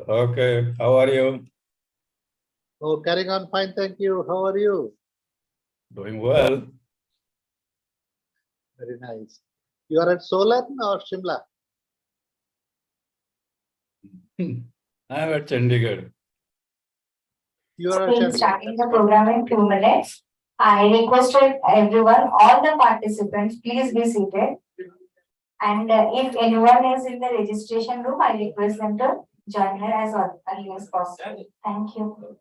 Okay, how are you? Oh, carrying on fine, thank you. How are you? Doing well. Very nice. You are at Solan or Shimla? I'm at Chandigarh. You are at We'll Chandigarh. starting the program in 2 minutes. I requested everyone, all the participants, please be seated. And if anyone is in the registration room, I request them to join here as early as possible. Thank you.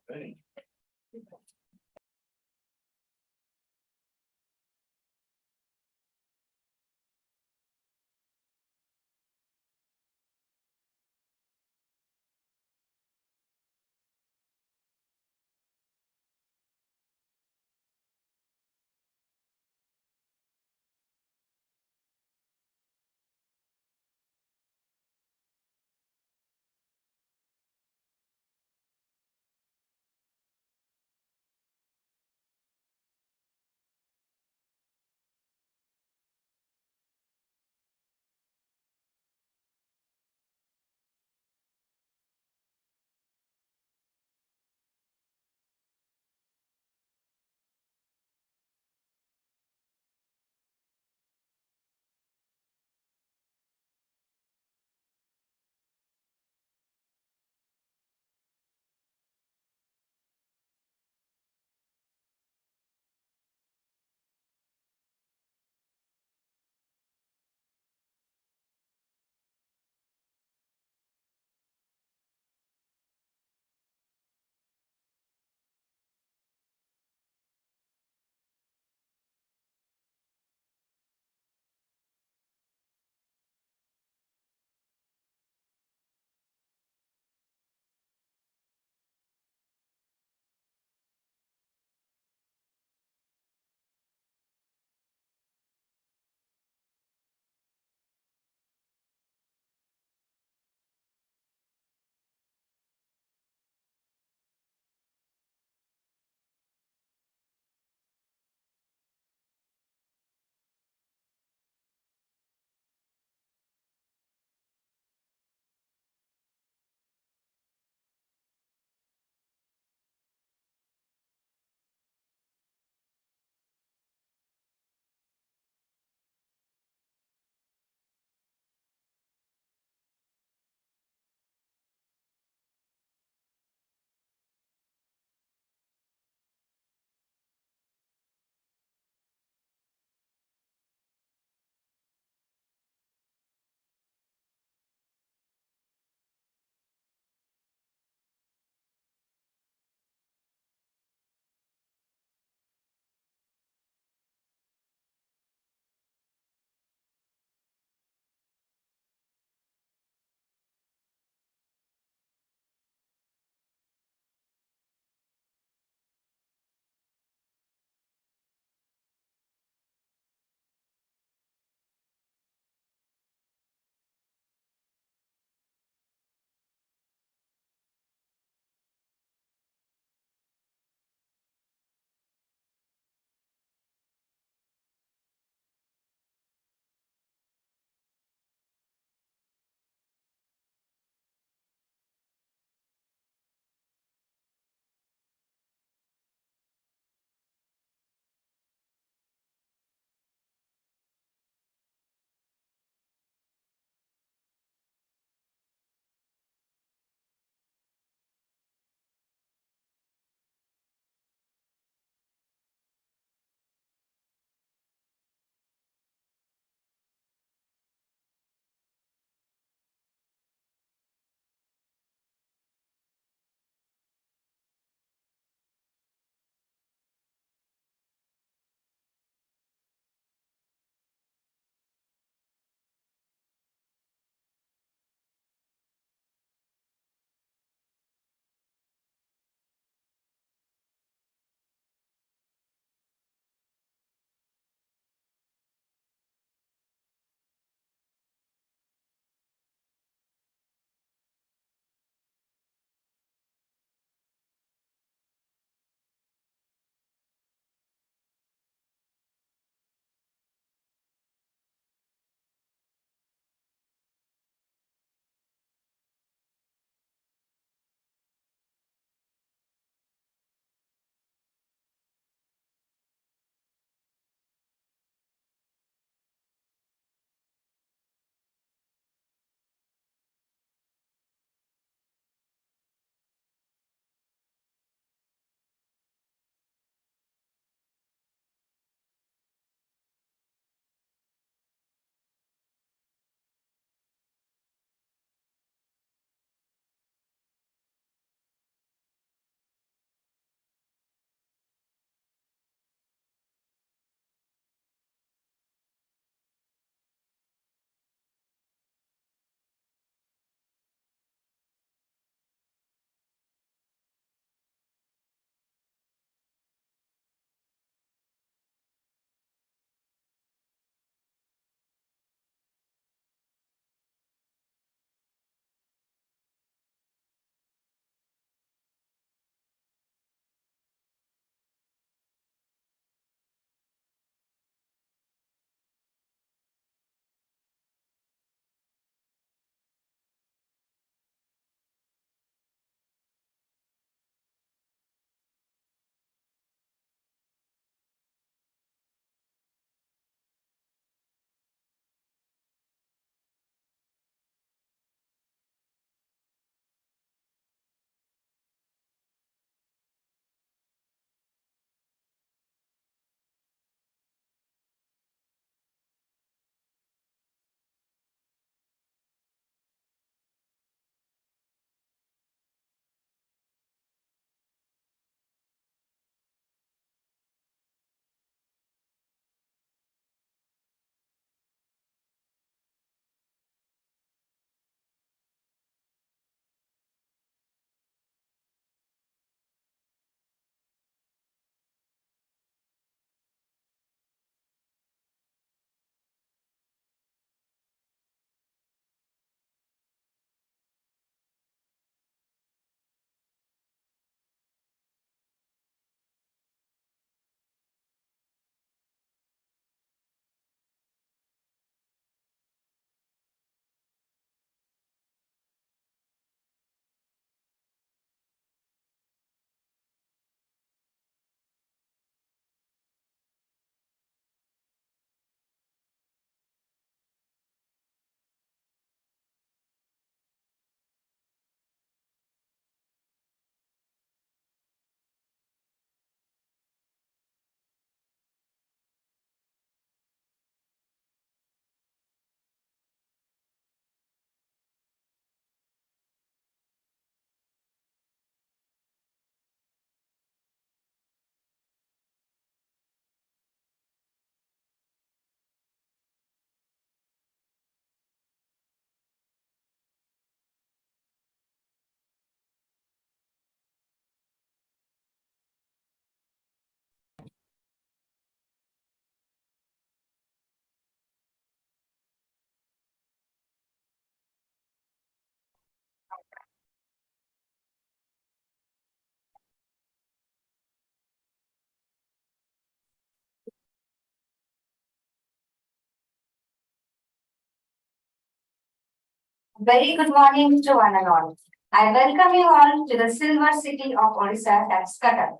Very good morning to one and all. I welcome you all to the silver city of Odisha, that's Cuttack.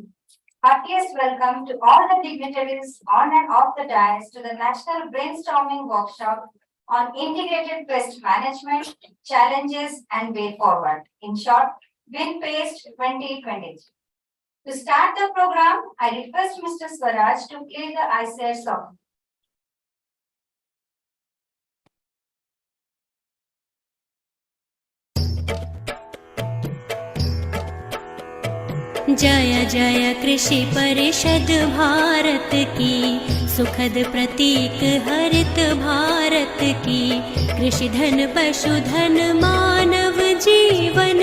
Heartiest welcome to all the dignitaries on and off the dais to the National Brainstorming Workshop on Integrated Pest Management, Challenges and Way Forward. In short, WinPest-2023. To start the program, I request Mr. Swaraj to play the ICAR song. जय जय कृषि परिषद भारत की सुखद प्रतीक हरित भारत की कृषि धन पशुधन मानव जीवन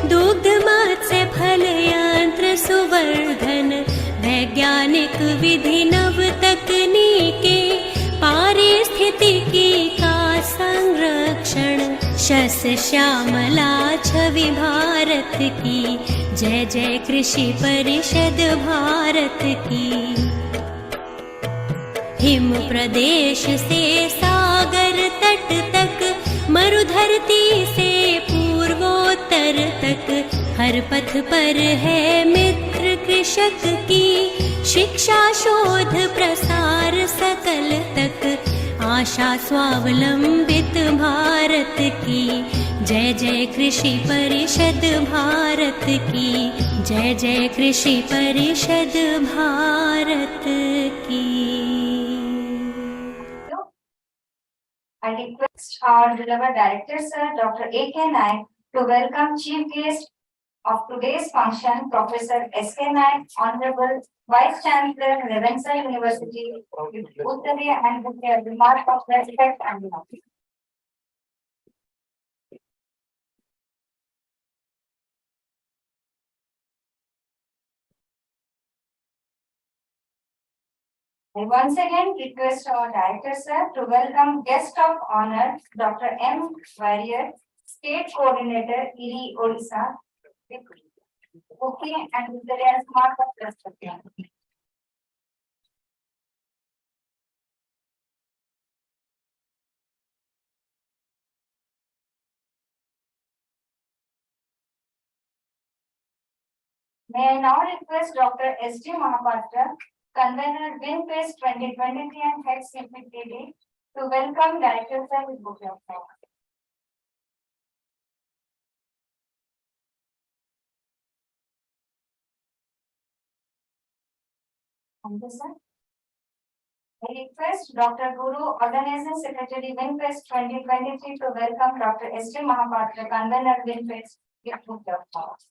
दुग्ध मत्स्य फल यंत्र सुवर्धन वैज्ञानिक विधि नव तकनीके पारिस्थितिकी का संरक्षण शस्य श्यामला छवि भारत की जय जय कृषि परिषद भारत की। हिम प्रदेश से सागर तट तक मरुधरती से पूर्वोत्तर तक हर पथ पर है मित्र कृषक की शिक्षा शोध प्रसार सकल तक आशा स्वावलंबित भारत की जय जय कृषि परिषद भारत की जय जय कृषि परिषद भारत की। I request our beloved director, sir, Dr. A.K. Naik, to welcome chief guest of today's function, Professor S.K. Naik, Honorable Vice Chancellor, Revensa University, Uttari, and with their remark of respect and love. I once again request our director, sir, to welcome guest of honor, Dr. M. Warrior, State Coordinator, IRI Odisha, booking and with their remark of respect. May I now request Dr. S.D. Mahapatra, Convener WinPest 2023 and Head CPTD, to welcome Director Sir with bouquet of flowers. Thank you, sir. I request Dr. Guru, Organizing Secretary WinPest 2023, to welcome Dr. S.D. Mahapatra, Convener WinPest with bouquet of flowers.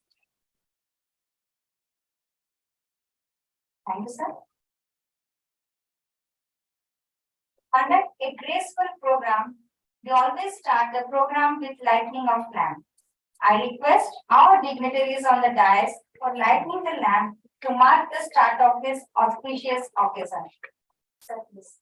Thank you, sir. Conduct a graceful program. We always start the program with lighting of lamp. I request our dignitaries on the dais for lighting the lamp to mark the start of this auspicious occasion. Sir, please.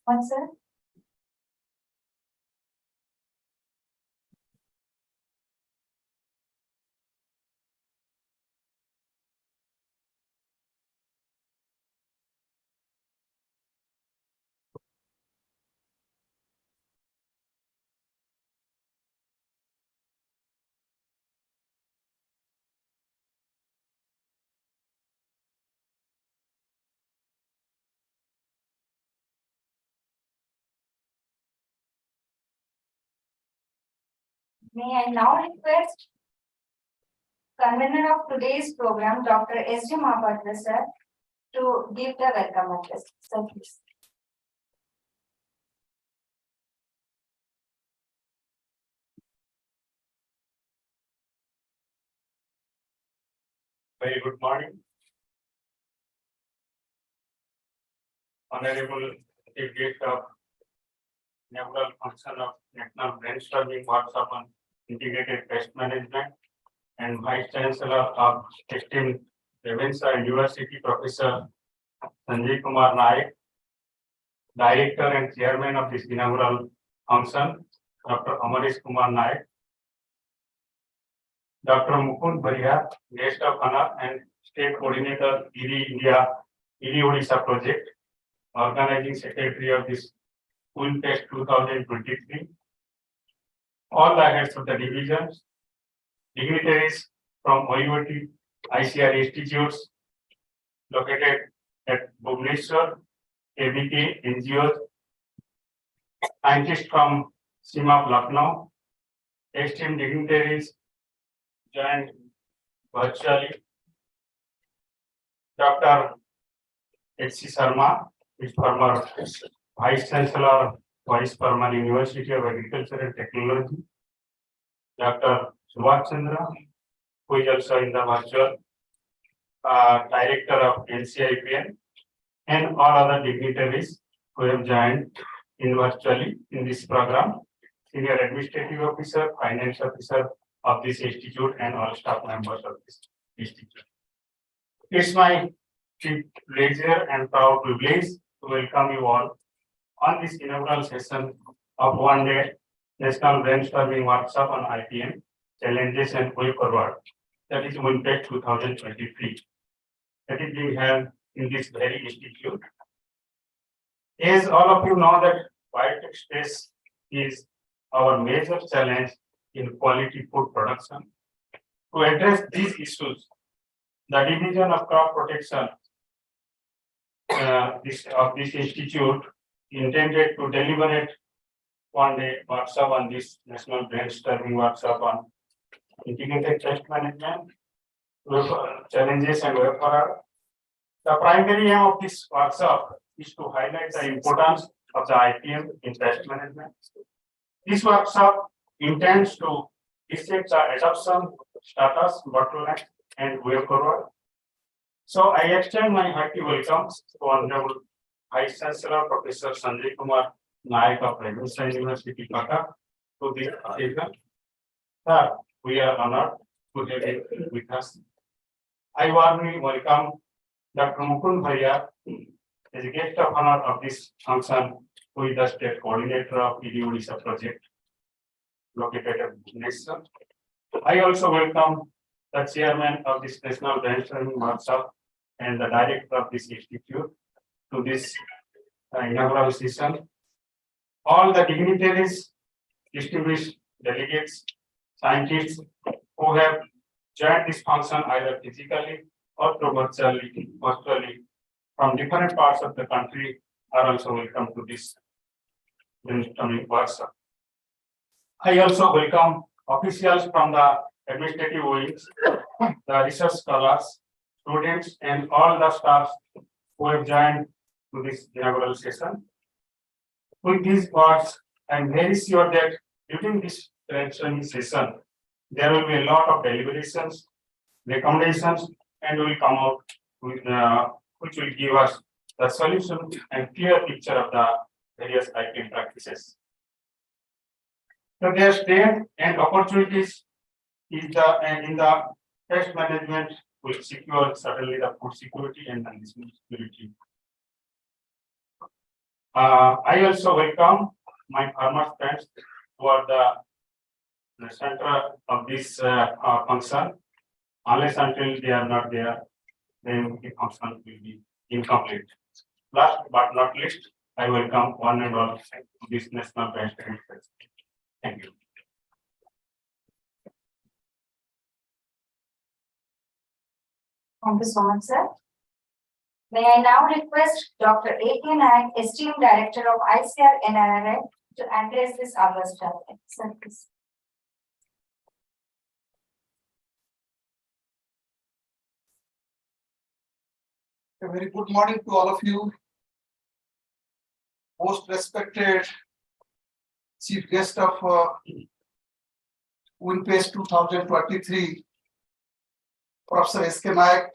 One, sir. May I now request convener of today's program, Dr. S.J. Mahapatra, sir, to give the welcome address. Sir, please. Very good morning. Honorable Chief Guest of Inaugural Function of National Brainstorming Workshop on Integrated Pest Management and Vice Chancellor of esteemed Ravenshaw University Professor Sanjay Kumar Naik, Director and Chairman of this inaugural function, Dr. Amarish Kumar Naik, Dr. Mukund Bharia, Guest of Honor and State Coordinator, ED India, ED Odisha Project, Organizing Secretary of this WinPest-2023, all the heads of the divisions, dignitaries from OIOT ICAR institutes located at Bhubaneswar, ABK, NGOs, scientists from SIMA Lucknow, esteemed dignitaries joined virtually, Dr. H.C. Sharma, is former Vice Chancellor, Vice Chairman, University of Agriculture and Technology, Dr. Subhash Chandra, who is also in the virtual, Director of IPM, and all other dignitaries who have joined in virtually in this program, Senior Administrative Officer, Finance Officer of this institute, and all staff members of this institute. It's my pleasure and proud privilege to welcome you all on this inaugural session of one-day National Brainstorming Workshop on IPM, Challenges and Way Forward, that is WinPest 2023, that is being held in this very institute. As all of you know that biotech space is our major challenge in quality food production. To address these issues, the Division of Crop Protection this institute intended to deliberate one-day workshop on this National Brainstorming Workshop on Integrated Pest Management, Challenges and Way Forward. The primary aim of this workshop is to highlight the importance of the IPM in pest management. This workshop intends to dissect the adoption, status, bottleneck, and way forward. So I extend my hearty welcomes to Honorable Vice Chancellor Professor Sanjay Kumar Naik of Ravenshaw University, Kolkata, to this occasion. Sir, we are honored to have you with us. I warmly welcome Dr. Mukund Bharia as a guest of honor of this function, who is the State Coordinator of ED Odisha Project located at Bhubaneswar. I also welcome the Chairman of this National Brainstorming Workshop and the Director of this institute to this inaugural session. All the dignitaries, distinguished delegates, scientists who have joined this function either physically or through virtually from different parts of the country are also welcome to this brainstorming workshop. I also welcome officials from the administrative wings, the research scholars, students, and all the staff who have joined to this inaugural session. With these words, I am very sure that during this brainstorming session, there will be a lot of deliberations, recommendations, and will come out with, which will give us the solution and clear picture of the various IPM practices. So their strength and opportunities is in the pest management will secure certainly the food security and nutrition security. I also welcome my farmer friends who are the center of this function. Unless until they are not there, then the function will be incomplete. Last but not least, I welcome one and all to this National Brainstorming Fest. Thank you. Thank you so much, sir. May I now request Dr. A.K. Naik, esteemed Director of ICAR-Central, to address this August topic. Sir, please. A very good morning to all of you. Most respected chief guest of WinPest-2023, Professor S.K. Nayak,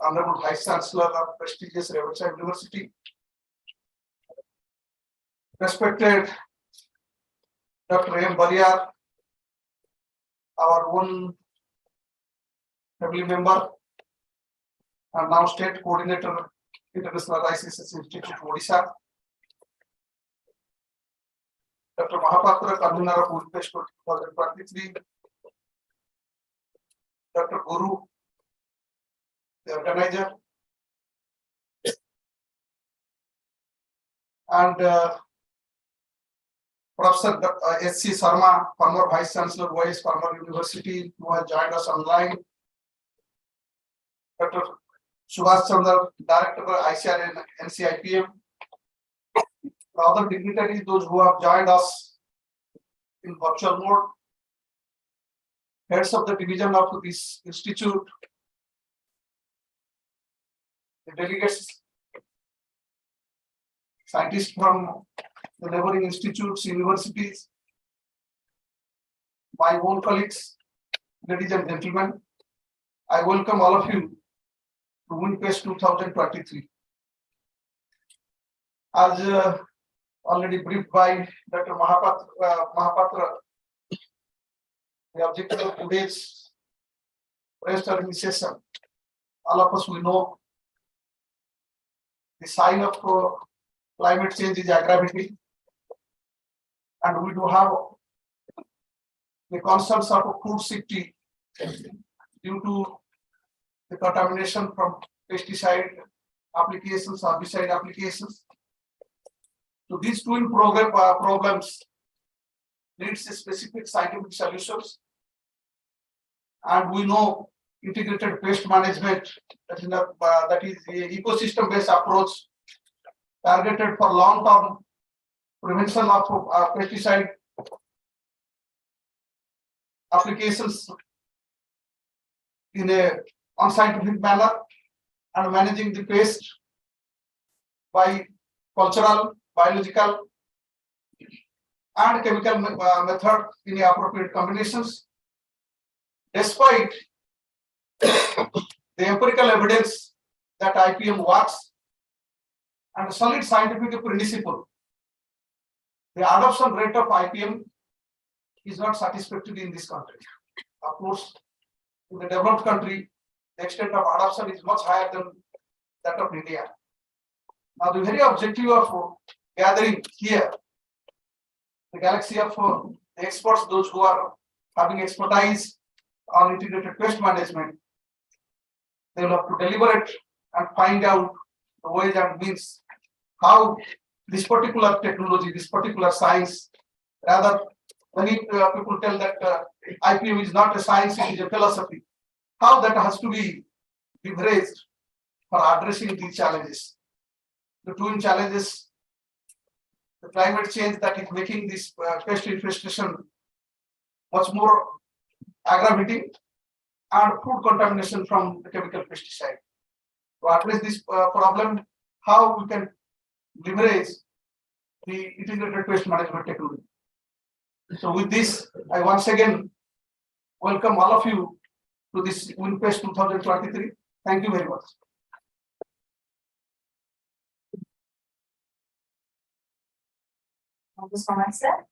Honorable Vice Chancellor of prestigious Riverside University. Respected Dr. M. Bariyar, our own family member, and now State Coordinator, International Rice Research Institute, Odisha. Dr. Mahapatra, Convener of WinPest-2023. Dr. Guru, the organizer. And Professor S.C. Sharma, former Vice Chancellor, OIS, former university, who has joined us online. Dr. Subhash Chandra, Director of ICAR and IPM. The other dignitaries, those who have joined us in virtual mode. Heads of the division of this institute. The delegates, scientists from the neighboring institutes, universities, my own colleagues, ladies and gentlemen, I welcome all of you to WinPest-2023. As already briefed by Dr. Mahapatra, the objective of today's brainstorming session, all of us we know the sign of climate change is aggravating, and we do have the concerns of food safety due to the contamination from pesticide applications, herbicide applications. So these twin problems needs specific scientific solutions, and we know integrated pest management, that is the ecosystem-based approach targeted for long-term prevention of pesticide applications in a unscientific manner, and managing the pest by cultural, biological, and chemical method in appropriate combinations. Despite the empirical evidence that IPM works and solid scientific principle, the adoption rate of IPM is not satisfactory in this country. Of course, in the developed country, the extent of adoption is much higher than that of India. Now, the very objective of gathering here, the galaxy of the experts, those who are having expertise on integrated pest management, they will have to deliberate and find out the ways and means how this particular technology, this particular science, rather many people tell that IPM is not a science, it is a philosophy. How that has to be leveraged for addressing these challenges. The twin challenges, the climate change that is making this pest infestation much more aggravating, and food contamination from the chemical pesticide. To address this problem, how we can leverage the integrated pest management technology. So with this, I once again welcome all of you to this WinPest-2023. Thank you very much. Thank you so much, sir.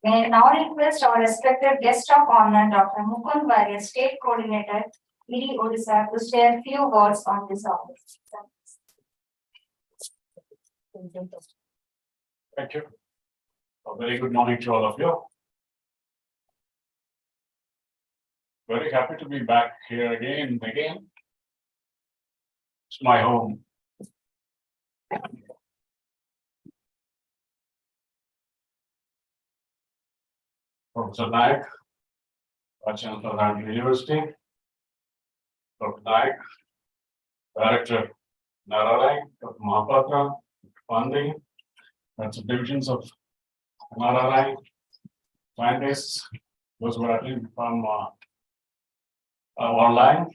May I now request our respected guest of honor, Dr. Mukund Bariyar, State Coordinator, ED Odisha, to share few words on this office. Thank you. A very good morning to all of you. Very happy to be back here again and again. It's my home. Professor Nayak, Vice Chancellor of University. Dr. Nayak, Director Naralai, Dr. Mahapatra, funding, that's the divisions of Naralai, scientists, those who are attending from online.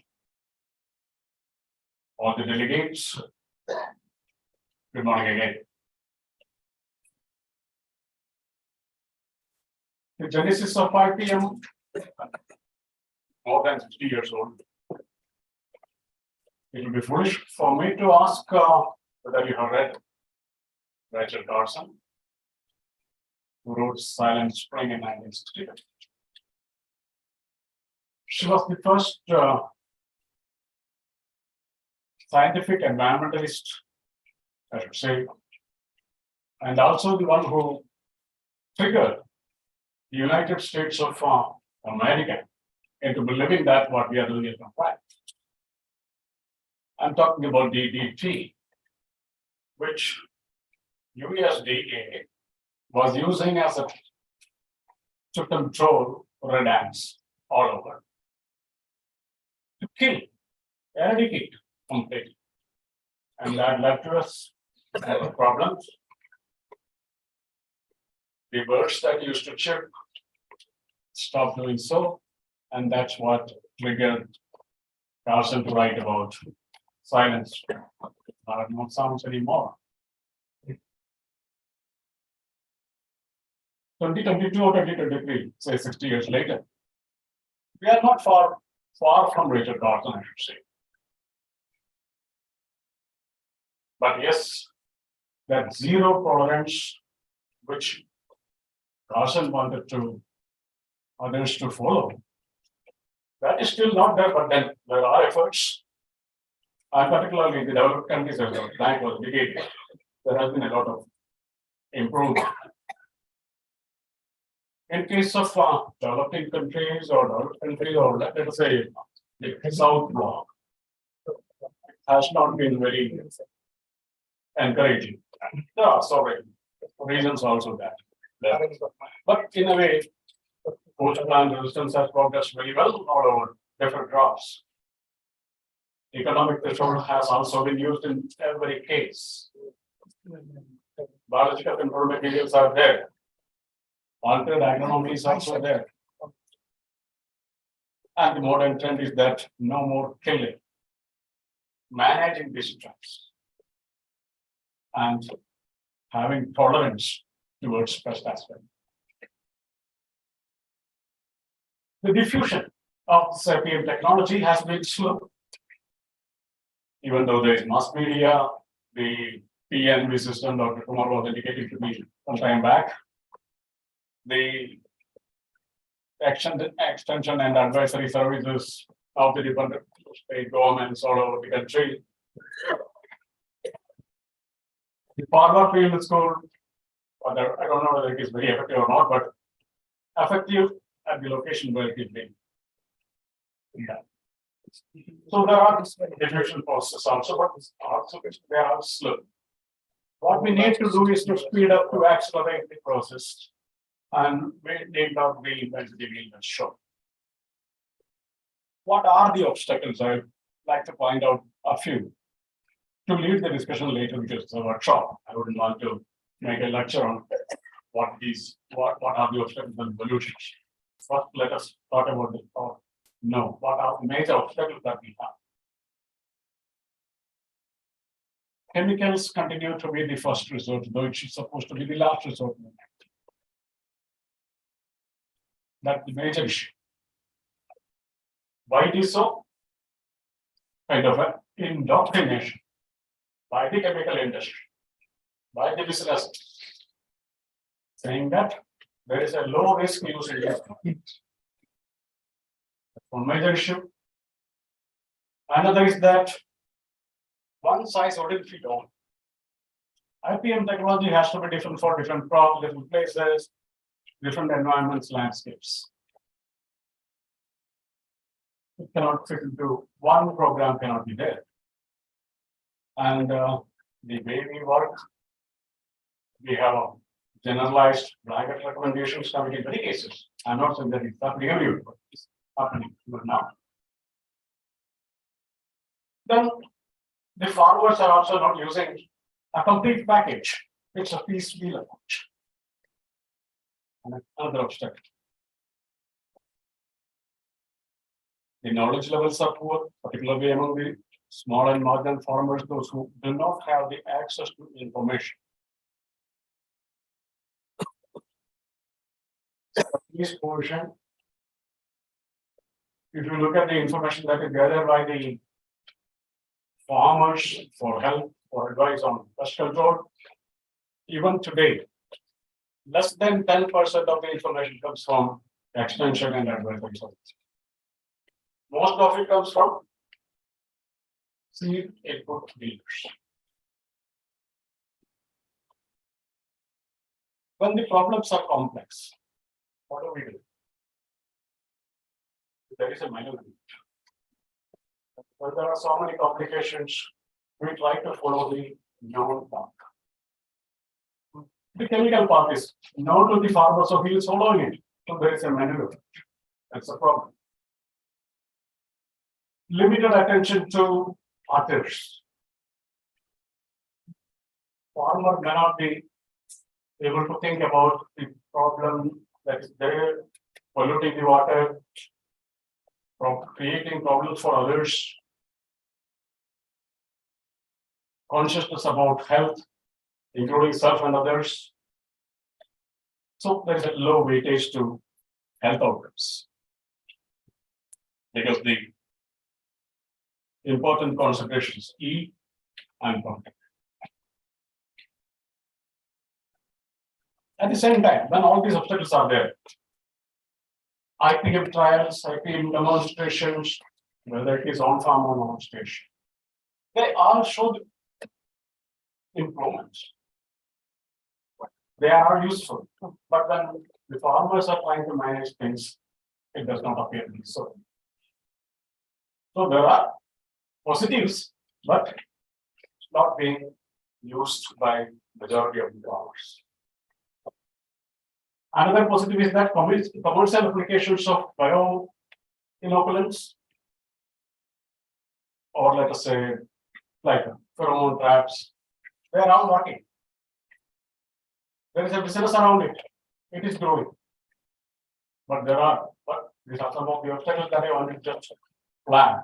all the delegates. Good morning again. The genesis of IPM, more than 60 years old. It will be foolish for me to ask whether you have read Rachel Carson, who wrote Silent Spring in 1960. She was the first scientific environmentalist, I should say, and also the one who triggered the United States of America into believing that what we are doing is not right. I'm talking about DDT, which USDA was using as a to control red ants all over, to kill, eradicate completely. And that led to us problems. The birds that used to chirp stopped doing so, and that's what triggered Carson to write about silence. Not sounds anymore. 2022 or 2023, say 60 years later, we are not far from Rachel Carson, I should say. But yes, that zero tolerance which Carson wanted to others to follow, that is still not there, but then there are efforts. And particularly in the developed countries, as the bank was indicating, there has been a lot of improvement. In case of developing countries or developed countries, or let us say the South Bloc, has not been very encouraging. There are sorry reasons also that. But in a way, post-plant resistance has progressed very well all over different crops. Economic threshold has also been used in every case. Biological control materials are there. Altered agronomy is also there. And the modern trend is that no more killing, managing these traps, and having tolerance towards pest as well. The diffusion of this IPM technology has been slow. Even though there is mass media, the PNV system, Dr. Kumar was indicating to me some time back, the extension and advisory services of the different state governments all over the country. The farmer field school, whether I don't know whether it is very effective or not, but effective at the location where it is being. Yeah. So there are diffusion processes also, but also they are slow. What we need to do is to speed up, to accelerate the process, and we need not be intensity being show. What are the obstacles? I'd like to point out a few. To lead the discussion later, because it's a workshop, I wouldn't want to make a lecture on what are the obstacles and solutions. First, let us talk about this. No, what are the major obstacles that we have? Chemicals continue to be the first resort, though it's supposed to be the last resort. That's the major issue. Why it is so? Kind of an indoctrination by the chemical industry, by the business, saying that there is a low risk use in this. One major issue. Another is that one size wouldn't fit all. IPM technology has to be different for different crops, different places, different environments, landscapes. It cannot fit into one program, cannot be there. And the way we work, we have a generalized blanket recommendations coming in many cases. I'm not saying that it's happening everywhere, but it's happening now. Then the farmers are also not using a complete package. It's a piecemeal approach. And another obstacle. The knowledge levels are poor, particularly among the small and marginal farmers, those who do not have the access to information. This portion, if you look at the information that is gathered by the farmers for help or advice on pest control, even today, less than 10% of the information comes from extension and advisory services. Most of it comes from seed input dealers. When the problems are complex, what do we do? There is a minority. When there are so many complications, we try to follow the known path. The chemical path is known to the farmer, so he is following it. So there is a minority. That's the problem. Limited attention to others. Farmer may not be able to think about the problem that is there, polluting the water, from creating problems for others, consciousness about health, including self and others. So there is a low weightage to health outcomes because the important concentrations E and contact. At the same time, when all these obstacles are there, IPM trials, IPM demonstrations, whether it is on farm or on station, they all show improvements. They are useful, but when the farmers are trying to manage things, it does not appear to be so. So there are positives, but it's not being used by majority of the farmers. Another positive is that commercial applications of bio-inoculants, or let us say, like pheromone traps, they are all working. There is a business around it. It is growing. But these are some of the obstacles that I wanted to just plan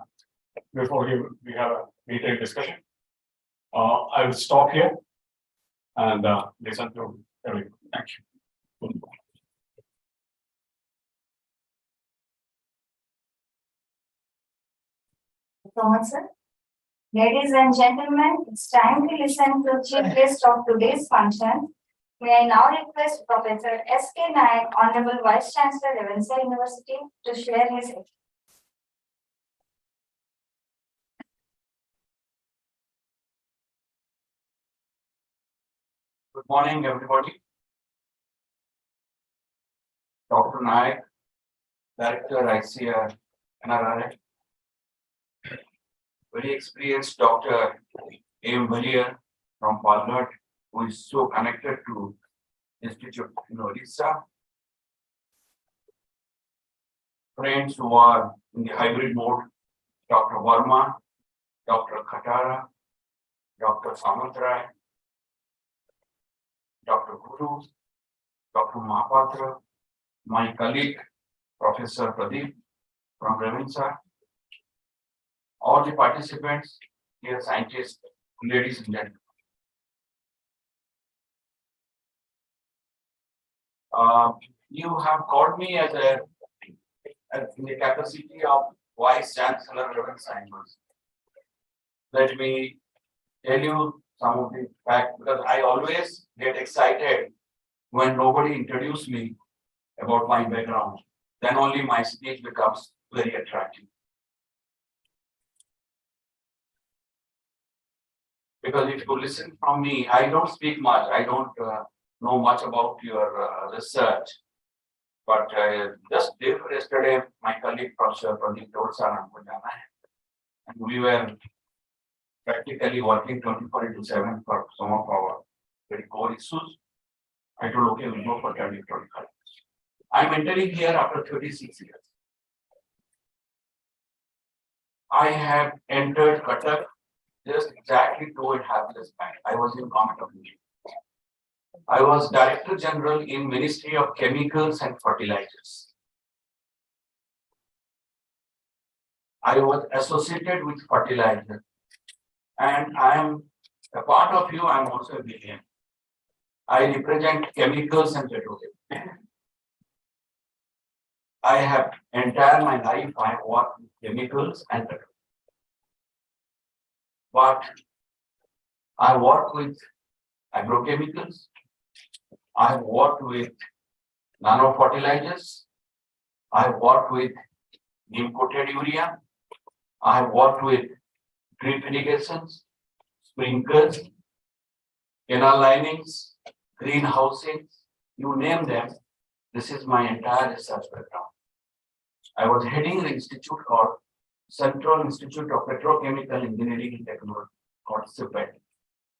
before we have a detailed discussion. I will stop here and listen to everyone. Thank you. So much, sir. Ladies and gentlemen, it's time to listen to chief guest of today's function. May I now request Professor S.K. Nayak, Honorable Vice Chancellor, Revensa University, to share his. Good morning, everybody. Dr. Nayak, Director, ICAR-Central. Very experienced Dr. A.M. Bhalia from Palghat, who is so connected to Institute in Odisha. Friends who are in the hybrid mode, Dr. Verma, Dr. Khatara, Dr. Samantray, Dr. Guru, Dr. Mahapatra, my colleague, Professor Pradeep from Revensa, all the participants, dear scientists, ladies and gentlemen. You have called me as in the capacity of Vice Chancellor Revensa University. Let me tell you some of the facts, because I always get excited when nobody introduces me about my background. Then only my speech becomes very attractive. Because if you listen from me, I don't speak much. I don't know much about your research. But just yesterday, my colleague Professor Pradeep told and we were practically working 24/7 for some of our very core issues. I told, okay, we'll go for 25. I'm entering here after 36 years. I have entered Qatar just exactly 2.5 years back. I was in Government of India. I was Director General in Ministry of Chemicals and Fertilizers. I was associated with fertilizer And I am a part of you, I am also a billion. I represent chemicals and petrochemicals. I have entire my life, I have worked with chemicals and petrochemicals. But I work with agrochemicals. I have worked with nano fertilizers. I have worked with neem coated urea. I have worked with drip irrigations, sprinklers, canal linings, greenhouses, you name them. This is my entire research background. I was heading an institute called Central Institute of Petrochemical Engineering and Technology, called CIPET,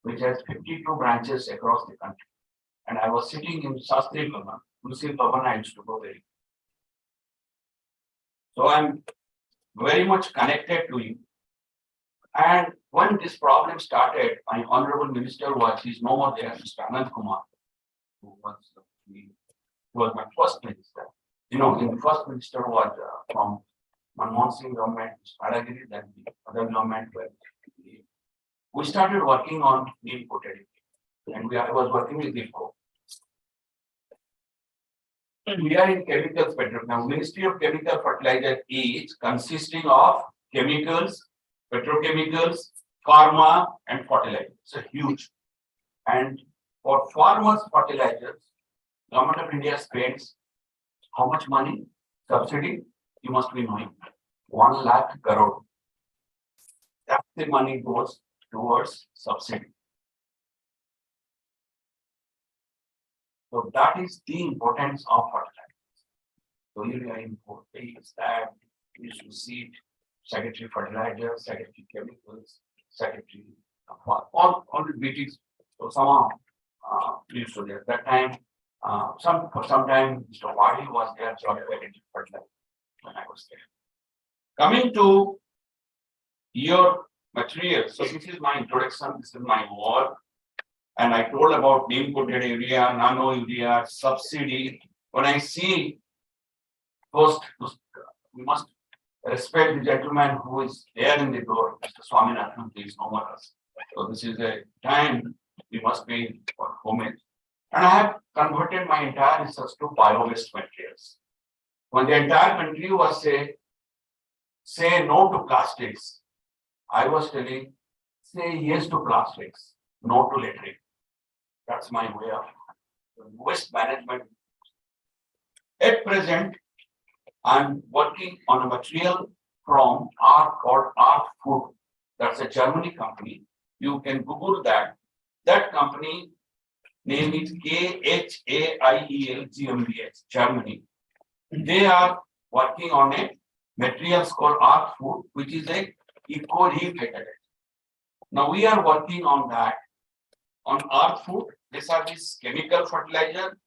which has 52 branches across the country. And I was sitting in Shastri Bhavan, Tulsi Bhavan, I used to go there. So I'm very much connected to you. And when this problem started, my honorable minister he's no more there, Mr. Anand Kumar, who was my first minister. You know, the first minister was from Manmohan Singh government, Adagiri, then the other government. We started working on neem coated, and I was working with IFCO. We are in chemicals petrochemicals. Now, Ministry of Chemical Fertilizer is consisting of chemicals, petrochemicals, pharma, and fertilizers. It's huge. And for farmers' fertilizers, Government of India spends how much money? Subsidy? You must be knowing. 1 lakh crore. That's the money goes towards subsidy. So that is the importance of fertilizers. So urea import is that you should see it, secondary fertilizer, secondary chemicals, secondary all the BTs. So somehow used to at that time. For some time, Mr. Wadi was there, job fertilizer when I was there. Coming to your material, so this is my introduction, this is my work. And I told about neem coated urea, nano urea, subsidy. When I see first, we must respect the gentleman who is there in the door, Mr. Swaminathan, please no more. So this is a time we must be for homage. And I have converted my entire research to bio-based materials. When the entire country was say no to plastics, I was telling, say yes to plastics, no to littering. That's my way of waste management. At present, I'm working on a material from called Art Food. That's a Germany company. You can Google that. That company name is KHAIEL GmbH, Germany. They are working on a materials called Art Food, which is a eco-recycled. Now we are working on that. On Art Food, these are these chemical fertilizer.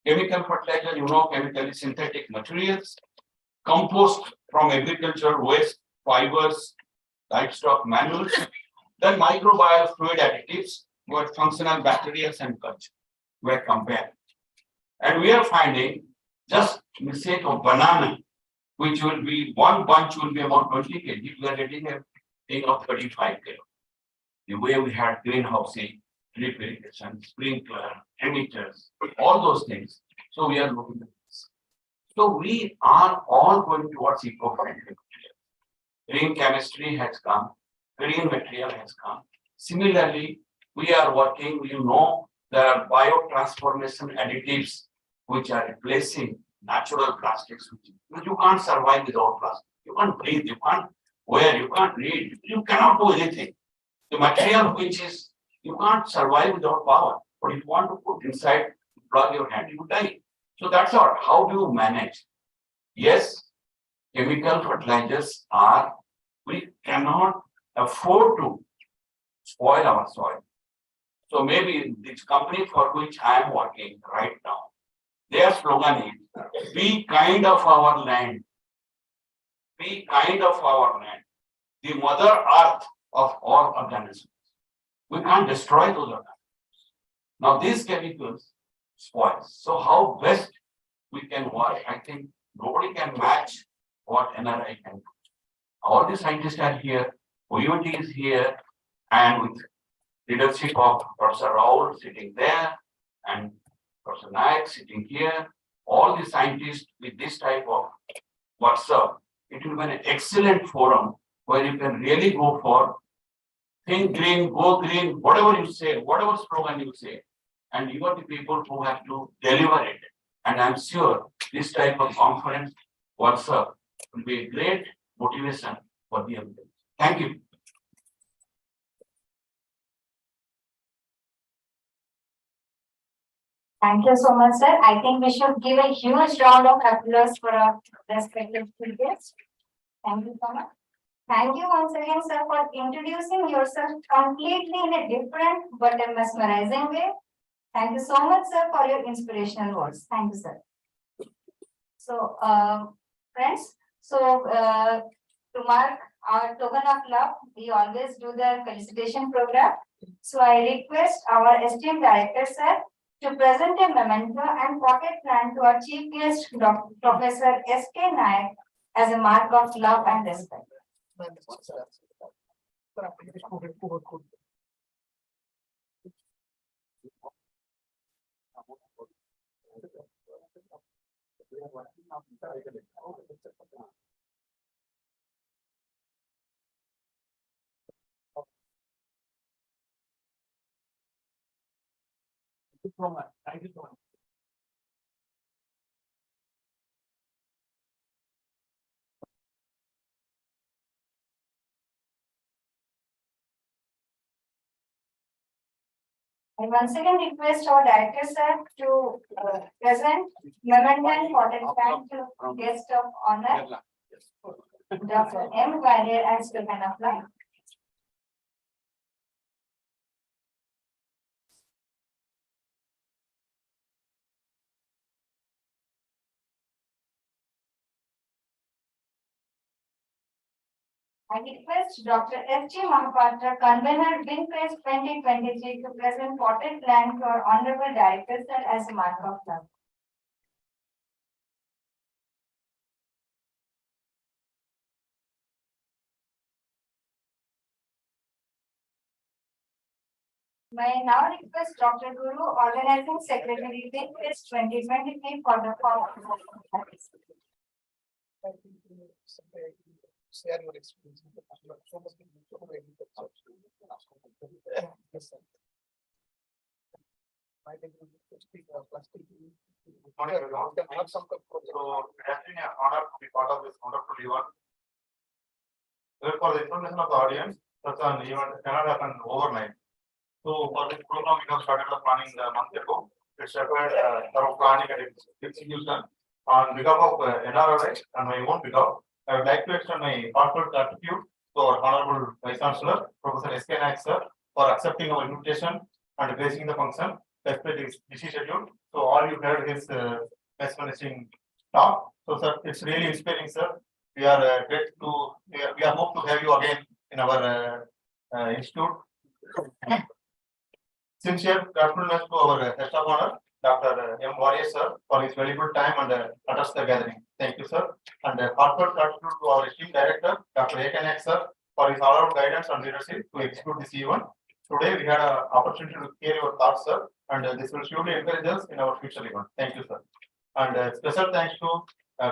Chemical fertilizer, you know, chemically synthetic materials, compost from agriculture waste, fibers, livestock manuals, then microbial fluid additives, where functional bacteria and culture were compared. And we are finding just mistake of banana, which will be one bunch will be about 20 kg. We are getting a thing of 35 kg. The way we had greenhousing, drip irrigation, sprinkler, emitters, all those things. So we are looking at this. So we are all going towards eco-friendly material. Green chemistry has come, green material has come. Similarly, we are working, you know, there are biotransformation additives which are replacing natural plastics. You can't survive without plastic. You can't breathe, you can't wear, you can't read, you cannot do anything. The material which is, you can't survive without power. But if you want to put inside, plug your hand, you die. So that's all. How do you manage? Yes, chemical fertilizers are, we cannot afford to spoil our soil. So maybe this company for which I am working right now, their slogan is, be kind of our land. Be kind of our land. The mother earth of all organisms. We can't destroy those organisms. Now these chemicals spoil. So how best we can work? I think nobody can match what NRI can do. All the scientists are here. OUT is here. and with leadership of Professor Raul sitting there and Professor Naik sitting here, all the scientists with this type of workshop, it will be an excellent forum where you can really go for think green, go green, whatever you say, whatever slogan you say, and you are the people who have to deliver it. And I'm sure this type of conference workshop will be a great motivation for the employees. Thank you. Thank you so much, sir. I think we should give a huge round of applause for our respective speakers. Thank you so much. Thank you once again, sir, for introducing yourself completely in a different but a mesmerizing way. Thank you so much, sir, for your inspirational words. Thank you, sir. So, friends, to mark our token of love, we always do the felicitation program. So, I request our esteemed director, sir, to present a memento and pocket plan to our chief guest, Professor S.K. Naik, as a mark of love and respect. Thank you so much. I once again request our director, sir, to present memento and pocket plan to guest of honor, Dr. M. Guardier as token of love. I request Dr. F.G. Mahapatra, convener WinPest-2023, to present potted plan to our honorable director, sir, as a mark of love. May I now request Dr. Guru, organizing secretary, WinPest-2023, for the following. Share your experience with the customer. So much So it has been an honor to be part of this wonderful event. For the information of the audience, such an event cannot happen overnight. So for this program, we have started the planning a month ago. It started thorough planning and execution on behalf of NRI and my own behalf. I would like to extend my heartfelt gratitude to our Honorable Vice Chancellor, Professor S.K. Naik, sir, for accepting our invitation and placing the function, despite his busy schedule. So all you heard his mesmerizing talk. So sir, it's really inspiring, sir. We are we are hope to have you again in our institute. Sincere gratitude to our guest of honor, Dr. M. Warrior, sir, for his valuable time and address the gathering. Thank you, sir. And heartfelt gratitude to our esteemed director, Dr. A.K. Naik, sir, for his all-out guidance and leadership to execute this event. Today, we had an opportunity to hear your thoughts, sir, and this will surely encourage us in our future event. Thank you, sir. And special thanks to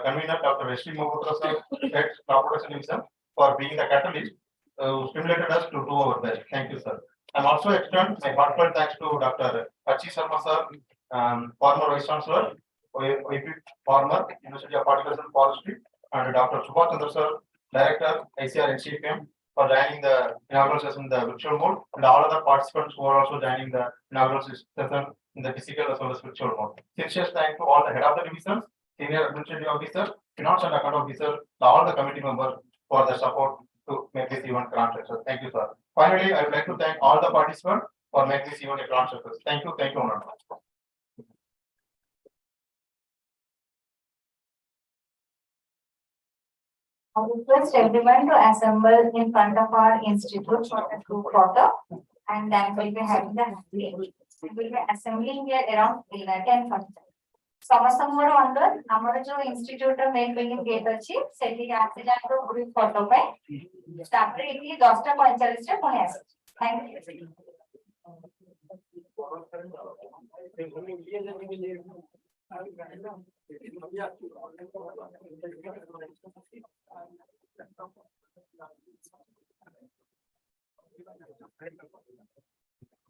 convener Dr. S.T. Mohapatra, sir, head corporation himself, for being the catalyst who stimulated us to do our best. Thank you, sir. I'm also extend my heartfelt thanks to Dr. H. Sharma, sir, former Vice Chancellor, former University of Horticulture and Forestry, and Dr. Subhash Chandra, sir, Director, ICAR-Central, for joining the inaugural session in the virtual mode, and all other participants who are also joining the inaugural session in the physical as well as virtual mode. Sincere thanks to all the head of the divisions, senior administrative officer, finance and account officer, all the committee members for the support to make this event grand success. Thank you, sir. Finally, I would like to thank all the participants for making this event a grand success. Thank you, Honorable. I request everyone to assemble in front of our institute for the group photo, and then we'll be having the we'll be assembling here around 10:40. ସମସ୍ତଙ୍କର under ଆମର ଯୋଉ institute ର main building gate ଅଛି ସେଠି ଆସିଲା group photo ପାଇଁ ତାପରେ ଏଠି 10:45 ରେ ପୁଣି ଆସିଛି। Thank you.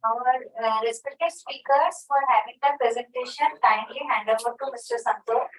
Our respected speakers for having the presentation, kindly hand over to Mr. Santosh.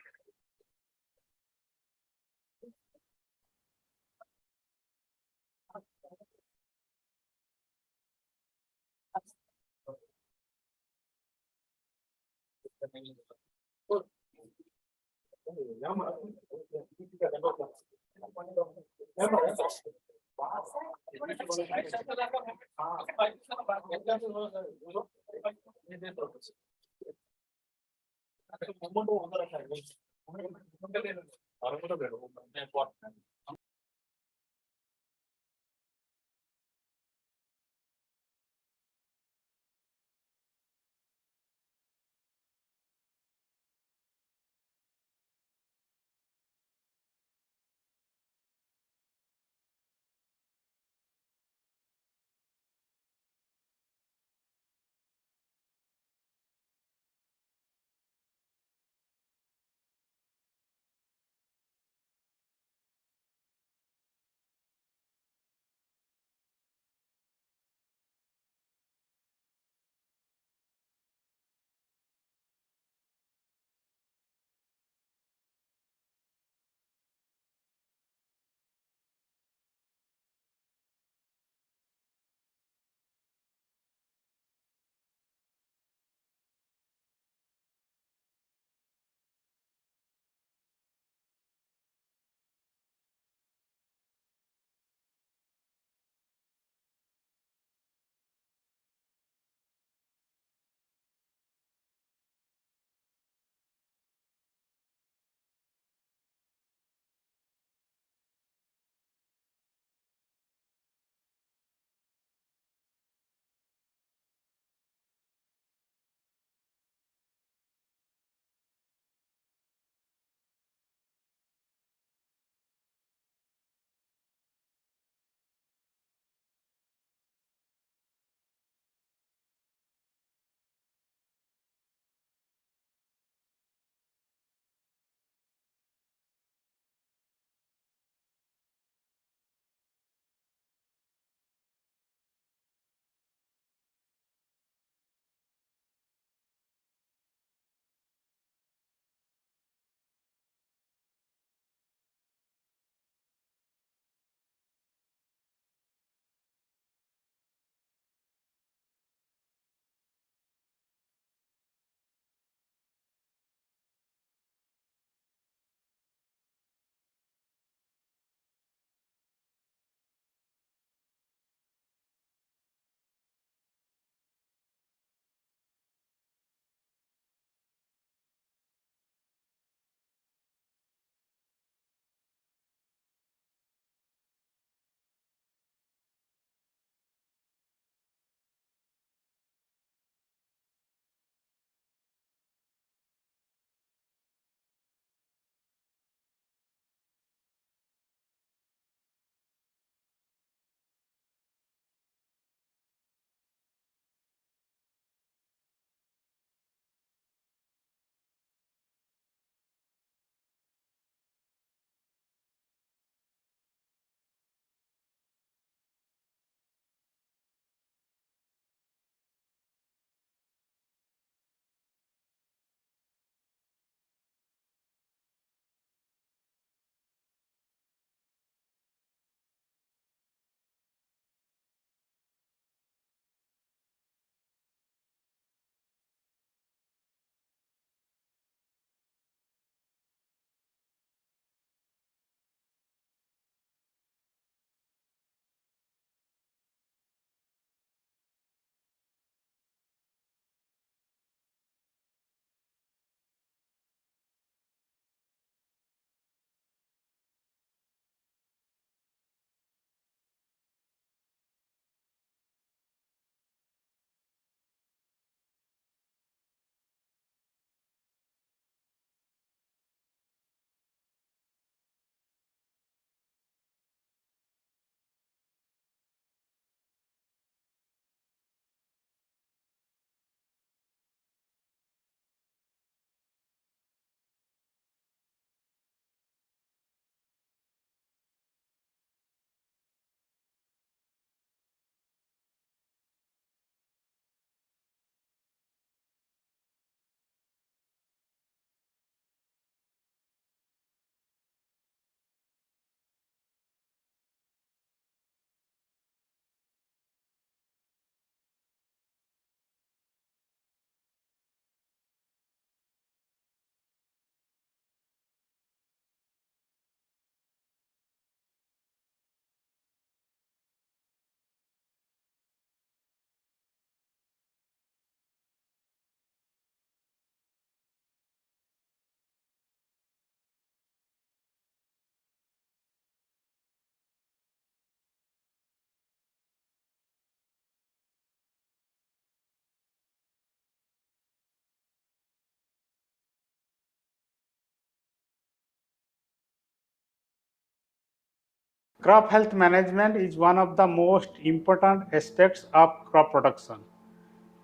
Crop health management is one of the most important aspects of crop production.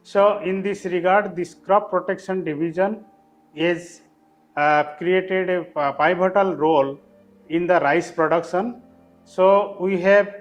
So, in this regard, this crop protection division is created a pivotal role in the rice production. So, we have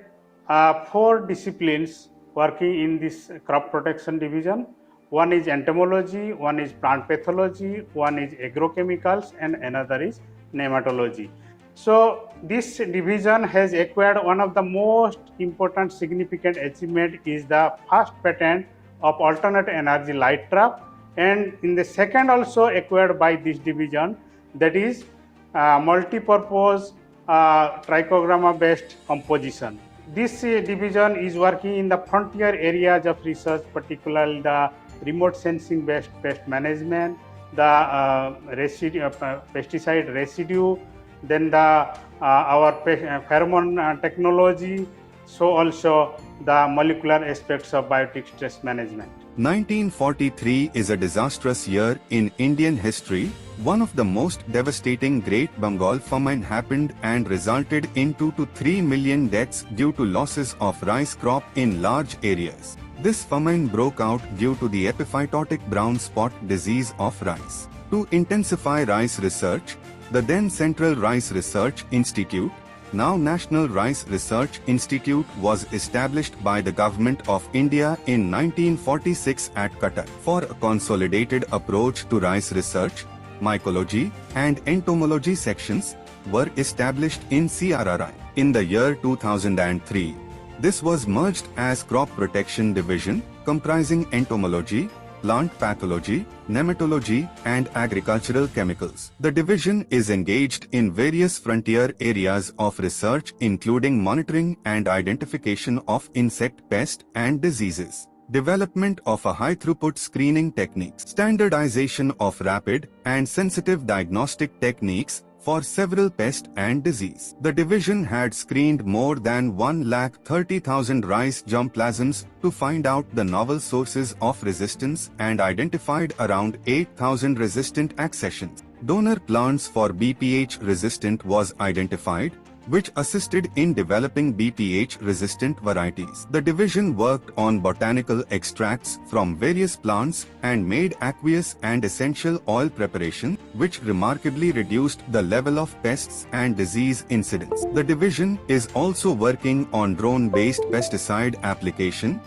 4 disciplines working in this crop protection division. One is entomology, one is plant pathology, one is agrochemicals, and another is nematology. So, this division has acquired one of the most important significant achievement is the first patent of alternate energy light trap, and in the second also acquired by this division, that is multi-purpose trichogramma based composition. This division is working in the frontier areas of research, particularly the remote sensing based pest management, the pesticide residue, then the our pheromone technology, so also the molecular aspects of biotic stress management. 1943 is a disastrous year in Indian history. One of the most devastating Great Bengal famine happened and resulted in 2 to 3 million deaths due to losses of rice crop in large areas. This famine broke out due to the epiphytotic brown spot disease of rice. To intensify rice research, the then Central Rice Research Institute, now National Rice Research Institute, was established by the Government of India in 1946 at Qatar. For a consolidated approach to rice research, mycology and entomology sections were established in CRRI. In the year 2003, this was merged as Crop Protection Division, comprising entomology, plant pathology, nematology, and agricultural chemicals. The division is engaged in various frontier areas of research, including monitoring and identification of insect pests and diseases, development of a high-throughput screening techniques, standardization of rapid and sensitive diagnostic techniques for several pests and disease. The division had screened more than 130,000 rice germplasms to find out the novel sources of resistance and identified around 8,000 resistant accessions. Donor plants for BPH resistant was identified, which assisted in developing BPH-resistant varieties. The division worked on botanical extracts from various plants and made aqueous and essential oil preparation, which remarkably reduced the level of pests and disease incidence. The division is also working on drone-based pesticide application,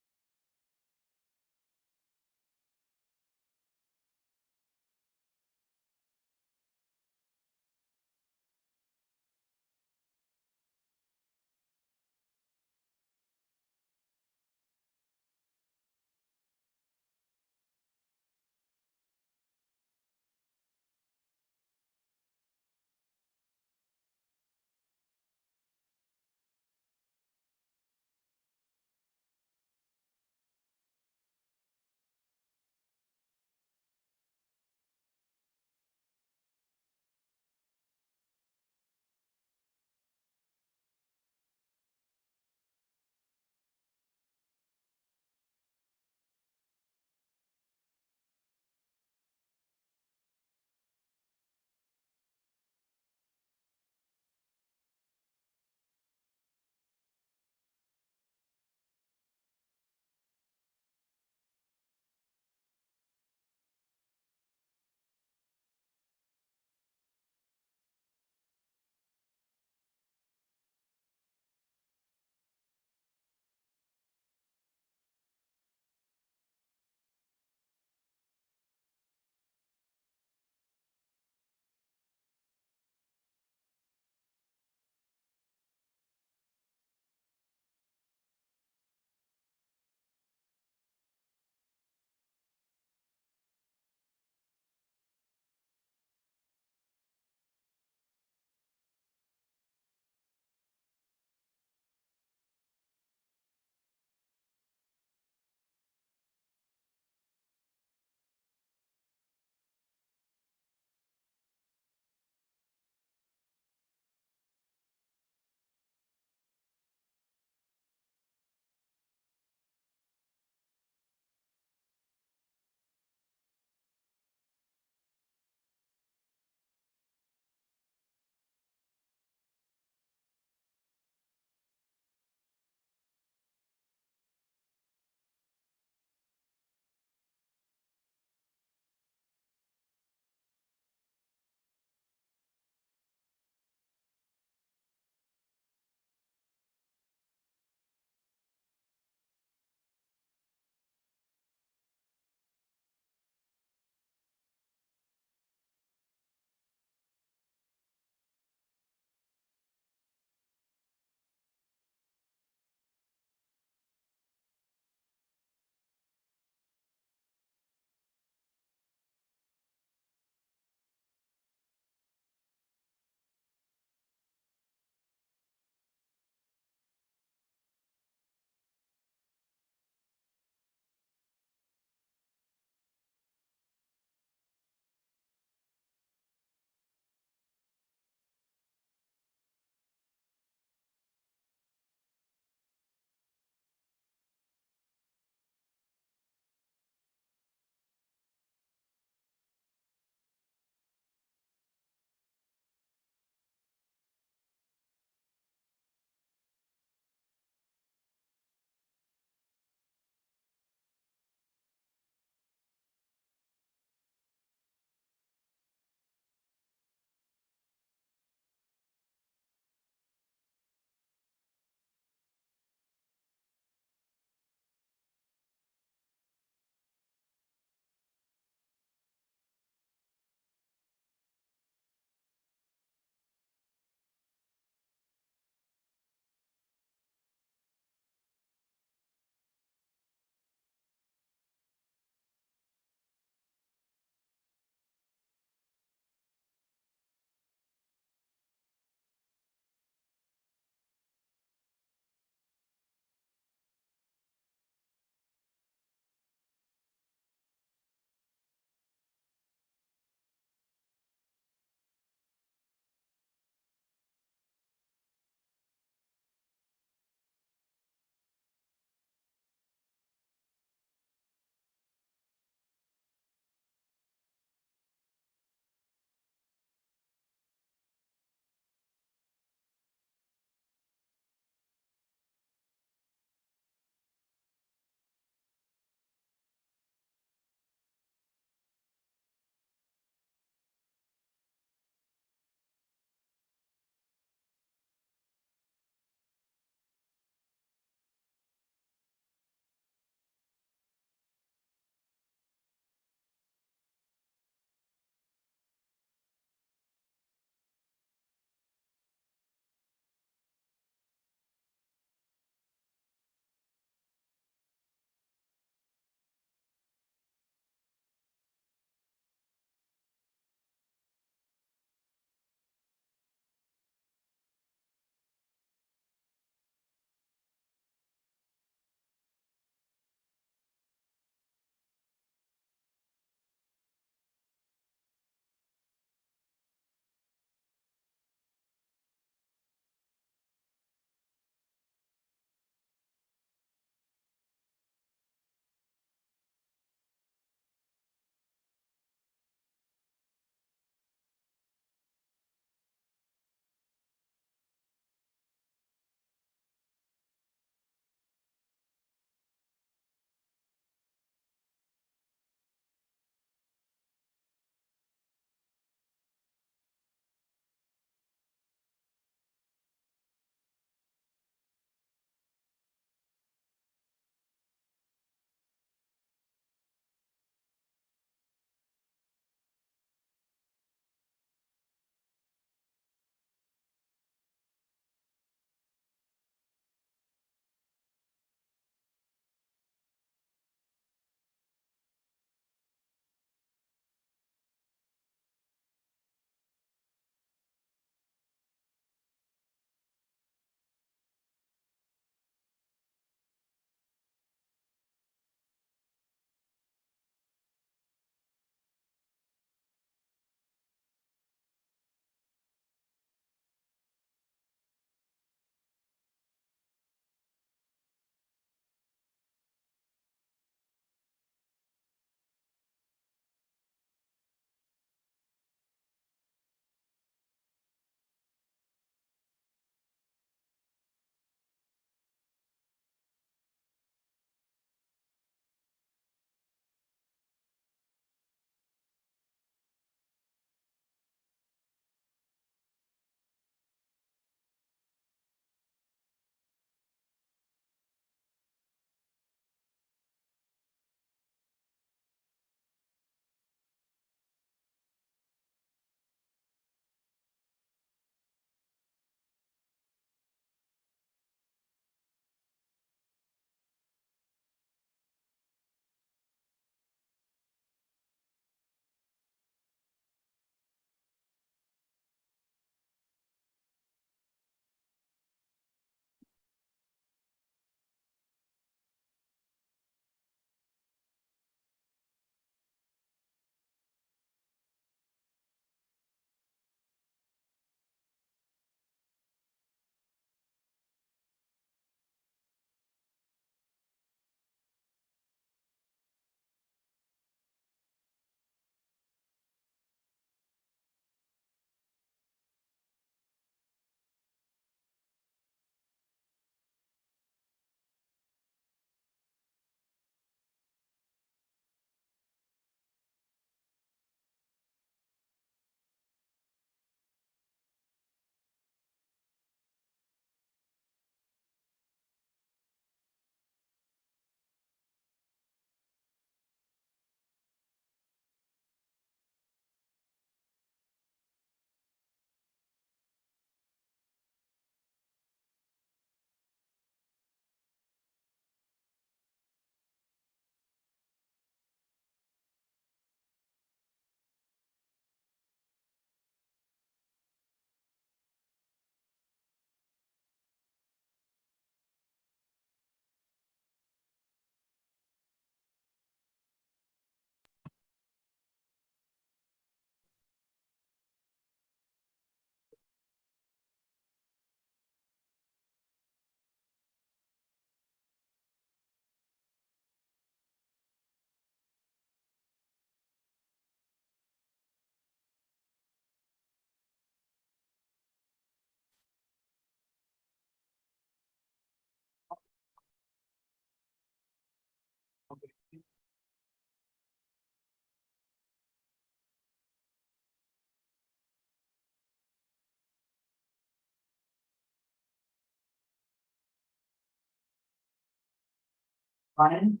Fine.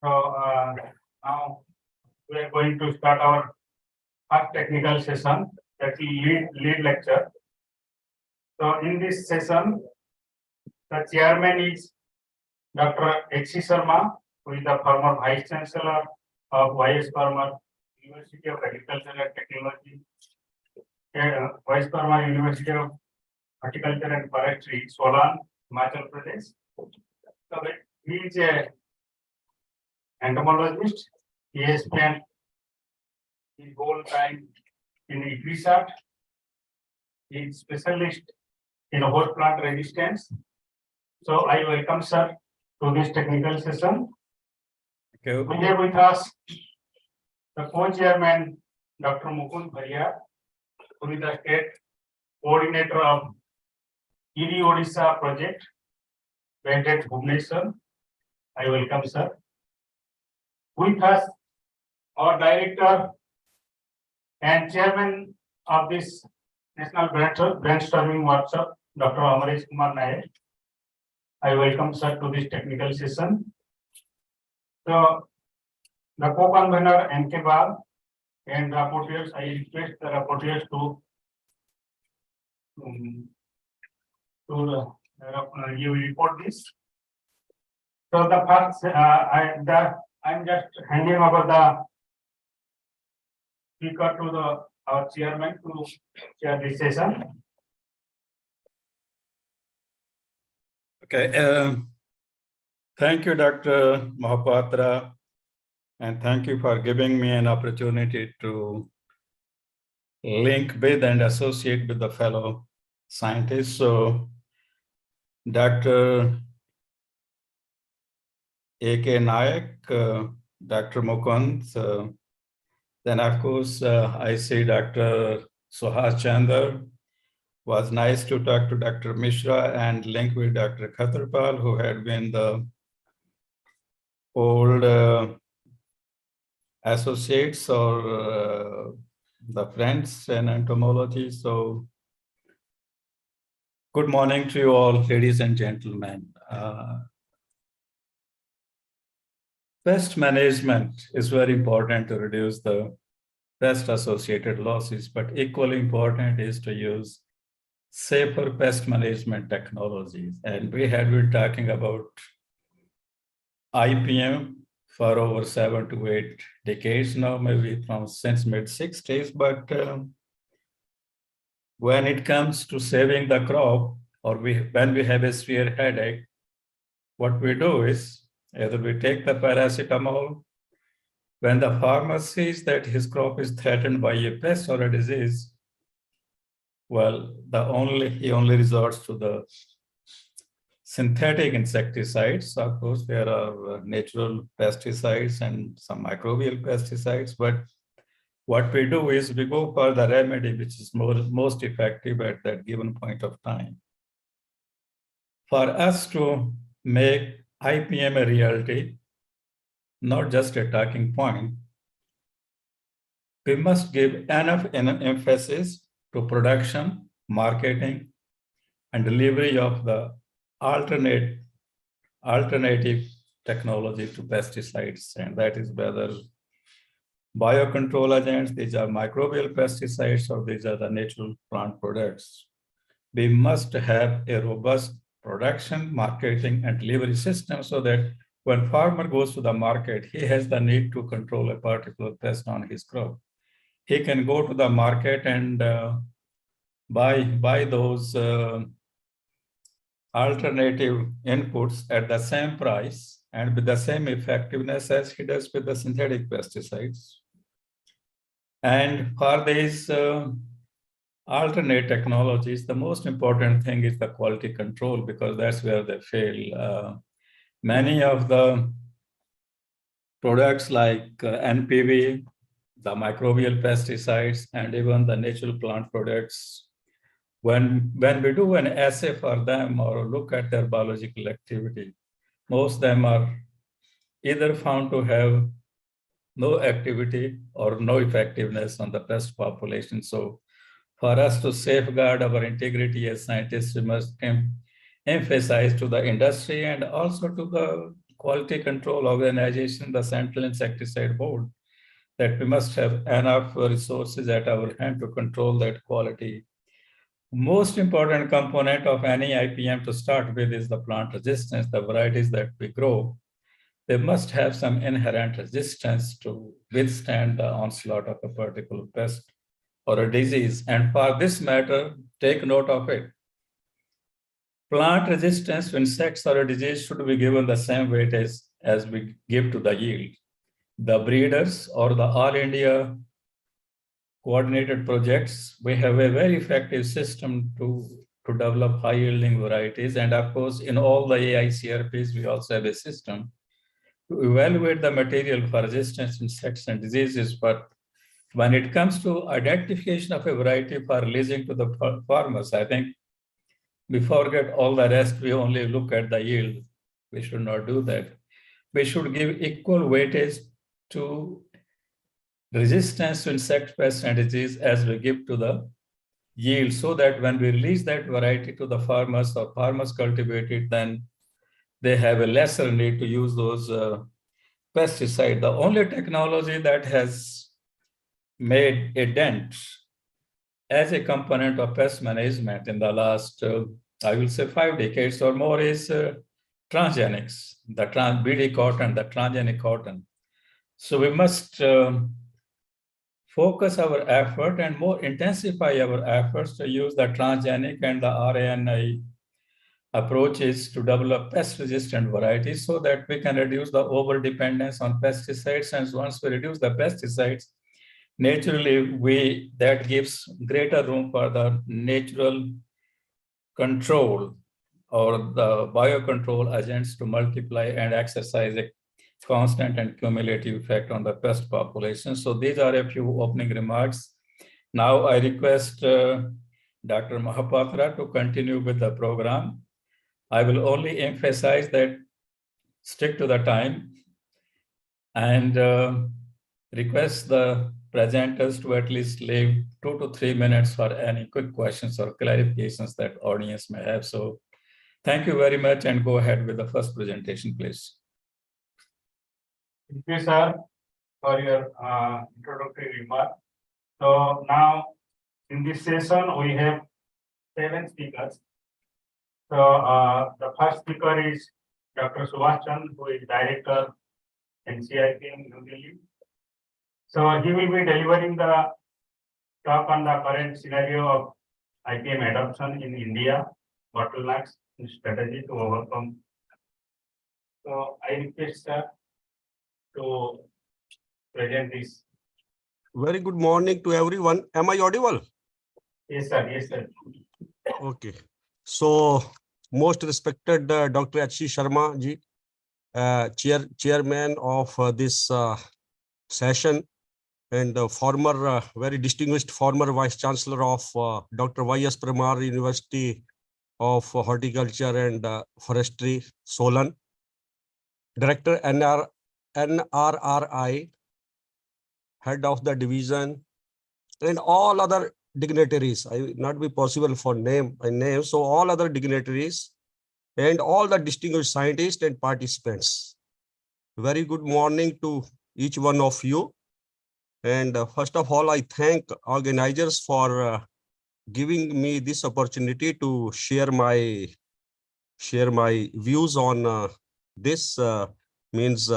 So now we are going to start our first technical session, that is lead lecture. So in this session, the chairman is Dr. H.C. Sharma, who is the former Vice Chancellor of Y.S. Parmar University of Agriculture and Technology, Vice Parmar University of Horticulture and Forestry, Solan, Himachal Pradesh. So he is a entomologist. He has spent his whole time in research. He is specialist in host plant resistance. So I welcome sir to this technical session. Okay. We have with us the co-chairman, Dr. Mukund Bharia, who is the state coordinator of ED Odisha project based at Bhubaneswar. I welcome sir. With us, our director and chairman of this National Brainstorming Workshop, Dr. Amaresh Kumar Nair. I welcome sir to this technical session. So the co-convener NK Bal and rapporteurs, I request the rapporteurs to you report this. So the first, I'm just handing over the speaker to our chairman to chair this session. Okay. Thank you, Dr. Mahapatra, and thank you for giving me an opportunity to link with and associate with the fellow scientists. So, Dr. A.K. Nayak, Dr. Mukund, then of course I see Dr. Suhas Chandar. Was nice to talk to Dr. Mishra and link with Dr. Khatarpal, who had been the old associates or the friends in entomology. So good morning to you all, ladies and gentlemen. Pest management is very important to reduce the pest associated losses, but equally important is to use safer pest management technologies. And we had been talking about IPM for over 7 to 8 decades now, maybe since mid-60s. But when it comes to saving the crop, or when we have a severe headache, what we do is either we take the paracetamol. When the farmer sees that his crop is threatened by a pest or a disease, well, he only resorts to the synthetic insecticides. Of course, there are natural pesticides and some microbial pesticides, but what we do is we go for the remedy which is most effective at that given point of time. For us to make IPM a reality, not just a talking point, we must give enough emphasis to production, marketing, and delivery of the alternative technology to pesticides, and that is whether biocontrol agents, these are microbial pesticides, or these are the natural plant products. We must have a robust production, marketing, and delivery system so that when farmer goes to the market, he has the need to control a particular pest on his crop. He can go to the market and buy those alternative inputs at the same price and with the same effectiveness as he does with the synthetic pesticides. And for these alternate technologies, the most important thing is the quality control, because that's where they fail. Many of the products like NPV, the microbial pesticides, and even the natural plant products, when we do an assay for them or look at their biological activity, most of them are either found to have no activity or no effectiveness on the pest population. So for us to safeguard our integrity as scientists, we must emphasize to the industry and also to the quality control organization, the Central Insecticide Board, that we must have enough resources at our hand to control that quality. Most important component of any IPM to start with is the plant resistance. The varieties that we grow, they must have some inherent resistance to withstand the onslaught of a particular pest or a disease. And for this matter, take note of it. Plant resistance to insects or a disease should be given the same weightage as we give to the yield. The breeders or the All India coordinated projects, we have a very effective system to develop high yielding varieties. And of course, in all the AICRPs, we also have a system to evaluate the material for resistance to insects and diseases. But when it comes to identification of a variety for releasing to the farmers, I think we forget all the rest. We only look at the yield. We should not do that. We should give equal weightage to resistance to insect pests and disease as we give to the yield, so that when we release that variety to the farmers or farmers cultivate it, then they have a lesser need to use those pesticides. The only technology that has made a dent as a component of pest management in the last, I will say 5 decades or more is transgenics, the BD cotton, the transgenic cotton. So we must focus our effort and more intensify our efforts to use the transgenic and the RNA approaches to develop pest-resistant varieties so that we can reduce the over-dependence on pesticides. And once we reduce the pesticides, naturally, that gives greater room for the natural control or the biocontrol agents to multiply and exercise a constant and cumulative effect on the pest population. So these are a few opening remarks. Now I request Dr. Mahapatra to continue with the program. I will only emphasize that stick to the time and request the presenters to at least leave 2 to 3 minutes for any quick questions or clarifications that audience may have. So thank you very much and go ahead with the first presentation, please. Thank you, sir, for your introductory remark. So now in this session, we have 7 speakers. So the first speaker is Dr. Subhash Chand, who is Director NCIPM New Delhi. So he will be delivering the talk on the current scenario of IPM adoption in India, bottlenecks and strategy to overcome. So I request sir to present this. Very good morning to everyone. Am I audible? Yes, sir. Yes, sir. Okay. So, most respected Dr. H.C. Sharma ji, chairman of this session, and former, very distinguished former Vice Chancellor of Dr. Y.S. Parmar University of Horticulture and Forestry, Solan, Director NRRI, Head of the Division, and all other dignitaries. I will not be possible for name. So all other dignitaries and all the distinguished scientists and participants. Very good morning to each one of you. And first of all, I thank organizers for giving me this opportunity to share my views on this. Means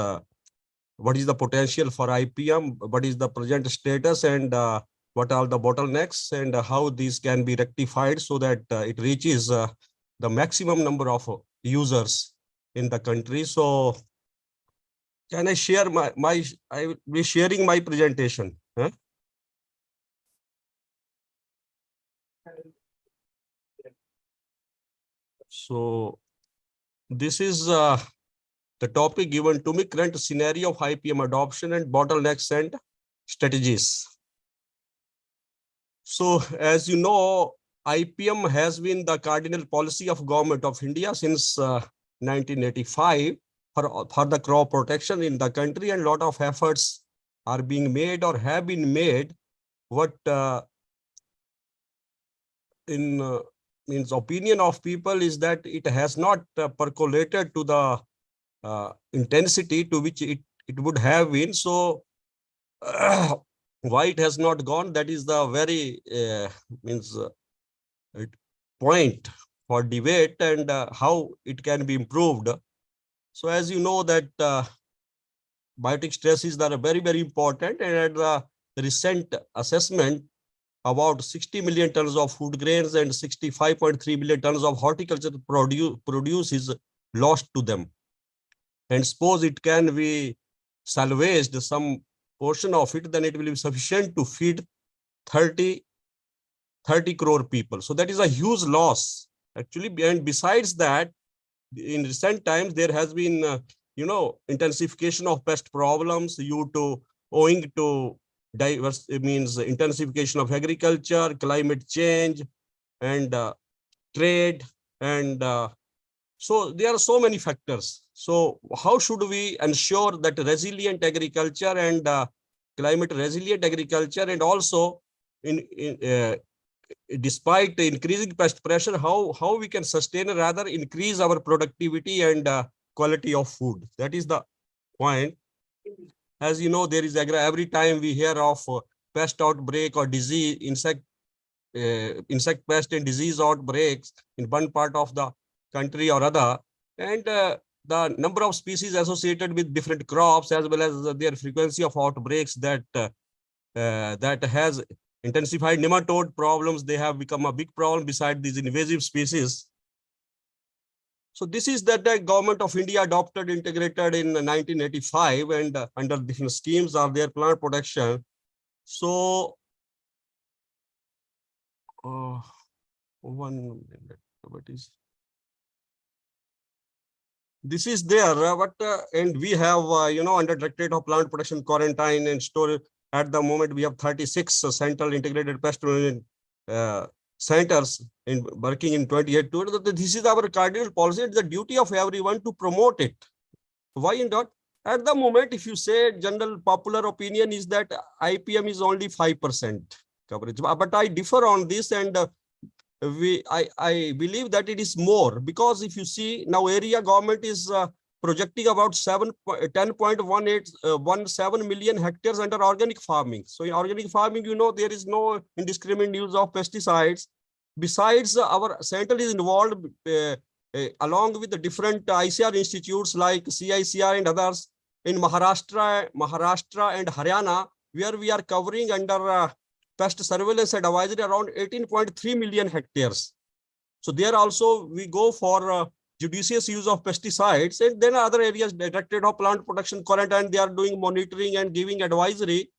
what is the potential for IPM, what is the present status, and what are the bottlenecks, and how these can be rectified so that it reaches the maximum number of users in the country. So can I share I will be sharing my presentation. Huh? So this is the topic given to me, current scenario of IPM adoption and bottlenecks and strategies. So as you know, IPM has been the cardinal policy of Government of India since 1985 for the crop protection in the country, and a lot of efforts are being made or have been made. What in means opinion of people is that it has not percolated to the intensity to which it would have been. So why it has not gone, that is the very point for debate, and how it can be improved. So as you know that biotic stresses are very, very important, and at the recent assessment, about 60 million tons of food grains and 65.3 million tons of horticulture produce is lost to them. And suppose it can be salvaged, some portion of it, then it will be sufficient to feed 30 crore people. So that is a huge loss actually. And besides that, in recent times, there has been, intensification of pest problems owing to diverse, it means intensification of agriculture, climate change, and trade. And so there are so many factors. So how should we ensure that resilient agriculture and climate resilient agriculture, and also despite increasing pest pressure, how we can sustain or rather increase our productivity and quality of food? That is the point. As you know, there is every time we hear of pest outbreak or disease, insect pest and disease outbreaks in one part of the country or other, and the number of species associated with different crops, as well as their frequency of outbreaks, that has intensified nematode problems. They have become a big problem beside these invasive species. So this is that the government of India adopted, integrated in 1985, and under different schemes are their plant protection. So 1 minute, what is this is there, and we have under Directorate of Plant Protection, Quarantine and Storage. At the moment, we have 36 central integrated pest management centers working in 28. This is our cardinal policy. It's the duty of everyone to promote it. Why not? At the moment, if you say general popular opinion is that IPM is only 5% coverage, but I differ on this, and I believe that it is more, because if you see now, area government is projecting about 10.17 million hectares under organic farming. So in organic farming, there is no indiscriminate use of pesticides. Besides, our center is involved along with the different ICAR institutes like CICR and others in Maharashtra and Haryana, where we are covering under pest surveillance and advisory around 18.3 million hectares. So there also we go for judicious use of pesticides, and then other areas, Directorate of Plant Protection, Quarantine, they are doing monitoring and giving advisory.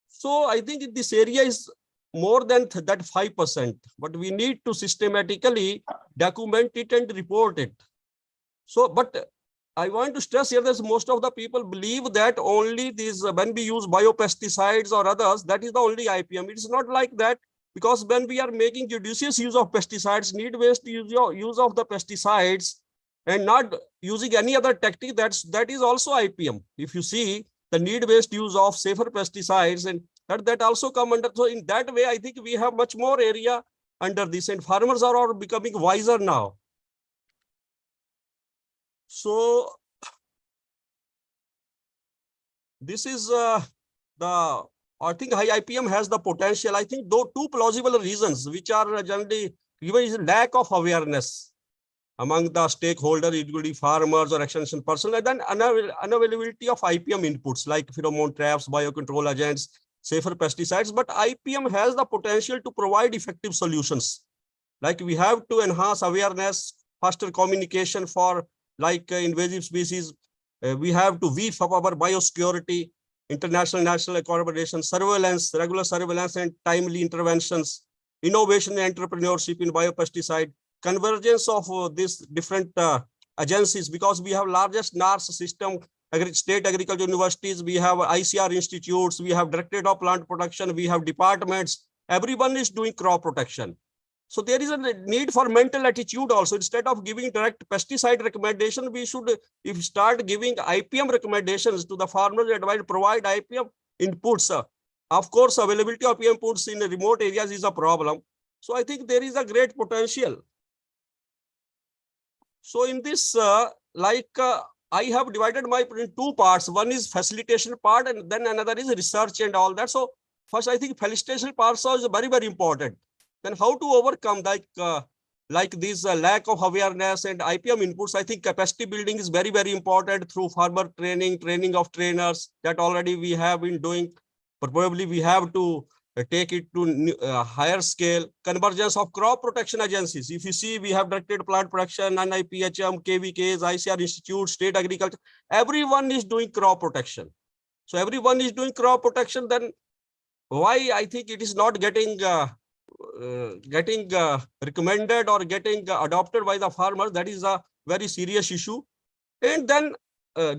So I think this area is more than that 5%, but we need to systematically document it and report it. So, but I want to stress here that most of the people believe that only these, when we use biopesticides or others, that is the only IPM. It is not like that, because when we are making judicious use of pesticides, need-based use of the pesticides, and not using any other tactic, that is also IPM. If you see the need-based use of safer pesticides, and that also come under. So in that way, I think we have much more area under this, and farmers are all becoming wiser now. So this is I think high IPM has the potential. I think though two plausible reasons, which are generally given, is lack of awareness among the stakeholders, including farmers or extension personnel, and then unavailability of IPM inputs like pheromone traps, biocontrol agents, safer pesticides. But IPM has the potential to provide effective solutions. Like we have to enhance awareness, faster communication for invasive species. We have to beef up our biosecurity, international, national collaboration, surveillance, regular surveillance and timely interventions, innovation and entrepreneurship in biopesticide, convergence of these different agencies, because we have largest NARS system, state agriculture universities, we have ICR institutes, we have Directorate of Plant Protection, we have departments, everyone is doing crop protection. So there is a need for mental attitude also. Instead of giving direct pesticide recommendation, we should start giving IPM recommendations to the farmers, provide IPM inputs. Of course, availability of IPM inputs in remote areas is a problem. So I think there is a great potential. So in this, I have divided my in two parts. One is facilitation part, and then another is research and all that. So first, I think facilitation part is very, very important. Then how to overcome like this lack of awareness and IPM inputs. I think capacity building is very, very important through farmer training, training of trainers that already we have been doing. But probably we have to take it to higher scale. Convergence of crop protection agencies. If you see, we have directed plant protection, IPM, KVKs, ICAR Institute, state agriculture. Everyone is doing crop protection. So everyone is doing crop protection. Then why I think it is not getting recommended or getting adopted by the farmers? That is a very serious issue. And then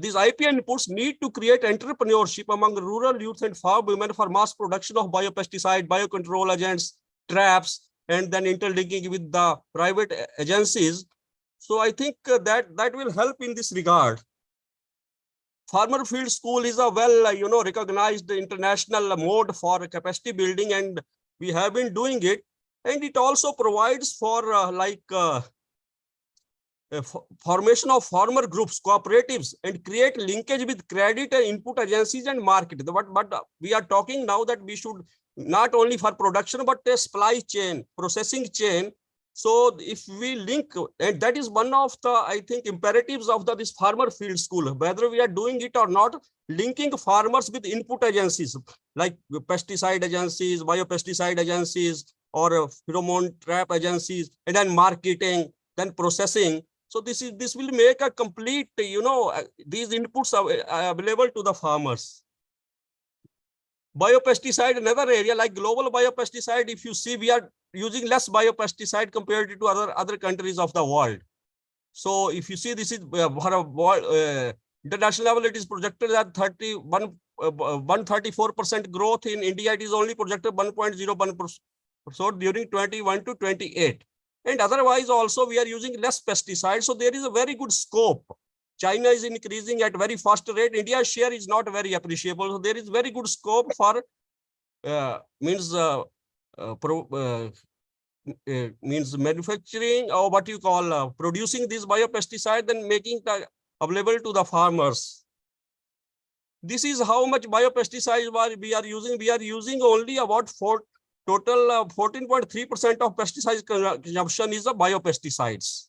these IPM inputs need to create entrepreneurship among rural youth and farm women for mass production of biopesticide, biocontrol agents, traps, and then interlinking with the private agencies. So I think that will help in this regard. Farmer Field School is a well, recognized international mode for capacity building, and we have been doing it. And it also provides for formation of farmer groups, cooperatives, and create linkage with credit and input agencies and market. But we are talking now that we should not only for production, but a supply chain, processing chain. So if we link, and that is one of the, I think, imperatives of this farmer field school, whether we are doing it or not, linking farmers with input agencies like pesticide agencies, biopesticide agencies, or pheromone trap agencies, and then marketing, then processing. So this will make a complete, these inputs are available to the farmers. Biopesticide, another area like global biopesticide. If you see, we are using less biopesticide compared to other countries of the world. So if you see, this is international level, it is projected at 134% growth. In India, it is only projected 1.01% during 21 to 28. And otherwise also we are using less pesticides. So there is a very good scope. China is increasing at very fast rate. India's share is not very appreciable. So there is very good scope for means manufacturing, or what you call producing this biopesticide and making it available to the farmers. This is how much biopesticides we are using. We are using only about total 14.3% of pesticide consumption is the biopesticides.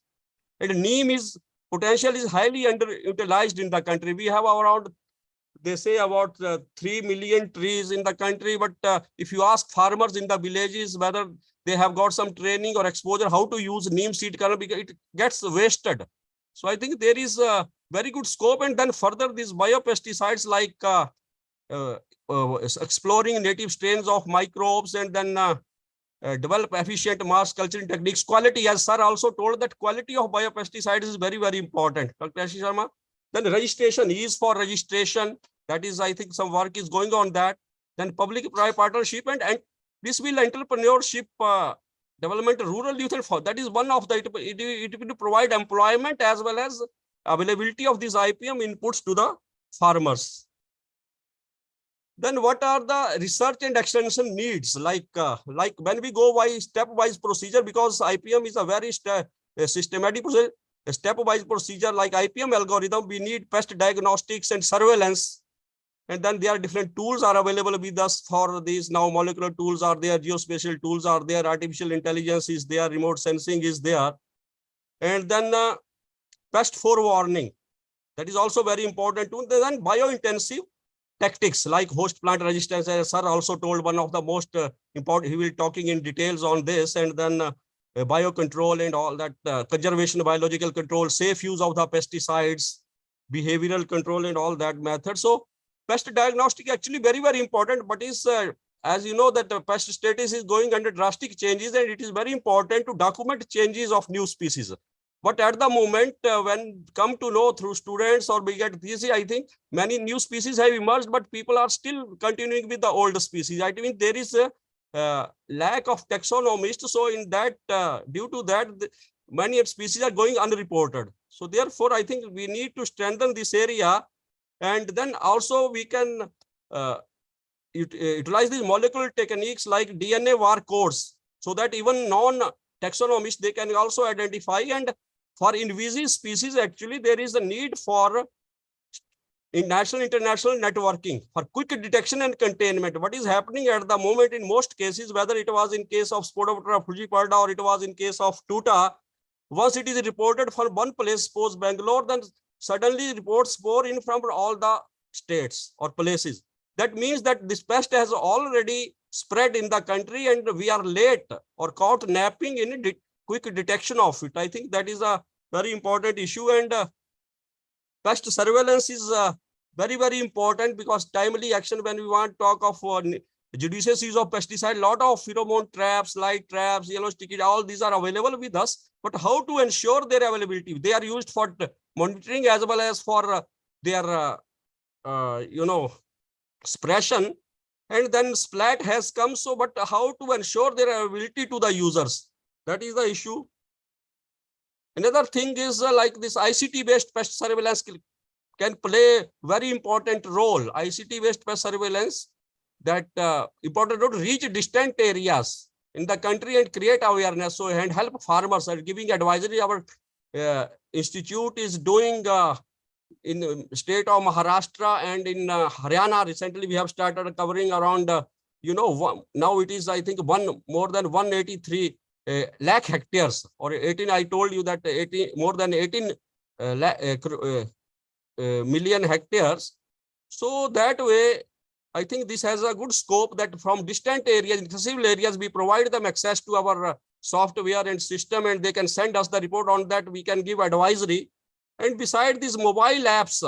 And neem is potential is highly underutilized in the country. We have around, they say about 3 million trees in the country. But if you ask farmers in the villages whether they have got some training or exposure how to use neem seed kernel, because it gets wasted. So I think there is a very good scope. And then further these biopesticides like exploring native strains of microbes, and then develop efficient mass culturing techniques. Quality, as sir also told, that quality of biopesticides is very, very important. Dr. Ashish Sharma. Then registration, ease for registration. That is, I think some work is going on that. Then public-private partnership, and this will entrepreneurship development, rural youth, and that is one of the, it will provide employment as well as availability of these IPM inputs to the farmers. Then what are the research and extension needs? Like when we go by stepwise procedure, because IPM is a very systematic procedure, a stepwise procedure like IPM algorithm, we need pest diagnostics and surveillance. And then there are different tools are available with us for these. Now molecular tools are there, geospatial tools are there, artificial intelligence is there, remote sensing is there. And then pest forewarning, that is also very important too. Then biointensive tactics like host plant resistance, as sir also told, one of the most important, he will talking in details on this. And then biocontrol and all that, conservation, biological control, safe use of the pesticides, behavioral control and all that method. So pest diagnostic actually very, very important, but is as you know that the pest status is going under drastic changes, and it is very important to document changes of new species. But at the moment, when come to know through students or we get this, I think many new species have emerged, but people are still continuing with the old species. I think there is a lack of taxonomists. So in that, due to that, many species are going unreported. So therefore, I think we need to strengthen this area. And then also we can utilize these molecular techniques like DNA war codes. so that even non-taxonomists, they can also identify. And for invasive species, actually, there is a need for in national international networking for quick detection and containment. What is happening at the moment in most cases, whether it was in case of Spodoptera frugiperda or it was in case of tuta, once it is reported from one place, suppose Bangalore, then suddenly reports pour in from all the states or places. That means that this pest has already spread in the country and we are late or caught napping in quick detection of it. I think that is a very important issue, and pest surveillance is very, very important, because timely action, when we want to talk of judicious use of pesticide, lot of pheromone traps, light traps, yellow sticky, all these are available with us. But how to ensure their availability? They are used for monitoring as well as for their, suppression. And then splat has come. So, but how to ensure their availability to the users? That is the issue. Another thing is like this ICT-based pest surveillance can play very important role. ICT-based pest surveillance, that important role, reach distant areas in the country and create awareness. So, and help farmers and giving advisory. Our institute is doing in state of Maharashtra and in Haryana. Recently, we have started covering around, now it is, I think, more than 183 lakh hectares, or 18. I told you that more than 18 million hectares. So that way, I think this has a good scope that from distant areas, inaccessible areas, we provide them access to our software and system, and they can send us the report. On that, we can give advisory. And beside these mobile apps,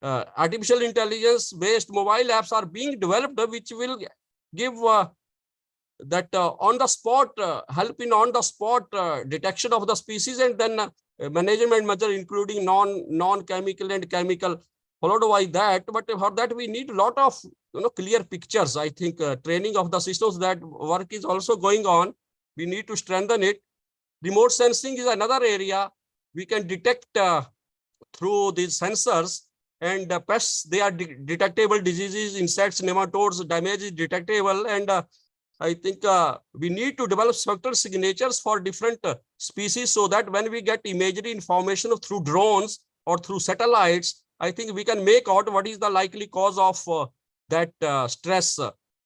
artificial intelligence based mobile apps are being developed, which will give that on the spot, help in on the spot detection of the species, and then management measure, including non-chemical and chemical, followed by that. But for that, we need a lot of clear pictures. I think training of the systems, that work is also going on. We need to strengthen it. Remote sensing is another area. We can detect through these sensors, and pests, they are detectable diseases, insects, nematodes, damage is detectable. And I think we need to develop spectral signatures for different species, so that when we get imagery information through drones or through satellites, I think we can make out what is the likely cause of that stress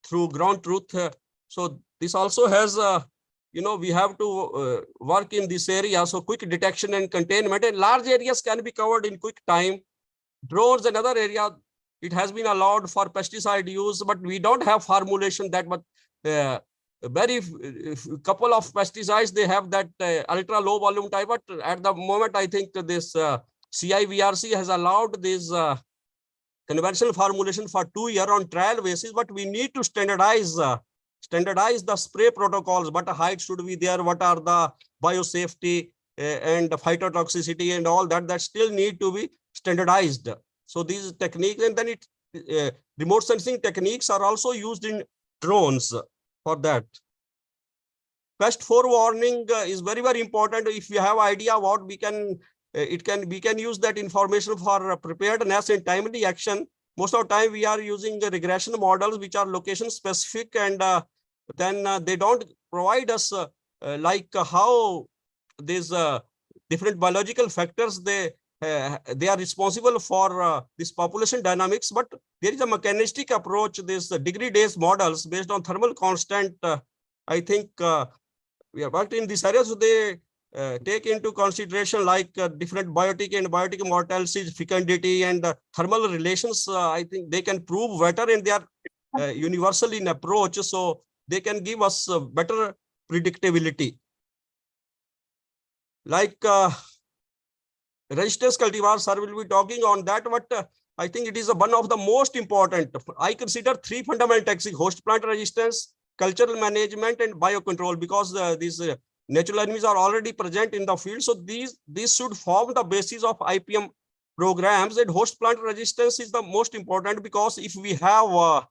through ground truth. So this also has, we have to work in this area. So quick detection and containment, and large areas can be covered in quick time. Drones, another area, it has been allowed for pesticide use, but we don't have formulation that much. Very couple of pesticides, they have that ultra low volume type, but at the moment, I think this CIVRC has allowed this conventional formulation for 2 years on trial basis, but we need to standardize the spray protocols. What height should be there? What are the biosafety and phytotoxicity and all that still need to be standardized. So these techniques, and then remote sensing techniques are also used in drones for that. Pest forewarning is very, very important. If you have idea what we can, we can use that information for preparedness and timely action. Most of the time we are using the regression models, which are location specific, and then they don't provide us like how these different biological factors, they are responsible for this population dynamics. But there is a mechanistic approach, this degree days models based on thermal constant. I think we have worked in this area, so they take into consideration like different biotic and biotic mortality, fecundity, and thermal relations. I think they can prove better, and they are universal in approach, so they can give us better predictability. Like resistance cultivar, sir will be talking on that, but I think it is one of the most important. I consider 3 fundamental techniques: host plant resistance, cultural management, and biocontrol, because these natural enemies are already present in the field. So these should form the basis of IPM programs, and host plant resistance is the most important, because if we have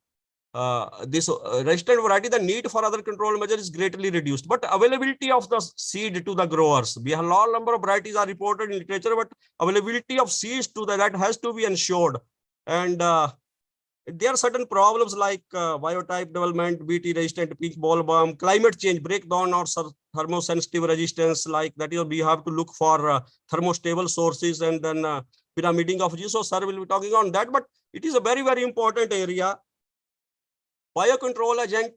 this resistant variety, the need for other control measures is greatly reduced. But availability of the seed to the growers, we have a large number of varieties are reported in literature, but availability of seeds to that has to be ensured. And there are certain problems like biotype development, BT resistant pink bollworm, climate change, breakdown or thermosensitive resistance. Like that, we have to look for thermostable sources and then pyramiding of use. So sir will be talking on that, but it is a very, very important area. Biocontrol agent,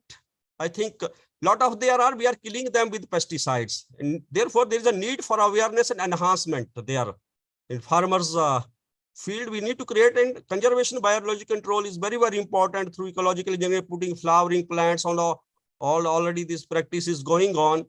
I think lot of we are killing them with pesticides. And therefore, there is a need for awareness and enhancement there. In farmers' field, we need to create, and conservation biological control is very, very important through ecological engineering, putting flowering plants on all already this practice is going on.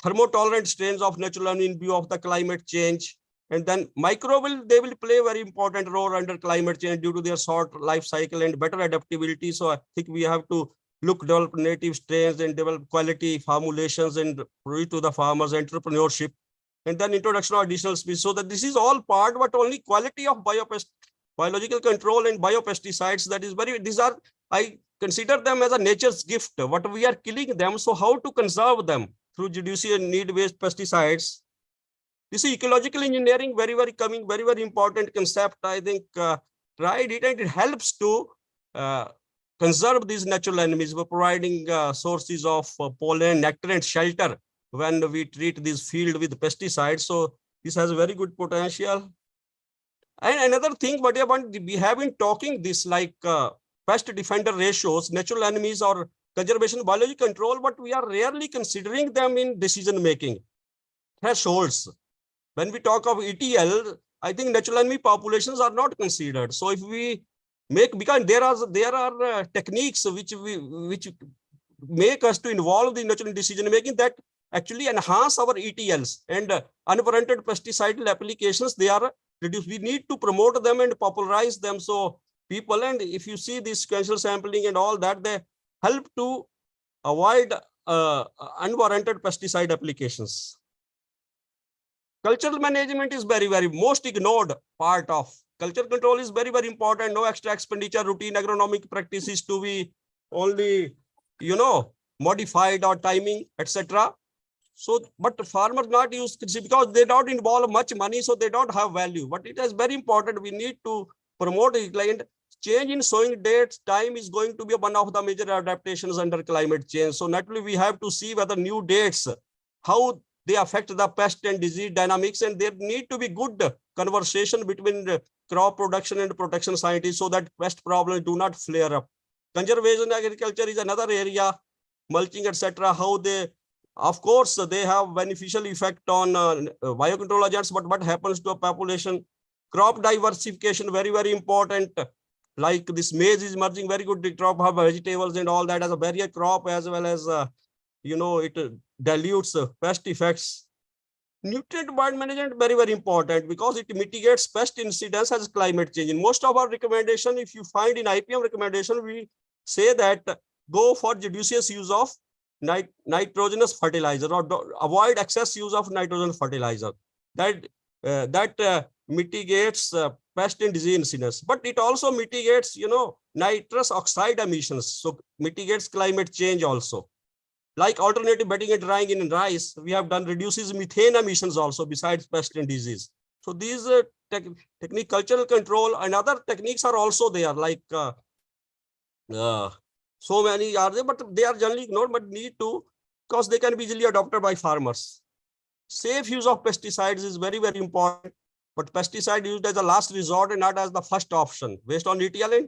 Thermotolerant strains of natural in view of the climate change. And then microbial, they will play a very important role under climate change due to their short life cycle and better adaptability. So I think we have to develop native strains and develop quality formulations and reach to the farmers, entrepreneurship, and then introduction of additional species. So that this is all part, but only quality of biological control and biopesticides. That is very, these are, I consider them as a nature's gift. What we are killing them. So how to conserve them through judicious need-based pesticides. This is ecological engineering, very, very important concept. I think tried it, and it helps to conserve these natural enemies by providing sources of pollen, nectar, and shelter when we treat this field with pesticides. So this has a very good potential. And another thing, what we have been talking this like pest defender ratios, natural enemies or conservation biological control, but we are rarely considering them in decision making. Thresholds. When we talk of ETL, I think natural enemy populations are not considered. So if we make, because there are techniques which make us to involve the natural decision making that actually enhance our ETLs, and unwarranted pesticidal applications, they are reduced. We need to promote them and popularize them. So people, and if you see this sequential sampling and all that, they help to avoid unwarranted pesticide applications. Cultural management is very, very most ignored part of culture control is very, very important. No extra expenditure, routine agronomic practices to be only, modified or timing, etc. So, but farmers not use because they don't involve much money, so they don't have value. But it is very important. We need to promote it. Like change in sowing dates, time is going to be one of the major adaptations under climate change. So naturally, we have to see whether new dates, how they affect the pest and disease dynamics, and there need to be good conversation between the crop production and protection scientists so that pest problems do not flare up. Conservation agriculture is another area, mulching, etc. How they, of course, they have beneficial effect on biocontrol agents, but what happens to a population? Crop diversification, very, very important. Like this maize is emerging, very good crop of vegetables and all that as a barrier crop, as well as it dilutes pest effects. Nutrient bind management, very, very important because it mitigates pest incidence as climate change. In most of our recommendation, if you find in IPM recommendation, we say that go for judicious use of nitrogenous fertilizer or avoid excess use of nitrogen fertilizer. That mitigates pest and disease incidence, but it also mitigates, nitrous oxide emissions. So mitigates climate change also. Like alternative bedding and drying in rice, we have done reduces methane emissions also besides pest and disease. So these technique, cultural control and other techniques are also there, like so many are there, but they are generally ignored, but need to, because they can be easily adopted by farmers. Safe use of pesticides is very, very important, but pesticide used as a last resort and not as the first option. Based on ETL, and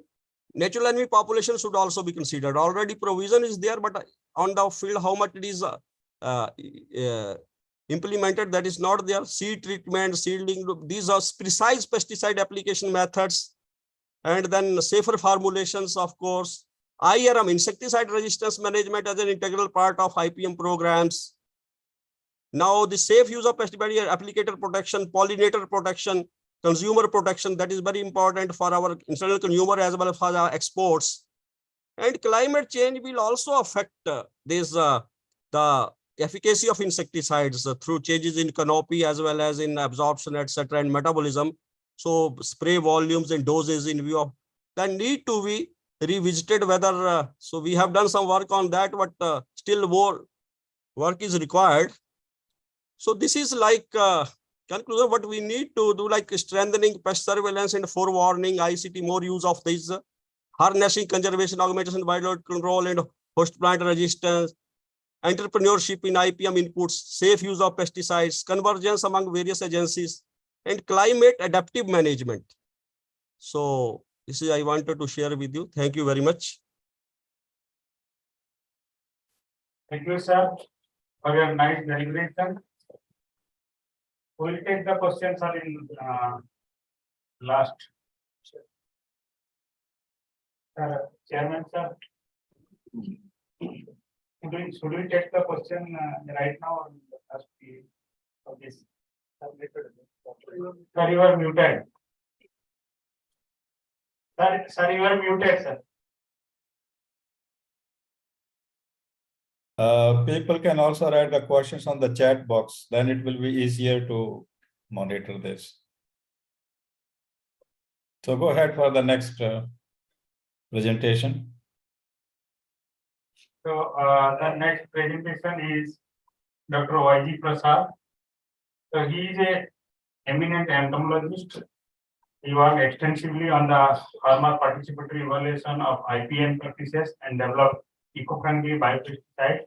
natural enemy population should also be considered. Already provision is there, but on the field, how much it is implemented, that is not there. Seed treatment, seedling, these are precise pesticide application methods. And then safer formulations, of course. IRM, insecticide resistance management, as an integral part of IPM programs. Now the safe use of pesticide applicator protection, pollinator protection, consumer protection, that is very important for our internal consumer as well as for our exports. And climate change will also affect the efficacy of insecticides through changes in canopy as well as in absorption, etc., and metabolism. So spray volumes and doses in view of that need to be revisited. Whether so we have done some work on that, but still more work is required. So this is like conclusion, what we need to do, like strengthening pest surveillance and forewarning, ICT, more use of these harnessing conservation, augmentation, biological control, and host plant resistance, entrepreneurship in IPM inputs, safe use of pesticides, convergence among various agencies, and climate adaptive management. So this is I wanted to share with you. Thank you very much. Thank you, sir, for your nice deliberation. We will take the questions are in last. Chairman, sir. Should we take the question right now or ask the of this? Sir, you are muted. Sir, you are muted, sir. People can also write the questions on the chat box, then it will be easier to monitor this. So go ahead for the next presentation. So the next presentation is Dr. Y.G. Prasad. So he is a eminent entomologist. He worked extensively on the farmer participatory evaluation of IPM practices and developed eco-friendly biopesticides.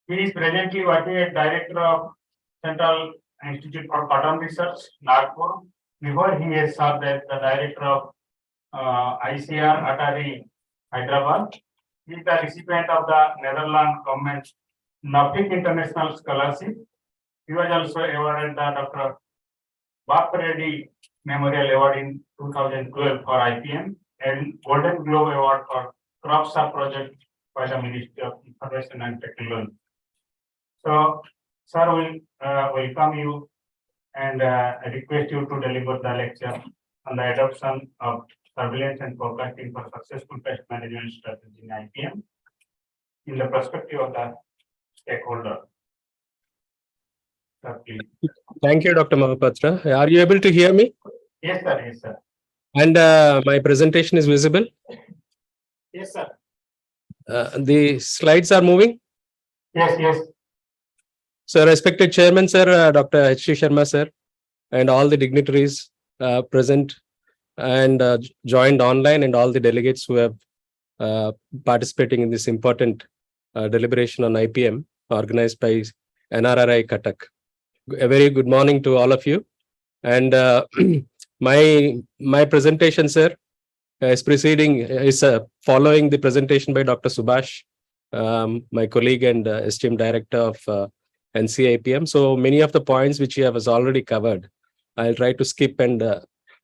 He is presently working as Director of Central Institute for Cotton Research, Nagpur. Before he has served as the Director of ICAR-Central, Hyderabad. He is the recipient of the Netherlands government NAFIC International Scholarship. He was also awarded the Dr. Bapareddy Memorial Award in 2012 for IPM and Golden Globe Award for Crop Star Project by the Ministry of Information and Technology. So, sir, will welcome you and request you to deliver the lecture on the adoption of surveillance and forecasting for successful pest management strategy in IPM in the perspective of the stakeholder. Sir, please. Thank you, Dr. Mahapatra. Are you able to hear me? Yes, sir. Yes, sir. And my presentation is visible? Yes, sir. The slides are moving? Yes, yes. So, respected Chairman, sir, Dr. H. Sharma, sir, and all the dignitaries present and joined online, and all the delegates who have participating in this important deliberation on IPM organized by NRRI Cuttack. A very good morning to all of you. And my presentation, sir, is following the presentation by Dr. Subhash, my colleague and esteemed director of NCIPM. So many of the points which he has already covered, I'll try to skip and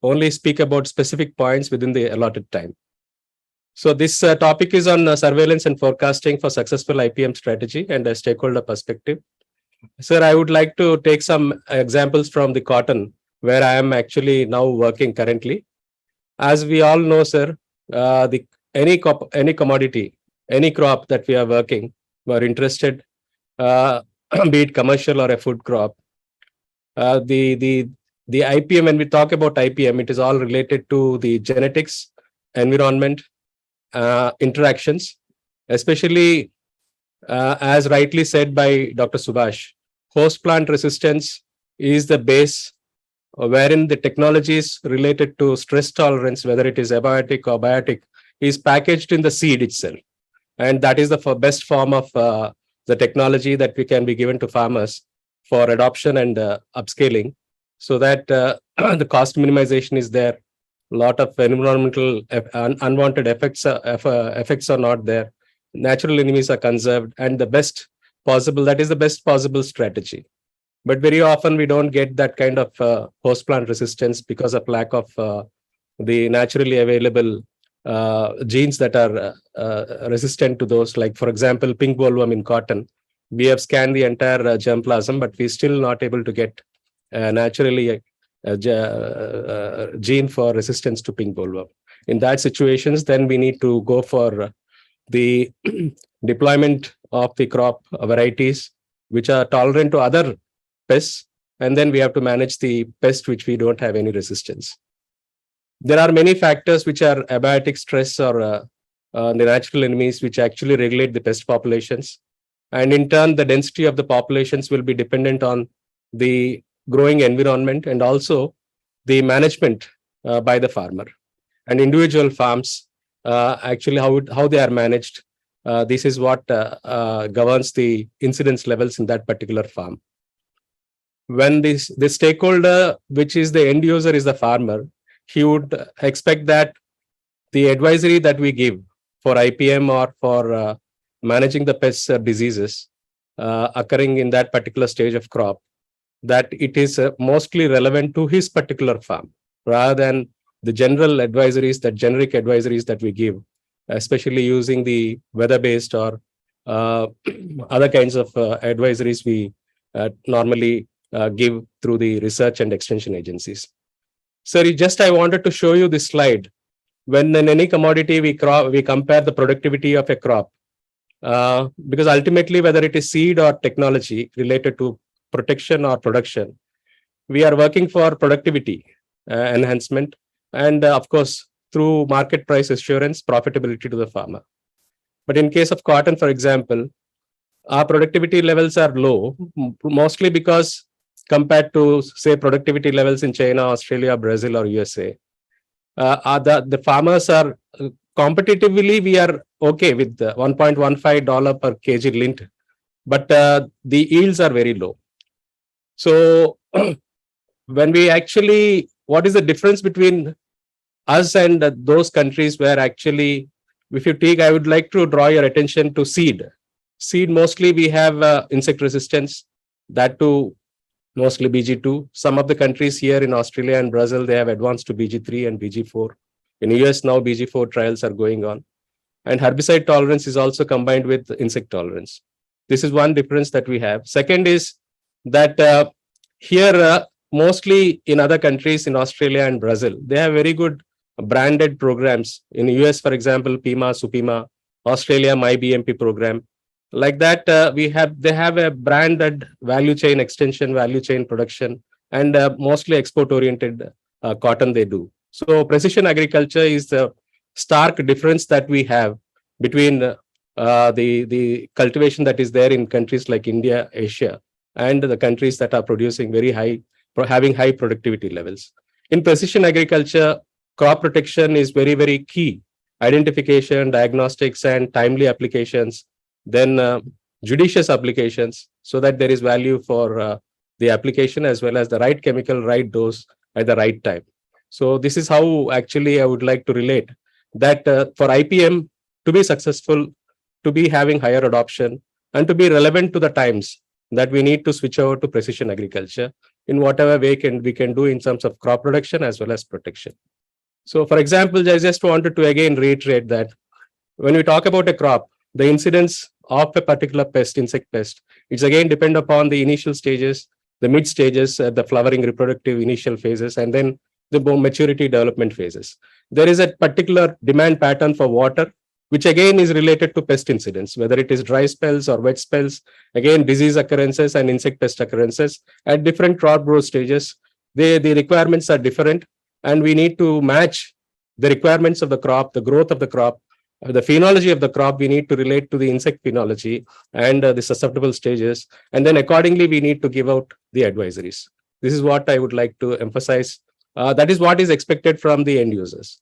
only speak about specific points within the allotted time. So this topic is on surveillance and forecasting for successful IPM strategy and a stakeholder perspective. Sir, I would like to take some examples from the cotton, where I am actually now working currently. As we all know, sir, any commodity, any crop that we are working, we're interested, be it commercial or a food crop. The IPM, when we talk about IPM, it is all related to the genetics, environment, interactions, especially as rightly said by Dr. Subhash, host plant resistance is the base wherein the technologies related to stress tolerance, whether it is abiotic or biotic, is packaged in the seed itself. And that is the best form of the technology that we can be given to farmers for adoption and upscaling, so that the cost minimization is there. A lot of environmental unwanted effects are not there. Natural enemies are conserved, and that is the best possible strategy. But very often we don't get that kind of host plant resistance because of lack of the naturally available genes that are resistant to those. Like, for example, pink bollworm in cotton. We have scanned the entire germplasm, but we're still not able to get naturally a gene for resistance to pink bollworm. In that situations, then we need to go for the deployment of the crop varieties which are tolerant to other pests, and then we have to manage the pest which we don't have any resistance. There are many factors which are abiotic stress or the natural enemies which actually regulate the pest populations, and in turn the density of the populations will be dependent on the growing environment and also the management by the farmer. and individual farms, actually how they are managed. This is what governs the incidence levels in that particular farm. When the stakeholder, which is the end user, is the farmer, he would expect that the advisory that we give for IPM or for managing the pests or diseases occurring in that particular stage of crop, that it is mostly relevant to his particular farm, rather than the general advisories, that generic advisories that we give, especially using the weather-based or other kinds of advisories we normally give through the research and extension agencies. Sorry, just I wanted to show you this slide. When in any commodity we compare the productivity of a crop, because ultimately whether it is seed or technology related to protection or production, we are working for productivity enhancement, and of course through market price assurance, profitability to the farmer. But in case of cotton, for example, our productivity levels are low, mostly because compared to, say, productivity levels in China, Australia, Brazil, or USA, the farmers are competitively, we are okay with the $1.15 per kg lint, but the yields are very low. So when we actually, what is the difference between us and those countries where actually, if you take, I would like to draw your attention to seed. Seed, mostly we have insect resistance, that too mostly BG2. Some of the countries here in Australia and Brazil, they have advanced to BG3 and BG4. In US now, BG4 trials are going on. And herbicide tolerance is also combined with insect tolerance. This is one difference that we have. Second is that here, mostly in other countries, in Australia and Brazil, they have very good branded programs. In US, for example, PIMA, SUPIMA, Australia, MyBMP program. Like that, they have a branded value chain extension, value chain production, and mostly export-oriented cotton they do. So precision agriculture is the stark difference that we have between the cultivation that is there in countries like India, Asia, and the countries that are producing very high, having high productivity levels. In precision agriculture, crop protection is very, very key. Identification, diagnostics, and timely applications, then judicious applications, so that there is value for the application as well as the right chemical, right dose at the right time. So this is how actually I would like to relate that for IPM to be successful, to be having higher adoption, and to be relevant to the times, that we need to switch over to precision agriculture in whatever way we can do in terms of crop production as well as protection. So for example, I just wanted to again reiterate that when we talk about a crop, the incidence of a particular pest, insect pest, it's again depend upon the initial stages, the mid stages, the flowering reproductive initial phases, and then the maturity development phases. There is a particular demand pattern for water, which again is related to pest incidence, whether it is dry spells or wet spells, again disease occurrences and insect pest occurrences at different crop growth stages. The requirements are different, and we need to match the requirements of the crop, the growth of the crop, the phenology of the crop. We need to relate to the insect phenology and the susceptible stages, and then accordingly we need to give out the advisories. This is what I would like to emphasize. That is what is expected from the end users.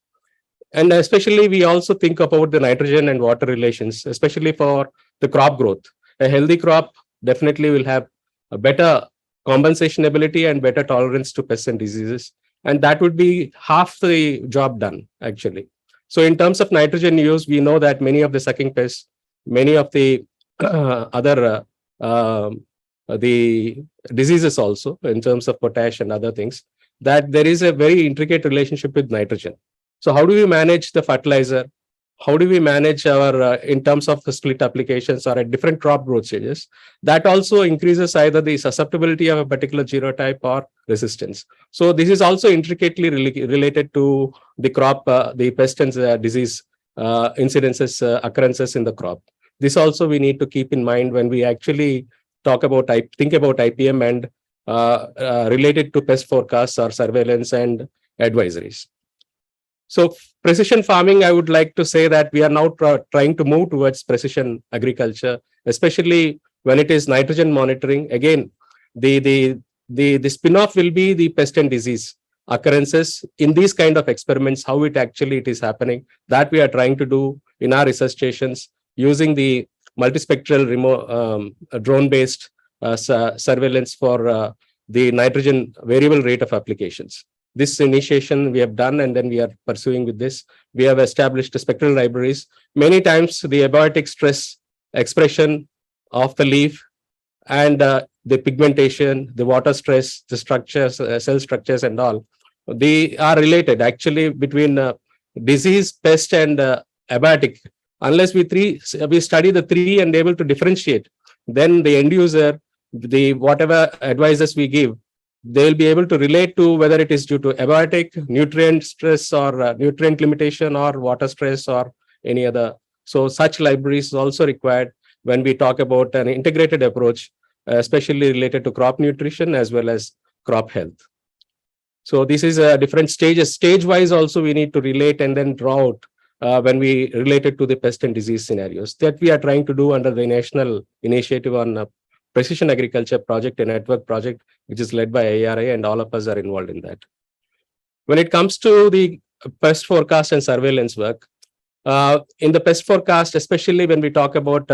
And especially we also think about the nitrogen and water relations, especially for the crop growth. A healthy crop definitely will have a better compensation ability and better tolerance to pests and diseases. And that would be half the job done, actually. So in terms of nitrogen use, we know that many of the sucking pests, many of the other the diseases also, in terms of potash and other things, that there is a very intricate relationship with nitrogen. So how do we manage the fertilizer? How do we manage our, in terms of the split applications or at different crop growth stages? That also increases either the susceptibility of a particular genotype or resistance. So this is also intricately related to the crop, the pest and disease incidences, occurrences in the crop. This also we need to keep in mind when we actually talk about, think about IPM and related to pest forecasts or surveillance and advisories. So precision farming, I would like to say that we are now trying to move towards precision agriculture, especially when it is nitrogen monitoring. Again, the spin-off will be the pest and disease occurrences in these kind of experiments, how it is happening, that we are trying to do in our research stations using the multispectral remote drone-based surveillance for the nitrogen variable rate of applications. This initiation we have done, and then we are pursuing with this. We have established spectral libraries. Many times the abiotic stress expression of the leaf and the pigmentation, the water stress, the structures, cell structures and all, they are related actually between disease, pest and abiotic. Unless we study the three and able to differentiate, then the end user, the whatever advices we give, they'll be able to relate to whether it is due to abiotic, nutrient stress or nutrient limitation or water stress or any other. So such libraries is also required when we talk about an integrated approach, especially related to crop nutrition as well as crop health. So this is different stages. Stage-wise also we need to relate and then draw out when we relate it to the pest and disease scenarios that we are trying to do under the National Initiative on Precision Agriculture Project and Network Project, which is led by IRA, and all of us are involved in that. When it comes to the pest forecast and surveillance work, in the pest forecast, especially when we talk about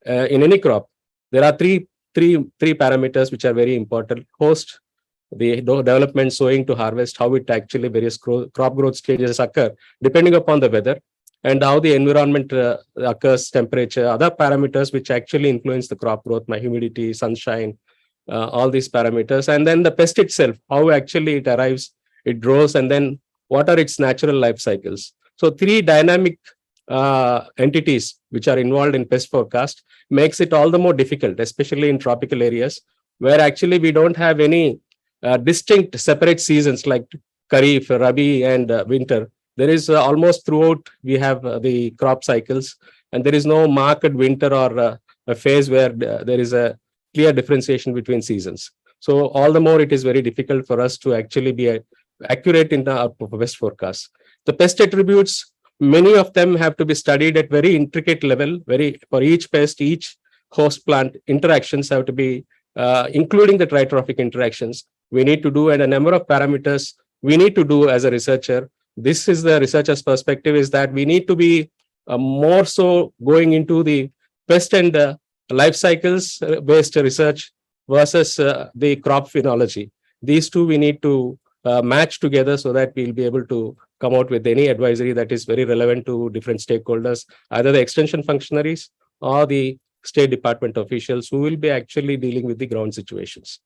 in any crop, there are three parameters which are very important. Host, the development, sowing to harvest, how it actually various crop growth stages occur depending upon the weather, and how the environment occurs, temperature, other parameters which actually influence the crop growth, humidity, sunshine, all these parameters. And then the pest itself, how actually it arrives, it grows, and then what are its natural life cycles. So three dynamic entities which are involved in pest forecast makes it all the more difficult, especially in tropical areas where actually we don't have any distinct separate seasons like Kharif, Rabi and winter. There is almost throughout we have the crop cycles, and there is no marked winter or a phase where there is a clear differentiation between seasons. So all the more it is very difficult for us to actually be accurate in the pest forecast. The pest attributes, many of them have to be studied at very intricate level, for each pest, each host plant interactions have to be, including the tritrophic interactions, we need to do, and a number of parameters we need to do as a researcher. This is the researcher's perspective, is that we need to be more so going into the pest and life cycles based research versus the crop phenology. These two we need to match together so that we'll be able to come out with any advisory that is very relevant to different stakeholders, either the extension functionaries or the state department officials who will be actually dealing with the ground situations.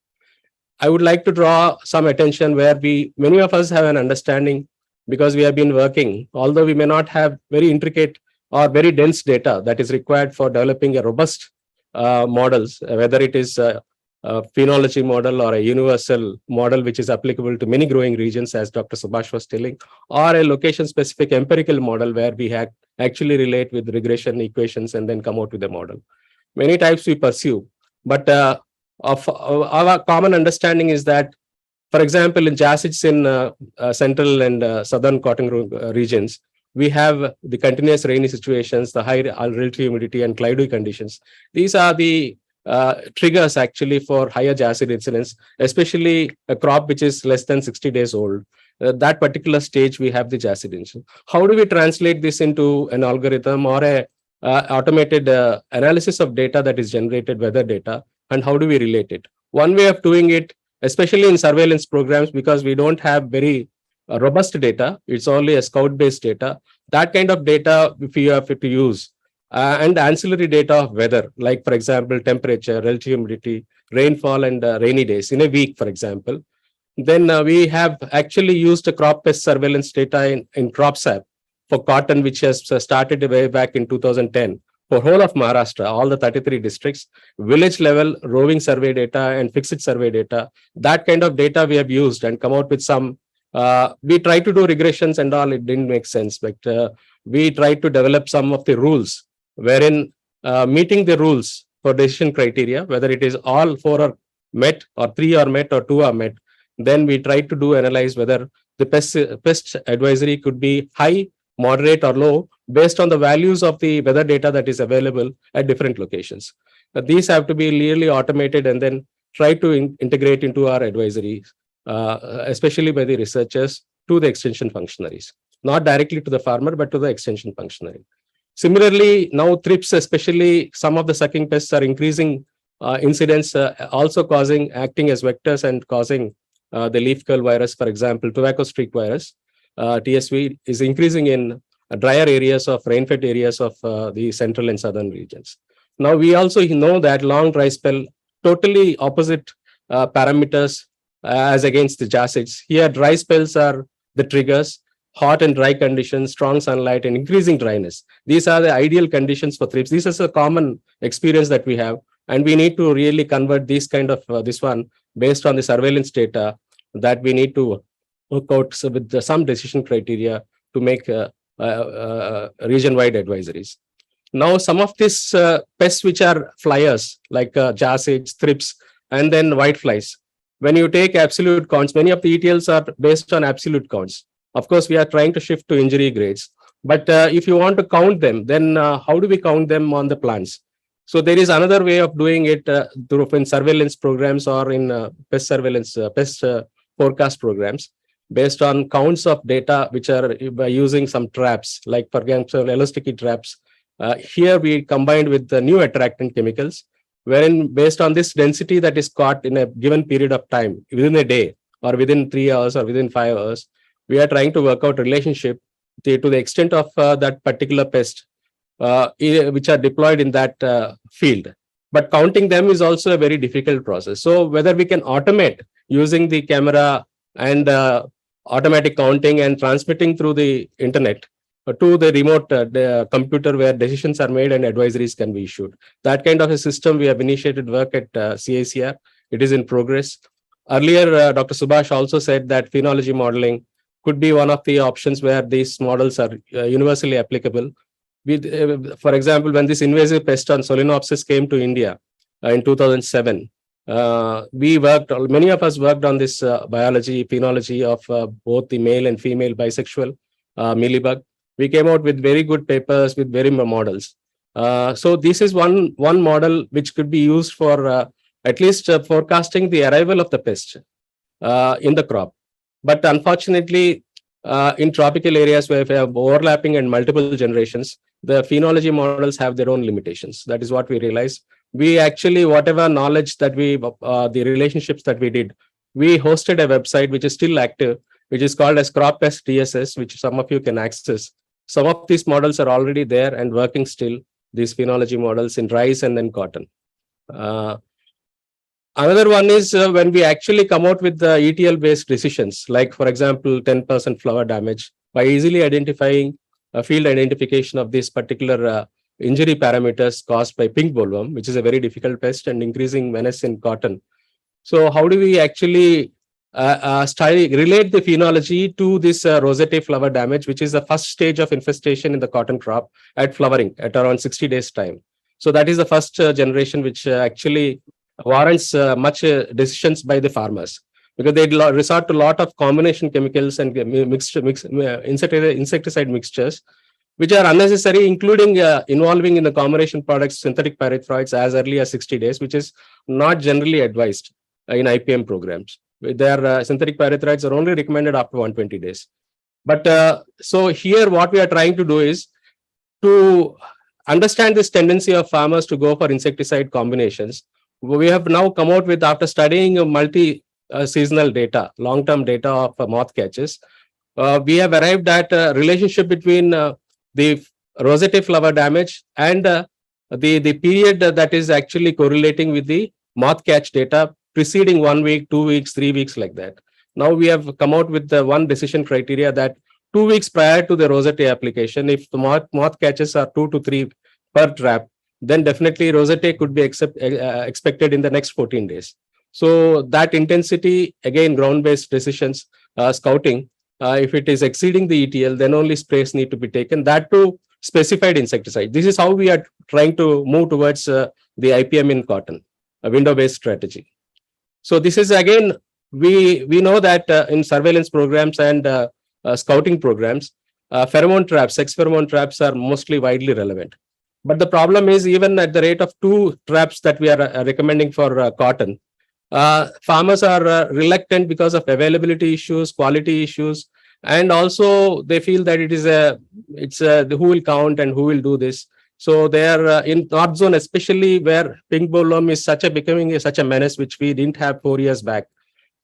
I would like to draw some attention where many of us have an understanding, because we have been working, although we may not have very intricate or very dense data that is required for developing a robust models, whether it is a phenology model or a universal model which is applicable to many growing regions, as Dr. Subhash was telling, or a location-specific empirical model where we actually relate with regression equations and then come out with a model. Many types we pursue, but of our common understanding is that, for example, in jacids in central and southern cotton regions, we have the continuous rainy situations, the high relative humidity and cloudy conditions. These are the triggers actually for higher jacid incidence, especially a crop which is less than 60 days old. That particular stage we have the jacid incidence. How do we translate this into an algorithm or a automated analysis of data that is generated, weather data, and how do we relate it? One way of doing it, especially in surveillance programs, because we don't have very robust data, it's only a scout-based data. That kind of data, if you have to use, and ancillary data of weather, like for example, temperature, relative humidity, rainfall, and rainy days in a week, for example. Then we have actually used a crop pest surveillance data in CropSap for cotton, which has started way back in 2010 for whole of Maharashtra, all the 33 districts, village level roving survey data and fixed survey data. That kind of data we have used and come out with some. We tried to do regressions and all, it didn't make sense, but we tried to develop some of the rules wherein meeting the rules for decision criteria, whether it is all 4 are met or 3 are met or 2 are met, then we tried to analyze whether the pest advisory could be high, moderate or low based on the values of the weather data that is available at different locations. These have to be really automated and then try to integrate into our advisories especially by the researchers to the extension functionaries, not directly to the farmer, but to the extension functionary. Similarly, now thrips, especially some of the sucking pests, are increasing incidence, also acting as vectors and causing the leaf curl virus, for example, tobacco streak virus, TSV, is increasing in drier areas of rain-fed areas of the central and southern regions. Now, we also know that long dry spell, totally opposite parameters as against the acids. Here, dry spells are the triggers, hot and dry conditions, strong sunlight, and increasing dryness. These are the ideal conditions for thrips. This is a common experience that we have, and we need to really convert this kind of this one based on the surveillance data that we need to work out with some decision criteria to make region-wide advisories. Now, some of these pests which are flyers like acids, thrips, and then whiteflies. When you take absolute counts, many of the ETLs are based on absolute counts. Of course, we are trying to shift to injury grades. But if you want to count them, then how do we count them on the plants? So there is another way of doing it through in surveillance programs or in pest surveillance, pest forecast programs based on counts of data which are by using some traps, like for example, elastic traps. Here we combined with the new attractant chemicals, wherein based on this density that is caught in a given period of time, within a day or within 3 hours or within 5 hours, we are trying to work out relationship to the extent of that particular pest which are deployed in that field. But counting them is also a very difficult process. So whether we can automate using the camera and automatic counting and transmitting through the internet to the remote computer where decisions are made and advisories can be issued. That kind of a system, we have initiated work at CICR. It is in progress. Earlier, Dr. Subhash also said that phenology modeling could be one of the options where these models are universally applicable. For example, when this invasive pest on Solenopsis came to India in 2007, many of us worked on this biology, phenology of both the male and female bisexual mealybug. We came out with very good papers with very models. So this is one model which could be used for at least forecasting the arrival of the pest in the crop. But unfortunately, in tropical areas where we have overlapping and multiple generations, the phenology models have their own limitations. That is what we realized. We actually, whatever knowledge that the relationships that we did, we hosted a website which is still active, which is called as Crop Pest DSS, which some of you can access. Some of these models are already there and working still, these phenology models in rice and then cotton. Another one is when we actually come out with the ETL-based decisions, like, for example, 10% flower damage, by easily identifying a field identification of this particular injury parameters caused by pink bollworm, which is a very difficult pest and increasing menace in cotton. So how do we actually relate the phenology to this rosette flower damage, which is the first stage of infestation in the cotton crop at flowering at around 60 days time. So that is the first generation which actually warrants much decisions by the farmers, because they resort to a lot of combination chemicals and insecticide mixtures, which are unnecessary, including involving in the combination products synthetic pyrethroids as early as 60 days, which is not generally advised in IPM programs. Their synthetic pyrethroids are only recommended after 120 days. But so here what we are trying to do is to understand this tendency of farmers to go for insecticide combinations. We have now come out with, after studying multi-seasonal data, long-term data of moth catches, we have arrived at a relationship between the rosette flower damage and the period that is actually correlating with the moth catch data preceding 1 week, 2 weeks, 3 weeks, like that. Now we have come out with the one decision criteria that 2 weeks prior to the rosette application, if the moth catches are 2 to 3 per trap, then definitely rosette could be expected in the next 14 days. So that intensity, again, ground-based decisions, scouting, if it is exceeding the ETL, then only sprays need to be taken, that too specified insecticide. This is how we are trying to move towards the IPM in cotton, a window-based strategy. So this is, again, we know that in surveillance programs and scouting programs, pheromone traps, sex pheromone traps are mostly widely relevant. But the problem is, even at the rate of 2 traps that we are recommending for cotton, farmers are reluctant because of availability issues, quality issues, and also they feel that who will count and who will do this. So they are in North Zone, especially where pink bollworm is becoming such a menace, which we didn't have 4 years back.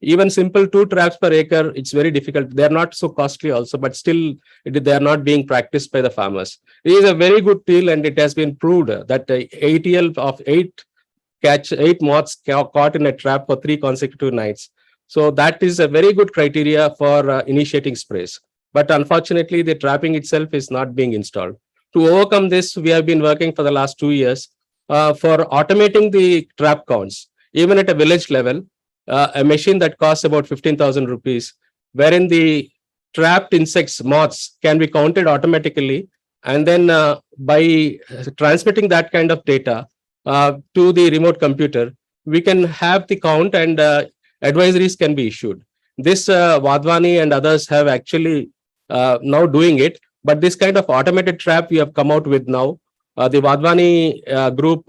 Even simple 2 traps per acre, it's very difficult. They're not so costly also, but still they are not being practiced by the farmers. It is a very good tool, and it has been proved that ATL of 8 moths caught in a trap for 3 consecutive nights. So that is a very good criteria for initiating sprays. But unfortunately, the trapping itself is not being installed. To overcome this, we have been working for the last 2 years for automating the trap counts, even at a village level. A machine that costs about 15,000 rupees, wherein the trapped insects, moths, can be counted automatically. And then by transmitting that kind of data to the remote computer, we can have the count and advisories can be issued. This Vadvani and others have actually now doing it, but this kind of automated trap we have come out with now. The Vadvani group,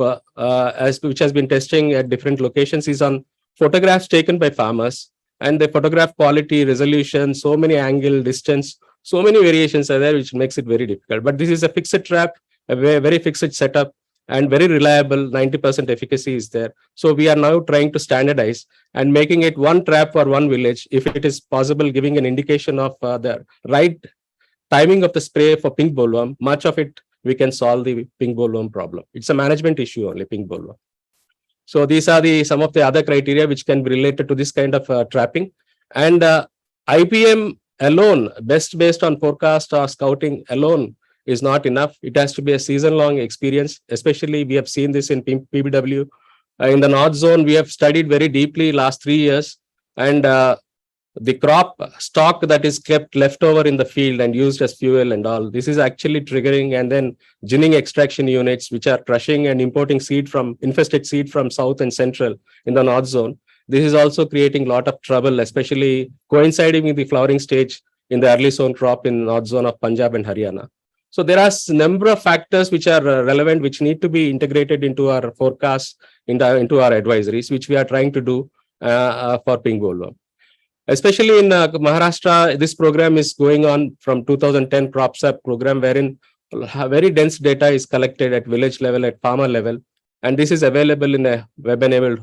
which has been testing at different locations, is on photographs taken by farmers, and the photograph quality, resolution, so many angle, distance, so many variations are there, which makes it very difficult. But this is a fixed trap, a very fixed setup, and very reliable. 90% efficacy is there. So we are now trying to standardize and making it one trap for one village, if it is possible, giving an indication of the right timing of the spray for pink bollworm. Much of it we can solve the pink bollworm problem. It's a management issue only, pink bollworm. So these are some of the other criteria which can be related to this kind of trapping. And IPM alone, based on forecast or scouting alone, is not enough. It has to be a season-long experience. Especially, we have seen this in PBW. In the North Zone, we have studied very deeply last 3 years, and the crop stock that is kept left over in the field and used as fuel and all, this is actually triggering, and then ginning extraction units which are crushing and importing infested seed from South and Central in the North Zone. This is also creating a lot of trouble, especially coinciding with the flowering stage in the early sown crop in North Zone of Punjab and Haryana. So there are a number of factors which are relevant, which need to be integrated into our forecasts, into our advisories, which we are trying to do for pink bollworm. Especially in Maharashtra, this program is going on from 2010 CropSap program, wherein very dense data is collected at village level, at farmer level, and this is available in a web-enabled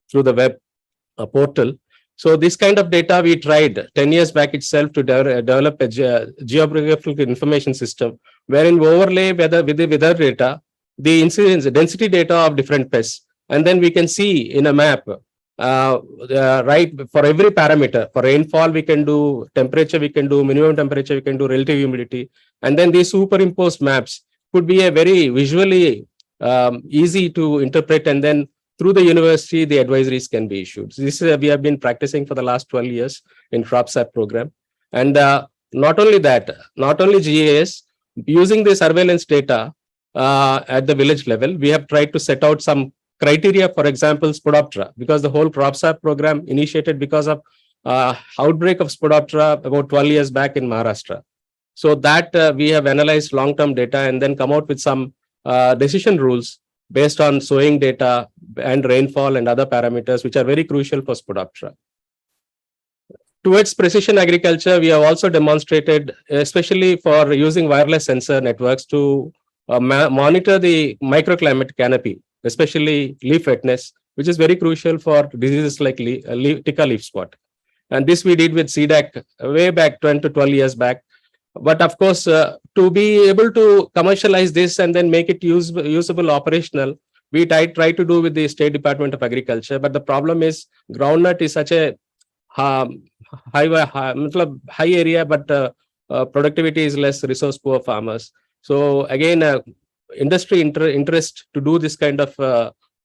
through the web portal. So this kind of data we tried 10 years back itself to develop a geographical information system, wherein we overlay with the weather data, the incidence, density data of different pests. And then we can see in a map, right, for every parameter. For rainfall, we can do temperature, we can do minimum temperature, we can do relative humidity. And then these superimposed maps could be a very visually easy to interpret. And then through the university, the advisories can be issued. So this we have been practicing for the last 12 years in CropSap program. And not only that, not only GIS, using the surveillance data at the village level, we have tried to set out some criteria, for example, Spodoptera, because the whole CropSap program initiated because of outbreak of Spodoptera about 12 years back in Maharashtra. So that we have analyzed long-term data and then come out with some decision rules based on sowing data and rainfall and other parameters, which are very crucial for Spodoptera. Towards precision agriculture, we have also demonstrated, especially for using wireless sensor networks to monitor the microclimate canopy, especially leaf wetness, which is very crucial for diseases like Tika leaf spot. And this we did with CDAC way back 10 to 12 years back. But of course, to be able to commercialize this and then make it usable, operational, we try to do with the State Department of Agriculture. But the problem is groundnut is such a high area, but productivity is less, resource poor farmers. So again, industry interest to do this kind of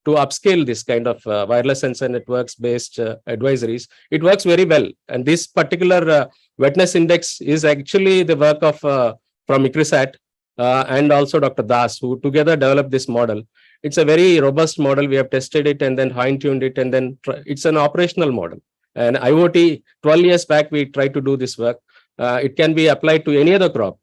to upscale this kind of wireless sensor networks based advisories. It works very well, and this particular wetness index is actually the work of from ICAR-Central and also Dr. Das, who together developed this model. It's a very robust model. We have tested it and then fine-tuned it, and then it's an operational model. And IoT, 12 years back, we tried to do this work. It can be applied to any other crop.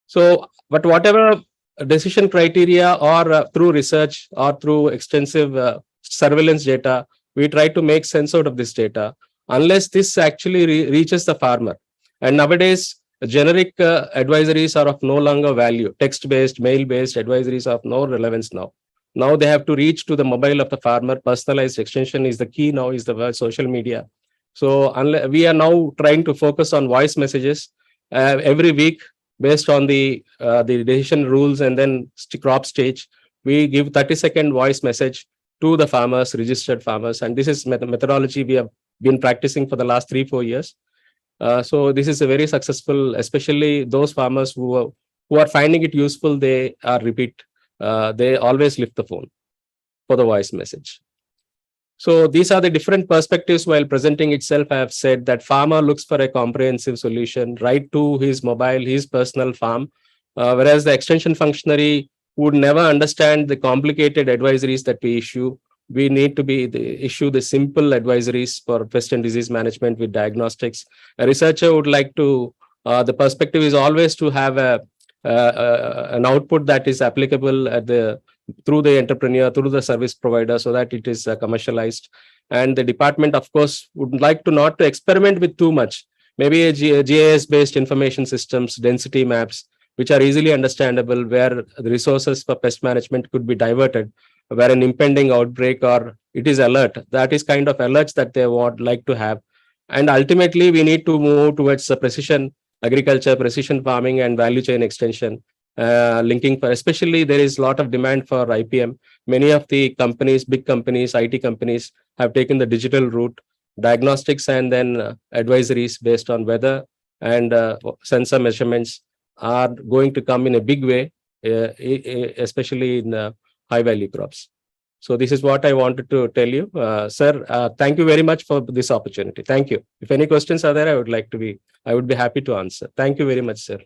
So, but whatever decision criteria or through research or through extensive surveillance data, we try to make sense out of this data unless this actually reaches the farmer. And nowadays, generic advisories are of no longer value. Text-based, mail-based advisories are of no relevance now. Now they have to reach to the mobile of the farmer. Personalized extension is the key now, is the social media. So we are now trying to focus on voice messages every week based on the decision rules, and then crop stage. We give 30-second voice message to the farmers, registered farmers. And this is methodology we have been practicing for the last 3-4 years. So this is a very successful, especially those farmers who are finding it useful. They are repeat. They always lift the phone for the voice message. So these are the different perspectives. While presenting itself, I have said that farmer looks for a comprehensive solution right to his mobile, his personal farm, whereas the extension functionary would never understand the complicated advisories that we issue. We need to issue the simple advisories for pest and disease management with diagnostics. A researcher would like to, the perspective is always to have an output that is applicable through the entrepreneur, through the service provider, so that it is commercialized. And the department, of course, would like to not to experiment with too much. Maybe a GIS-based information systems, density maps, which are easily understandable, where the resources for pest management could be diverted, where an impending outbreak or it is alert. That is kind of alerts that they would like to have. And ultimately, we need to move towards precision agriculture, precision farming, and value chain extension. Linking for, especially there is a lot of demand for IPM. Many of the companies, big companies, IT companies have taken the digital route, diagnostics and then advisories based on weather and sensor measurements are going to come in a big way, especially in high value crops. So this is what I wanted to tell you, sir. Thank you very much for this opportunity. Thank you. If any questions are there, I would be happy to answer. Thank you very much, sir.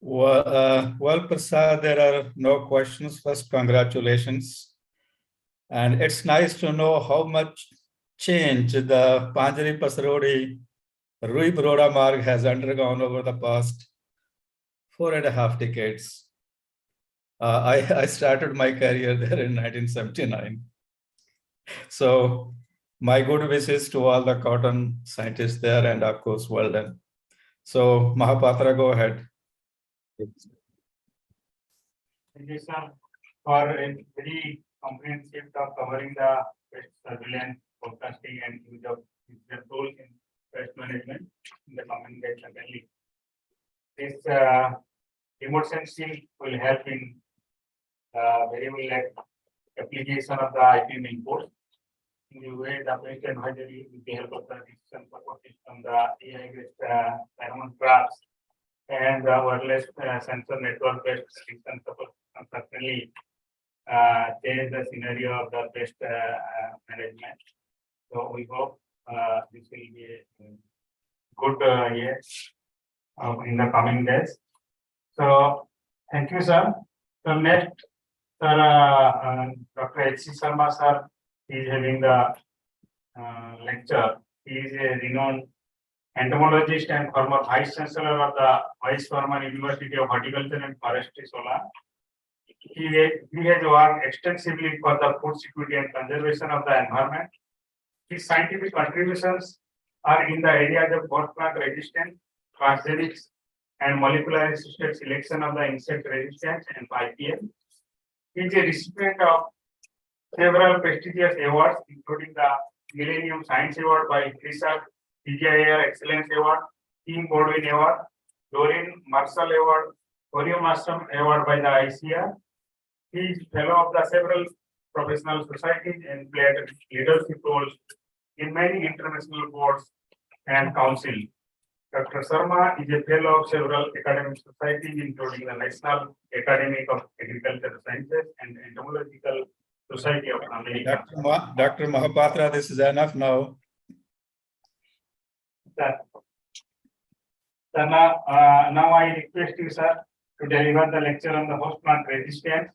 Well, Prasad, there are no questions. First, congratulations. And it's nice to know how much change the Panjari Pasarodi Rui Baroda Marg has undergone over the past 4.5 decades. I started my career there in 1979. So my good wishes to all the cotton scientists there, and of course, well done. So Mahapatra, go ahead. Thank you, sir, for a very comprehensive talk covering the pest surveillance, forecasting, and use of digital tools in pest management in the coming days. This remote sensing will help in variable application of the IPM inputs. In the way the pest advisory with the help of the decision support system, the AI-based pheromone traps, and the wireless sensor network based decision support certainly change the scenario of the pest management. So we hope this will be a good year in the coming days. So thank you, sir. So next, sir, Dr. H.C. Sharma, sir, is having the lecture. He is a renowned entomologist and former vice chancellor of the Vice Chairman University of Horticulture and Forestry, Solar. He has worked extensively for the food security and conservation of the environment. His scientific contributions are in the areas of both plant resistance, transgenics, and molecular assisted selection of the insect resistance and IPM. He is a recipient of several prestigious awards, including the Millennium Science Award by CRISAC, CGIAR Excellence Award, Team Godwin Award, Doreen Marshall Award, Orium Ashram Award by the ICAR. He is fellow of the several professional societies and played leadership roles in many international boards and councils. Dr. Sharma is a fellow of several academic societies, including the National Academy of Agricultural Sciences and Entomological Society of America. Dr. Mahapatra, this is enough now. Sir, now I request you, sir, to deliver the lecture on the host plant resistance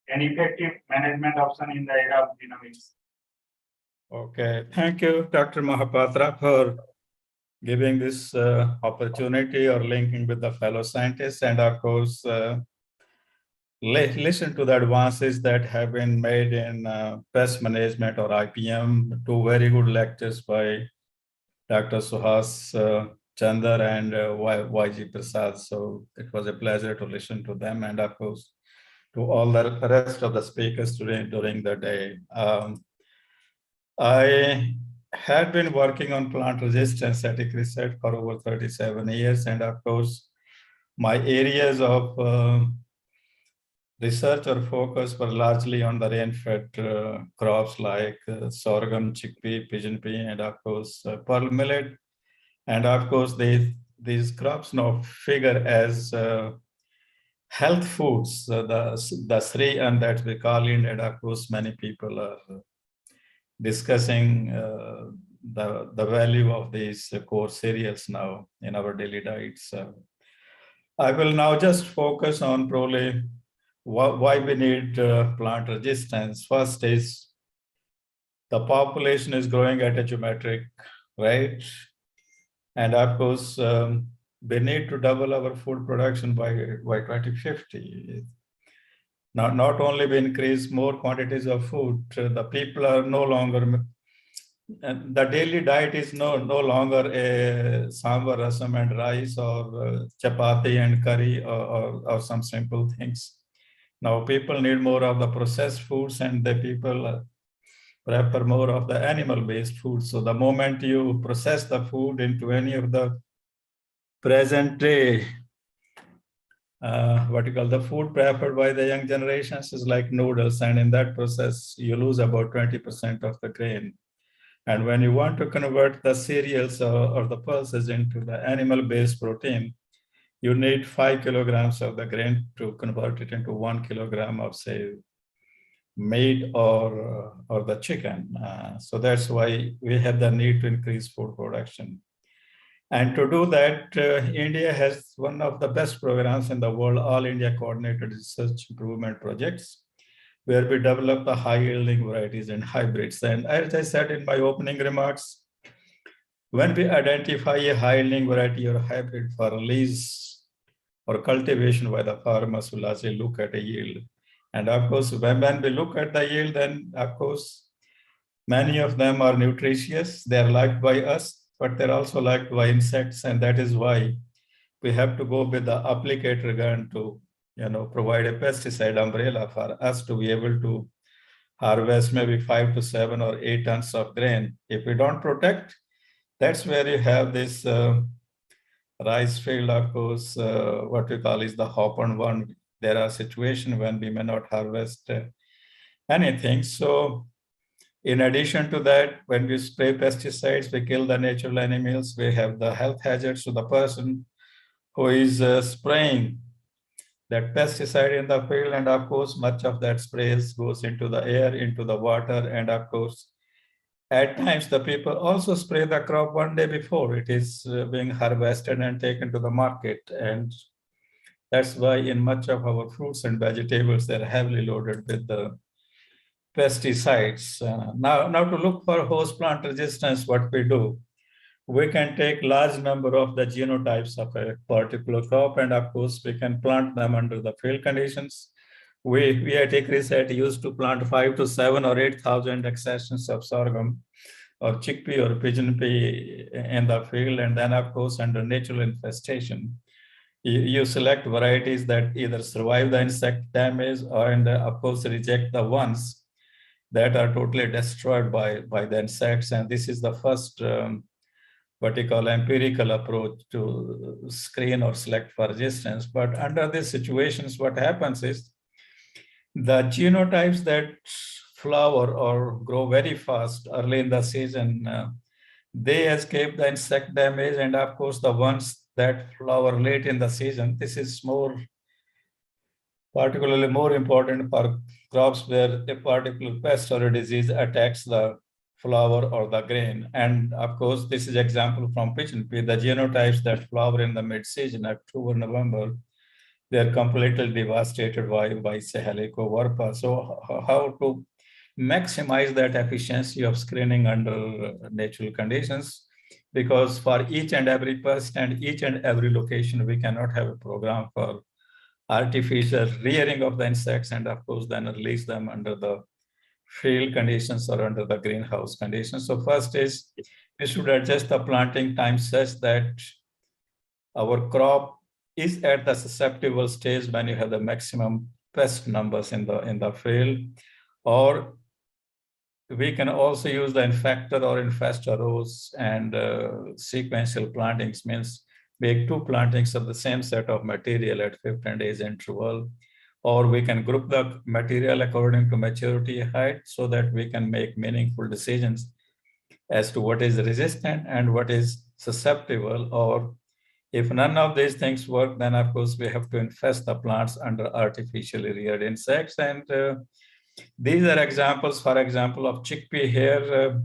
and effective management option in the era of genomics. Okay, thank you, Dr. Mahapatra, for giving this opportunity or linking with the fellow scientists, and of course, listen to the advances that have been made in pest management or IPM. Two very good lectures by Dr. Suhas Chandar and YG Prasad. So it was a pleasure to listen to them, and of course, to all the rest of the speakers today during the day. I had been working on plant resistance static research for over 37 years, and of course, my areas of research or focus were largely on the rain-fed crops like sorghum, chickpea, pigeon pea, and of course, pearl millet. And of course, these crops now figure as health foods, the three and that we call it, and of course, many people are discussing the value of these core cereals now in our daily diets. I will now just focus on probably why we need plant resistance. First is the population is growing at a geometric rate. And of course, we need to double our food production by 2050. Not only we increase more quantities of food, the people are no longer, the daily diet is no longer a sambar, rasam and rice, or chapati and curry, or some simple things. Now people need more of the processed foods, and the people prefer more of the animal-based food. So the moment you process the food into any of the present day, what you call the food preferred by the young generations is like noodles, and in that process, you lose about 20% of the grain. And when you want to convert the cereals or the pulses into the animal-based protein, you need 5 kilograms of the grain to convert it into 1 kilogram of, say, meat or the chicken. So that's why we have the need to increase food production. And to do that, India has one of the best programs in the world, All India Coordinated Research Improvement Projects, where we develop the high yielding varieties and hybrids. And as I said in my opening remarks, when we identify a high yielding variety or hybrid for release or cultivation by the farmers, will largely look at a yield. And of course, when we look at the yield, then of course, many of them are nutritious. They're liked by us, but they're also liked by insects. And that is why we have to go with the applicator gun to, provide a pesticide umbrella for us to be able to harvest maybe 5 to 7 or 8 tons of grain. If we don't protect, that's where you have this rice field, of course, what we call is the hop and one. There are situations when we may not harvest anything. So in addition to that, when we spray pesticides, we kill the natural animals. We have the health hazards to the person who is spraying that pesticide in the field. And of course, much of that sprays goes into the air, into the water. And of course, at times the people also spray the crop one day before it is being harvested and taken to the market. And that's why in much of our fruits and vegetables, they're heavily loaded with the pesticides. Now to look for host plant resistance, what we do, we can take large number of the genotypes of a particular crop, and of course, we can plant them under the field conditions. We at ICAR used to plant 5 to 7 or 8,000 accessions of sorghum or chickpea or pigeon pea in the field, and then of course, under natural infestation, you select varieties that either survive the insect damage or, and of course, reject the ones that are totally destroyed by the insects. And this is the first what we call empirical approach to screen or select for resistance. But under these situations, what happens is the genotypes that flower or grow very fast early in the season, they escape the insect damage. And of course, the ones that flower late in the season, this is particularly more important for crops where a particular pest or a disease attacks the flower or the grain. And of course, this is example from pigeon pea. The genotypes that flower in the mid-season, October, November, they're completely devastated by say Helicoverpa. So how to maximize that efficiency of screening under natural conditions? because for each and every pest and each and every location, we cannot have a program for artificial rearing of the insects and of course then release them under the field conditions or under the greenhouse conditions. So first is we should adjust the planting time such that our crop is at the susceptible stage when you have the maximum pest numbers in the field, or we can also use the infector or infestor rows and sequential plantings, means make 2 plantings of the same set of material at 15 days interval, or we can group the material according to maturity height so that we can make meaningful decisions as to what is resistant and what is susceptible. Or if none of these things work, then of course we have to infest the plants under artificially reared insects. And these are examples, for example, of chickpea here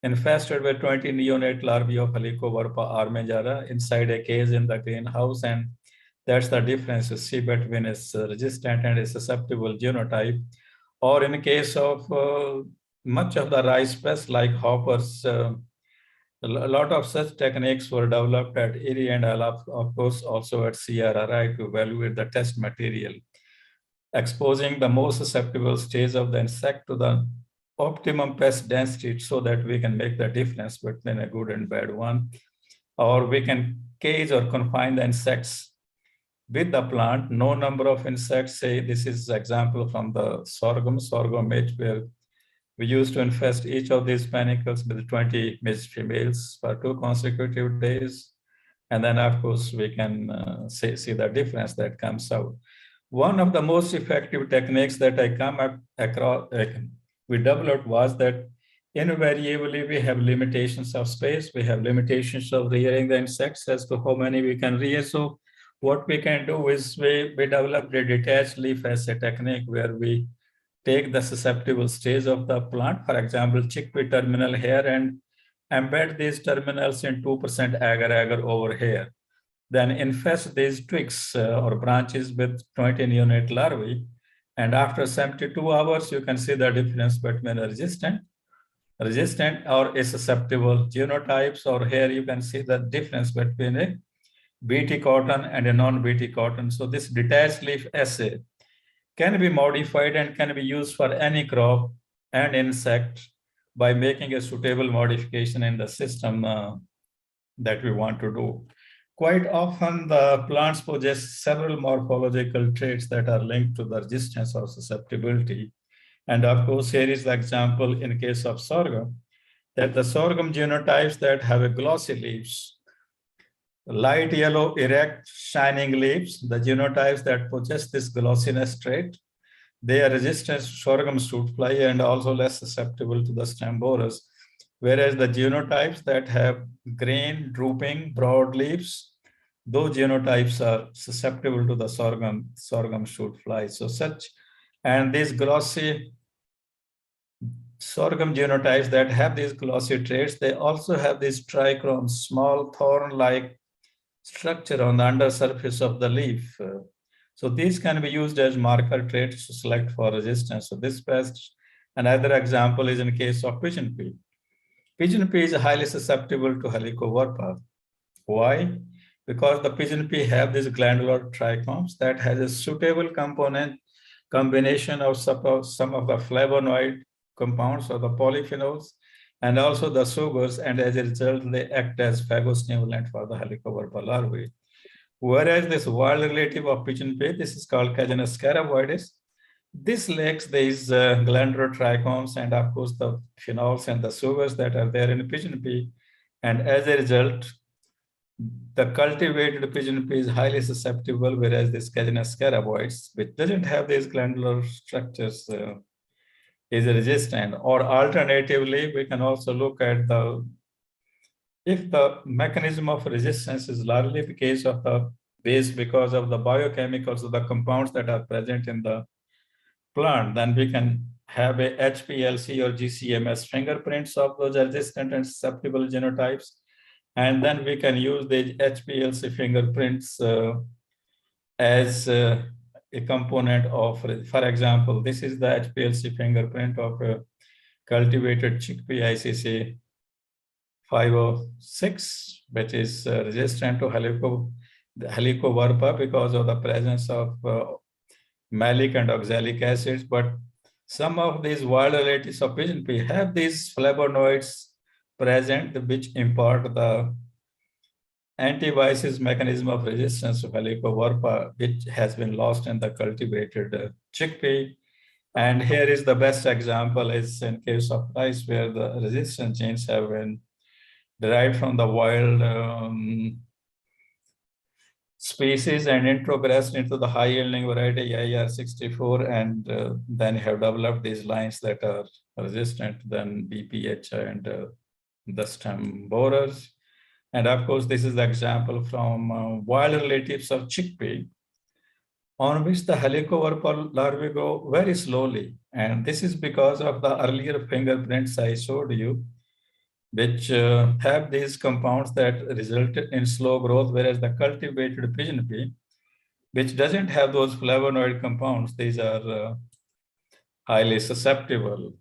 infested with 20 neonate larvae of Helicoverpa armigera inside a cage in the greenhouse. And that's the difference you see between its resistant and its susceptible genotype. Or in case of much of the rice pests like hoppers, a lot of such techniques were developed at IRI and of course also at CRRI to evaluate the test material, exposing the most susceptible stage of the insect to the optimum pest density so that we can make the difference between a good and bad one. Or we can cage or confine the insects with the plant. No number of insects, say this is example from the sorghum midge, where we used to infest each of these panicles with 20 midge females for 2 consecutive days. And then of course we can see the difference that comes out. One of the most effective techniques that I come across, we developed was that invariably we have limitations of space, we have limitations of rearing the insects as to how many we can rear. So what we can do is we developed a detached leaf as a technique where we take the susceptible stage of the plant, for example, chickpea terminal here, and embed these terminals in 2% agar-agar over here. Then infest these twigs or branches with 20 neonate larvae. And after 72 hours, you can see the difference between a resistant or a susceptible genotypes, or here you can see the difference between a BT cotton and a non-BT cotton. So this detached leaf assay can be modified and can be used for any crop and insect by making a suitable modification in the system that we want to do. Quite often, the plants possess several morphological traits that are linked to the resistance or susceptibility. And of course, here is the example in case of sorghum, that the sorghum genotypes that have a glossy leaves, light yellow, erect, shining leaves, the genotypes that possess this glossiness trait, they are resistant to sorghum fruit fly and also less susceptible to the stem borers. Whereas the genotypes that have green, drooping, broad leaves, those genotypes are susceptible to the sorghum shoot fly. So and these glossy sorghum genotypes that have these glossy traits, they also have these trichromes, small thorn-like structure on the undersurface of the leaf. So these can be used as marker traits to select for resistance. So this pest, another example is in case of pigeon pea. Pigeon pea is highly susceptible to Helicoverpa. Why? Because the pigeon pea have these glandular trichomes that has a suitable combination of some of the flavonoid compounds or the polyphenols and also the sugars, and as a result, they act as phagostimulant for the Helicoverpa larvae. Whereas this wild relative of pigeon pea, this is called Cajanus scaraboides, this lacks these glandular trichomes and of course the phenols and the sugars that are there in pigeon pea. And as a result, the cultivated pigeon pea is highly susceptible, whereas this Cajanus scaraboides, which doesn't have these glandular structures, is resistant. Or alternatively, we can also look at if the mechanism of resistance is largely the case of the base because of the biochemicals of the compounds that are present in the plant, then we can have a HPLC or GCMS fingerprints of those resistant and susceptible genotypes. And then we can use the HPLC fingerprints as a component of, for example, this is the HPLC fingerprint of a cultivated chickpea ICC 506, which is resistant to Helicoverpa because of the presence of malic and oxalic acids. But some of these wild relatives of pigeon pea have these flavonoids present, which impart the antibiasis mechanism of resistance to Helicoverpa, which has been lost in the cultivated chickpea. And here is the best example is in case of rice, where the resistance genes have been derived from the wild species and introgressed into the high yielding variety ICAR-64, and then have developed these lines that are resistant then BPH and the stem borers. And of course, this is the example from wild relatives of chickpea, on which the Helicoverpa larvae grow very slowly. And this is because of the earlier fingerprints I showed you, which have these compounds that resulted in slow growth, whereas the cultivated pigeon pea, which doesn't have those flavonoid compounds, these are highly susceptible.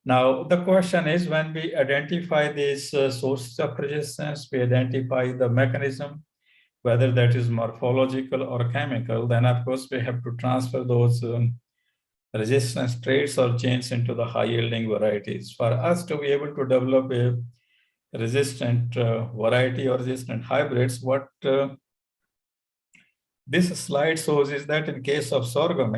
Now, the question is, when we identify these sources of resistance, we identify the mechanism, whether that is morphological or chemical, then of course we have to transfer those resistance traits or genes into the high yielding varieties. For us to be able to develop a resistant variety or resistant hybrids, what this slide shows is that in case of sorghum,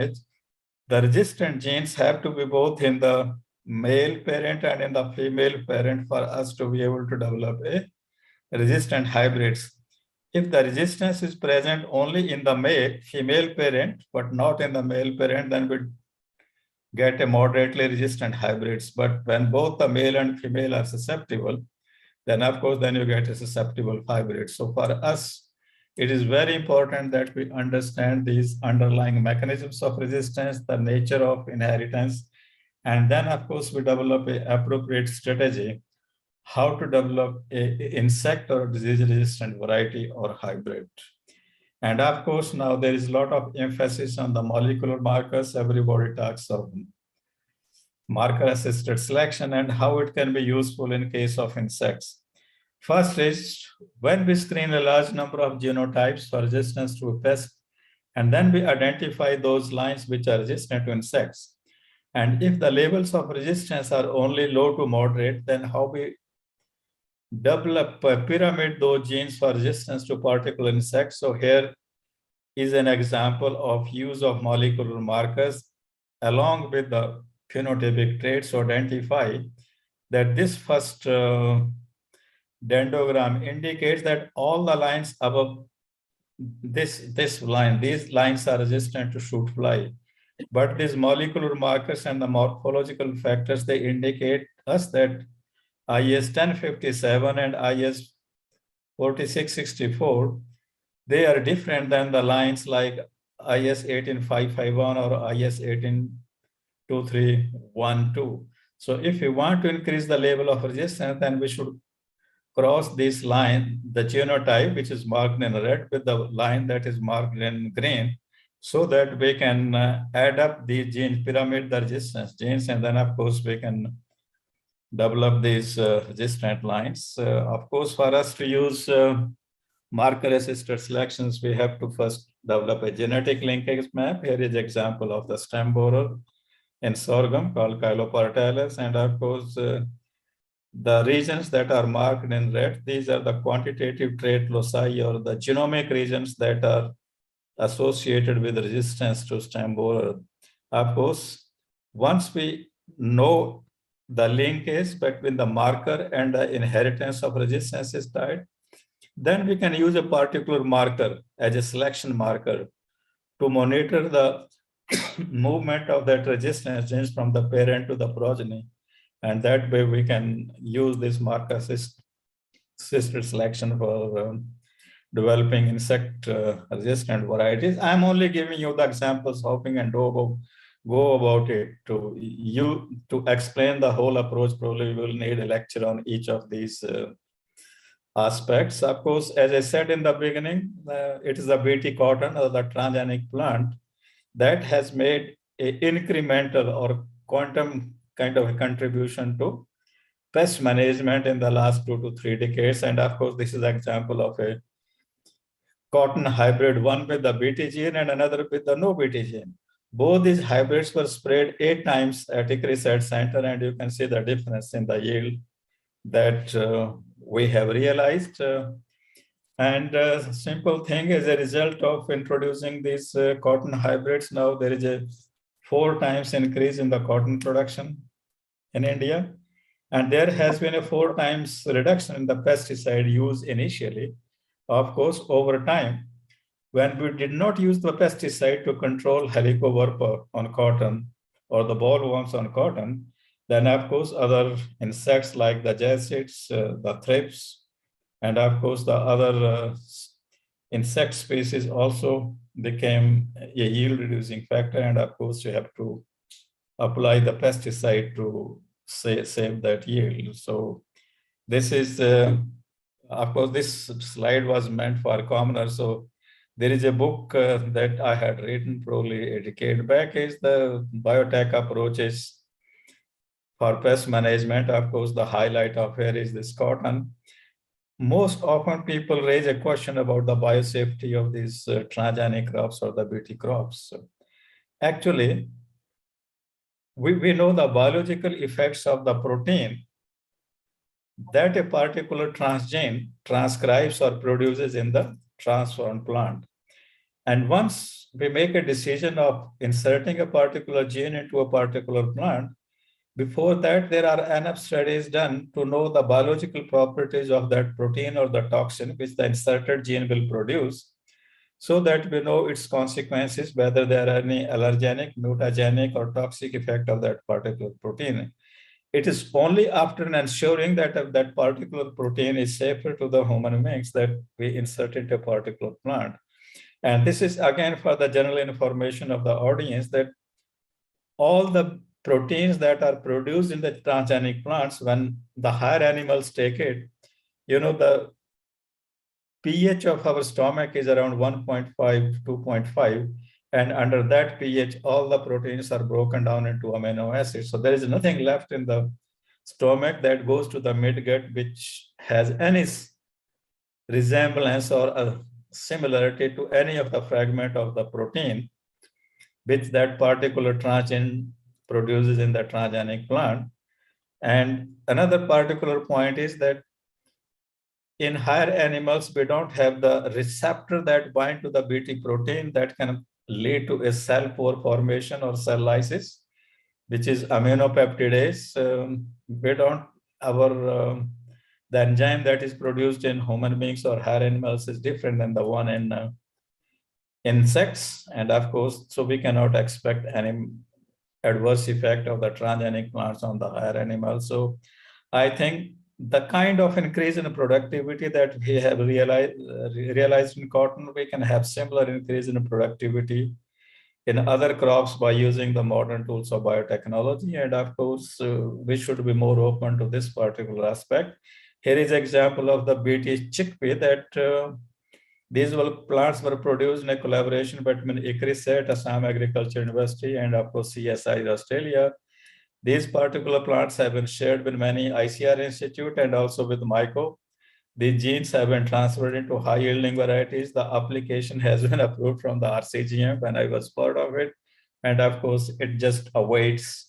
the resistant genes have to be both in the male parent and in the female parent for us to be able to develop a resistant hybrids. If the resistance is present only in the female parent, but not in the male parent, then we get a moderately resistant hybrids. But when both the male and female are susceptible, then of course, then you get a susceptible hybrid. So for us, it is very important that we understand these underlying mechanisms of resistance, the nature of inheritance, and then of course, we develop an appropriate strategy how to develop an insect or disease-resistant variety or hybrid. And of course, now there is a lot of emphasis on the molecular markers. Everybody talks of marker-assisted selection and how it can be useful in case of insects. First is, when we screen a large number of genotypes for resistance to a pest, and then we identify those lines which are resistant to insects. And if the levels of resistance are only low to moderate, then how we develop pyramid those genes for resistance to particular insects. So here is an example of use of molecular markers along with the phenotypic traits to identify that this first dendrogram indicates that all the lines above this line, these lines are resistant to fruit fly. But these molecular markers and the morphological factors, they indicate us that IS 1057 and IS 4664, they are different than the lines like IS 18551 or IS 182312. So if we want to increase the level of resistance, then we should cross this line, the genotype, which is marked in red, with the line that is marked in green, so that we can add up the gene pyramid, the resistance genes, and then of course we can develop these resistant lines. Of course, for us to use marker-assisted selections, we have to first develop a genetic linkage map. Here is an example of the stem borer in sorghum called Chilopartalis, and of course, the regions that are marked in red, these are the quantitative trait loci or the genomic regions that are associated with resistance to stem borer. Of course, once we know the linkage between the marker and the inheritance of resistance is tied, then we can use a particular marker as a selection marker to monitor the movement of that resistance genes from the parent to the progeny. And that way we can use this marker assisted selection for developing insect resistant varieties. I'm only giving you the examples, hoping and go about it. To explain the whole approach, probably we will need a lecture on each of these aspects. Of course, as I said in the beginning, it is the Bt cotton or the transgenic plant that has made an incremental or quantum kind of a contribution to pest management in the last 2 to 3 decades. And of course, this is an example of a cotton hybrid, one with the Bt gene and another with the no Bt gene. Both these hybrids were sprayed 8 times at ICAR-Central, and you can see the difference in the yield that we have realized. And simple thing, as a result of introducing these cotton hybrids, now there is a 4 times increase in the cotton production in India. And there has been a 4 times reduction in the pesticide use initially. Of course, over time, when we did not use the pesticide to control helicoverpa on cotton or the bollworms on cotton, then of course other insects like the jaicids, the thrips, and of course the other insect species also became a yield reducing factor. And of course you have to apply the pesticide to save that yield. So this is, of course, this slide was meant for commoners. So there is a book that I had written probably a decade back, is the biotech approaches for pest management. Of course, the highlight of here is this cotton. Most often people raise a question about the biosafety of these transgenic crops or the Bt crops. So actually, we know the biological effects of the protein that a particular transgene transcribes or produces in the transformed plant. And once we make a decision of inserting a particular gene into a particular plant, before that, there are enough studies done to know the biological properties of that protein or the toxin which the inserted gene will produce, so that we know its consequences, whether there are any allergenic, mutagenic, or toxic effect of that particular protein. It is only after ensuring that that particular protein is safer to the human beings that we insert into a particular plant. And this is again for the general information of the audience, that all the proteins that are produced in the transgenic plants, when the higher animals take it, the pH of our stomach is around 1.5, 2.5. And under that pH, all the proteins are broken down into amino acids. So there is nothing left in the stomach that goes to the midgut which has any resemblance or a similarity to any of the fragment of the protein which that particular transgene produces in the transgenic plant. And another particular point is that in higher animals, we don't have the receptor that bind to the Bt protein that can lead to a cell pore formation or cell lysis, which is aminopeptidase. We don't, the enzyme that is produced in human beings or higher animals is different than the one in insects. And of course, so we cannot expect any adverse effect of the transgenic plants on the higher animals. So I think the kind of increase in productivity that we have realized in cotton, we can have similar increase in productivity in other crops by using the modern tools of biotechnology. And of course, we should be more open to this particular aspect. Here is an example of the Bt chickpea that these plants were produced in a collaboration between ICAR-Central, Assam Agriculture University, and of course CSI Australia. These particular plants have been shared with many ICR Institute and also with MICO. These genes have been transferred into high yielding varieties. The application has been approved from the RCGM when I was part of it. And of course, it just awaits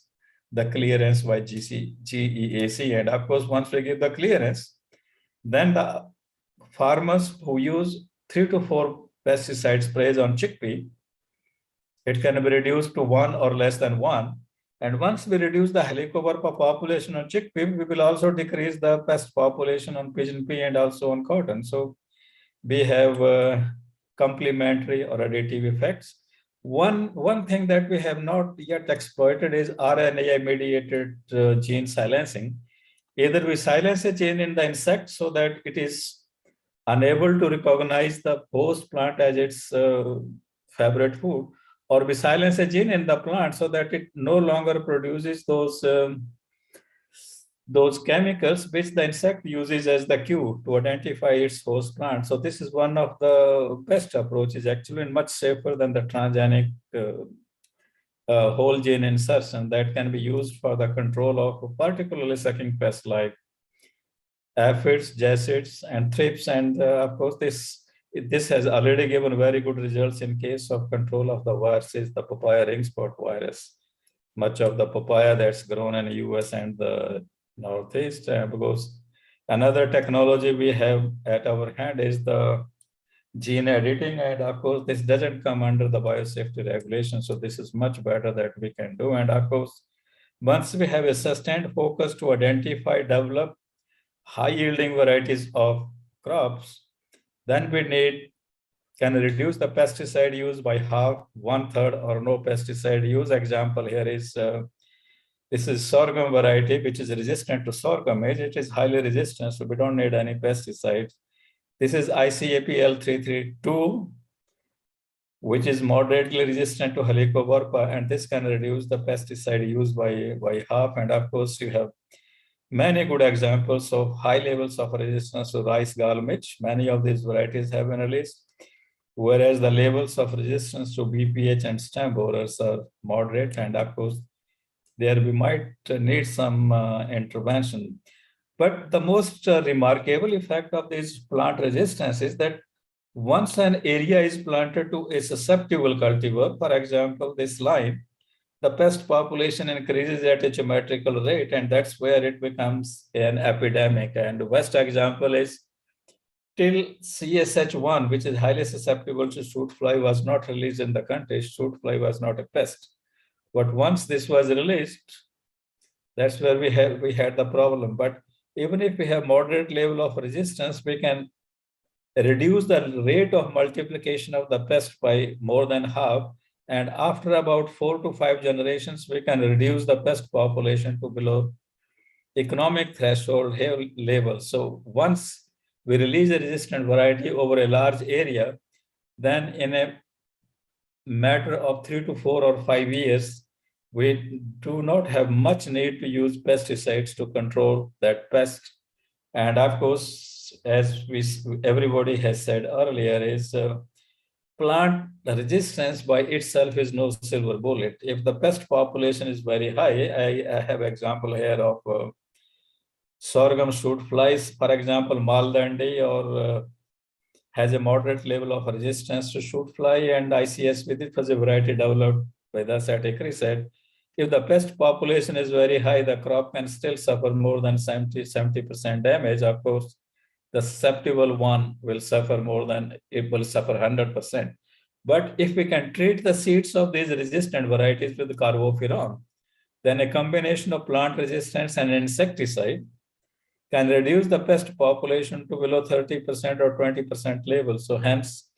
the clearance by GEAC. And of course, once we give the clearance, then the farmers who use 3 to 4 pesticide sprays on chickpea, it can be reduced to 1 or less than 1. And once we reduce the helicoverpa population on chickpea, we will also decrease the pest population on pigeon pea and also on cotton. So we have complementary or additive effects. One thing that we have not yet exploited is RNA-mediated gene silencing. Either we silence a gene in the insect so that it is unable to recognize the host plant as its favorite food, or we silence a gene in the plant so that it no longer produces those chemicals which the insect uses as the cue to identify its host plant. So this is one of the best approaches, actually, and much safer than the transgenic whole gene insertion that can be used for the control of particularly sucking pests like aphids, jacids, and thrips. And of course, this has already given very good results in case of control of the viruses, the papaya ring spot virus. Much of the papaya that's grown in the US and the Northeast, because another technology we have at our hand is the gene editing. And of course, this doesn't come under the biosafety regulation. So this is much better that we can do. And of course, once we have a sustained focus to identify, develop high yielding varieties of crops, then we can reduce the pesticide use by half, 1/3, or no pesticide use. Example here is, this is sorghum variety, which is resistant to sorghum. It is highly resistant, so we don't need any pesticides. This is ICAR-Central, which is moderately resistant to Helicobacter, and this can reduce the pesticide use by half. And of course, you have many good examples of high levels of resistance to rice gall mitch. Many of these varieties have been released, whereas the levels of resistance to BPH and stem borers are moderate. And of course, there we might need some intervention. But the most remarkable effect of this plant resistance is that once an area is planted to a susceptible cultivar, for example, this line, the pest population increases at a geometrical rate, and that's where it becomes an epidemic. And the best example is till CSH1, which is highly susceptible to fruit fly, was not released in the country. Fruit fly was not a pest. But once this was released, that's where we had the problem. But even if we have moderate level of resistance, we can reduce the rate of multiplication of the pest by more than half. And after about 4 to 5 generations, we can reduce the pest population to below economic threshold level. So once we release a resistant variety over a large area, then in a matter of 3 to 4 or 5 years, we do not have much need to use pesticides to control that pest. And of course, as everybody has said earlier, is plant resistance by itself is no silver bullet. If the pest population is very high, I have example here of sorghum fruit flies, for example, Maldandi, or has a moderate level of resistance to fruit fly, and ICS with it was a variety developed by the ICAR said, if the pest population is very high, the crop can still suffer more than 70% damage. Of course, the susceptible one will suffer more than, it will suffer 100%. But if we can treat the seeds of these resistant varieties with carbofuran, then a combination of plant resistance and insecticide can reduce the pest population to below 30% or 20% level. So hence,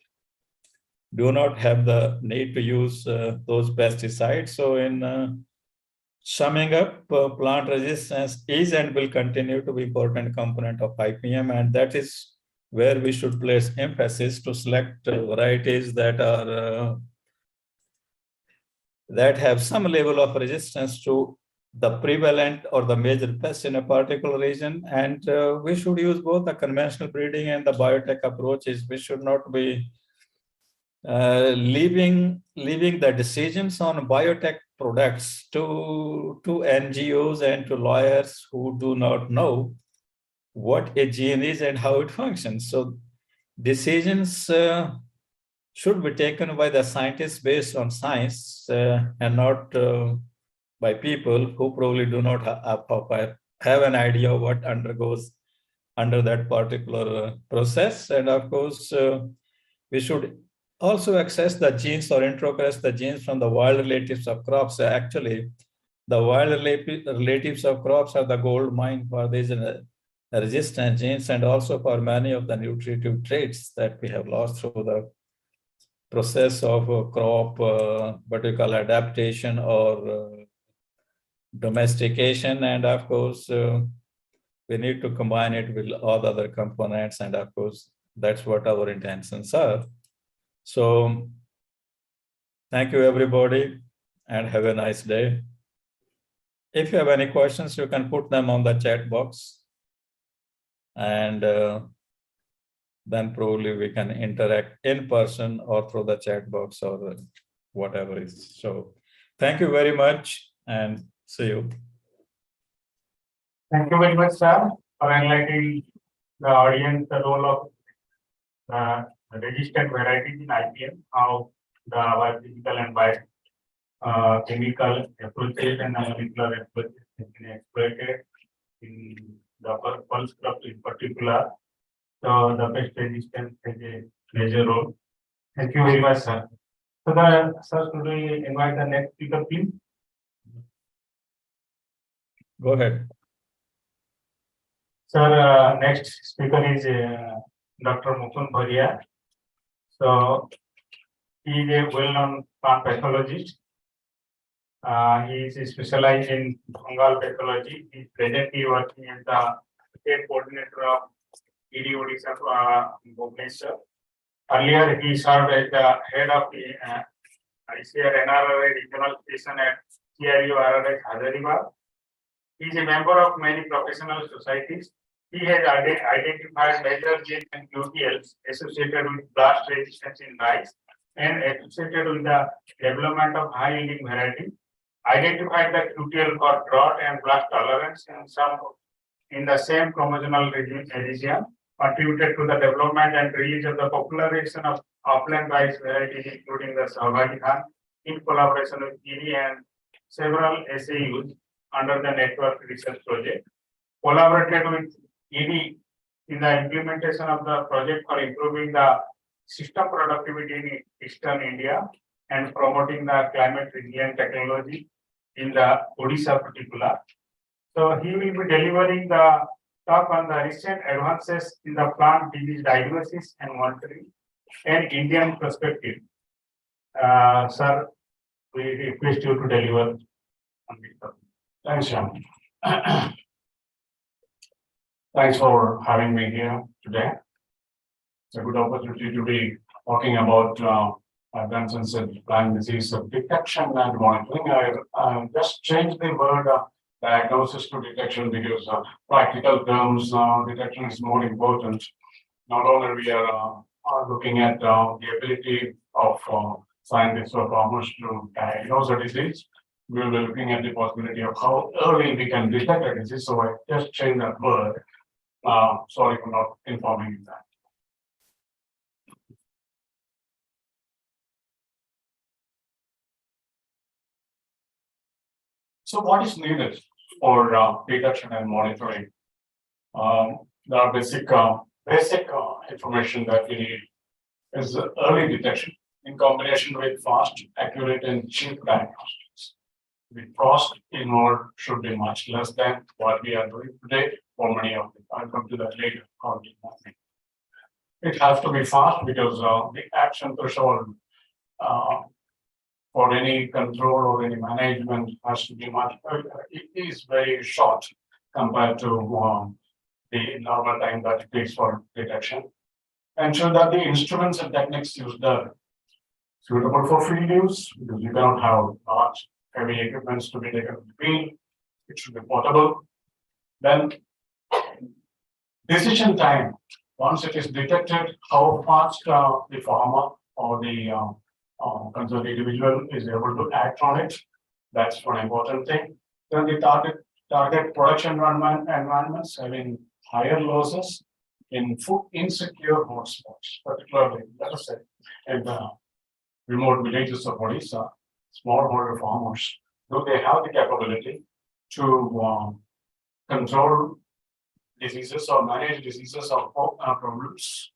do not have the need to use those pesticides. So in summing up, plant resistance is and will continue to be important component of IPM, and that is where we should place emphasis to select varieties that are that have some level of resistance to the prevalent or the major pest in a particular region. And we should use both the conventional breeding and the biotech approaches. We should not be leaving the decisions on biotech products to NGOs and to lawyers who do not know what a gene is and how it functions. So decisions should be taken by the scientists based on science and not by people who probably do not have an idea of what undergoes under that particular process. And of course, we should also access the genes or introgress the genes from the wild relatives of crops. Actually, the wild relatives of crops are the gold mine for these resistant genes and also for many of the nutritive traits that we have lost through the process of crop, what we call adaptation or domestication. And of course, we need to combine it with all the other components. And of course, that's what our intentions are. So thank you, everybody, and have a nice day. If you have any questions, you can put them on the chat box. And then probably we can interact in person or through the chat box or whatever is. So Thank you very much and see you. Thank you very much, sir, for enlightening the audience the role of resistant varieties in IPM, how the biophysical and chemical approaches and molecular approaches have been exploited in the pulse crop in particular. So the pest resistance has a major role. Thank you very much, sir. So sir, should we invite the next speaker, please? Go ahead. Sir, next speaker is Dr. Mukund Bharia. So he is a well-known plant pathologist. He is specialized in fungal pathology. He is presently working as the state coordinator of ED Odisha Bhubaneswar. Earlier, he served as the head of the ICAR-NRI regional station at CRU RRS Hazaribagh. He is a member of many professional societies. He has identified major genes and QTLs associated with blast resistance in rice and associated with the development of high-yielding varieties. Identified the QTL for drought and blast tolerance and some in the same chromosomal region, contributed to the development and release of the popularization of upland rice varieties, including the Saubhagi Khan, in collaboration with ED and several SAUs under the network research project. Collaborated with ED in the implementation of the project for improving the system productivity in Eastern India and promoting the climate resilient technology in the Odisha particular. So he will be delivering the talk on the recent advances in the plant disease diagnosis and monitoring and Indian perspective. Sir, we request you to deliver on this topic. Thanks, Shyam. Thanks for having me here today. It's a good opportunity to be talking about advances in plant disease detection and monitoring. I just changed the word diagnosis to detection because practical terms, detection is more important. Not only we are looking at the ability of scientists or farmers to diagnose a disease, we will be looking at the possibility of how early we can detect a disease. So I just changed that word. Sorry for not informing you that. So what is needed for detection and monitoring? There are basic information that we need is early detection in combination with fast, accurate, and cheap diagnostics. The cost involved should be much less than what we are doing today for many of them. I'll come to that later. It has to be fast because the action threshold for any control or any management has to be much. It is very short compared to the normal time that it takes for detection. Ensure that the instruments and techniques used are suitable for field use because you cannot have large heavy equipments to be taken to the field. It should be portable. Then decision time. Once it is detected, how fast the farmer or the concerned individual is able to act on it. That's one important thing. Then the target production environments having higher losses in food insecure hotspots, particularly, let us say, in the remote villages of Odisha, smallholder farmers. Do they have the capability to control diseases or manage diseases or problems?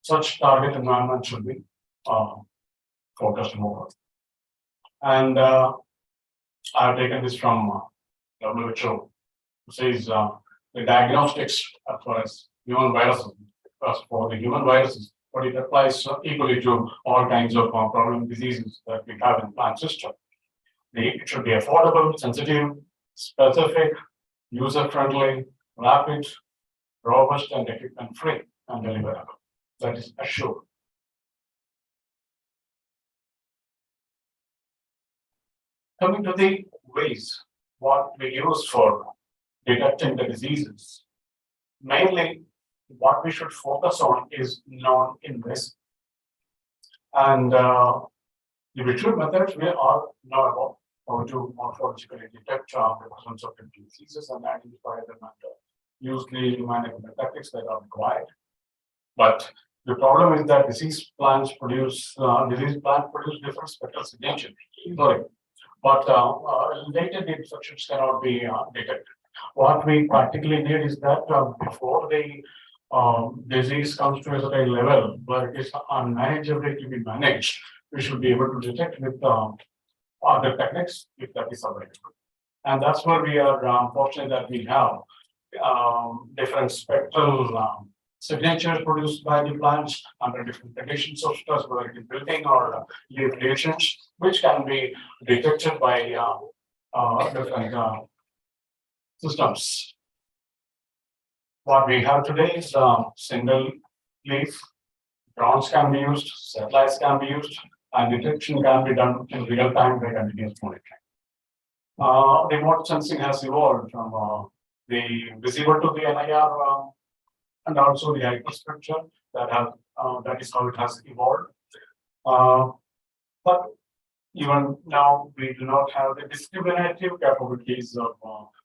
Such target environment should be focused more. And I've taken this from WHO, who says the diagnostics as far as human viruses, as for the human viruses, but it applies equally to all kinds of problem diseases that we have in plant system. It should be affordable, sensitive, specific, user-friendly, rapid, robust, and equipment-free and deliverable. That is assured. Coming to the ways what we use for detecting the diseases, mainly what we should focus on is non-invasive. And The visual methods we all know about how to morphologically detect the presence of diseases and identify them and use the management tactics that are required. But the problem is that disease plants produce different spectral signatures. Sorry, but latent infections cannot be detected. What we practically need is that before the disease comes to a certain level where it is unmanageable to be managed, we should be able to detect with other techniques if that is available. And that's where we are fortunate that we have different spectral signatures produced by the plants under different conditions of stress, whether it is building or leaf lesions, which can be detected by different systems. What we have today is single leaf, drones can be used, satellites can be used, and detection can be done in real time by continuous monitoring. Remote sensing has evolved from the visible to the NIR and also the hyperstructure that is how it has evolved. But even now, we do not have the discriminative capabilities of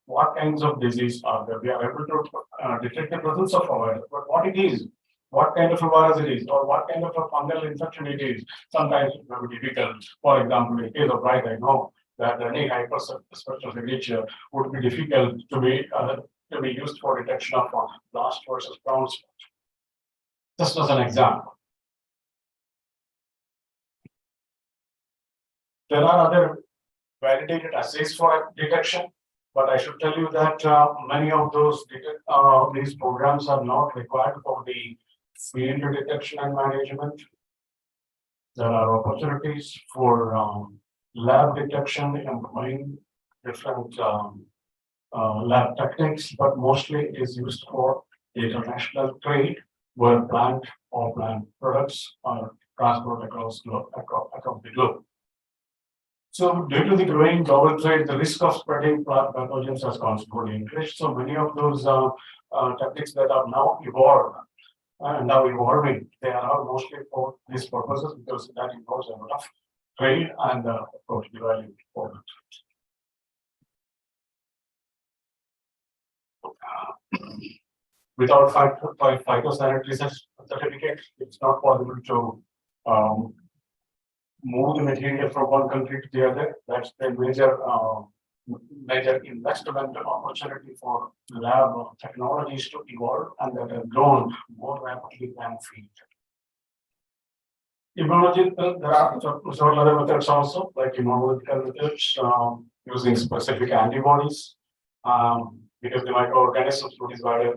what kinds of disease are there. We are able to detect the presence of a virus, but what it is, what kind of a virus it is, or what kind of a fungal infection it is, sometimes it may be difficult. For example, in the case of blight, I know that any hyperspectral signature would be difficult to be used for detection of blast versus brown spot. Just as an example. There are other validated assays for detection, but I should tell you that many of those these programs are not required for the field detection and management. There are opportunities for lab detection employing different lab techniques, but mostly is used for international trade, where plant or plant products are transported across the globe. So due to the growing global trade, the risk of spreading pathogens has constantly increased. So many of those techniques that are now evolved and now evolving, they are mostly for these purposes because that involves a lot of trade and of course the value for it. Without phytosanitary certificate, it's not possible to move the material from one country to the other. That's the major investment opportunity for lab technologies to evolve and that have grown more rapidly than field. Immunology, there are several other methods also, like immunological methods using specific antibodies. Because the microorganisms produce a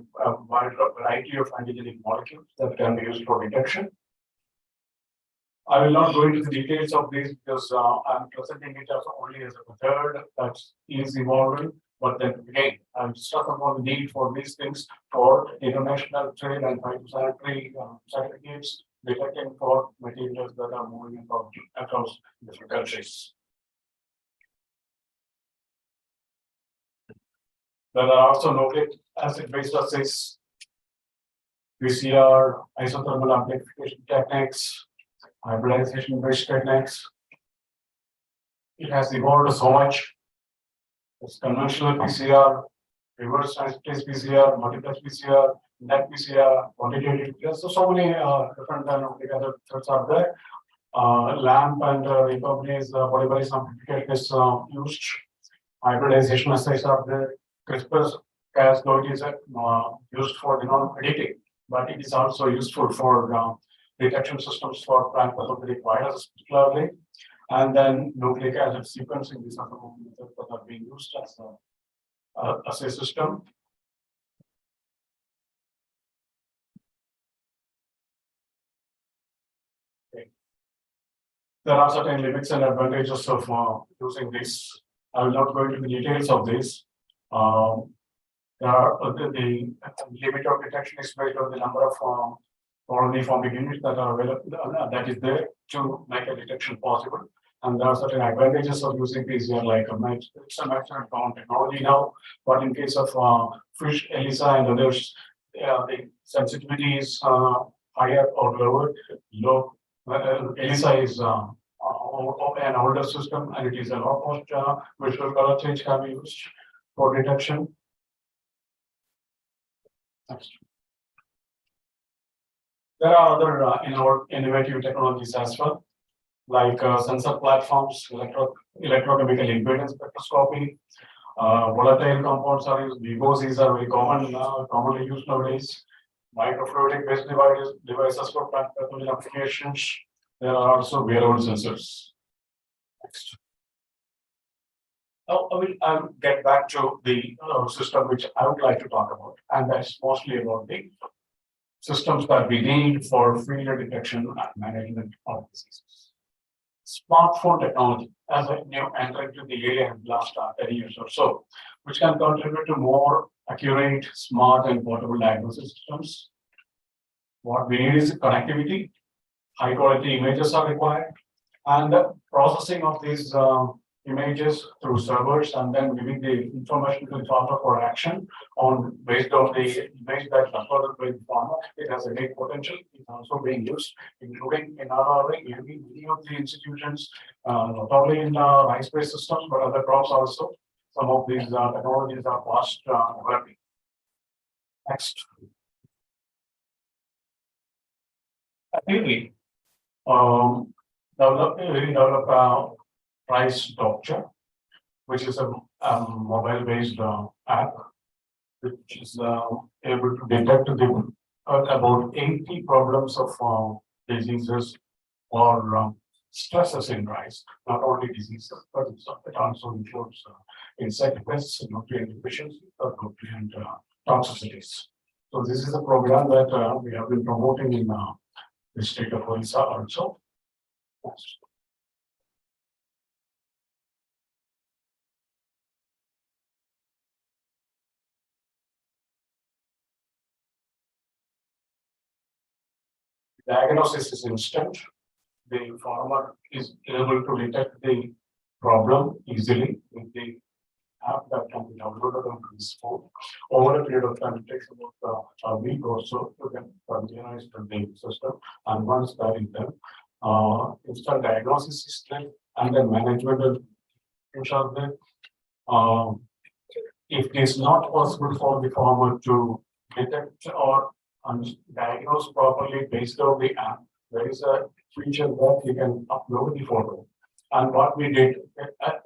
wide variety of antigenic molecules that can be used for detection. I will not go into the details of this because I'm presenting it as only as a method that is evolving. But then again, I'm stuck upon the need for these things for international trade and phytosanitary certificates, detecting for materials that are moving across different countries. There are also nucleic acid-based assays, PCR, isothermal amplification techniques, hybridization-based techniques. It has evolved so much. It's conventional PCR, reverse transcriptase PCR, multiplex PCR, net PCR, quantitative PCR. So many different nucleic acid methods are there. LAMP and recombinase polymerase amplification is used. Hybridization assays are there. CRISPR-Cas, though it is used for editing, but it is also useful for detection systems for plant pathogenic viruses, particularly. And then nucleic acid sequencing, these are the methods that are being used as a system. Okay. There are certain limits and advantages of using this. I will not go into the details of this. The limit of detection is based on the number of colony forming units that are available, that is there to make a detection possible. And there are certain advantages of using PCR, like it's a maximum count technology now. But in case of fish, ELISA, and others, the sensitivity is higher or lower. ELISA is an older system, and it is a low cost visual color change can be used for detection. Next. There are other innovative technologies as well, like sensor platforms, electrochemical impedance spectroscopy, volatile compounds are used. VOCs are very commonly used nowadays. Microfluidic based devices for pathology applications. There are also wearable sensors. Next. Now I'll get back to the system which I would like to talk about, and that's mostly about the systems that we need for failure detection and management of diseases. Smartphone technology, as a new entrant to the area in the last 10 years or so, which can contribute to more accurate, smart, and portable diagnosis systems. What we need is connectivity, high quality images are required, and the processing of these images through servers and then giving the information to the farmer for action on based on the image that's uploaded by the farmer. It has a great potential. It's also being used, including in our area, many of the institutions, not only in rice-based systems, but other crops also. Some of these technologies are fast developing. Next. Really, develop Price Doctor, which is a mobile-based app, which is able to detect about 80 problems of diseases or stresses in rice. Not only diseases, but it also includes insect pests, nutrient deficiency, or nutrient toxicities. So this is a program that we have been promoting in the state of Odisha also. Yes. Diagnosis is instant. The farmer is able to detect the problem easily with the app that can be downloaded on his phone. Over a period of time, it takes about a week or so to get familiarized with the system. And once that is done, instant diagnosis is done, and then management is there. If it is not possible for the farmer to detect or diagnose properly based on the app, there is a feature that you can upload the photo. And what we did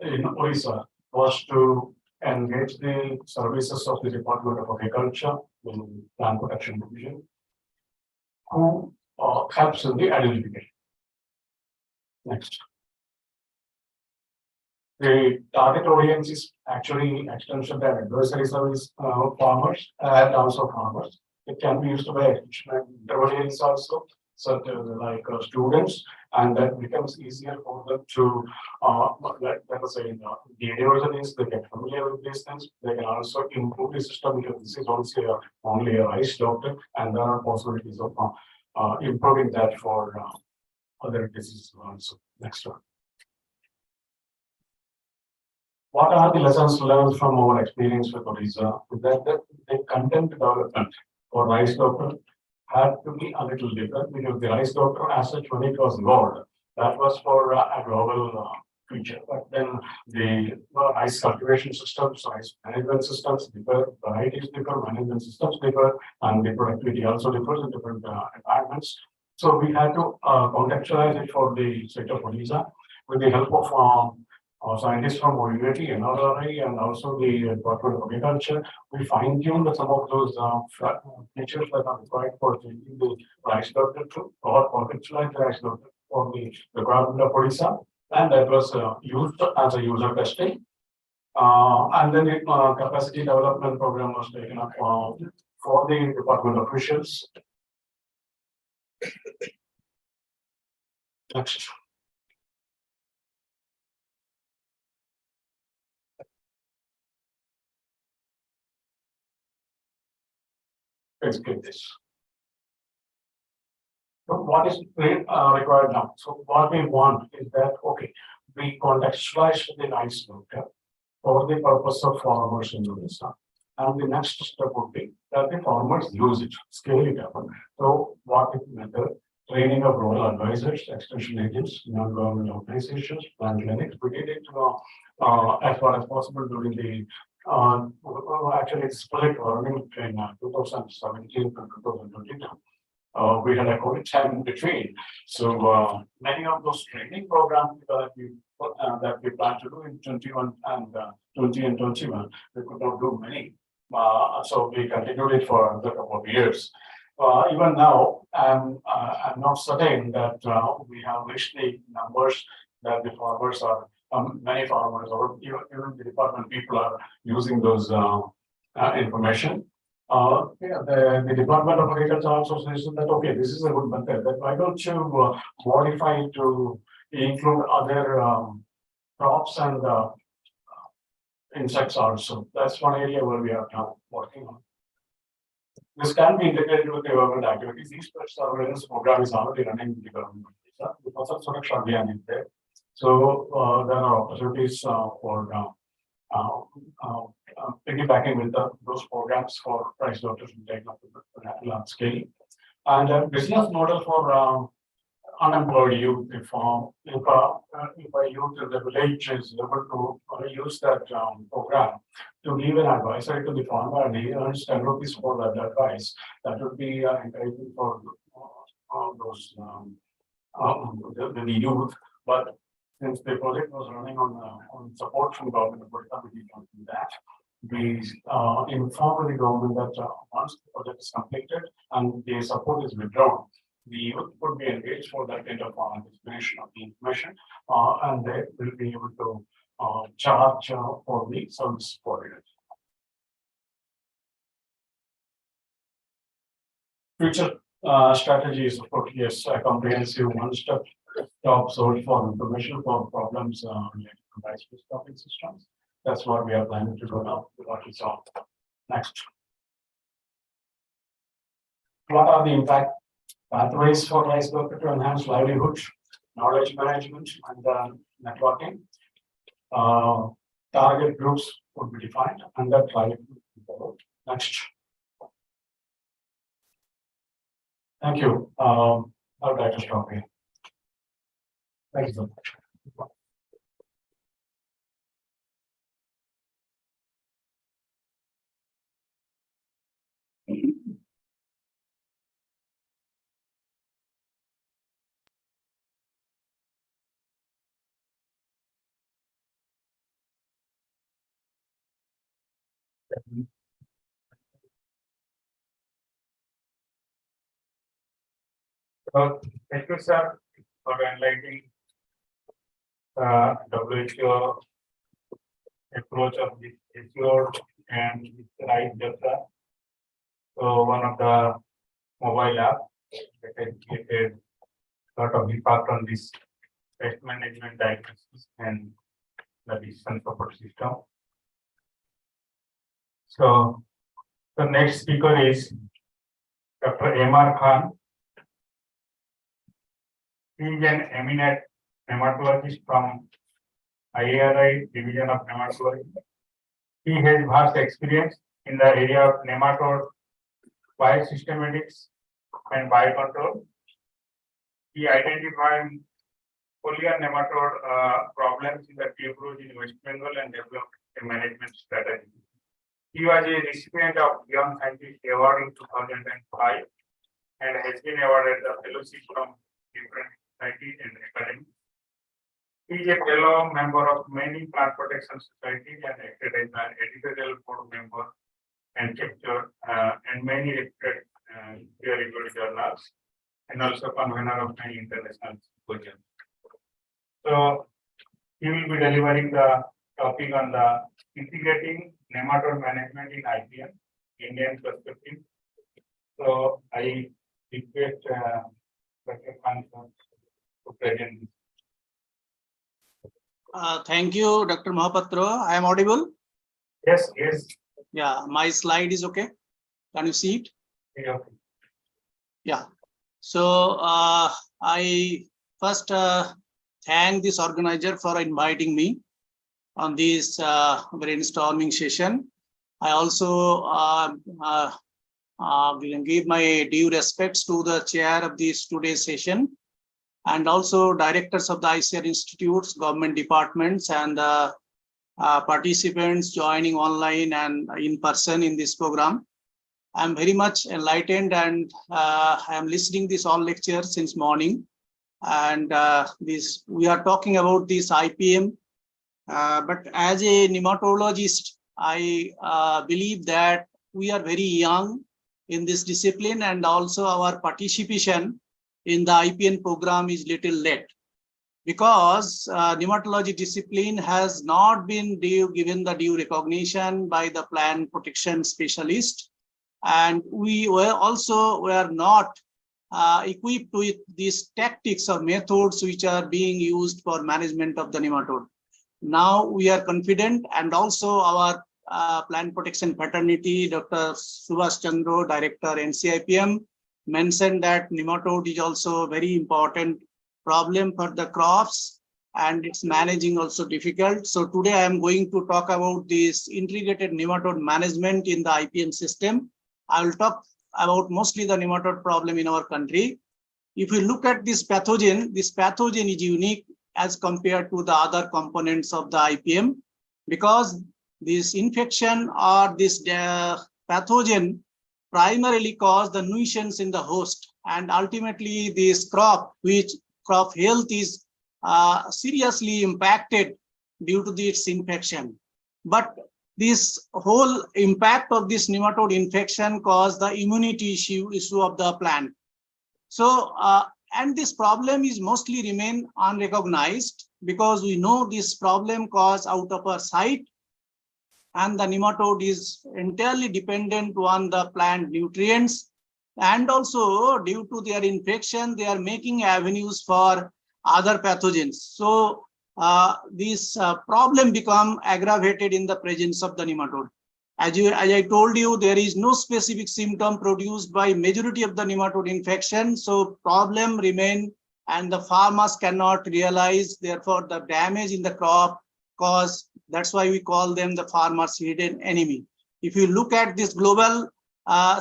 in Odisha was to engage the services of the Department of Agriculture, the Plant Protection Division, who helps in the identification. Next. The target audience is actually extension and advisory service farmers and also farmers. It can be used by extension audience also, such as like students, and that becomes easier for them to, let us say, the universities, they get familiar with these things. They can also improve the system because this is also only a rice doctor, and there are possibilities of improving that for other diseases also. Next one. What are the lessons learned from our experience with Odisha? That the content development for rice doctor had to be a little different because the rice doctor as such, when it was evolved, that was for a global feature. But then the rice cultivation systems, rice management systems differ, varieties differ, management systems differ, and the productivity also differs in different environments. So we had to contextualize it for the state of Odisha with the help of scientists from OUAT, NRRI, and also the Department of Agriculture. We fine-tuned some of those features that are required for changing the rice doctor to or contextualize the rice doctor for the requirement of Odisha, and that was used as a user testing. And then the capacity development program was taken up for the department officials. Next. Let's get this. So what is required now? So what we want is that, okay, we contextualize the rice doctor for the purpose of farmers in Odisha. And the next step would be that the farmers use it, scale it up. So what is the method? Training of rural advisors. advisors, extension agents, non-government organizations, plant clinics. We did it as far as possible during the actually it's split running between 2017 to 2022. We had a COVID time in between. So many of those training programs that we plan to do in 21 and 20 and 21, we could not do many. So we continued it for a couple of years. Even now, I'm not certain that we have reached the numbers that the farmers are, many farmers or even the department people are using those information. The Department of Agriculture also says that, okay, this is a good method, but why don't you modify it to include other crops and insects also. That's one area where we are now working on. This can be integrated with the government activities. These pest surveillance program is already running with the government. Because of Suraksha Abhiyan is there. So there are opportunities for piggybacking with those programs for price doctors and taking up to large scale. And a business model for unemployed youth. If a youth in the village is able to use that program to give an advisory to the farmer and he earns 10 rupees for that advice, that would be encouraging for those the youth. But since the project was running on support from government, we informed the government that once the project is completed and the support is withdrawn, the youth would be engaged for that kind of distribution of the information, and they will be able to charge for the service for it. Future strategies, of course, yes, a comprehensive one-step shop sold for information for problems related to rice stopping systems. That's what we are planning to do now. What is on next? What are the impact pathways for rice worker to enhance livelihoods, knowledge management, and networking? Target groups would be defined and that live. Next. Thank you. I'll try to stop here. Thank you so much. Thank you, sir, for enlightening WHO approach of this issue and rice data. So one of the mobile app that has created a lot of impact on this pest management diagnosis and the decision support system. So the next speaker is Dr. M.R. Khan. He is an eminent nematologist from IARI Division of Nematology. He has vast experience in the area of nematode biosystematics and biocontrol. He identified foliar nematode problems in the tube rows in West Bengal and developed a management strategy. He was a recipient of Young Scientist Award in 2005 and has been awarded the fellowship from different societies and academics. He is a fellow member of many plant protection societies and acted as an editorial board member and lecturer and many reputed peer-reviewed journals, and also convener of many international symposiums. So he will be delivering the topic on the integrating nematode management in IPM, Indian perspective. So I request Dr. Khan to present. Thank you, Dr. Mahapatra. I am audible? Yes, yes. Yeah, my slide is okay. Can you see it? Yeah. Yeah. So I first thank this organizer for inviting me on this brainstorming session. I also will give my due respects to the chair of this today's session, and also directors of the ICAR institutes, government departments, and participants joining online and in person in this program. I'm very much enlightened, and I am listening this all lectures since morning. And we are talking about this IPM. But as a nematologist, I believe that we are very young in this discipline, and also our participation in the IPM program is little late, because nematology discipline has not been given the due recognition by the plant protection specialist. And we were not equipped with these tactics or methods which are being used for management of the nematode. Now we are confident, and also our plant protection fraternity, Dr. Subhash Chandra, Director, NCIPM, mentioned that nematode is also a very important problem for the crops, and it's managing also difficult. So today I am going to talk about this integrated nematode management in the IPM system. I will talk about mostly the nematode problem in our country. If we look at this pathogen is unique as compared to the other components of the IPM, because this infection or this pathogen primarily cause the nuisance in the host, and ultimately this crop health is seriously impacted due to its infection. But this whole impact of this nematode infection caused the immunity issue of the plant. So, and this problem is mostly remain unrecognized, because we know this problem caused out of our site, and the nematode is entirely dependent on the plant nutrients, and also due to their infection, they are making avenues for other pathogens. So this problem become aggravated in the presence of the nematode. As I told you, there is no specific symptom produced by majority of the nematode infection. So problem remain, and the farmers cannot realize, therefore the damage in the crop cause. That's why we call them the farmer's hidden enemy. If you look at this global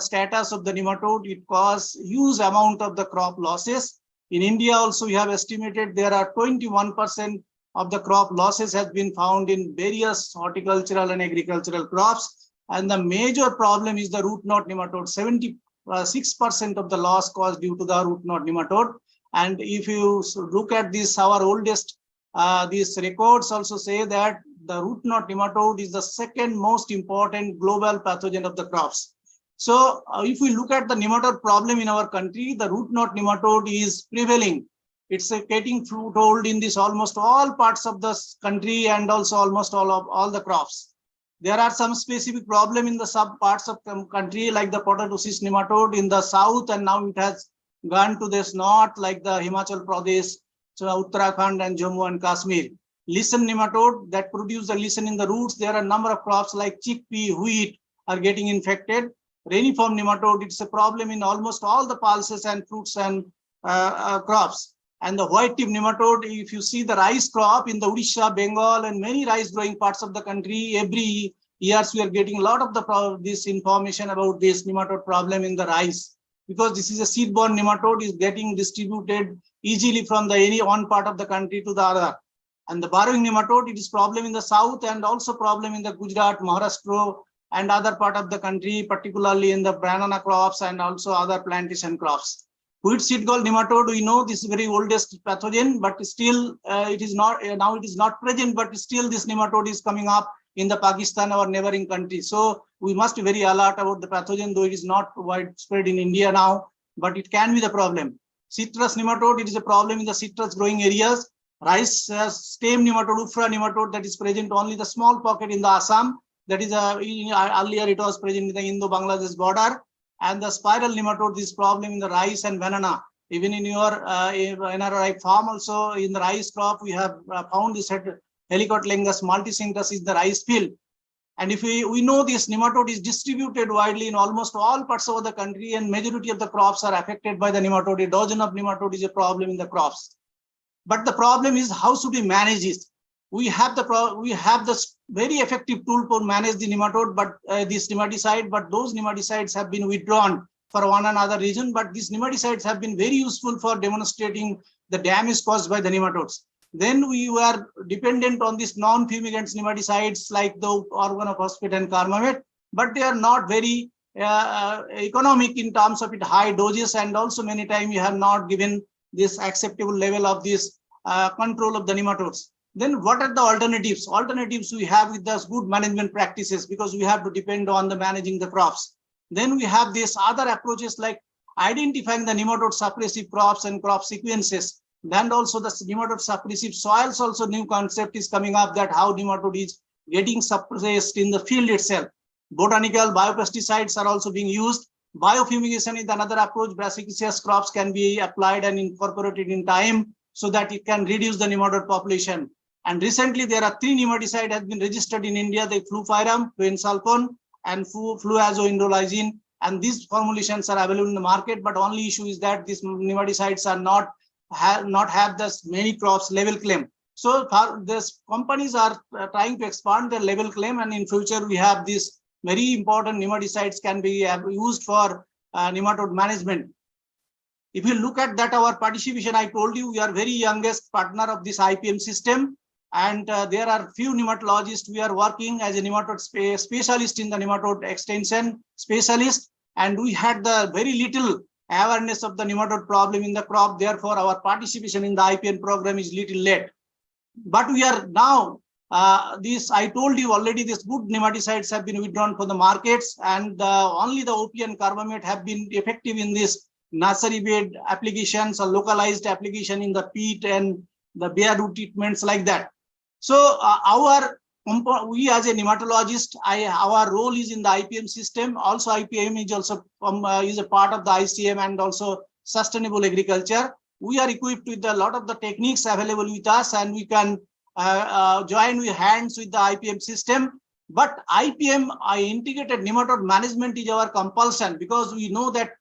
status of the nematode, it causes huge amount of the crop losses. In India also, we have estimated there are 21% of the crop losses has been found in various horticultural and agricultural crops. And the major problem is the root knot nematode. 76% of the loss caused due to the root knot nematode. And if you look at this, our oldest, these records also say that the root knot nematode is the second most important global pathogen of the crops. So if we look at the nematode problem in our country, the root knot nematode is prevailing. It's getting foothold in this almost all parts of the country, and also almost all the crops. There are some specific problem in the sub parts of the country, like the potato cyst nematode in the south, and now it has gone to this north, like the Himachal Pradesh, so Uttarakhand and Jammu and Kashmir. Lichen nematode that produce the lichen in the roots. There are a number of crops like chickpea, wheat are getting infected. Reniform nematode, it's a problem in almost all the pulses and fruits and crops. And the white tip nematode, if you see the rice crop in the Odisha, Bengal, and many rice growing parts of the country, every year we are getting a lot of this information about this nematode problem in the rice, because this is a seed-borne nematode, is getting distributed easily from the any one part of the country to the other. And the burrowing nematode, it is problem in the south, and also problem in the Gujarat, Maharashtra, and other part of the country, particularly in the banana crops and also other plantation crops. Wheat seed gall nematode, we know this is very oldest pathogen, but still it is not now it is not present, but still this nematode is coming up in the Pakistan, our neighboring country. So we must be very alert about the pathogen, though it is not widespread in India now, but it can be the problem. Citrus nematode, it is a problem in the citrus growing areas. Rice stem nematode, Ufra nematode, that is present only the small pocket in the Assam. That is earlier it was present in the Indo-Bangladesh border. And the spiral nematode, this problem in the rice and banana. Even in your NRI farm also, in the rice crop, we have found this Helicotlengus multicentrus in the rice field. And if we know this nematode is distributed widely in almost all parts of the country, and majority of the crops are affected by the nematode. A dozen of nematode is a problem in the crops. But the problem is, how should we manage this? We have the very effective tool for manage the nematode, but this nematicide, but those nematicides have been withdrawn for one another reason, but these nematicides have been very useful for demonstrating the damage caused by the nematodes. Then we were dependent on these non-fumigants nematicides like the organophosphate and carmamate, but they are not very economic in terms of high doses, and also many times you have not given this acceptable level of this control of the nematodes. Then what are the alternatives? Alternatives we have with those good management practices, because we have to depend on the managing the crops. Then we have these other approaches like identifying the nematode suppressive crops and crop sequences. Then also the nematode suppressive soils, also new concept is coming up, that how nematode is getting suppressed in the field itself. Botanical biopesticides are also being used. Biofumigation is another approach. Brassicaceous crops can be applied and incorporated in time so that it can reduce the nematode population. And recently there are 3 nematicides have been registered in India: the fluvirum, fluensulfone, and fluazoindolizine. And these formulations are available in the market, but only issue is that these nematicides are not have this many crops level claim. So these companies are trying to expand their level claim, and in future we have these very important nematicides can be used for nematode management. If you look at that, our participation, I told you, we are very youngest partner of this IPM system, and there are few nematologists. We are working as a nematode specialist in the nematode extension specialist, and we had the very little awareness of the nematode problem in the crop. Therefore, our participation in the IPM program is little late. But we are now, I told you already, these good nematicides have been withdrawn from the markets, and only the OP and carbamate have been effective in this nursery bed applications or localized application in the peat and the bare root treatments like that. So we as a nematologist, our role is in the IPM system. Also, IPM is also is a part of the ICM and also sustainable agriculture. We are equipped with a lot of the techniques available with us, and we can join with hands with the IPM system. But IPM, integrated nematode management, is our compulsion, because we know that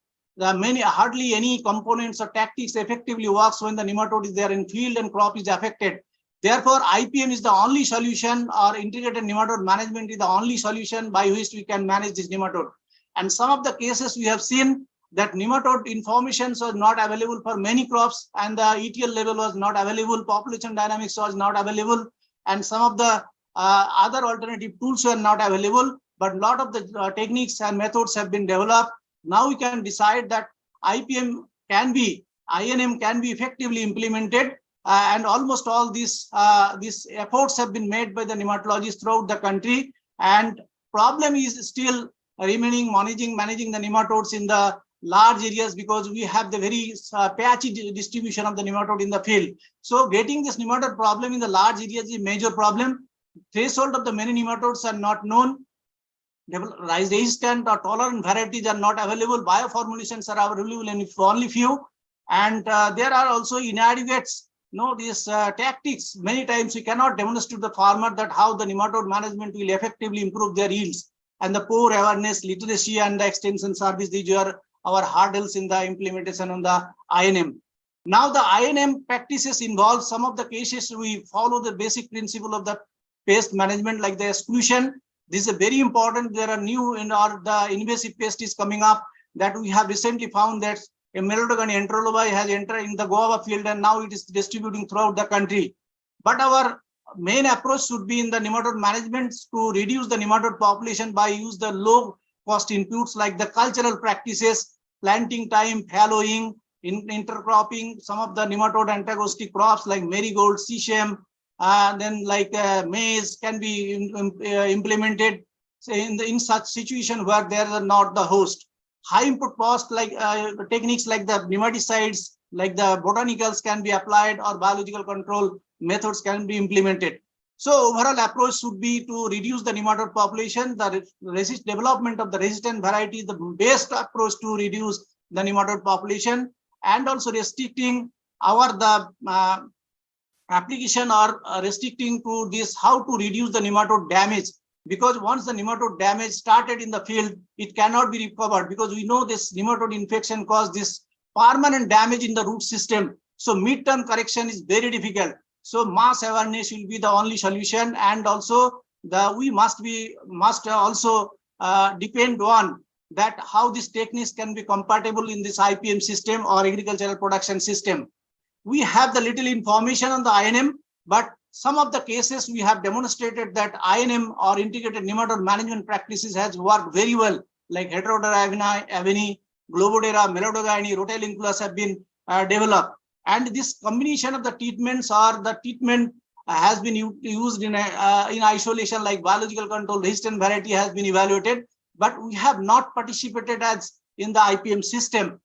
hardly any components or tactics effectively works when the nematode is there in field and crop is affected. Therefore, IPM is the only solution, or integrated nematode management is the only solution by which we can manage this nematode. And some of the cases we have seen that nematode informations was not available for many crops, and the ETL level was not available, population dynamics was not available, and some of the other alternative tools were not available. But a lot of the techniques and methods have been developed. Now we can decide that IPM can be, INM can be effectively implemented, and almost all these efforts have been made by the nematologists throughout the country. And problem is still remaining managing the nematodes in the large areas, because we have the very patchy distribution of the nematode in the field. So getting this nematode problem in the large areas is a major problem. Threshold of the many nematodes are not known. Resistant or tolerant varieties are not available. Bioformulations are available in only few, and there are also inadequate these tactics. Many times we cannot demonstrate to the farmer that how the nematode management will effectively improve their yields. And the poor awareness, literacy, and the extension service, these are our hurdles in the implementation on the INM. Now the INM practices involve some of the cases we follow the basic principle of the pest management, like the exclusion. This is very important. There are new the invasive pest is coming up, that we have recently found that a Melodogony enterolobi has entered in the guava field, and now it is distributing throughout the country. But our main approach should be in the nematode management to reduce the nematode population by use the low cost inputs like the cultural practices, planting time, fallowing, intercropping, some of the nematode antagonistic crops like marigold, sesame, then like maize can be implemented in such situation where they are not the host. High input cost like techniques like the nematicides, like the botanicals can be applied, or biological control methods can be implemented. So overall approach should be to reduce the nematode population. The development of the resistant variety is the best approach to reduce the nematode population, and also restricting the application or restricting to this how to reduce the nematode damage, because once the nematode damage started in the field, it cannot be recovered, because we know this nematode infection caused this permanent damage in the root system. So mid-term correction is very difficult. So mass awareness will be the only solution, and also we must also depend on that how these techniques can be compatible in this IPM system or agricultural production system. We have the little information on the INM, but some of the cases we have demonstrated that INM or integrated nematode management practices has worked very well, like Heterodera aveni, Globodera, Melodogaini, Rotalinculus have been developed. And this combination of the treatments or the treatment has been used in isolation, like biological control resistant variety has been evaluated, but we have not participated as in the IPM system,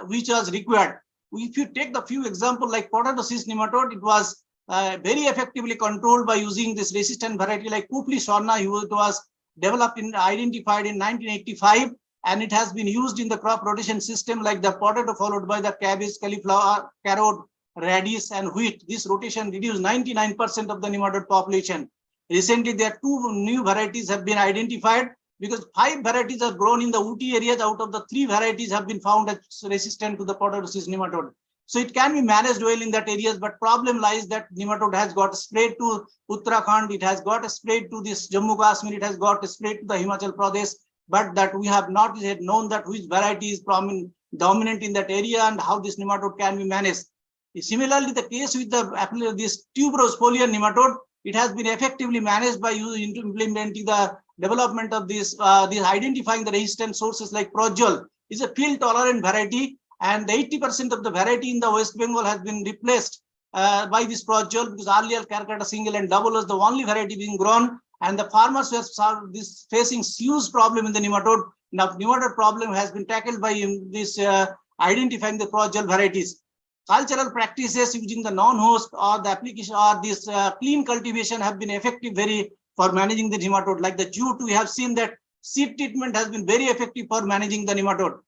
which was required. If you take the few examples like potato cyst nematode, it was very effectively controlled by using this resistant variety like Kupli Sorna. It was developed and identified in 1985, and it has been used in the crop rotation system like the potato followed by the cabbage, cauliflower, carrot, radish, and wheat. This rotation reduced 99% of the nematode population. Recently, there are 2 new varieties have been identified because 5 varieties are grown in the woody areas. Out of the 3 varieties have been found as resistant to the potato cyst nematode. So it can be managed well in that areas, but problem lies that nematode has got spread to Uttarakhand, it has got spread to this Jammu Kashmir, it has got spread to the Himachal Pradesh, but that we have not yet known that which variety is dominant in that area and how this nematode can be managed. Similarly, the case with this tuberose foliar nematode, it has been effectively managed by implementing the development of this identifying the resistant sources like Projol is a field tolerant variety, and 80% of the variety in the West Bengal has been replaced by this Projol, because earlier Calcutta single and double was the only variety being grown, and the farmers were facing huge problem in the nematode. Now nematode problem has been tackled by this identifying the Projol varieties. Cultural practices using the non-host or the application or this clean cultivation have been effective very for managing the nematode. Like the jute, we have seen that seed treatment has been very effective for managing the nematode.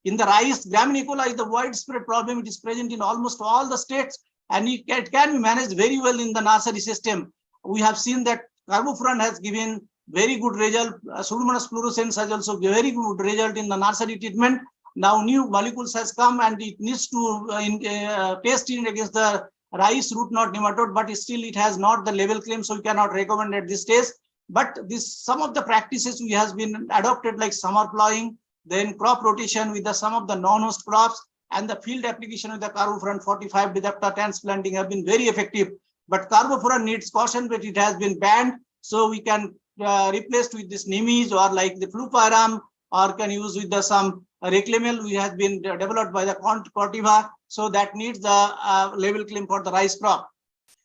In the rice, Graminecola is the widespread problem. It is present in almost all the states, and it can be managed very well in the nursery system. We have seen that carbofuran has given very good result. Pseudomonas fluorescens has also given very good result in the nursery treatment. Now new molecules has come and it needs to test it against the rice root knot nematode, but still it has not the level claim, so we cannot recommend at this stage. But some of the practices we has been adopted like summer plowing, then crop rotation with some of the non-host crops, and the field application with the carbofuran 45 diaphora transplanting have been very effective. But carbofuran needs caution, but it has been banned, so we can replace with this Nimis or like the fluparam, or can use with the some reclamel which has been developed by the Cortiva, so that needs the level claim for the rice crop.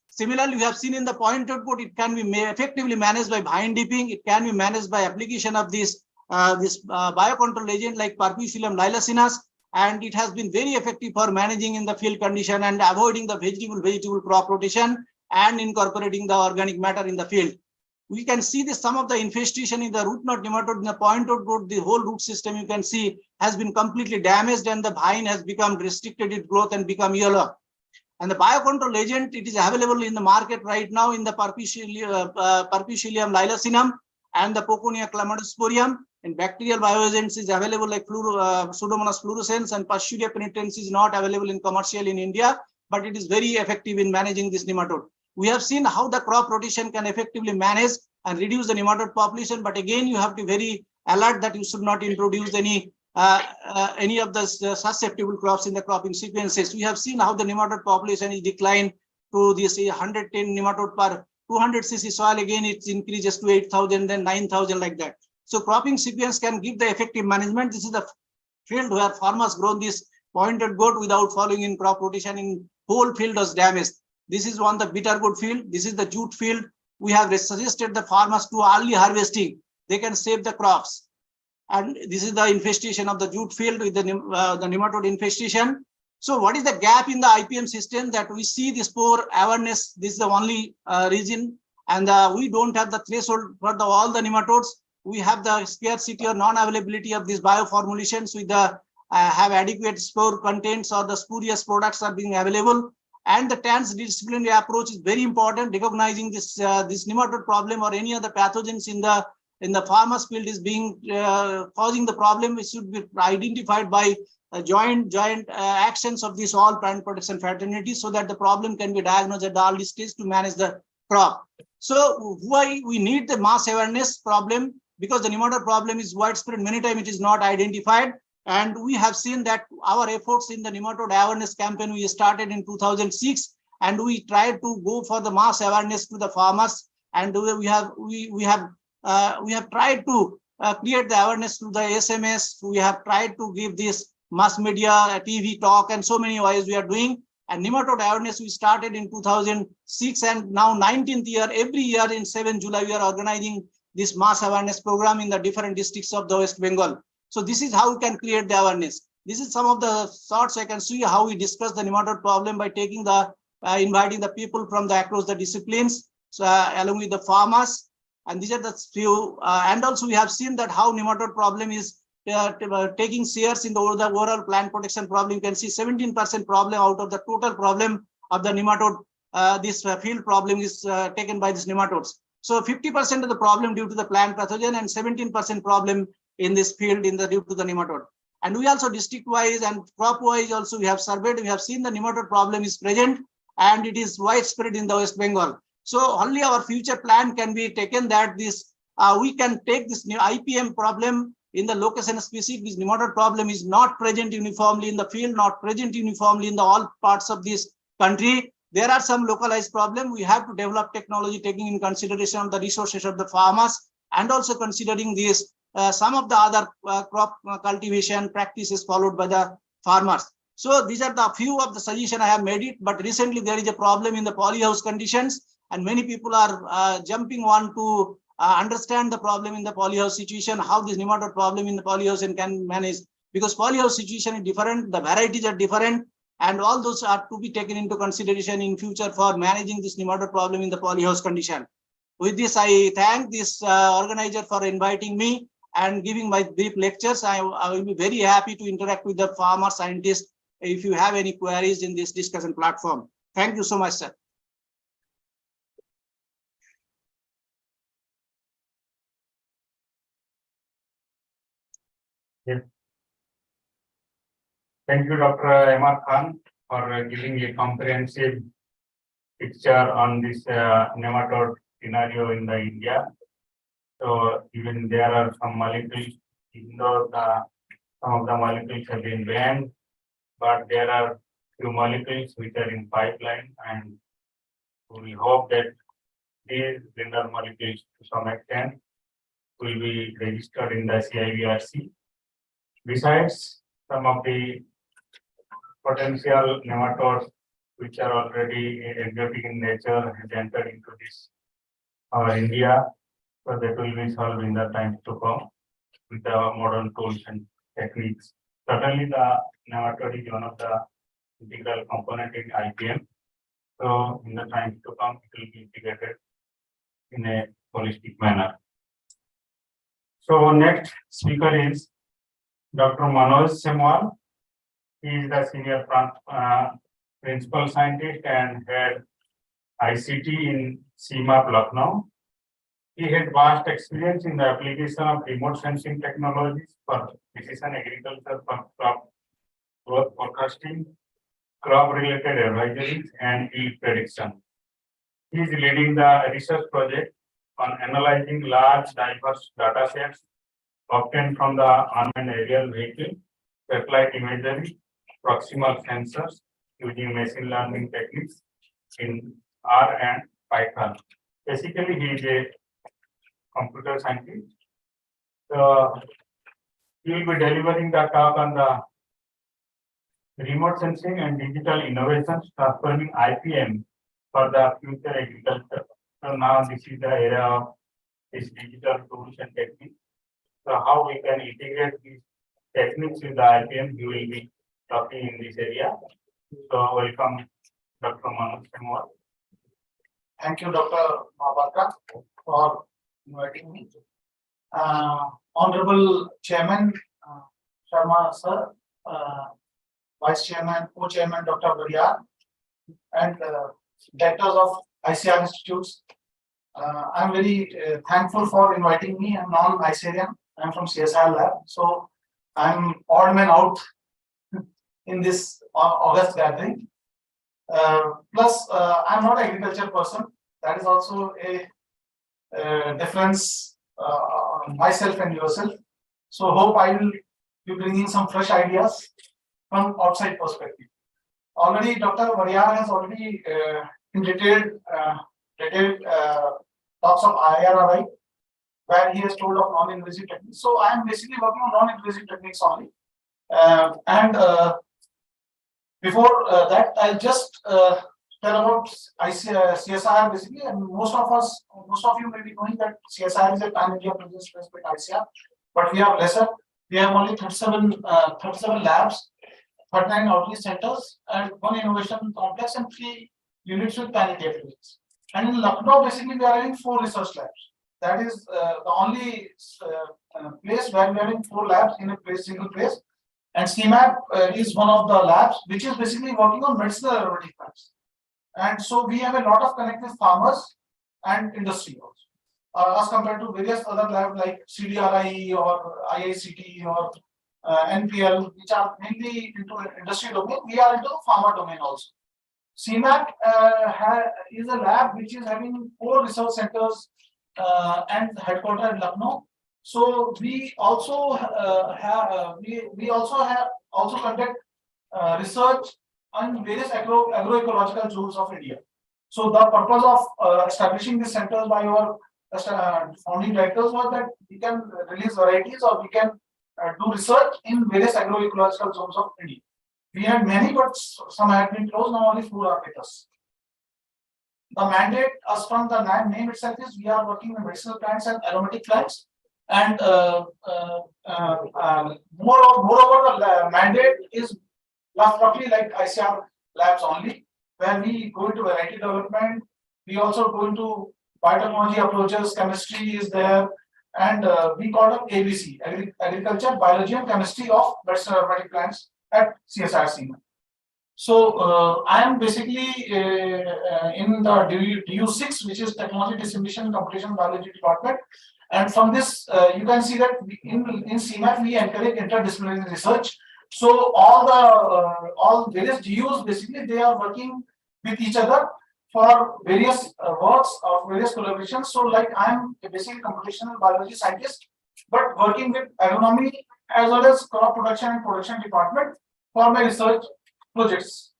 Similarly, we have seen in the pointed goat, it can be effectively managed by vine dipping. It can be managed by application of this biocontrol agent like Perpusilium lilacinus, and it has been very effective for managing in the field condition and avoiding the vegetable crop rotation and incorporating the organic matter in the field. We can see this some of the infestation in the root knot nematode in the pointed goat. The whole root system you can see has been completely damaged, and the vine has become restricted its growth and become yellow. And the biocontrol agent, it is available in the market right now in the Perpusilium lilacinum and the Poconia chlamydosporium. And bacterial bioagents is available like Pseudomonas fluorescens, and Pasuria penitens is not available in commercial in India, but it is very effective in managing this nematode. We have seen how the crop rotation can effectively manage and reduce the nematode population, but again you have to be very alert that you should not introduce any of the susceptible crops in the cropping sequences. We have seen how the nematode population is declined to this 110 nematode per 200 cc soil. Again, it increases to 8,000, then 9,000 like that. So cropping sequence can give the effective management. This is the field where farmers grown this pointed goat without following in crop rotation. In whole field was damaged. This is one the bitter gourd field. This is the jute field. We have suggested the farmers to early harvesting. They can save the crops. And this is the infestation of the jute field with the nematode infestation. So what is the gap in the IPM system that we see this poor awareness? This is the only reason. And we don't have the threshold for all the nematodes. We have the scarcity or non-availability of these bioformulations with the have adequate spore contents or the spurious products are being available. And the transdisciplinary approach is very important. Recognizing this nematode problem or any other pathogens in the farmers field is being causing the problem. It should be identified by joint actions of these all plant protection fraternities, so that the problem can be diagnosed at the early stage to manage the crop. So why we need the mass awareness problem, because the nematode problem is widespread. Many times it is not identified. And we have seen that our efforts in the nematode awareness campaign we started in 2006, and we tried to go for the mass awareness to the farmers. And we have tried to create the awareness to the SMS. We have tried to give this mass media, TV talk, and so many ways we are doing. And nematode awareness we started in 2006, and now 19th year. Every year in 7 July we are organizing this mass awareness program in the different districts of the West Bengal. So this is how we can create the awareness. This is some of the thoughts I can see how we discuss the nematode problem by taking the inviting the people from the across the disciplines, so along with the farmers. And these are the few. And also we have seen that how nematode problem is taking shares in the overall plant protection problem. You can see 17% problem out of the total problem of the nematode. This field problem is taken by these nematodes. So 50% of the problem due to the plant pathogen and 17% problem in this field due to the nematode. And we also district wise and crop wise also we have surveyed. We have seen the nematode problem is present and it is widespread in the West Bengal. So only our future plan can be taken that this we can take this new IPM problem in the location specific. This nematode problem is not present uniformly in the field, not present uniformly in the all parts of this country. There are some localized problems. We have to develop technology taking in consideration of the resources of the farmers and also considering this some of the other crop cultivation practices followed by the farmers. So these are the few of the suggestions I have made it. But recently there is a problem in the polyhouse conditions, and many people are jumping on to understand the problem in the polyhouse situation, how this nematode problem in the polyhouse and can manage, because polyhouse situation is different, the varieties are different, and all those are to be taken into consideration in future for managing this nematode problem in the polyhouse condition. With this, I thank this organizer for inviting me and giving my brief lectures. I will be very happy to interact with the farmer scientists if you have any queries in this discussion platform. Thank you so much, sir. Yes. Thank you, Dr. Ahmad Khan, for giving a comprehensive picture on this nematode scenario in the India. So even there are some molecules, even though some of the molecules have been banned, but there are few molecules which are in pipeline, and we hope that these vendor molecules to some extent will be registered in the CIVRC. Besides, some of the potential nematodes which are already exotic in nature has entered into this India, so that will be solved in the times to come with the modern tools and techniques. Certainly, the nematode is one of the integral component in IPM. So in the times to come, it will be integrated in a holistic manner. So next speaker is Dr. Manoj Semwal. He is the senior principal scientist and head ICT in CMAP Lucknow. He had vast experience in the application of remote sensing technologies for precision agriculture, for crop growth forecasting, crop-related advisories, and yield prediction. He is leading the research project on analyzing large diverse data sets obtained from the unmanned aerial vehicle, satellite imagery, proximal sensors using machine learning techniques in R and Python. Basically, he is a computer scientist. So he will be delivering the talk on the remote sensing and digital innovations transforming IPM for the future agriculture. So now this is the era of these digital tools and techniques. So how we can integrate these techniques with the IPM, he will be talking in this area. So welcome, Dr. Manoj Semwal. Thank you, Dr. Mahabatra, for inviting me. Honorable Chairman Sharma sir, Vice Chairman, Co-Chairman Dr. Variar, and directors of ICAR institutes. I'm very thankful for inviting me. I'm non-ICARian. I'm from CSIR lab, so I'm odd man out in this August gathering. Plus, I'm not an agriculture person. That is also a difference myself and yourself. So hope I will be bringing some fresh ideas from outside perspective. Already Dr. Variar has already in detailed talks of IRRI, where he has told of non-invasive techniques. So I am basically working on non-invasive techniques only. Before that, I'll just tell about CSIR basically, and most of you may be knowing that CSIR is a pan-India presence with ICAR, but we have lesser. We have only 37 labs, 39 outreach centers, and 1 innovation complex and 3 units with pan-India presence. And in Lucknow, basically, we are having 4 research labs. That is the only place where we are having 4 labs in a single place. And CMAP is one of the labs which is basically working on medicinal aromatic plants. And so we have a lot of connect with farmers and industry also, as compared to various other labs like CDRI or IICT or NPL, which are mainly into industry domain. We are into farmer domain also. CMAP is a lab which is having 4 research centers and headquartered in Lucknow. So we also conduct research on various agroecological zones of India. So the purpose of establishing these centers by our founding directors was that we can release varieties or we can do research in various agroecological zones of India. We had many, but some had been closed. Now only 4 are with us. The mandate, as from the name itself, is we are working on medicinal plants and aromatic plants. And moreover, the mandate is roughly like ICAR labs only, where we go into variety development. We also go into biotechnology approaches, chemistry is there, and we call it ABC, agriculture, biology, and chemistry of medicinal aromatic plants at CSIR. So I am basically in the DU6, which is Technology Dissemination and Computational Biology Department. And from this, you can see that in CMAP we encourage interdisciplinary research. So all various DUs basically they are working with each other for various works of various collaborations. So like I am a basically computational biology scientist, but working with agronomy as well as crop production and production department for my research projects.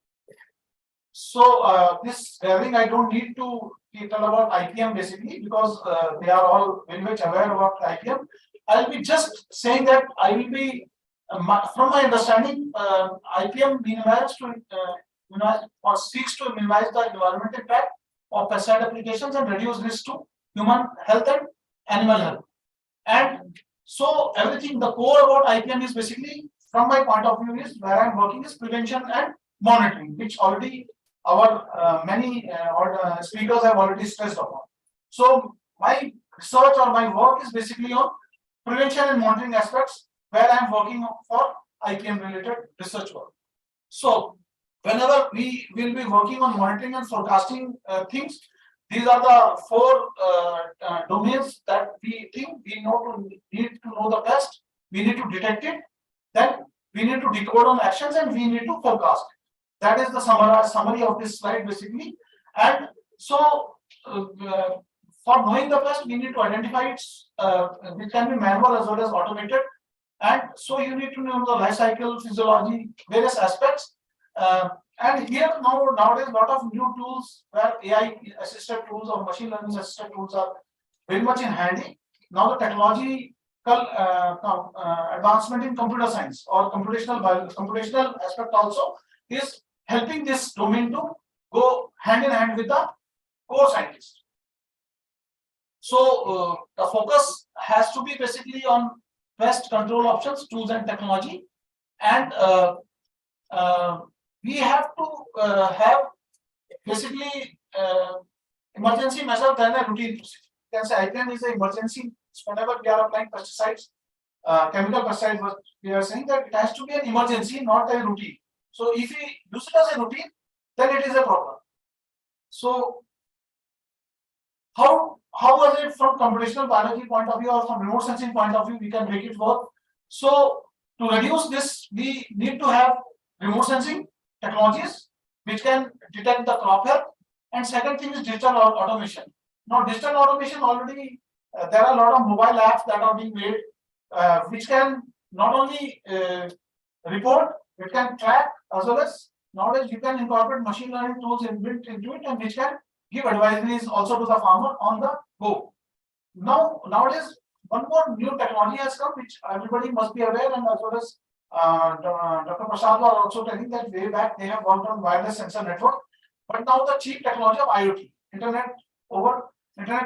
So this gathering I don't need to tell about IPM basically because they are all very much aware about IPM. I'll be just saying that I will be, from my understanding, IPM minimizes to or seeks to minimize the environmental impact of pesticide applications and reduce risk to human health and animal health. And so everything, the core about IPM is basically, from my point of view, is where I'm working is prevention and monitoring, which already our many speakers have already stressed upon. So my research or my work is basically on prevention and monitoring aspects, where I'm working for IPM related research work. So whenever we will be working on monitoring and forecasting things, these are the 4 domains that we think we need to know the best. We need to detect it, then we need to decode on actions, and we need to forecast. That is the summary of this slide basically. And so for knowing the best, we need to identify it. It can be manual as well as automated. And so you need to know the life cycle, physiology, various aspects. And here nowadays a lot of new tools where AI assisted tools or machine learning assisted tools are very much in handy. Now the technological advancement in computer science or computational aspect also is helping this domain to go hand in hand with the core scientists. So the focus has to be basically on best control options, tools and technology, and we have to have basically emergency measure than a routine procedure. You can say IPM is an emergency whenever we are applying pesticides, chemical pesticides. But we are saying that it has to be an emergency, not a routine. So if we use it as a routine, then it is a problem. So how was it from computational biology point of view or from remote sensing point of view we can make it work? So to reduce this, we need to have remote sensing technologies which can detect the crop health. And second thing is digital automation. Now digital automation already there are a lot of mobile apps that are being made, which can not only report, it can track, as well as nowadays you can incorporate machine learning tools inbuilt into it, and which can give advisories also to the farmer on the go. Nowadays, one more new technology has come, which everybody must be aware, and as well as Dr. Prasad was also telling that way back they have worked on wireless sensor network, but now the cheap technology of IoT, internet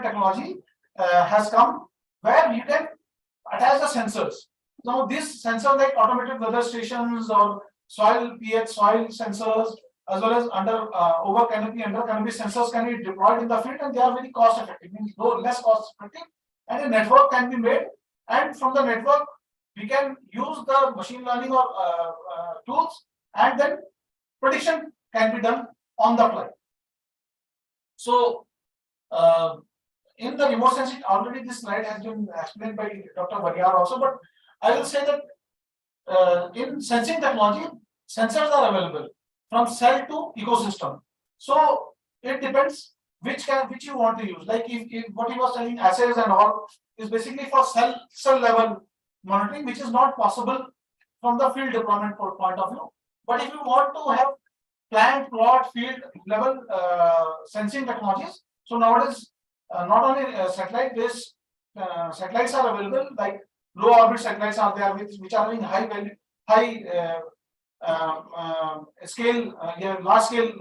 technology, has come, where you can attach the sensors. Now these sensors like automated weather stations or soil pH, soil sensors, as well as over canopy, under canopy sensors can be deployed in the field, and they are very cost effective, means less cost effective, and a network can be made, and from the network we can use the machine learning or tools, and then prediction can be done on the fly. So in the remote sensing, already this slide has been explained by Dr. Varyar also, but I will say that in sensing technology, sensors are available from cell to ecosystem. So it depends which you want to use. Like if what he was telling, assays and all, is basically for cell level monitoring, which is not possible from the field deployment point of view. But if you want to have plant, plot, field level sensing technologies, so nowadays not only satellite-based satellites are available, like low orbit satellites are there, which are having high value, scale, large scale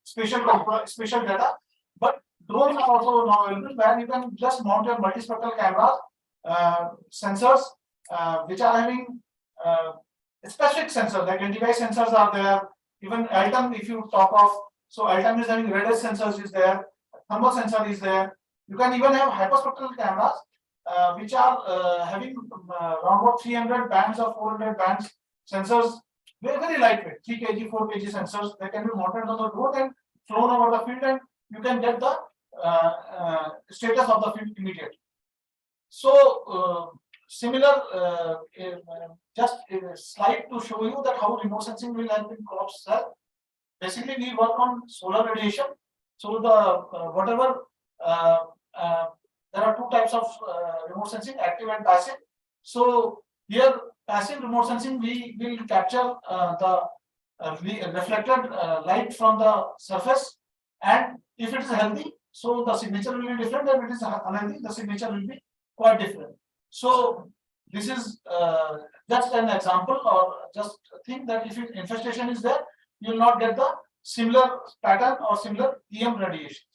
spatial data. But drones are also now available, where you can just mount your multispectral cameras, sensors, which are having specific sensors, like anti-device sensors are there. Even Altum, if you talk of, so Altum is having radar sensors is there, thermal sensor is there. You can even have hyperspectral cameras, which are having around about 300 bands or 400 bands sensors, very lightweight, 3 kg, 4 kg sensors. They can be mounted on the road and flown over the field, and you can get the status of the field immediately. So similar, just a slide to show you that how remote sensing will help in crops. Basically, we work on solar radiation. So the whatever there are two types of remote sensing, active and passive. So here, passive remote sensing, we will capture the reflected light from the surface, and if it is healthy, so the signature will be different, and if it is unhealthy, the signature will be quite different. So this is just an example, or just think that if infestation is there, you will not get the similar pattern or similar EM radiation.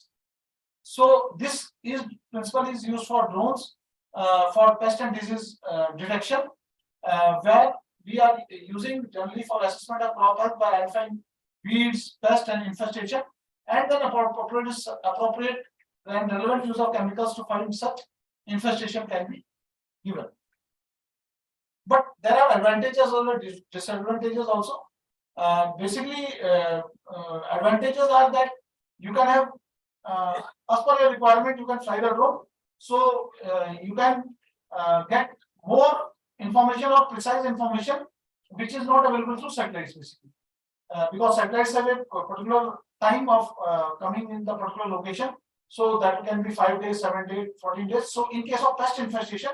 So this principle is used for drones for pest and disease detection, where we are using generally for assessment of crop health by identifying weeds, pest and infestation, and then appropriate and relevant use of chemicals to find such infestation can be given. But there are advantages or disadvantages also. Basically, advantages are that you can have, as per your requirement, you can fly the drone. So you can get more information or precise information, which is not available through satellites, basically. Because satellites have a particular time of coming in the particular location. So that can be 5 days, 7 days, 14 days. So in case of pest infestation,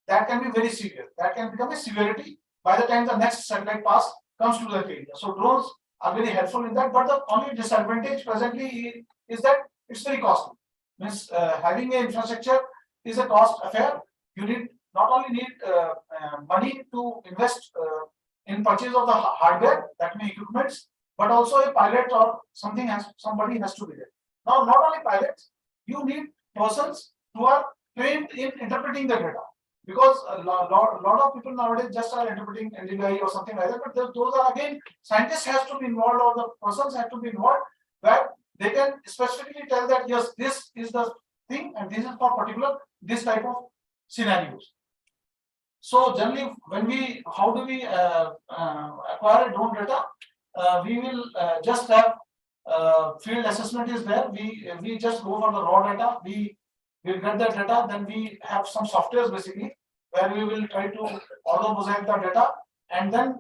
that can be very severe. That can become a severity by the time the next satellite pass comes to that area. So drones are very helpful in that. But the only disadvantage presently is that it's very costly. Means having an infrastructure is a cost affair. You need not only need money to invest in purchase of the hardware, that means equipments, but also a pilot or somebody has to be there. Now, not only pilots, you need persons who are trained in interpreting the data, because a lot of people nowadays just are interpreting NDVI or something like that. But those are, again, scientists have to be involved, or the persons have to be involved, where they can specifically tell that yes, this is the thing, and this is for particular this type of scenarios. So generally, how do we acquire drone data? We will just have field assessment is there. We just go for the raw data. We will get the data. Then we have some softwares basically where we will try to auto mosaic the data, and then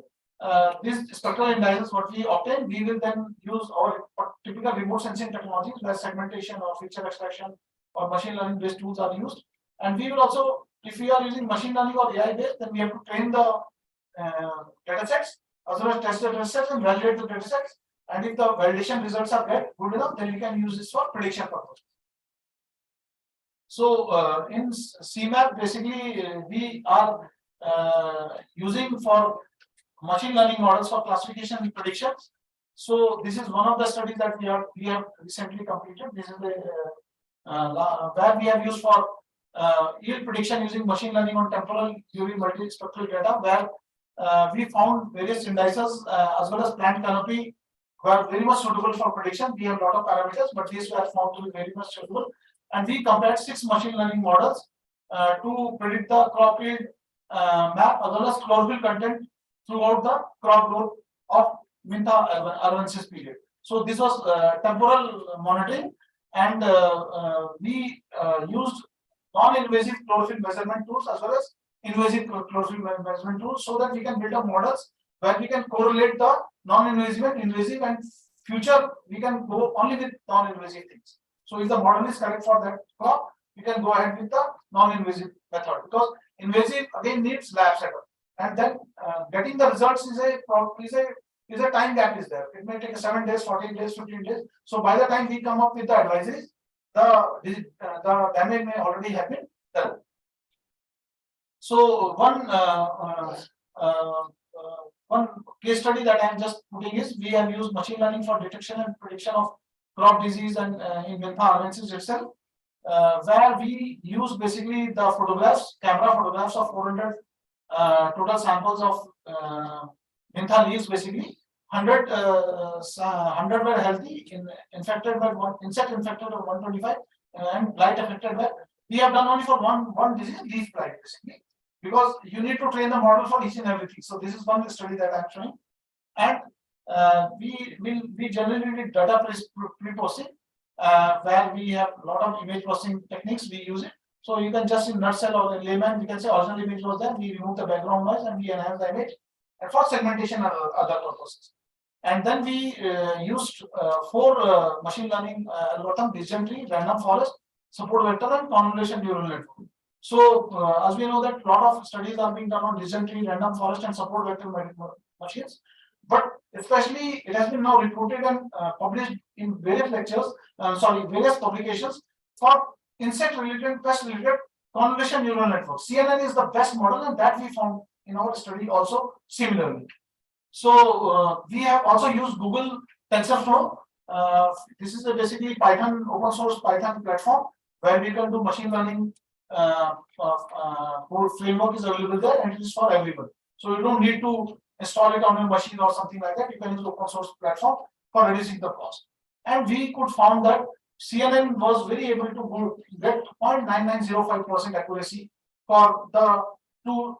these spectral indices what we obtain, we will then use our typical remote sensing technologies, where segmentation or feature extraction or machine learning based tools are used. And we will also, if we are using machine learning or AI based, then we have to train the data sets as well as test the data sets and validate the data sets. And if the validation results are good enough, then we can use this for prediction purposes. So in CMAP, basically we are using for machine learning models for classification and predictions. So this is one of the studies that we have recently completed. This is the where we have used for yield prediction using machine learning on temporal UV multispectral data, where we found various indices as well as plant canopy were very much suitable for prediction. We have a lot of parameters, but these were found to be very much suitable. And we compared 6 machine learning models to predict the crop yield map as well as chlorophyll content throughout the crop growth of Mintha arvensis period. So this was temporal monitoring, and we used non-invasive chlorophyll measurement tools as well as invasive chlorophyll measurement tools, so that we can build up models where we can correlate the non-invasive and invasive, and future we can go only with non-invasive things. So if the model is correct for that crop, we can go ahead with the non-invasive method, because invasive again needs lab setup, and then getting the results is a time gap is there. It may take 7 days, 14 days, 15 days. So by the time we come up with the advisories, the damage may already have been done. So one case study that I am just putting is, we have used machine learning for detection and prediction of crop disease and in Mintha arvensis itself, where we use basically the photographs, camera photographs of 400 total samples of Mintha leaves. Basically 100 were healthy, infected by insect infected of 125, and blight affected by. We have done only for one disease, leaf blight, basically, because you need to train the model for each and everything. So this is one study that I'm showing. And we generally did data pre-processing, where we have a lot of image processing techniques. We use it. So you can just in nutshell or in layman, we can say original image was there. We remove the background noise and we enhance the image, and for segmentation and other purposes. And then we used 4 machine learning algorithms: decision tree, random forest, support vector, and convolution neural network. So as we know that a lot of studies are being done on decision tree, random forest, and support vector machines. But especially it has been now reported and published in various lectures, various publications for insect-related, pest-related convolution neural network. CNN is the best model, and that we found in our study also similarly. So we have also used Google TensorFlow. This is a basically Python, open source Python platform, where we can do machine learning. Framework is available there, and it is for everyone. So you don't need to install it on a machine or something like that. You can use open source platform for reducing the cost. And we could found that CNN was very able to get 0.9905% accuracy for the two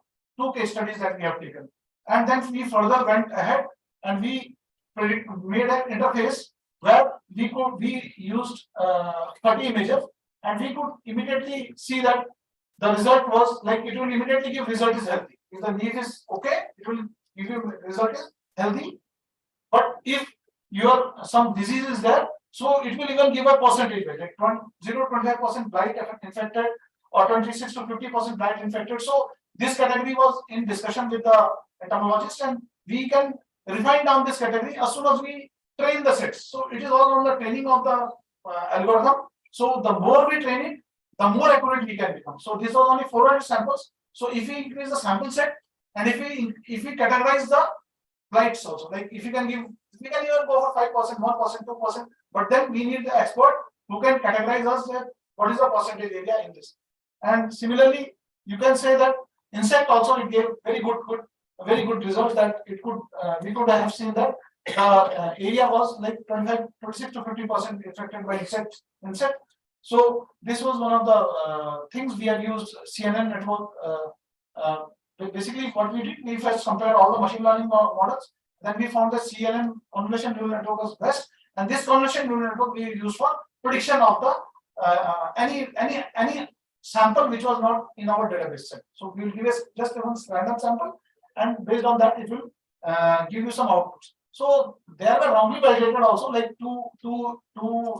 case studies that we have taken. And then we further went ahead and we made an interface where we used 30 images, and we could immediately see that the result was like, it will immediately give result is healthy. If the leaf is okay, it will give you result is healthy. But if some disease is there, so it will even give a percentage, like 0 to 25% blight infected, or 26 to 50% blight infected. So this category was in discussion with the entomologist, and we can refine down this category as soon as we train the sets. So it is all on the training of the algorithm. So the more we train it, the more accurate we can become. So this was only 400 samples. So if we increase the sample set, and if we categorize the blights also, like we can even go for 5%, 1%, 2%, but then we need the expert who can categorize us that what is the percentage area in this. And similarly, you can say that insect also, it gave very good results, that it could we could have seen that the area was like 26 to 50% affected by insect. So this was one of the things we have used CNN network. Basically, what we did, we first compared all the machine learning models. Then we found that CNN convolution neural network was best, and this convolution neural network we use for prediction of the any sample which was not in our database set. So we will give us just one random sample, and based on that, it will give you some outputs. So they were wrongly validated also, like two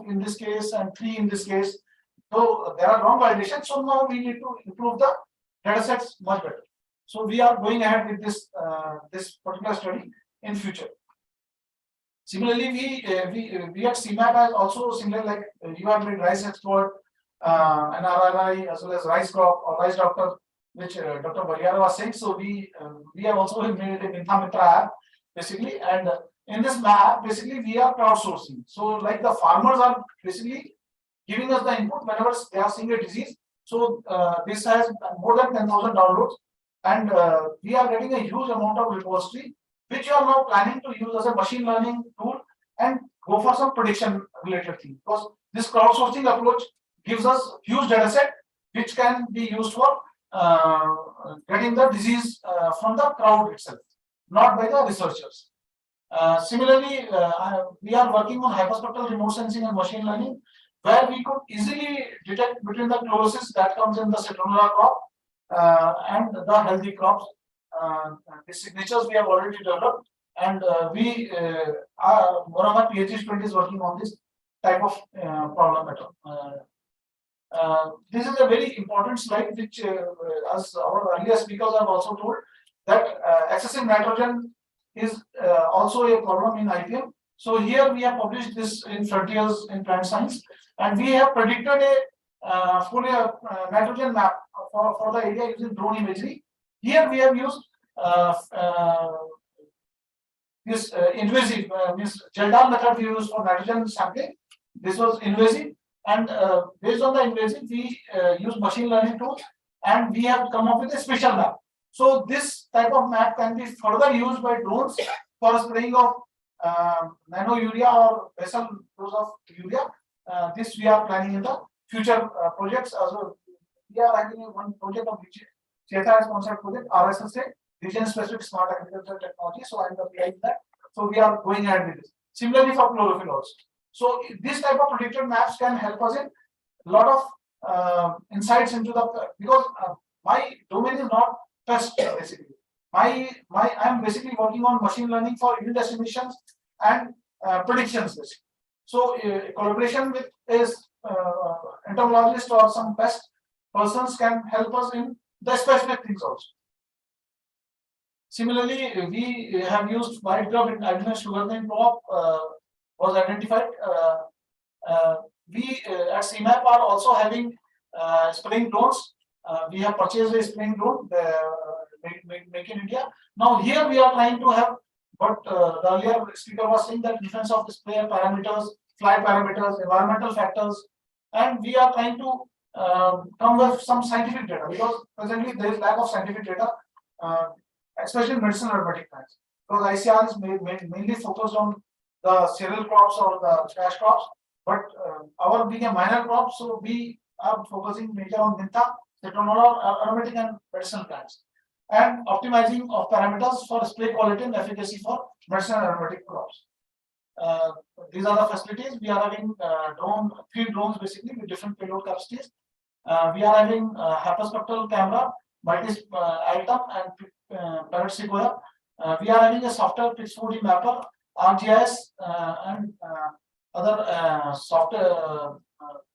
in this case and 3 in this case. So there are wrong validations. So now we need to improve the data sets much better. So we are going ahead with this this particular study in future. Similarly, we at CMAP has also similar like you have made rice export, and RRI as well as rice crop or rice doctor, which Dr. Baliara was saying. So we have also made a Mintha Mitra app basically, and in this map basically we are crowdsourcing. So like the farmers are basically giving us the input whenever they are seeing a disease. So this has more than 10,000 downloads, and we are getting a huge amount of repository, which you are now planning to use as a machine learning tool and go for some prediction related thing. Because this crowdsourcing approach gives us huge data set, which can be used for getting the disease from the crowd itself, not by the researchers. Similarly, we are working on hyperspectral remote sensing and machine learning, where we could easily detect between the closest that comes in the citronella crop and the healthy crops. The signatures we have already developed, and one of my PhD students is working on this type of problem at all. This is a very important slide, which, as our earlier speakers have also told, that excessive nitrogen is also a problem in IPM. So here we have published this in Frontiers in Plant Science, and we have predicted a full nitrogen map for the area using drone imagery. Here we have used this invasive means gel-down method we use for nitrogen sampling. This was invasive, and based on the invasive, we use machine learning tools, and we have come up with a special map. So this type of map can be further used by drones for spraying of nano urea or vessel dose of urea. This we are planning in the future projects as well. We are having one project of which CSIR sponsored project, RSSA, region specific smart agricultural technology. So I'm applying that. So we are going ahead with this. Similarly for chlorophyll also. So this type of predicted maps can help us in a lot of insights into the, because my domain is not pest basically. I'm basically working on machine learning for yield estimations and predictions basically. So collaboration with is entomologist or some pest persons can help us in the specific things also. Similarly, we have used white grub in albinous sugarcane crop was identified. We at CMAP are also having spraying drones. We have purchased a spraying drone, make in India. Now here we are trying to have what the earlier speaker was saying, that difference of the sprayer parameters, fly parameters, environmental factors, and we are trying to come with some scientific data, because presently there is lack of scientific data, especially in medicinal aromatic plants. Because ICR is mainly focused on the cereal crops or the cash crops, but our being a minor crop, so we are focusing major on Mintha, citronella, aromatic and medicinal plants, and optimizing of parameters for spray quality and efficacy for medicinal aromatic crops. These are the facilities. We are having three drones basically with different payload capacities. We are having hyperspectral camera, multi-item and parrot sequoia. We are having a software Pix4D mapper, ArcGIS, and other software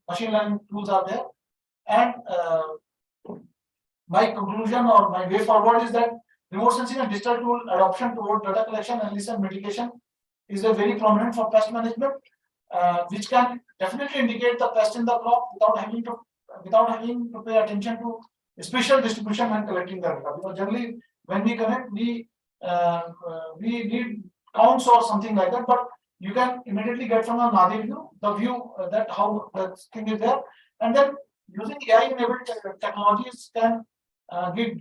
machine learning tools are there. And my conclusion or my way forward is that remote sensing and digital tool adoption toward data collection, analysis, and mitigation is a very prominent for pest management, which can definitely indicate the pest in the crop without having to pay attention to spatial distribution when collecting the data. Because generally, when we connect, we need counts or something like that, but you can immediately get from a Nadir view the view that how the thing is there, and then using AI-enabled technologies can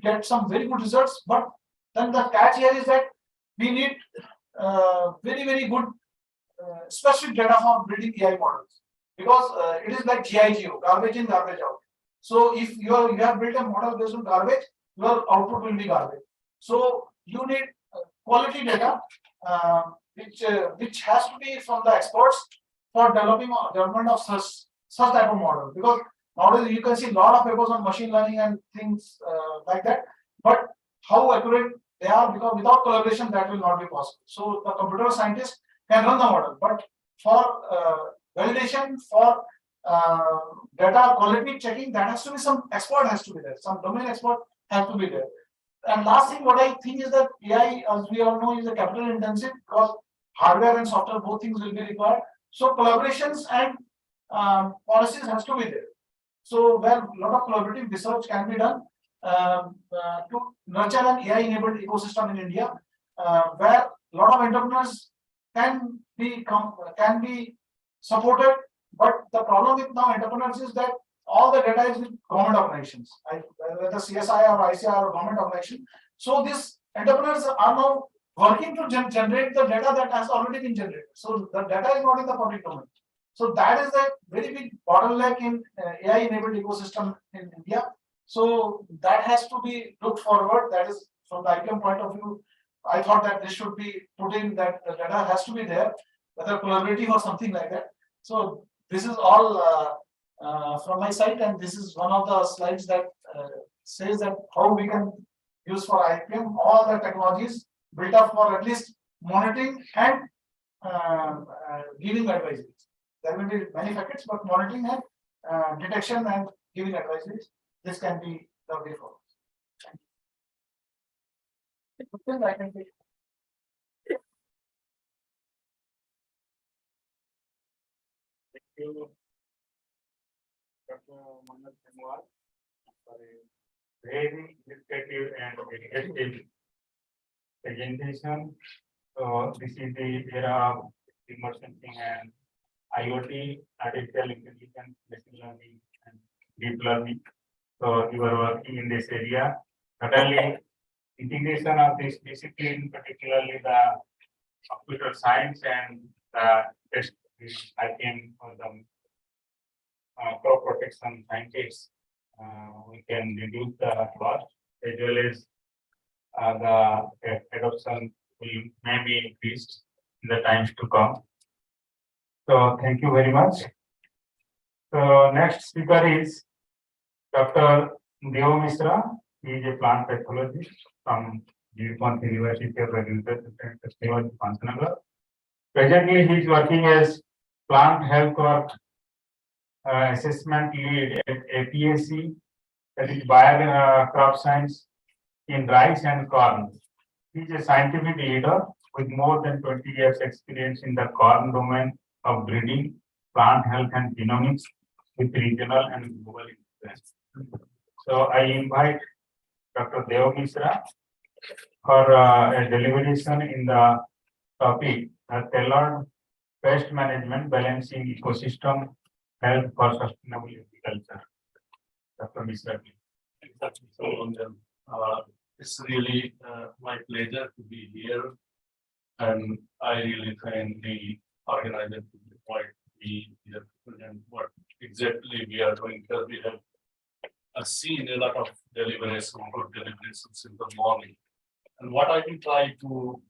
get some very good results. But then the catch here is that we need very good specific data for building AI models, because it is like GIGO, garbage in, garbage out. So if you have built a model based on garbage, your output will be garbage. So you need quality data, which has to be from the experts for development of such type of model. Because nowadays you can see a lot of papers on machine learning and things like that, but how accurate they are, because without collaboration that will not be possible. So the computer scientist can run the model, but for validation, for data quality checking, that has to be some expert has to be there, some domain expert has to be there. And last thing, what I think is that AI, as we all know, is a capital intensive because hardware and software, both things will be required. So collaborations and policies has to be there. So where a lot of collaborative research can be done to nurture an AI-enabled ecosystem in India, where a lot of entrepreneurs can be supported. But the problem with now entrepreneurs is that all the data is with government organizations, whether CSI or ICAR or government organization. So these entrepreneurs are now working to generate the data that has already been generated. So the data is not in the public domain. So that is a very big bottleneck in AI-enabled ecosystem in India. So that has to be looked forward. That is from the IPM point of view. I thought that this should be put in, that the data has to be there, whether collaborative or something like that. So this is all from my side, and this is one of the slides that says that how we can use for IPM all the technologies built up for at least monitoring and giving advisories. There will be many facets, but monitoring and detection and giving advisories, this can be the way forward. I can take. Thank you, Dr. Manoj Kumar, for a very illustrative and educative presentation. So this is the era of immersion and IoT, artificial intelligence, machine learning, and deep learning. So you are working in this area. Certainly, integration of this discipline, particularly the computer science and the best IPM for the crop protection scientists, we can reduce the cost as well as the adoption will may be increased in the times to come. So thank you very much. So next speaker is Dr. Deo Misra. He is a plant pathologist from Jivpant University of Agriculture Festival, Pantnagar. Presently, he is working as plant health work assessment lead at APAC, that is Bayer Crop Science, in rice and corn. He is a scientific leader with more than 20 years experience in the corn domain of breeding, plant health and genomics with regional and global influence. So I invite Dr. Deo Misra for a deliberation in the topic tailored pest management balancing ecosystem health for sustainable agriculture. Dr. Misra, it's really my pleasure to be here, and I really thank the organizer to invite me here to present what exactly we are doing, because we have seen a lot of deliberations, good deliberations in the morning. And what I will try to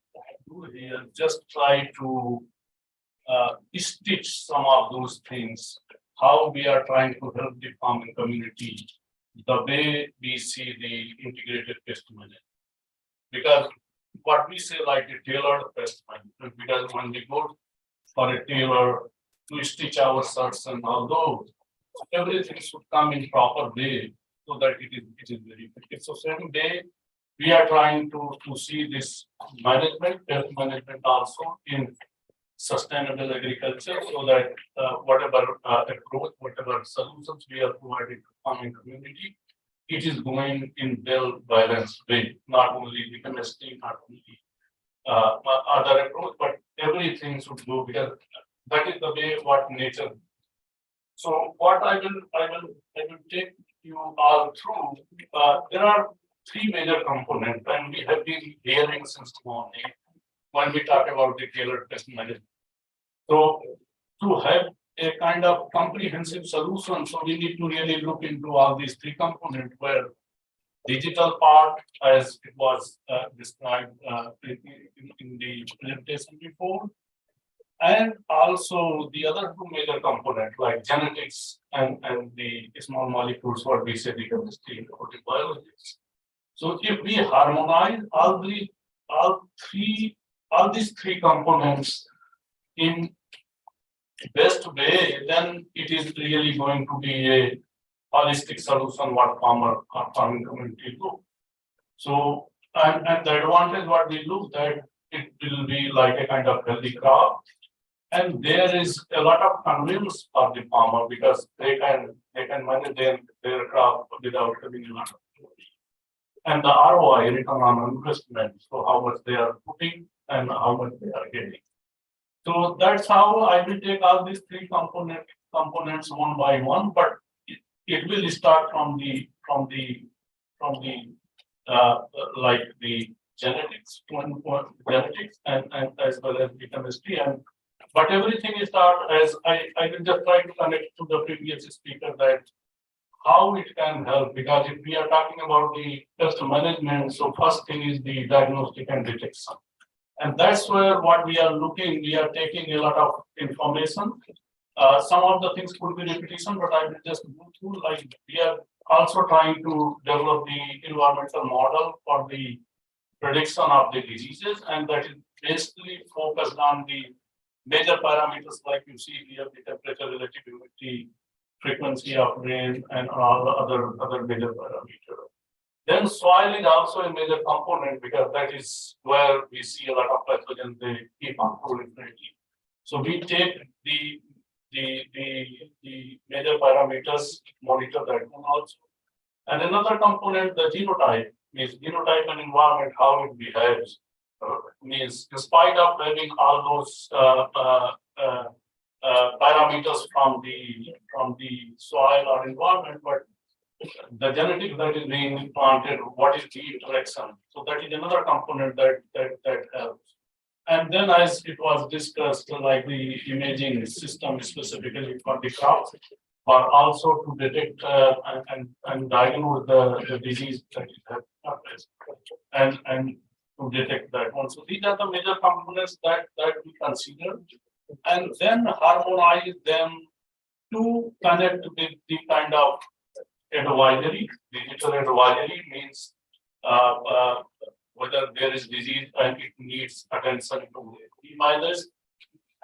do here, just try to stitch some of those things, how we are trying to help the farming community, the way we see the integrated pest management. Because what we say like a tailored pest management, because when we go for a tailor to stitch our shirts and all those, everything should come in proper way so that it is very effective. So same day, we are trying to see this management, pest management also in sustainable agriculture, so that whatever approach, whatever solutions we are providing to farming community, it is going in well balanced way, not only the chemistry, not only other approach, but everything should go, because that is the way what nature. So what I will take you all through. There are three major components, and we have been hearing since morning when we talk about the tailored pest management. So to have a kind of comprehensive solution, so we need to really look into all these three components, where digital part, as it was described in the presentation before, and also the other two major components like genetics and the small molecules, what we say the chemistry or the biologics. So if we harmonize all these three components in best way, then it is really going to be a holistic solution what farming community do. So, and the advantage what we look that it will be like a kind of healthy crop. And there is a lot of convenience for the farmer because they can manage their crop without having a lot of worry. And the ROI, return on investment, so how much they are putting and how much they are getting. So that's how I will take all these three components one by one, but it will start from the like the genetics and as well as the chemistry but everything is start as I will just try to connect to the previous speaker that how it can help, because if we are talking about the pest management, so first thing is the diagnostic and detection. And that's where what we are looking, we are taking a lot of information. Some of the things could be repetition, but I will just go through, like we are also trying to develop the environmental model for the prediction of the diseases, and that is basically focused on the major parameters like you see here, the temperature, relative humidity, frequency of rain, and all the other major parameters. Then soil is also a major component because that is where we see a lot of pathogens, they keep on proliferating. So we take the major parameters, monitor that one also. And another component, the genotype, means genotype and environment, how it behaves. Means in spite of having all those parameters from the soil or environment, but the genetic that is being planted, what is the interaction? So that is another component that helps. And then as it was discussed, like the imaging system specifically for the crops, but also to detect and diagnose the disease that is and to detect that one. So these are the major components that we consider, and then harmonize them to connect with the kind of advisory. Digital advisory means whether there is disease and it needs attention to minimize.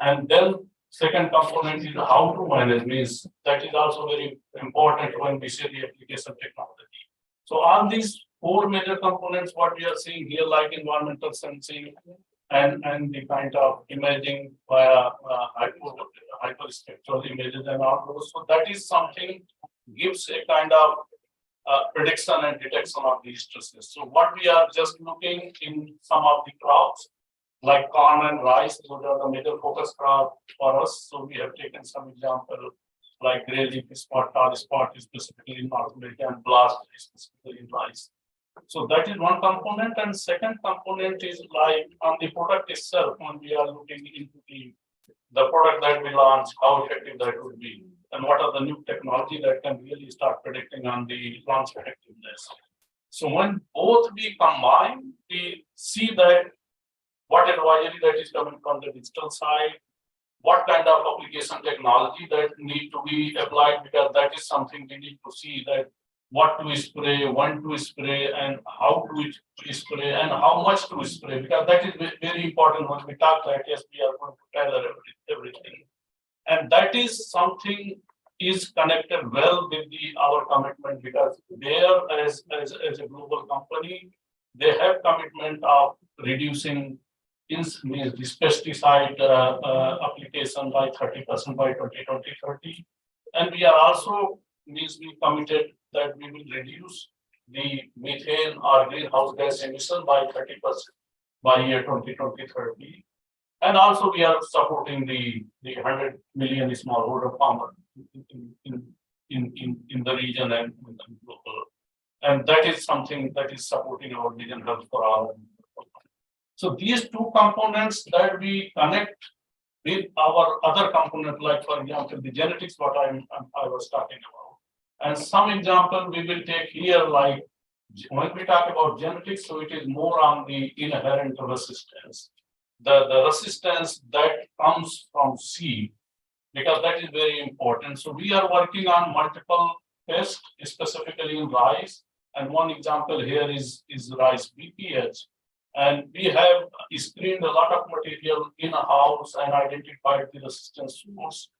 And then second component is how to manage, means that is also very important when we say the application technology. So all these four major components, what we are seeing here, like environmental sensing and the kind of imaging via hyperspectral images and all those. So that is something gives a kind of prediction and detection of these stresses. So what we are just looking in some of the crops, like corn and rice, those are the major focus crop for us. So we have taken some example, like gray leafy spot, tar spot is specifically in North America, and blast is specifically in rice. So that is one component, and second component is like on the product itself, when we are looking into the product that we launch, how effective that would be, and what are the new technology that can really start predicting on the launch effectiveness. So when both we combine, we see that what advisory that is coming from the digital side, what kind of application technology that need to be applied, because that is something we need to see that what to spray, when to spray, and how to spray, and how much to spray, because that is very important when we talk like, yes, we are going to tailor everything. And that is something is connected well with our commitment, because there as a global company, they have commitment of reducing this pesticide application by 30% by 2030. And we are also we committed that we will reduce the methane or greenhouse gas emission by 30% by year 2030. And also we are supporting the 100 million smallholder farmers in the region and global. And that is something that is supporting our vision health for all. So these two components that we connect with our other component, like for example, the genetics, what I was talking about. And some example we will take here, like when we talk about genetics, so it is more on the inherent resistance. The resistance that comes from seed, because that is very important. So we are working on multiple pests, specifically in rice. And one example here is rice BPH. And we have screened a lot of material in a house and identified the resistance source.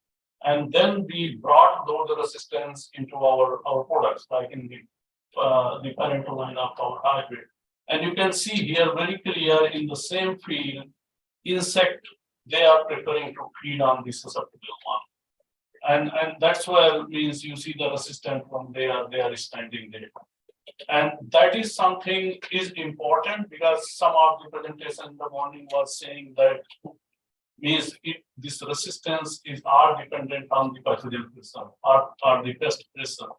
And then we brought those resistance into our products, like in the parental line of our hybrid. And you can see here very clear in the same field, insect, they are preferring to feed on the susceptible one. And that's where means you see the resistant one, they are standing there. And that is something is important because some of the presentation in the morning was saying that means this resistance are dependent on the pathogen pressure or the pest pressure.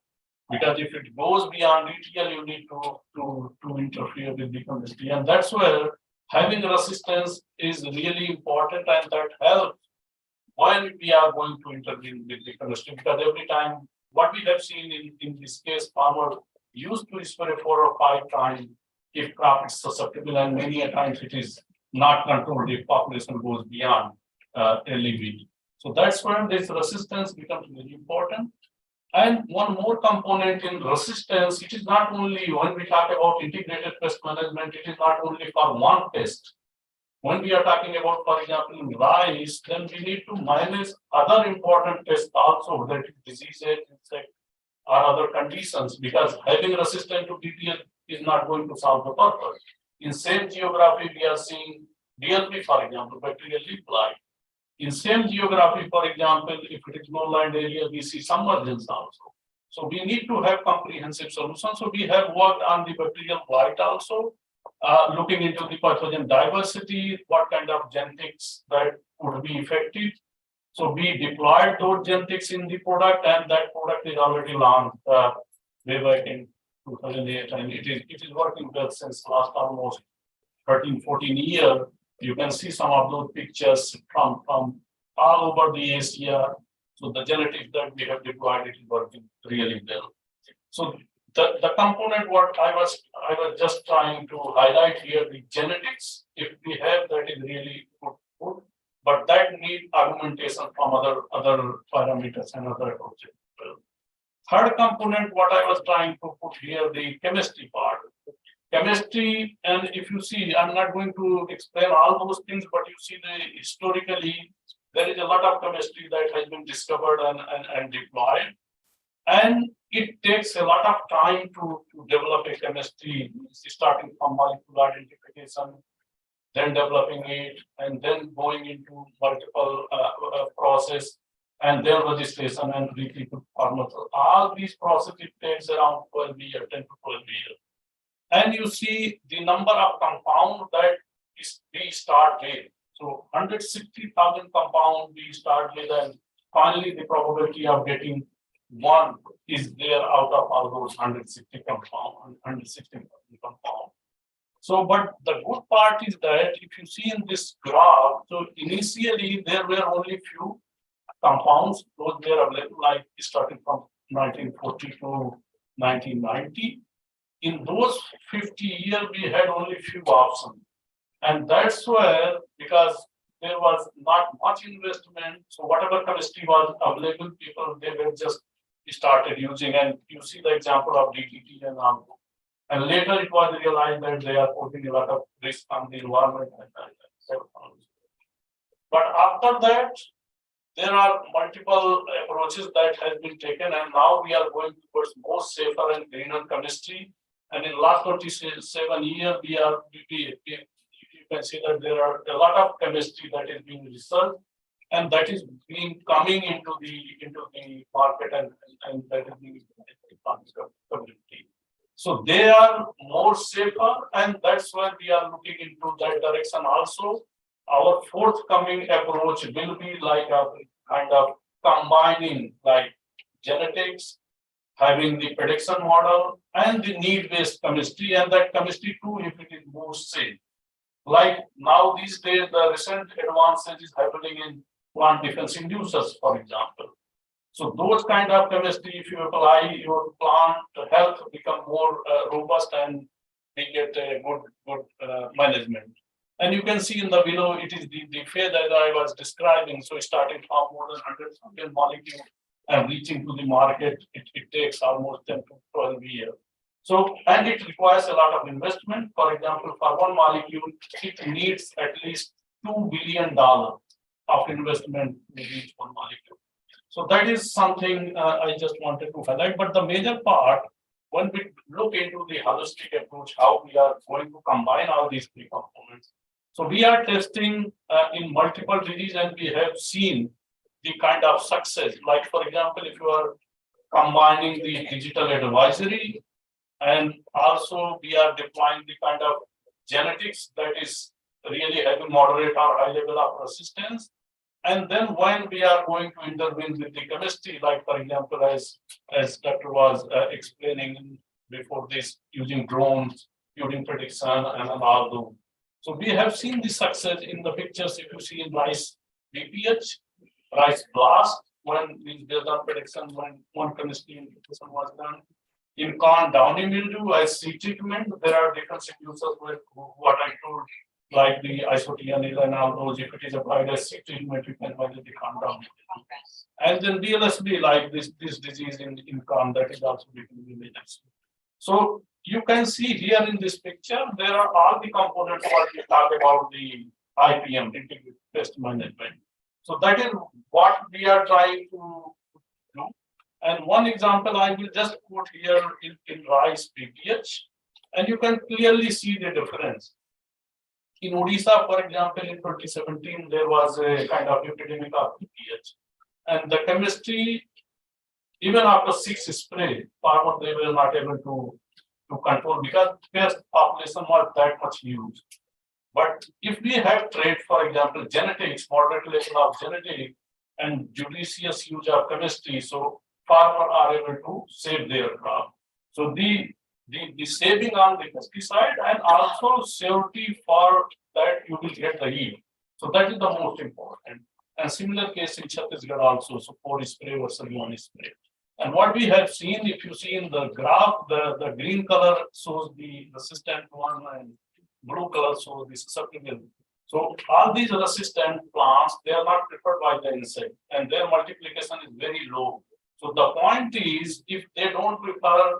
Because if it goes beyond ETL, you need to interfere with the chemistry. And that's where having resistance is really important, and that helps when we are going to intervene with the chemistry. Because every time, what we have seen in this case, farmer used to spray 4 or 5 times if crop is susceptible, and many a times it is not controlled if population goes beyond LEV. So that's where this resistance becomes very important. And one more component in resistance, it is not only when we talk about integrated pest management, it is not only for one pest. When we are talking about, for example, in rice, then we need to manage other important pests also, that is diseases, insect, or other conditions, because having resistance to DTL is not going to solve the purpose. In same geography, we are seeing DLP, for example, bacterial leaf blight. In same geography, for example, if it is lowland area, we see submergence also. So we need to have comprehensive solutions. So we have worked on the bacterial blight also, looking into the pathogen diversity, what kind of genetics that would be effective. So we deployed those genetics in the product, and that product is already launched way back in 2008, and it is working well since last almost 13, 14 years. You can see some of those pictures from all over the Asia. So the genetics that we have deployed, it is working really well. So the component what I was just trying to highlight here, the genetics, if we have that is really good, but that need augmentation from other parameters and other approaches. Third component, what I was trying to put here, the chemistry part. Chemistry, and if you see, I'm not going to explain all those things, but you see historically, there is a lot of chemistry that has been discovered and deployed. And it takes a lot of time to develop a chemistry, starting from molecular identification, then developing it, and then going into multiple process, and then registration and repeat performance. All these processes, it takes around 12 years, 10 to 12 years. And you see the number of compounds that we start with. So 160,000 compounds we start with, and finally the probability of getting one is there out of all those 160,000 compounds. So, but the good part is that if you see in this graph, so initially there were only few compounds, those were available, like starting from 1940 to 1990. In those 50 years, we had only few options. And that's where, because there was not much investment, so whatever chemistry was available, people, they were just started using, and you see the example of DDT and all. And later it was realized that they are putting a lot of risk on the environment. But after that, there are multiple approaches that has been taken, and now we are going towards more safer and greener chemistry. And in last 27 years, you can see that there are a lot of chemistry that is being researched, and that is being coming into the market, and that is being community. So they are more safer, and that's why we are looking into that direction also. Our forthcoming approach will be like a kind of combining like genetics, having the prediction model, and the need-based chemistry, and that chemistry too, if it is more safe. Like now these days, the recent advances is happening in plant defense inducers, for example. So those kind of chemistry, if you apply, your plant health become more robust, and we get a good management. And you can see in the below, it is the phase that I was describing. So starting from more than 100 molecules and reaching to the market, it takes almost 10 to 12 years. So, and it requires a lot of investment. For example, for one molecule, it needs at least $2 billion of investment in each one molecule. So that is something I just wanted to highlight. But the major part, when we look into the holistic approach, how we are going to combine all these three components. So we are testing in multiple diseases, and we have seen the kind of success. Like, for example, if you are combining the digital advisory, and also we are deploying the kind of genetics that is really having moderate or high level of resistance. And then when we are going to intervene with the chemistry, like for example, as Dr. was explaining before this, using drones, using prediction and all those. So we have seen the success in the pictures. If you see in rice BPH, rice blast, when based on prediction, when one chemistry indication was done. In corn downy mildew as seed treatment, there are different sequences with what I told, like the isotianil and all those. If it is applied as seed treatment, you can measure the corn downy mildew. And then DLSB, like this disease in corn, that is also becoming measured. So you can see here in this picture, there are all the components what we talk about the IPM, integrated pest management. So that is what we are trying to do. And one example I will just put here in rice BPH, and you can clearly see the difference. In Odisha, for example, in 2017, there was a kind of epidemic of BPH. And the chemistry, even after 6 spray, farmers they were not able to control because pest population was that much huge. But if we have trade, for example, genetics, moderate level of genetic and judicious use of chemistry, so farmers are able to save their crop. So the saving on the pesticide and also safety for that you will get the yield. So that is the most important. And similar case in Chhattisgarh also, so 4 spray versus 1 spray. And what we have seen, if you see in the graph, the green color shows the resistant one and blue color shows the susceptible. So all these resistant plants, they are not preferred by the insect and their multiplication is very low. So the point is, if they don't prefer,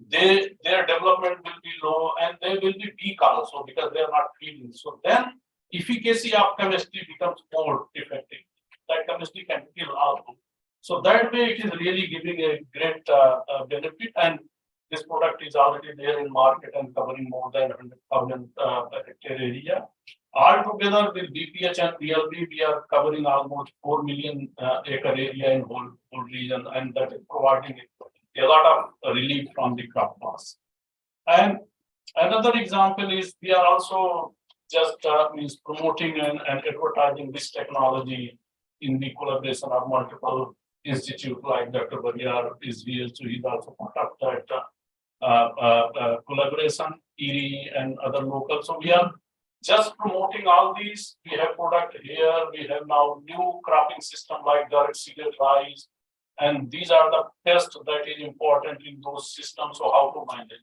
their development will be low and they will be weak also because they are not feeding. So then efficacy of chemistry becomes more effective. That chemistry can kill also. So that way it is really giving a great benefit, and this product is already there in market and covering more than 100,000 hectare area. Altogether with BPH and PLB, we are covering almost 4 million acre area in whole region, and that is providing a lot of relief from the crop loss. And another example is we are also just means promoting and advertising this technology in the collaboration of multiple institutes like Dr. Barriar is here, so he's also part of that collaboration, ERI and other local. So we are just promoting all these. We have product here. We have now new cropping system like direct seeded rice, and these are the pests that is important in those systems. So how to manage?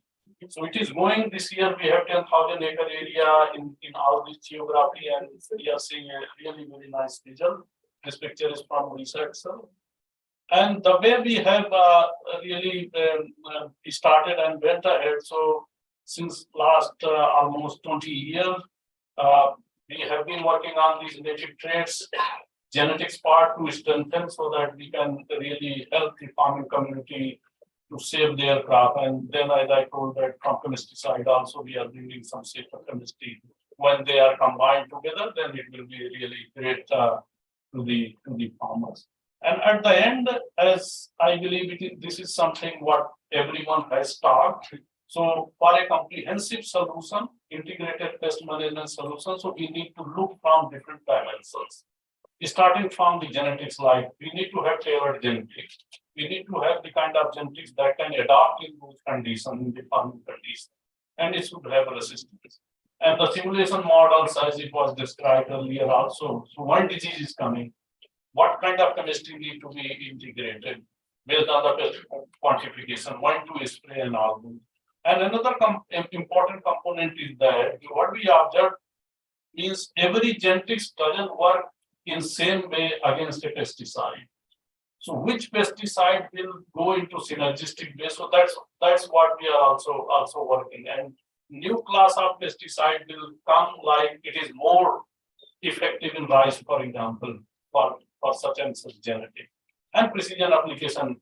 So it is going this year. We have 10,000 acre area in all this geography, and we are seeing a really very nice result. This picture is from Odisha itself. And the way we have really started and went ahead. So since last almost 20 years, we have been working on these native traits, genetics part to strengthen so that we can really help the farming community to save their crop. And then as I told that from chemistry side also, we are bringing some safer chemistry. When they are combined together, then it will be really great to the farmers. And at the end, as I believe this is something what everyone has talked. So for a comprehensive solution, integrated pest management solution, so we need to look from different dimensions. Starting from the genetics, like we need to have tailored genetics. We need to have the kind of genetics that can adapt in those conditions, in the farming conditions, and it should have resistance. And the simulation models, as it was described earlier also, so one disease is coming, what kind of chemistry need to be integrated based on the pest quantification, when to spray and all. And another important component is that what we observed means every genetics doesn't work in same way against a pesticide. So which pesticide will go into synergistic base? So that's what we are also working. And new class of pesticide will come like it is more effective in rice, for example, for such and such genetic and precision application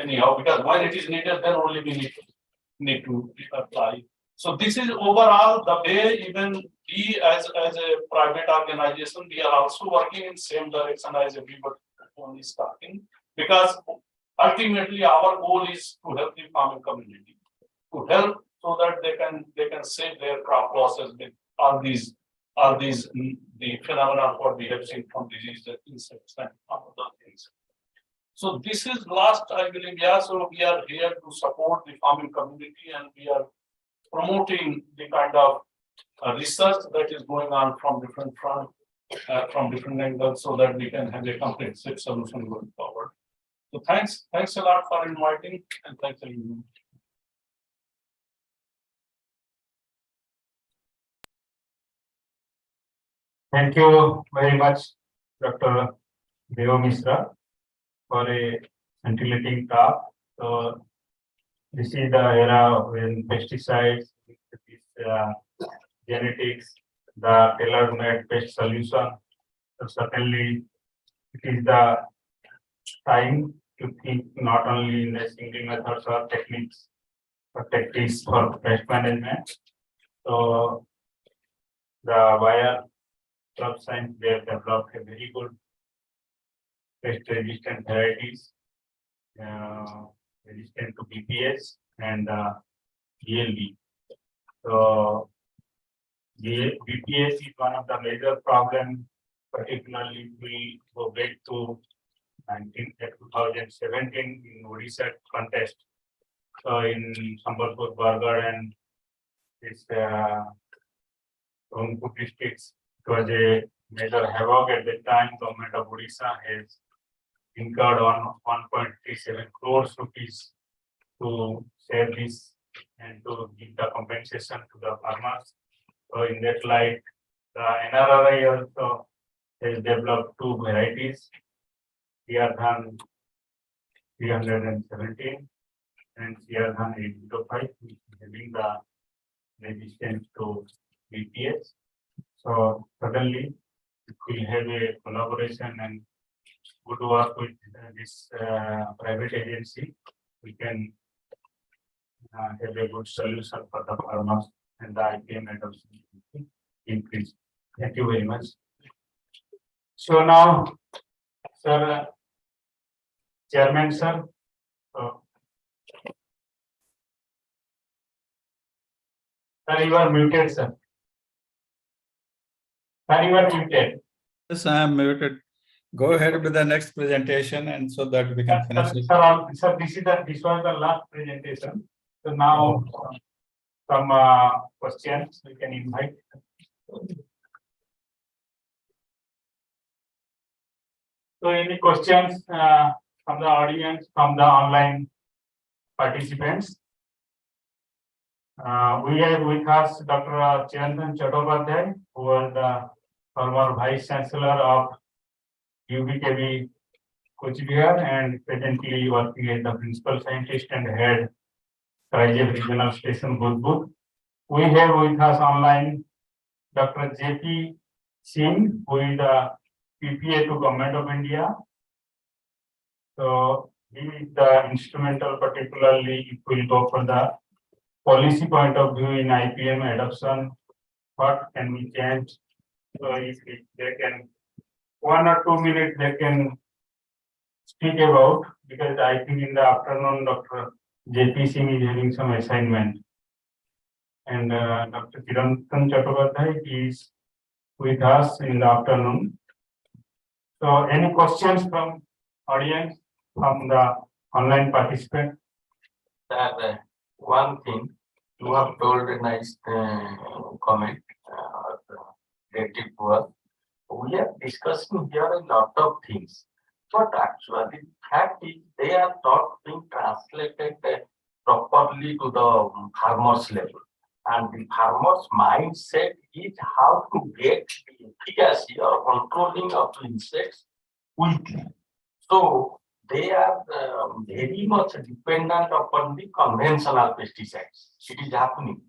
anyhow, because when it is needed, then only we need to apply. So this is overall the way even we as a private organization, we are also working in same direction as everybody is starting, because ultimately our goal is to help the farming community, to help so that they can save their crop losses with all these the phenomena what we have seen from disease, insects and other things. So this is last, I believe, yeah. So we are here to support the farming community, and we are promoting the kind of research that is going on from different front, from different angles, so that we can have a comprehensive solution going forward. So thanks a lot for inviting, and thanks everyone. Thank you very much, Dr. Deo Misra, for a scintillating talk. So this is the era when pesticides, genetics, the tailor-made pest solution. So certainly, it is the time to think not only in the single methods or techniques, but tactics for pest management. So the wire crop science, they have developed a very good pest-resistant varieties, resistant to BPS and ELB. So BPS is one of the major problems, particularly if we go back to 2017 in Odisha contest. So in Sambalpur, Bargarh and its Rangpur districts, it was a major havoc at the time. Government of Odisha has incurred on 1.37 crores rupees to save this and to give the compensation to the farmers. So in that light, the NRRI also has developed two varieties, Siardhan 317 and Siardhan 805, which is having the resistance to BPS. So suddenly it will have a collaboration and good work with this private agency. We can have a good solution for the farmers and the IPM adoption increase. Thank you very much. So now, sir, Chairman, sir. Sir, you are muted, sir. Sir, you are muted. Yes, I am muted. Go ahead with the next presentation, and so that we can finish it. Sir, this was the last presentation. So now some questions we can invite. So any questions from the audience, from the online participants? We have with us Dr. Chirantan Chattopadhyay, who was the former Vice Chancellor of UBKB Kuchbihar and presently working as the Principal Scientist and Head Raijab Regional Station Bhujpur. We have with us online Dr. J.P. Singh, who is the PPA to Government of India. So he is the instrumental, particularly if we go for the policy point of view in IPM adoption, what can be changed. So if they can 1 or 2 minutes they can speak about, because I think in the afternoon Dr. J.P. Singh is having some assignment. And Dr. Chirantan Chattopadhyay is with us in the afternoon. So any questions from audience, from the online participant? One thing, you have told a nice comment, relative work. We are discussing here a lot of things, but actually the fact is they are not being translated properly to the farmers level. And the farmers' mindset is how to get the efficacy or controlling of insects quickly. So they are very much dependent upon the conventional pesticides. It is happening.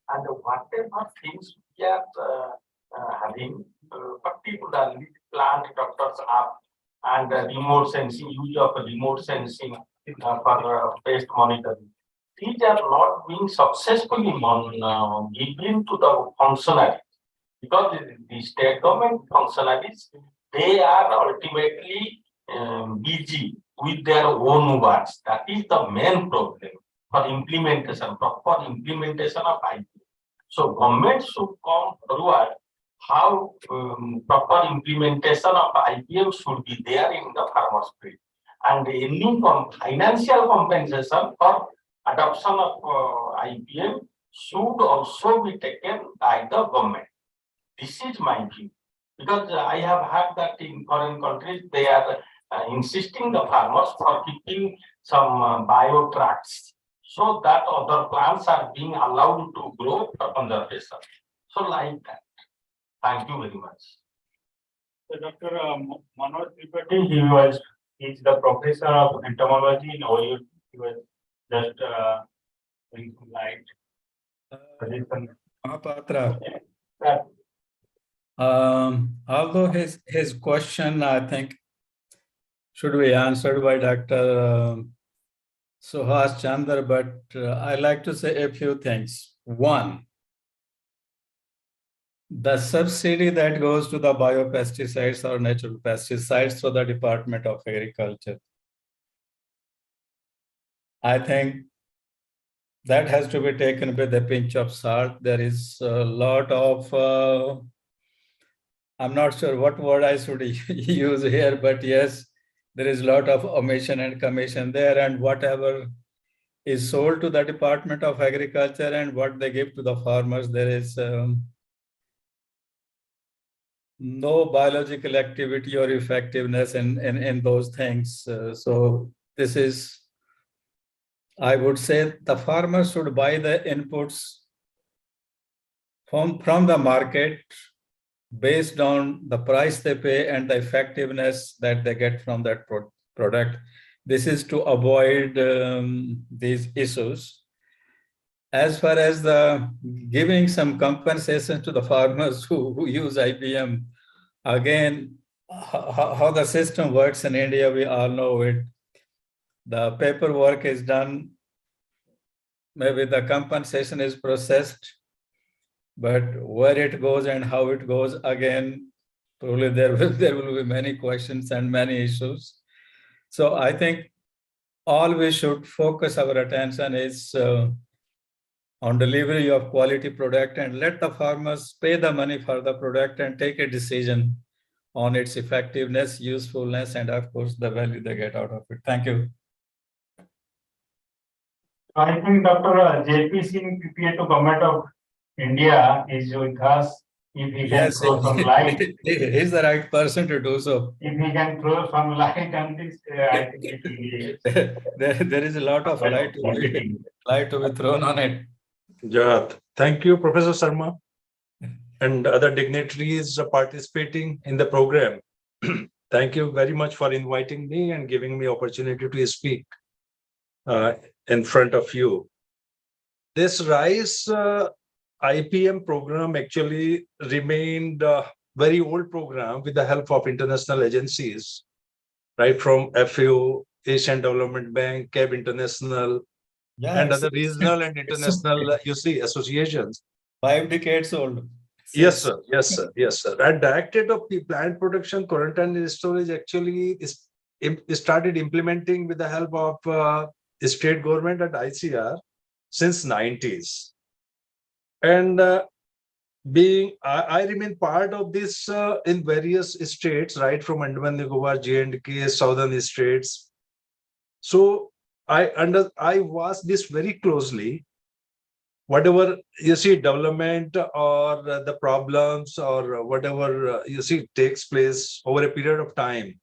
And whatever things we are having, particularly plant doctors app and remote sensing, use of remote sensing for pest monitoring. These are not being successfully given to the functionaries, because the state government functionaries, they are ultimately busy with their own works. That is the main problem for implementation, proper implementation of IPM. So government should come forward how proper implementation of IPM should be there in the farmers' field, and any financial compensation for adoption of IPM should also be taken by the government. This is my view, because I have heard that in foreign countries they are insisting the farmers for keeping some bio tracts, so that other plants are being allowed to grow for conservation. So like that. Thank you very much. So Dr. Manoj Tripathi, he's the professor of entomology in OU. He was just bring some light. Mahapatra. Yeah. Although his question, I think, should be answered by Dr. Suhas Chandra, but I like to say a few things. One, the subsidy that goes to the biopesticides or natural pesticides through the Department of Agriculture, I think that has to be taken with a pinch of salt. There is a lot of, I'm not sure what word I should use here, but yes, there is a lot of omission and commission there, and whatever is sold to the Department of Agriculture and what they give to the farmers, there is no biological activity or effectiveness in those things. So this is, I would say, the farmers should buy the inputs from the market based on the price they pay and the effectiveness that they get from that product. This is to avoid these issues. As far as the giving some compensation to the farmers who use IPM, again, how the system works in India, we all know it. The paperwork is done, maybe the compensation is processed, but where it goes and how it goes, again, probably there will be many questions and many issues. So I think all we should focus our attention is on delivery of quality product, and let the farmers pay the money for the product and take a decision on its effectiveness, usefulness, and of course the value they get out of it. Thank you. I think Dr. J.P. Singh, PPA to Government of India, is with us. If he can throw some light, he's the right person to do so. If he can throw some light on this, I think it will be. There is a lot of light to be thrown on it. Yeah, thank you, Professor Sharma, and other dignitaries participating in the program. Thank you very much for inviting me and giving me opportunity to speak in front of you. This RISE IPM program actually remained a very old program with the help of international agencies, right from FAO, Asian Development Bank, CAB International, and other regional and international, associations. 5 decades old. Yes, sir. Yes, sir. Yes, sir. And Directorate of Plant Protection, Quarantine and Storage actually started implementing with the help of state government and ICR since 90s. And I remain part of this in various states, right from Andaman Nicobar, J&K, southern states. So I watch this very closely. Whatever development or the problems or whatever takes place over a period of time.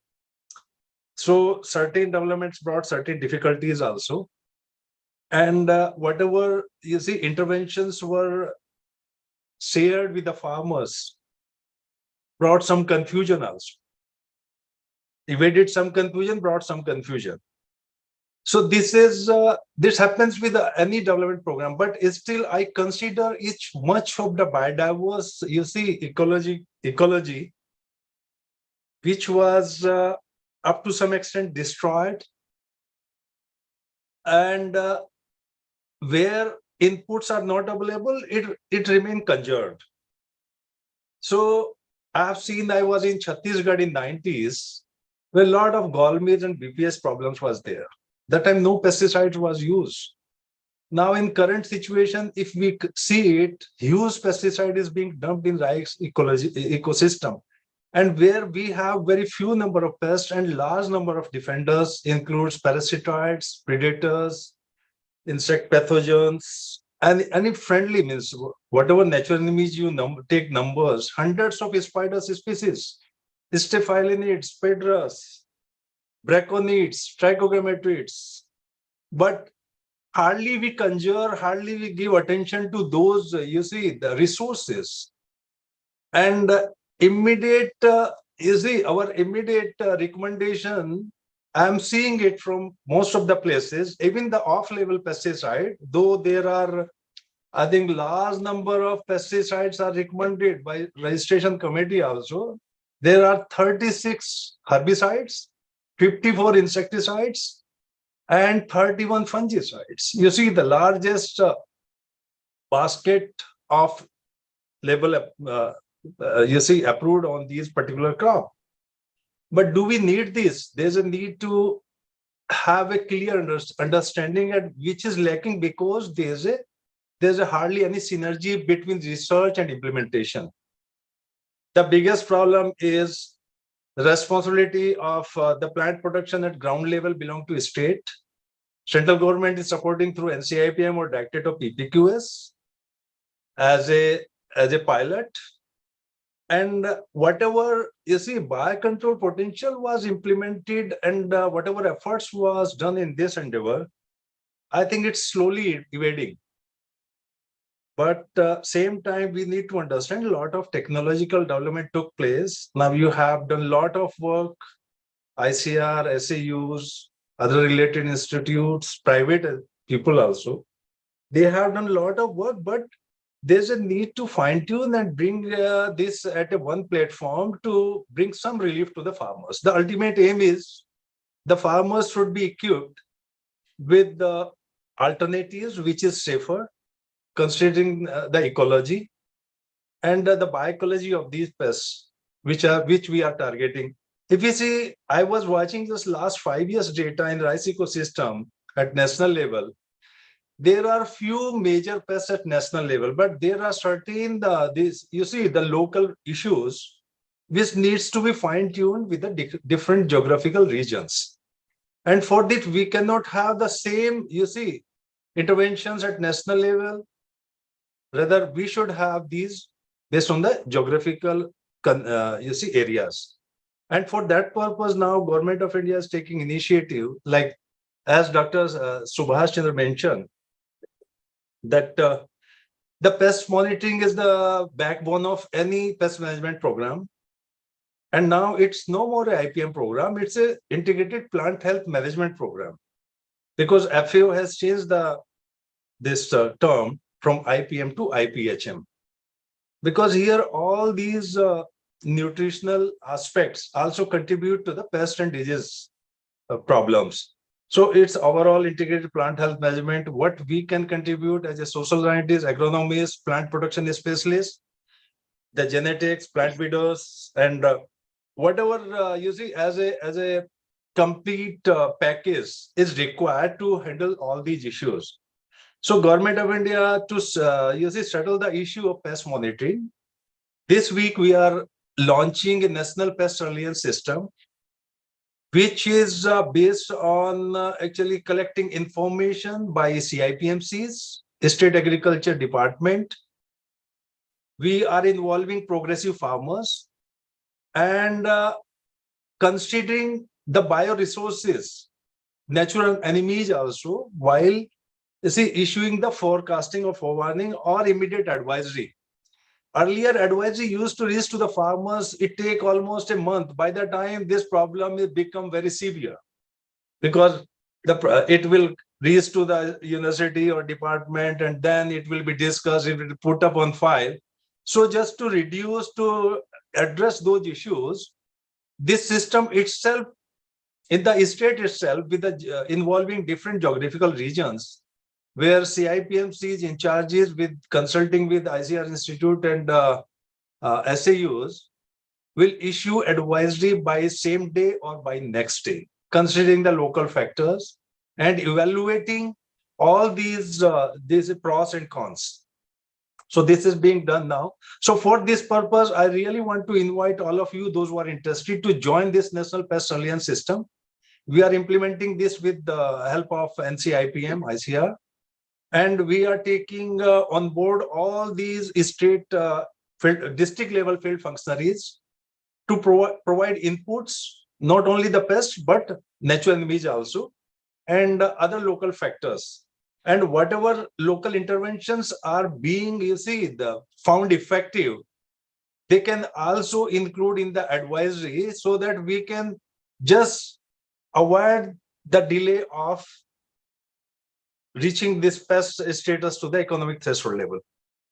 So certain developments brought certain difficulties also. And whatever interventions were shared with the farmers brought some confusion also. evaded some confusion, brought some confusion. So this happens with any development program, but still I consider each much of the biodiverse, ecology, which was up to some extent destroyed, and where inputs are not available, it remained conserved. So I have seen, I was in Chhattisgarh in 90s, where a lot of gallmeals and BPS problems was there. That time no pesticides was used. Now in current situation, if we see it, huge pesticide is being dumped in rice ecosystem. And where we have very few number of pests and large number of defenders, includes parasitoids, predators, insect pathogens, and any friendly means whatever natural enemies you take numbers, hundreds of spiders species, staphylinid, spiders, braconids, trichogrammatrids, but hardly we conjure, hardly we give attention to those, the resources. And our immediate recommendation, I'm seeing it from most of the places, even the off-label pesticide, though there are, I think, large number of pesticides are recommended by registration committee also. There are 36 herbicides, 54 insecticides, and 31 fungicides. You see the largest basket of label, approved on these particular crop. But do we need this? There's a need to have a clear understanding at which is lacking, because there's a hardly any synergy between research and implementation. The biggest problem is the responsibility of the plant production at ground level belong to state. Central government is supporting through IPM or Directorate of PPQS as a pilot. And whatever biocontrol potential was implemented, and whatever efforts was done in this endeavor, I think it's slowly evading. But same time, we need to understand a lot of technological development took place. Now you have done a lot of work, ICR, SAUs, other related institutes, private people also. They have done a lot of work, but there's a need to fine tune and bring this at one platform to bring some relief to the farmers. The ultimate aim is the farmers should be equipped with the alternatives, which is safer, considering the ecology and the bioecology of these pests, which we are targeting. If you see, I was watching this last 5 years data in rice ecosystem at national level. There are few major pests at national level, but there are certain the local issues which needs to be fine-tuned with the different geographical regions. And for that, we cannot have the same, interventions at national level. Rather, we should have these based on the geographical, areas. And for that purpose, now Government of India is taking initiative, like as Dr. Subhash Chandra mentioned, that the pest monitoring is the backbone of any pest management program. And now it's no more an IPM program, it's an integrated plant health management program. Because FAO has changed this term from IPM to IPHM. Because here all these nutritional aspects also contribute to the pest and disease problems. So it's overall integrated plant health management, what we can contribute as a social scientist, agronomist, plant production specialist, the genetics, plant breeders, and whatever as a complete package is required to handle all these issues. So Government of India to settle the issue of pest monitoring. This week we are launching a national pest surveillance system, which is based on actually collecting information by CIPMCs, State Agriculture Department. We are involving progressive farmers and considering the bioresources, natural enemies also, while issuing the forecasting or forewarning or immediate advisory. earlier advisory used to reach to the farmers, it take almost a month. By the time this problem will become very severe, because it will reach to the university or department, and then it will be discussed, it will be put up on file. So just to reduce, to address those issues, this system itself, in the state itself, with the involving different geographical regions, where CIPMC is in charges with consulting with ICAR Institute and SAUs, will issue advisory by same day or by next day, considering the local factors and evaluating all these pros and cons. So this is being done now. So for this purpose, I really want to invite all of you, those who are interested, to join this National Pest Surveillance System. We are implementing this with the help of IPM, ICAR, and we are taking on board all these state district level field functionaries to provide inputs, not only the pest, but natural enemies also, and other local factors. And whatever local interventions are being, found effective, they can also include in the advisory, so that we can just avoid the delay of reaching this pest status to the economic threshold level.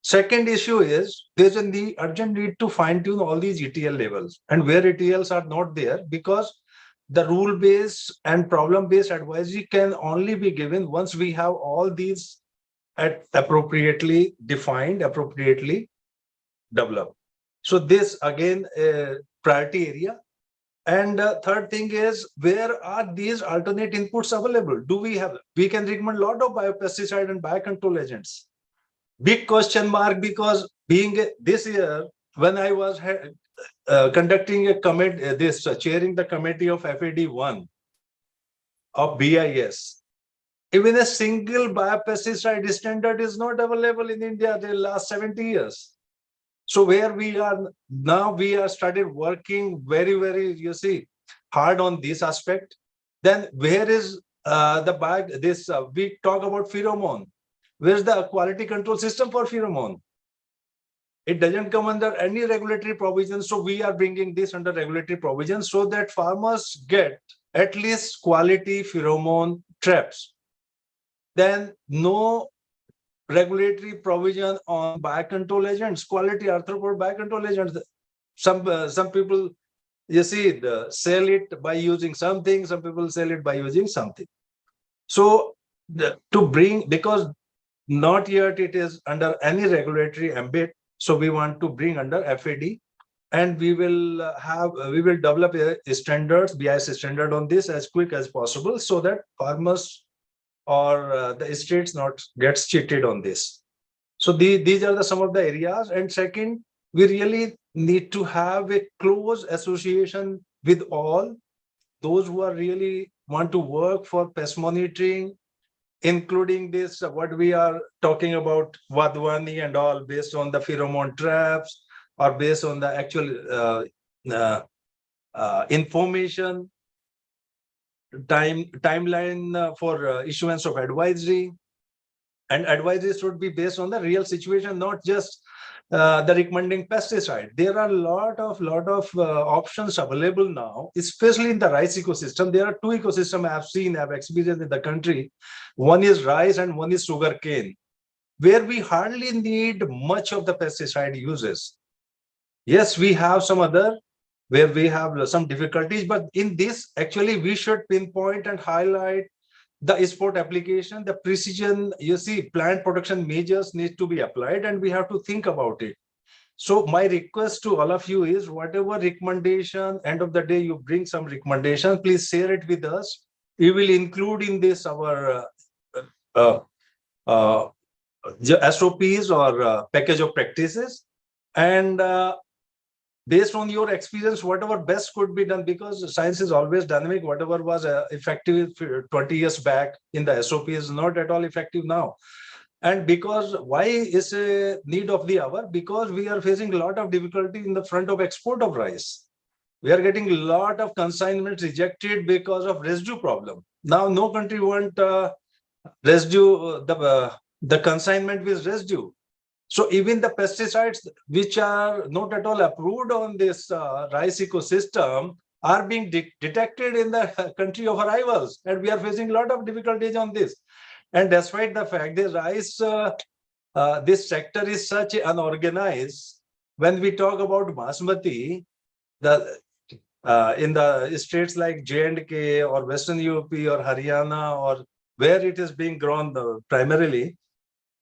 Second issue is, there's a urgent need to fine tune all these ETL levels, and where ETLs are not there, because the rule-based and problem-based advisory can only be given once we have all these appropriately defined, appropriately developed. So this again a priority area. And third thing is, where are these alternate inputs available? Do we have? We can recommend a lot of biopesticide and biocontrol agents. Big question mark, because being this year, when I was conducting a committee, chairing the committee of FAD1 of BIS, even a single biopesticide standard is not available in India the last 70 years. So where we are now, we are started working very, very, hard on this aspect. Then where is we talk about pheromone. Where's the quality control system for pheromone? It doesn't come under any regulatory provision. So we are bringing this under regulatory provision, so that farmers get at least quality pheromone traps. Then no regulatory provision on biocontrol agents, quality arthropod biocontrol agents. Some people, sell it by using something, some people sell it by using something. So to bring, because not yet it is under any regulatory ambit, so we want to bring under FAD, and we will develop a standards, BIS standard on this as quick as possible, so that farmers or the states not gets cheated on this. So these are some of the areas. And second, we really need to have a close association with all those who are really want to work for pest monitoring, including this, what we are talking about, Vadwani and all, based on the pheromone traps, or based on the actual information, timeline for issuance of advisory. And advisory should be based on the real situation, not just the recommending pesticide. There are a lot of options available now, especially in the rice ecosystem. There are two ecosystems I've experienced in the country. One is rice and one is sugarcane, where we hardly need much of the pesticide uses. Yes, we have some other where we have some difficulties, but in this, actually, we should pinpoint and highlight the sport application, the precision, plant protection measures need to be applied, and we have to think about it. So my request to all of you is, whatever recommendation, end of the day, you bring some recommendation, please share it with us. We will include in this our SOPs or package of practices. And based on your experience, whatever best could be done, because science is always dynamic. Whatever was effective 20 years back in the SOP is not at all effective now. And because why is a need of the hour? Because we are facing a lot of difficulty in the front of export of rice. We are getting a lot of consignments rejected because of residue problem. Now, no country want residue, the consignment with residue. So even the pesticides which are not at all approved on this rice ecosystem are being detected in the country of arrivals, and we are facing a lot of difficulties on this. And despite the fact that rice, this sector is such unorganized, when we talk about basmati, in the states like J&K or Western UP or Haryana, or where it is being grown primarily,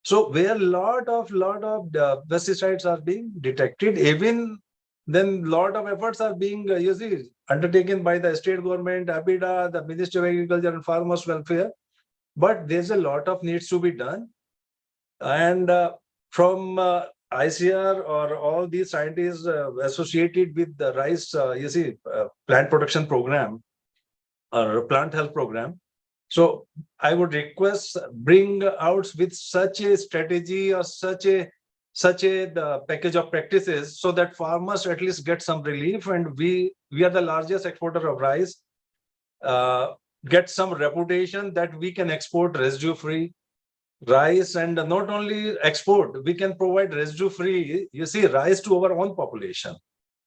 so where lot of pesticides are being detected, even then lot of efforts are being undertaken by the state government, ABIDA, the Ministry of Agriculture and Farmers Welfare, but there's a lot of needs to be done. And from ICR or all these scientists associated with the rice, plant protection program or plant health program. So I would request bring out with such a strategy or such a the package of practices so that farmers at least get some relief, and we are the largest exporter of rice, get some reputation that we can export residue-free rice, and not only export, we can provide residue-free, rice to our own population.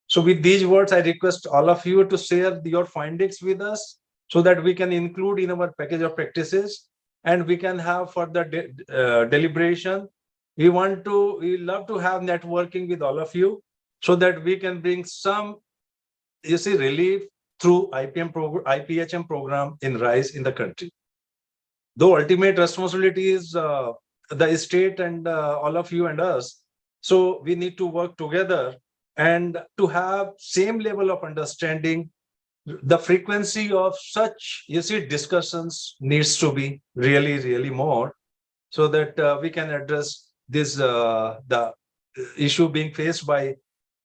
So with these words, I request all of you to share your findings with us so that we can include in our package of practices, and we can have further deliberation. We love to have networking with all of you so that we can bring some, relief through IPHM program in rice in the country. Though ultimate responsibility is the state and all of you and us. So we need to work together and to have same level of understanding. The frequency of such, discussions needs to be really more, so that we can address this, the issue being faced by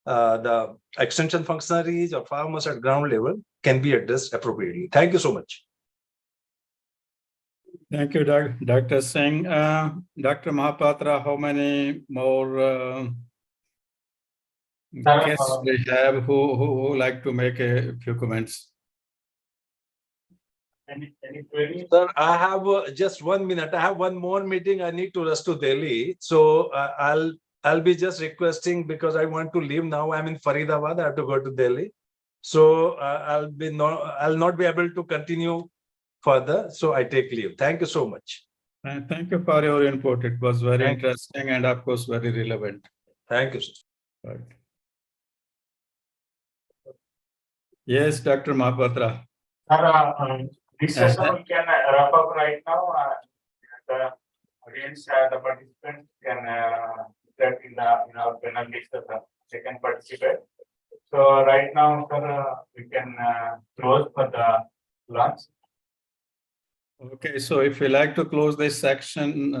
the extension functionaries or farmers at ground level can be addressed appropriately. Thank you so much. Thank you, Dr. Singh. Dr. Mahapatra, how many more guests we have who like to make a few comments? Any queries? Sir, I have just 1 minute. I have one more meeting. I need to rush to Delhi. So I'll be just requesting, because I want to leave now. I'm in Faridabad. I have to go to Delhi. So I'll not be able to continue further. So I take leave. Thank you so much. Thank you for your input. It was very interesting and of course very relevant. Thank you, sir. Right. Yes, Dr. Mahapatra. This session we can wrap up right now. The audience, the participants can get in our panel list of the second participant. So right now, sir, we can close for the lunch. Okay, so if we like to close this session,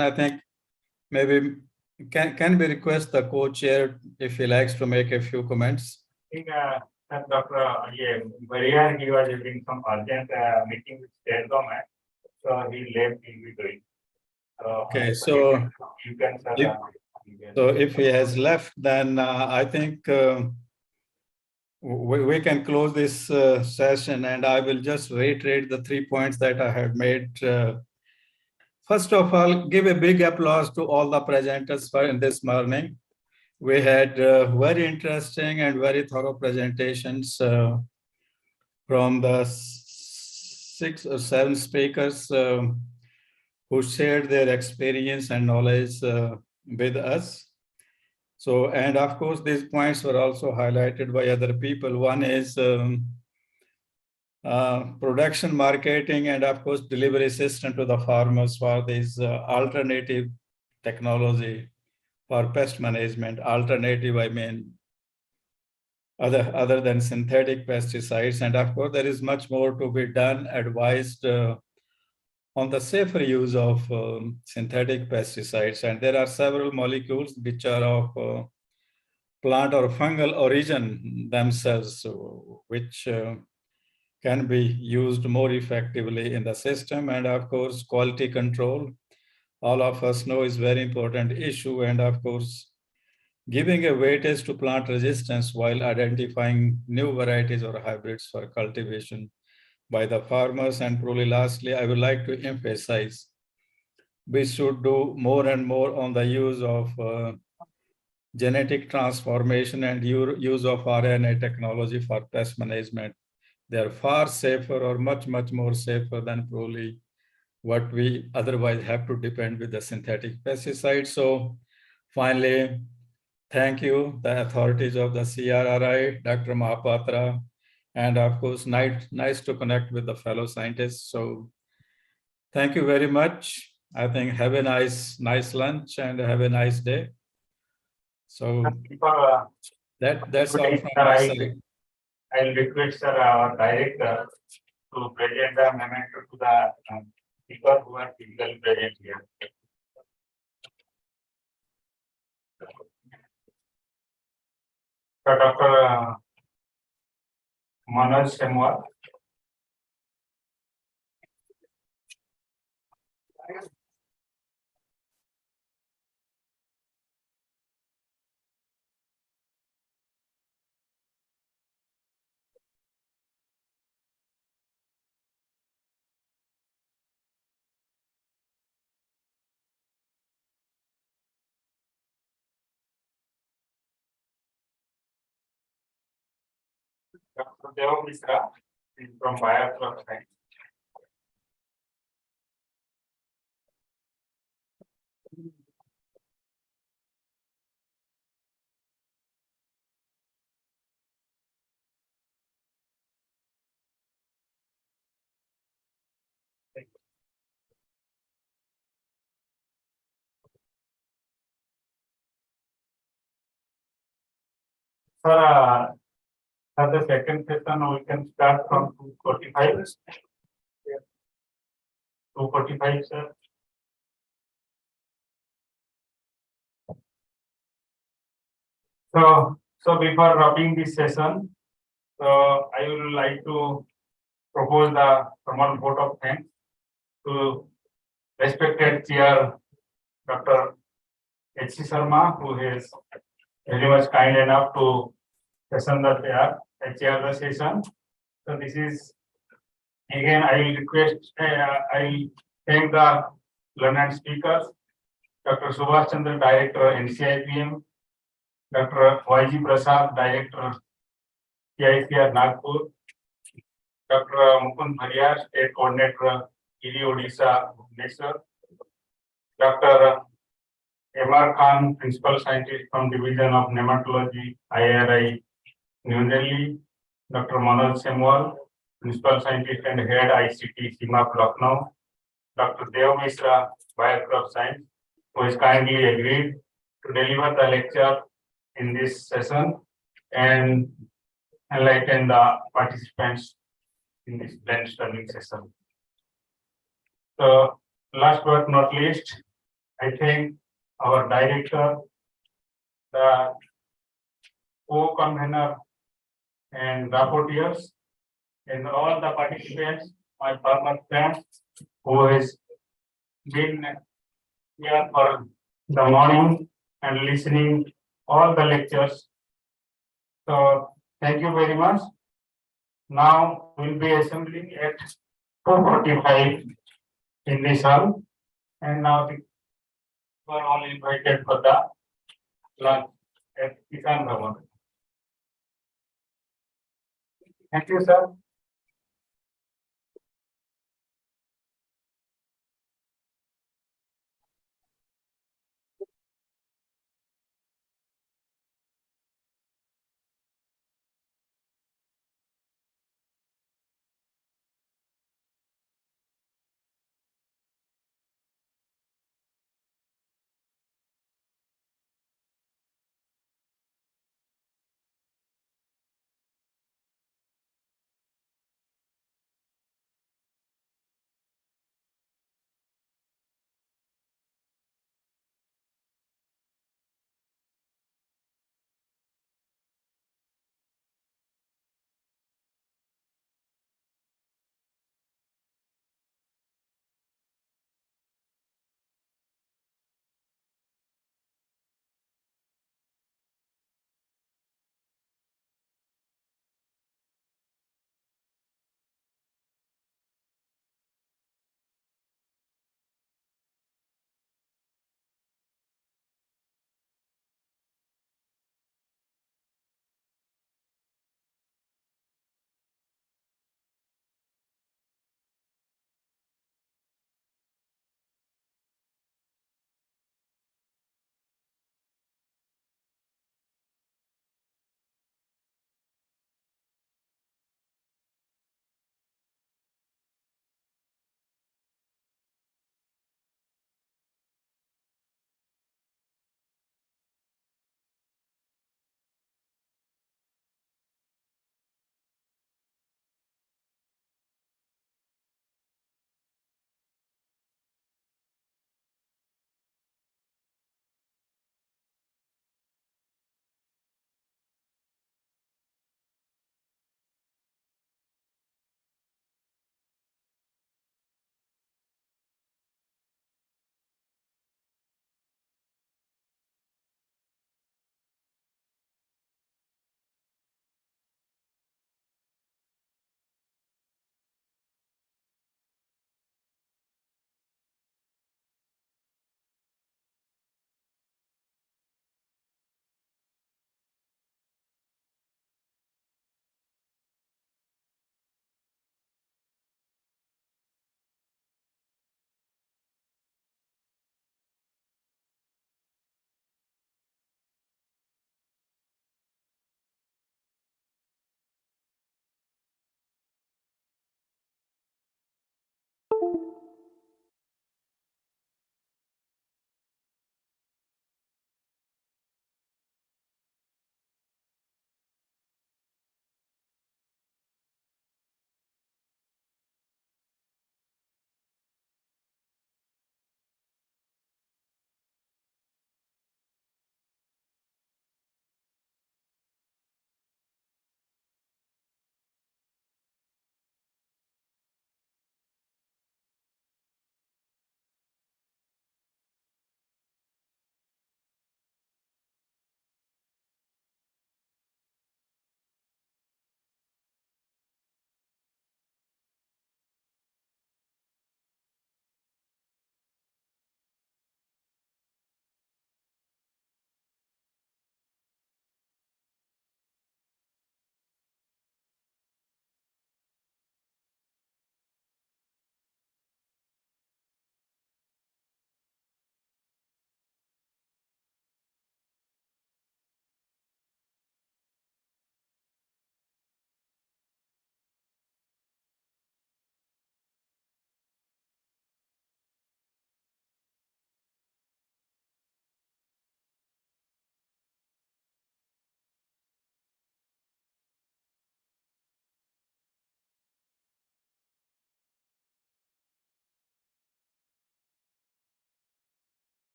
I think maybe can we request the co-chair if he likes to make a few comments? I think Dr. Varian, he was having some urgent meeting with state government, so he left. He'll be doing. Okay, so you can. So if he has left, then I think we can close this session, and I will just reiterate the 3 points that I had made. First of all, give a big applause to all the presenters for in this morning. We had very interesting and very thorough presentations from the 6 or 7 speakers who shared their experience and knowledge with us. So, and of course, these points were also highlighted by other people. One is production, marketing, and of course, delivery system to the farmers for this alternative technology for pest management. Alternative, I mean, other than synthetic pesticides. And of course, there is much more to be done, advised on the safer use of synthetic pesticides. And there are several molecules which are of plant or fungal origin themselves, which can be used more effectively in the system. And of course, quality control, all of us know, is very important issue. And of course, giving a weightage to plant resistance while identifying new varieties or hybrids for cultivation by the farmers. And probably lastly, I would like to emphasize we should do more and more on the use of genetic transformation and use of RNA technology for pest management. They are far safer or much more safer than probably what we otherwise have to depend with the synthetic pesticides. So finally, thank you, the authorities of the CRRI, Dr. Mahapatra, and of course, nice to connect with the fellow scientists. So thank you very much. I think have a nice lunch and have a nice day. So that's all from my side. I'll request our director to present the memento to the speaker who are physically present here. So Dr. Manoj Semwal. Dr. Deva Misra from Biocrop Science. Sir, for the second session, we can start from 2:45. 2:45, sir. So before wrapping this session, so I would like to propose the formal vote of thanks to respected chair, Dr. H.C. Sharma, who is very much kind enough to chair the session. So this is again I will request I thank the learned speakers, Dr. Subhash Chandra, Director NCIPM, Dr. Y.G. Prasad, Director ICAR Nagpur, Dr. Mukund Bharia, State Coordinator ED Odisha Bhubaneswar, Dr. M.R. Khan, Principal Scientist from Division of Nematology, IRI, New Delhi, Dr. Manoj Semwal, Principal Scientist and Head ICT, CIMAP, Lucknow, Dr. Deva Misra, Biocrop Science, who has kindly agreed to deliver the lecture in this session and enlighten the participants in this brainstorming session. So last but not least, I thank our director, the co-convener and rapporteurs, and all the participants, my former friends who has been here for the morning and listening all the lectures. So thank you very much. Now we'll be assembling at 2:45 in this hall, and now we are all invited for the lunch at Kisan Bhavan. Thank you, sir.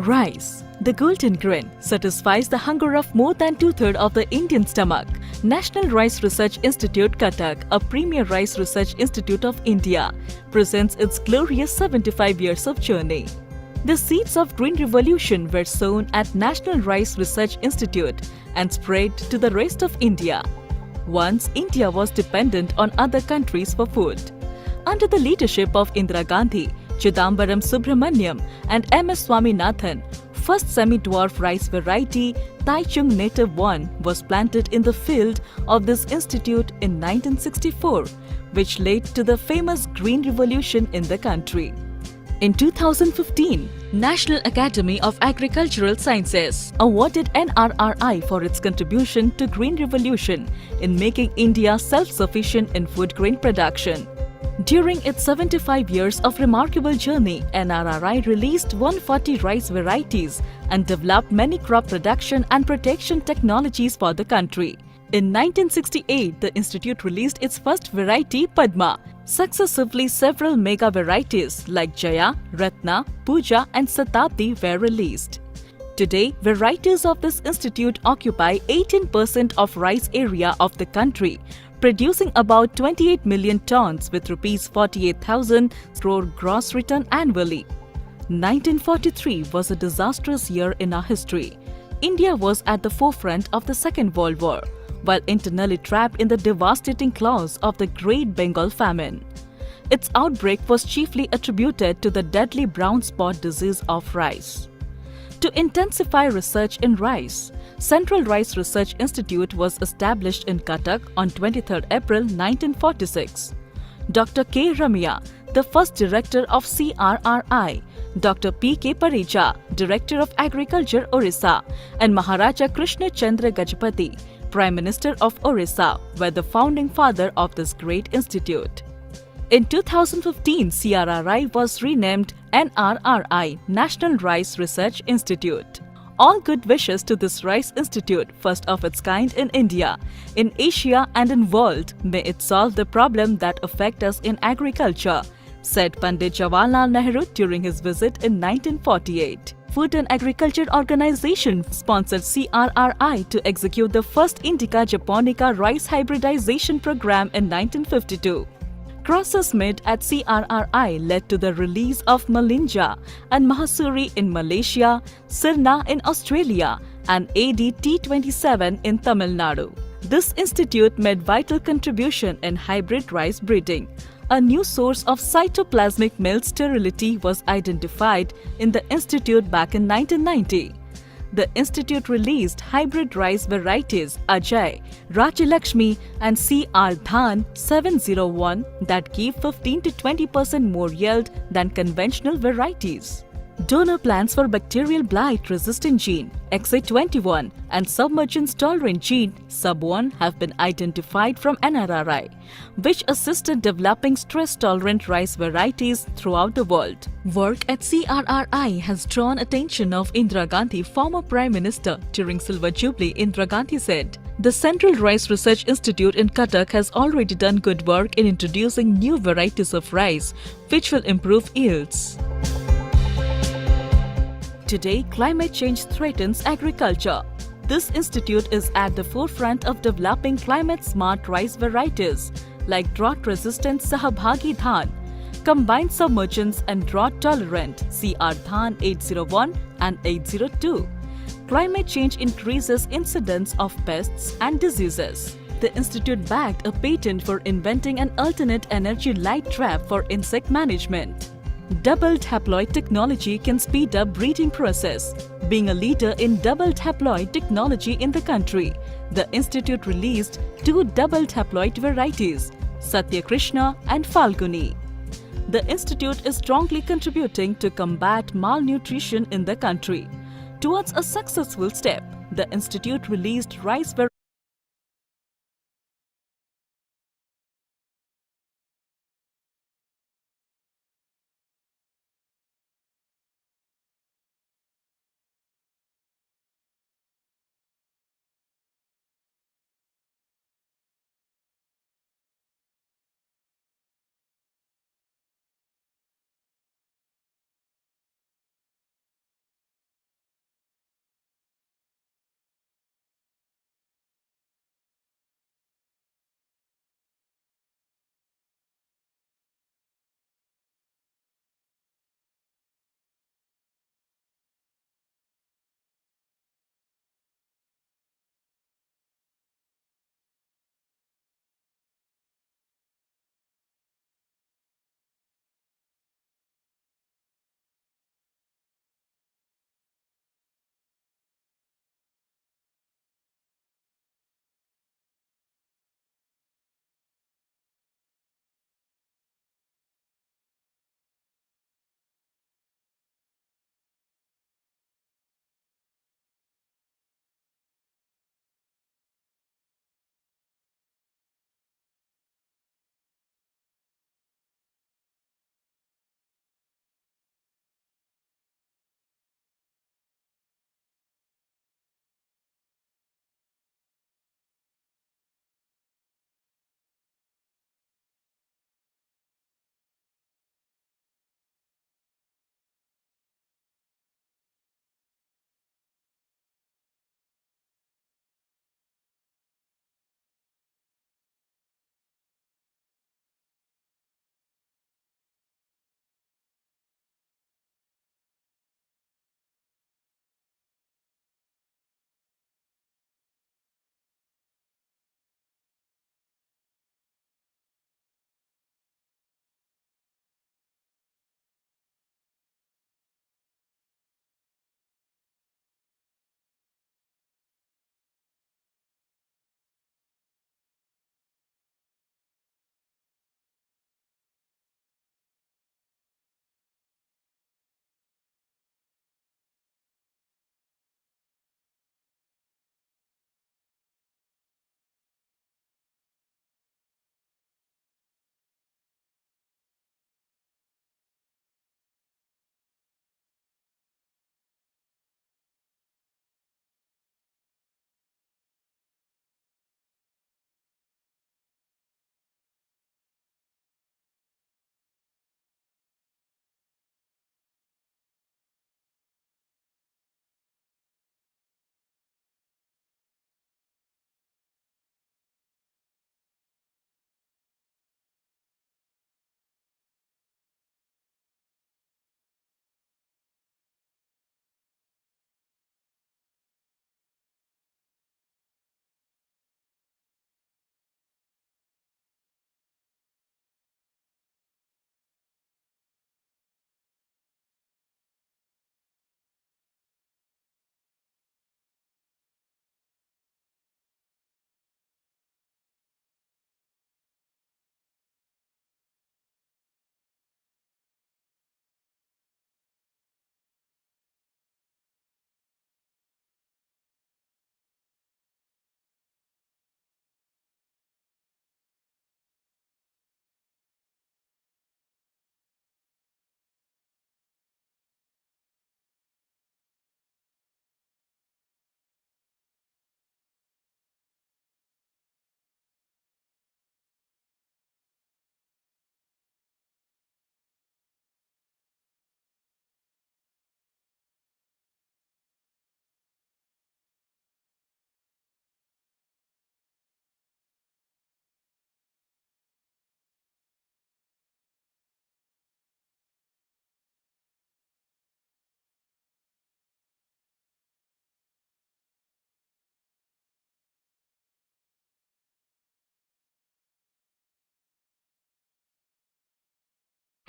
Rice, the golden grain, satisfies the hunger of more than two-thirds of the Indian stomach. National Rice Research Institute, Cuttack, a premier rice research institute of India, presents its glorious 75 years of journey. The seeds of Green Revolution were sown at National Rice Research Institute and spread to the rest of India. Once India was dependent on other countries for food. Under the leadership of Indira Gandhi, Chidambaram Subramaniam and M.S. Swaminathan, first semi-dwarf rice variety Taichung Native 1 was planted in the field of this institute in 1964, which led to the famous Green Revolution in the country. In 2015, National Academy of Agricultural Sciences awarded NRRI for its contribution to Green Revolution in making India self-sufficient in food grain production. During its 75 years of remarkable journey, NRRI released 140 rice varieties and developed many crop production and protection technologies for the country. In 1968, the institute released its first variety, Padma. Successively, several mega varieties like Jaya, Ratna, Pooja and Satabdi were released. Today, varieties of this institute occupy 18% of rice area of the country, producing about 28 million tons with Rs 48,000 crore gross return annually. 1943 was a disastrous year in our history. India was at the forefront of the Second World War, while internally trapped in the devastating claws of the Great Bengal famine. Its outbreak was chiefly attributed to the deadly brown spot disease of rice. To intensify research in rice, Central Rice Research Institute was established in Cuttack on 23 April 1946. Dr. K. Ramya, the first director of CRRI, Dr. P. K. Pareja, Director of Agriculture, Orissa, and Maharaja Krishna Chandra Gajapati, Prime Minister of Orissa, were the founding father of this great institute. In 2015, CRRI was renamed NRRI, National Rice Research Institute. All good wishes to this Rice Institute, first of its kind in India, in Asia and in world. May it solve the problem that affect us in agriculture, said Pandit Jawaharlal Nehru during his visit in 1948. Food and Agriculture Organization sponsored CRRI to execute the first Indica japonica rice hybridization program in 1952. Crosses made at CRRI led to the release of Malinja and Mahasuri in Malaysia, Sirna in Australia, and AD-T27 in Tamil Nadu. This institute made vital contribution in hybrid rice breeding. A new source of cytoplasmic male sterility was identified in the institute back in 1990. The institute released hybrid rice varieties Ajay, Rajalakshmi and CR Dhan 701 that give 15 to 20% more yield than conventional varieties. Donor plants for bacterial blight resistant gene XA21 and submergence tolerant gene SUB1 have been identified from NRRI, which assisted developing stress tolerant rice varieties throughout the world. Work at CRRI has drawn attention of Indira Gandhi, former Prime Minister. During Silver Jubilee, Indira Gandhi said, "The Central Rice Research Institute in Cuttack has already done good work in introducing new varieties of rice, which will improve yields." Today, climate change threatens agriculture. This institute is at the forefront of developing climate-smart rice varieties like drought-resistant Sahabhagi Dhan, combined submergence and drought-tolerant CR Dhan 801 and 802. Climate change increases incidence of pests and diseases. The institute bagged a patent for inventing an alternate energy light trap for insect management. Double haploid technology can speed up breeding process. Being a leader in double haploid technology in the country, the institute released 2 double haploid varieties, Satya Krishna and Falguni. The institute is strongly contributing to combat malnutrition in the country. Towards a successful step, the institute released rice varieties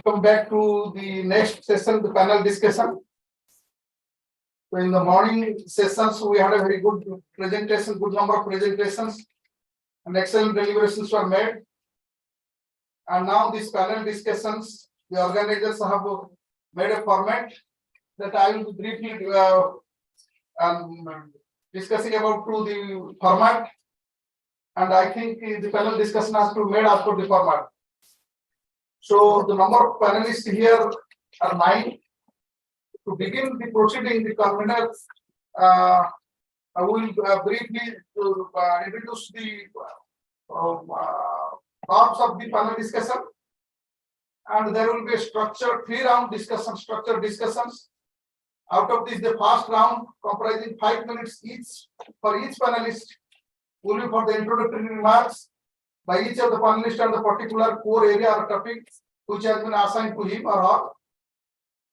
come back to the next session, the panel discussion. So in the morning sessions, we had a very good presentation, good number of presentations, and excellent deliberations were made. And now these panel discussions, the organizers have made a format that I will briefly discussing about through the format. And I think the panel discussion has to be made as per the format. So the number of panelists here are 9. To begin the proceeding, the conveners I will briefly introduce the parts of the panel discussion, and there will be a structured 3-round discussion, structured discussions. Out of this, the first round comprising 5 minutes each for each panelist will be for the introductory remarks by each of the panelists on the particular core area or topic which has been assigned to him or her.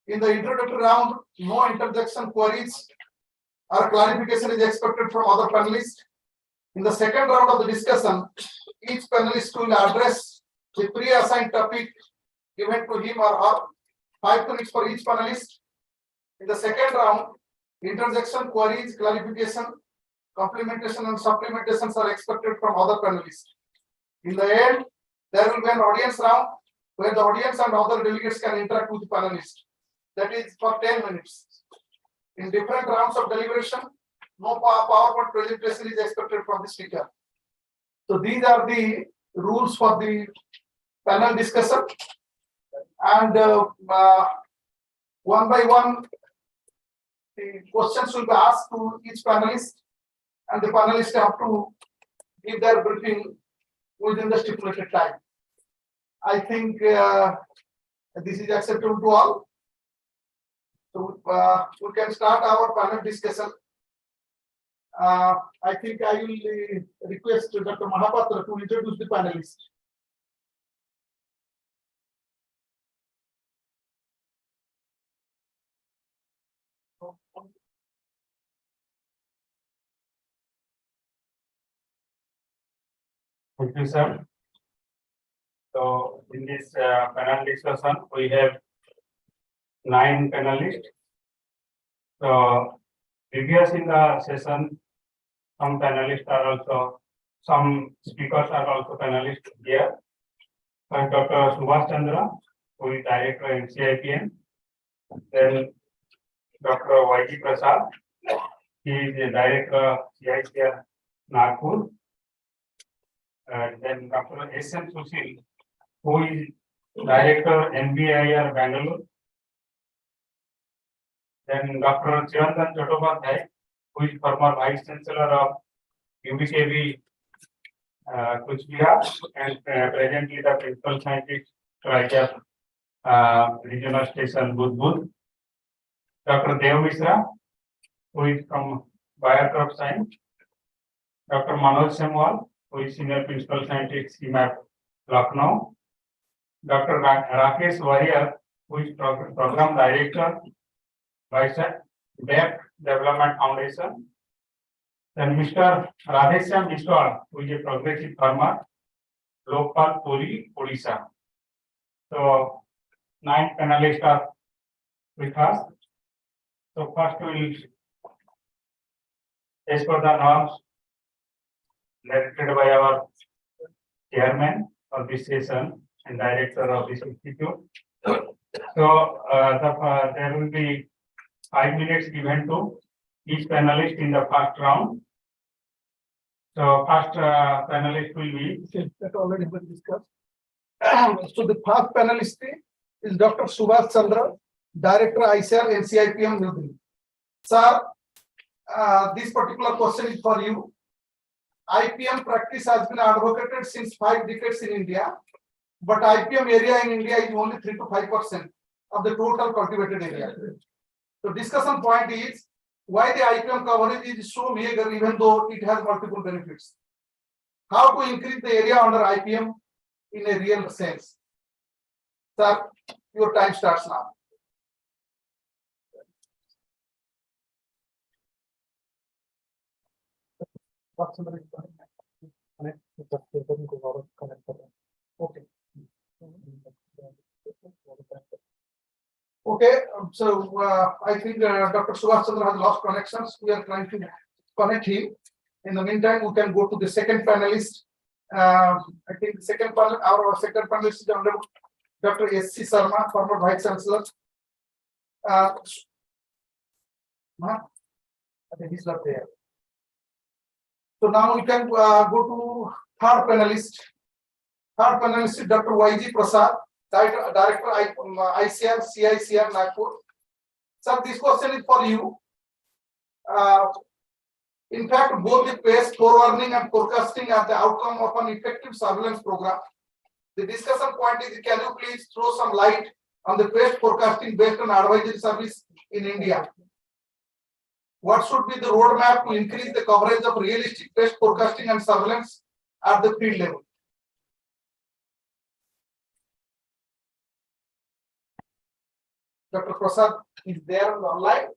In the introductory round, no interjection, queries or clarification is expected from other panelists. In the second round of the discussion, each panelist will address the pre-assigned topic given to him or her, 5 minutes for each panelist. In the second round, interjection, queries, clarification, complementation and supplementations are expected from other panelists. In the end, there will be an audience round where the audience and other delegates can interact with the panelists. That is for 10 minutes. In different rounds of deliberation, no PowerPoint presentation is expected from the speaker. So these are the rules for the panel discussion. And one by one, the questions will be asked to each panelist, and the panelists have to give their briefing within the stipulated time. I think this is acceptable to all. So we can start our panel discussion. I think I will request Dr. Mahapatra to introduce the panelists. Thank you, sir. So in this panel discussion, we have 9 panelists. So previous in the session, some panelists are also, some speakers are also panelists here. And Dr. Subhash Chandra, who is Director NCIPM. Then Dr. Y.G. Prasad, he is the Director ICAR Nagpur. Then Dr. S.N. Sushil, who is Director NBIR Bangalore. Then Dr. Chirantan Chattopadhyay, who is former Vice Chancellor of UBKV Kuch Bihar and presently the Principal Scientist ICAR Regional Station Budbud. Dr. Dev Misra, who is from Biocrop Science. Dr. Manoj Semwal, who is Senior Principal Scientist CMAP Lucknow. Dr. Rakesh Warrior, who is Program Director by BEP Development Foundation. Then Mr. Radheshyam Biswal, who is a progressive farmer, Lokpal Puri, Odisha. So 9 panelists are with us. So first we will, as per the norms directed by our chairman of this session and director of this institute. So there will be 5 minutes given to each panelist in the first round. So first panelist will be. That already been discussed. So the first panelist is Dr. Subhash Chandra, Director ICAR NCIPM New Delhi. Sir, this particular question is for you. IPM practice has been advocated since 5 decades in India, but IPM area in India is only 3 to 5% of the total cultivated area. So discussion point is why the IPM coverage is so meager even though it has multiple benefits. How to increase the area under IPM in a real sense. Sir, your time starts now. Okay. I think Dr. Subhash Chandra has lost connections. We are trying to connect him. In the meantime, we can go to the second panelist. I think the second panel, our second panelist is Dr. S.C. Sarma, former Vice Chancellor. I think he's not there. So now we can go to third panelist. Third panelist is Dr. Y.G. Prasad, Director ICAR, CICR Nagpur. Sir, this question is for you. In fact, both the pest forewarning and forecasting are the outcome of an effective surveillance program. The discussion point is, can you please throw some light on the pest forecasting based on advisory service in India? What should be the roadmap to increase the coverage of realistic pest forecasting and surveillance at the field level? Dr. Prasad is there online.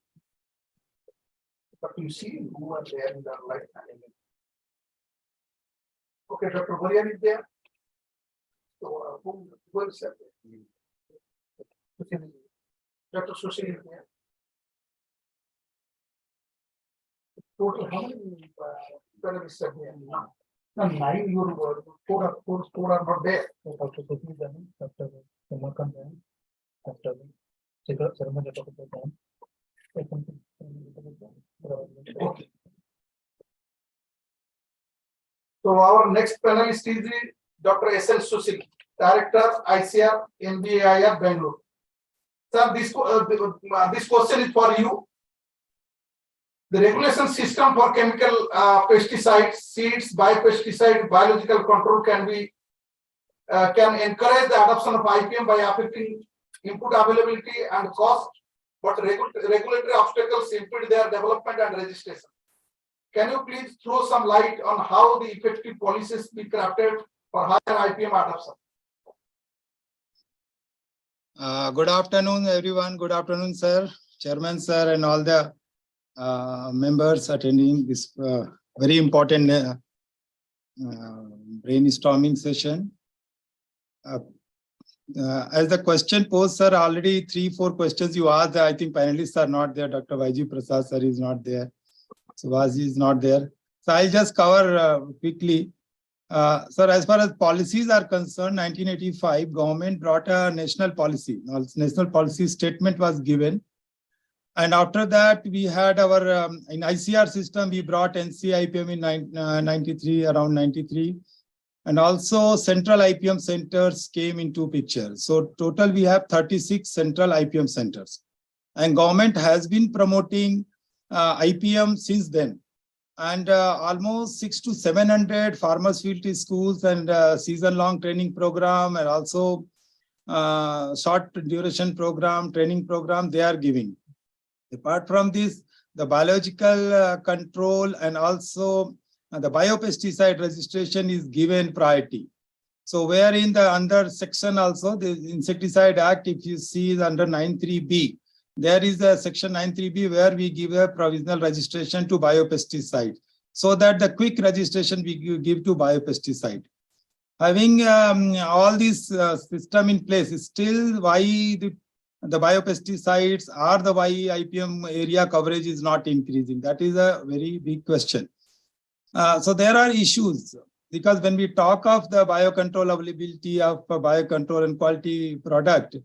But you see who are there in the online. Okay, Dr. Varian is there. So who is there? Dr. Sushil is there. Total how many panelists are there? No, 9. Your four are not there. Dr. Sushil, Dr. Samarkand, Dr. Sharma. Okay. So our next panelist is Dr. S.L. Sushil, Director ICAR NBAIR Bangalore. Sir, this question is for you. The regulation system for chemical pesticides, seeds, biopesticide, biological control can encourage the adoption of IPM by affecting input availability and cost, but regulatory obstacles impede their development and registration. Can you please throw some light on how the effective policies be crafted for higher IPM adoption? Good afternoon, everyone. Good afternoon, sir, Chairman, sir, and all the members attending this very important brainstorming session. As the question posed, sir, already 3-4 questions you asked. I think panelists are not there. Dr. Y.G. Prasad, sir, is not there. Subhash is not there. So I'll just cover quickly. Sir, as far as policies are concerned, 1985, government brought a national policy. National policy statement was given. And after that, we had our, in ICR system, we brought NC-IPM in 93, around 93. And also central IPM centers came into picture. So total, we have 36 central IPM centers. And government has been promoting IPM since then. And almost 600 to 700 farmers field schools and season-long training program, and also short duration program, training program, they are giving. Apart from this, the biological control and also the biopesticide registration is given priority. So where in the under section also, the Insecticide Act, if you see, is under 93B. There is a section 93B where we give a provisional registration to biopesticide, so that the quick registration we give to biopesticide. Having all this system in place, still why the biopesticides or the why IPM area coverage is not increasing? That is a very big question. So there are issues, because when we talk of the biocontrol availability of biocontrol and quality product,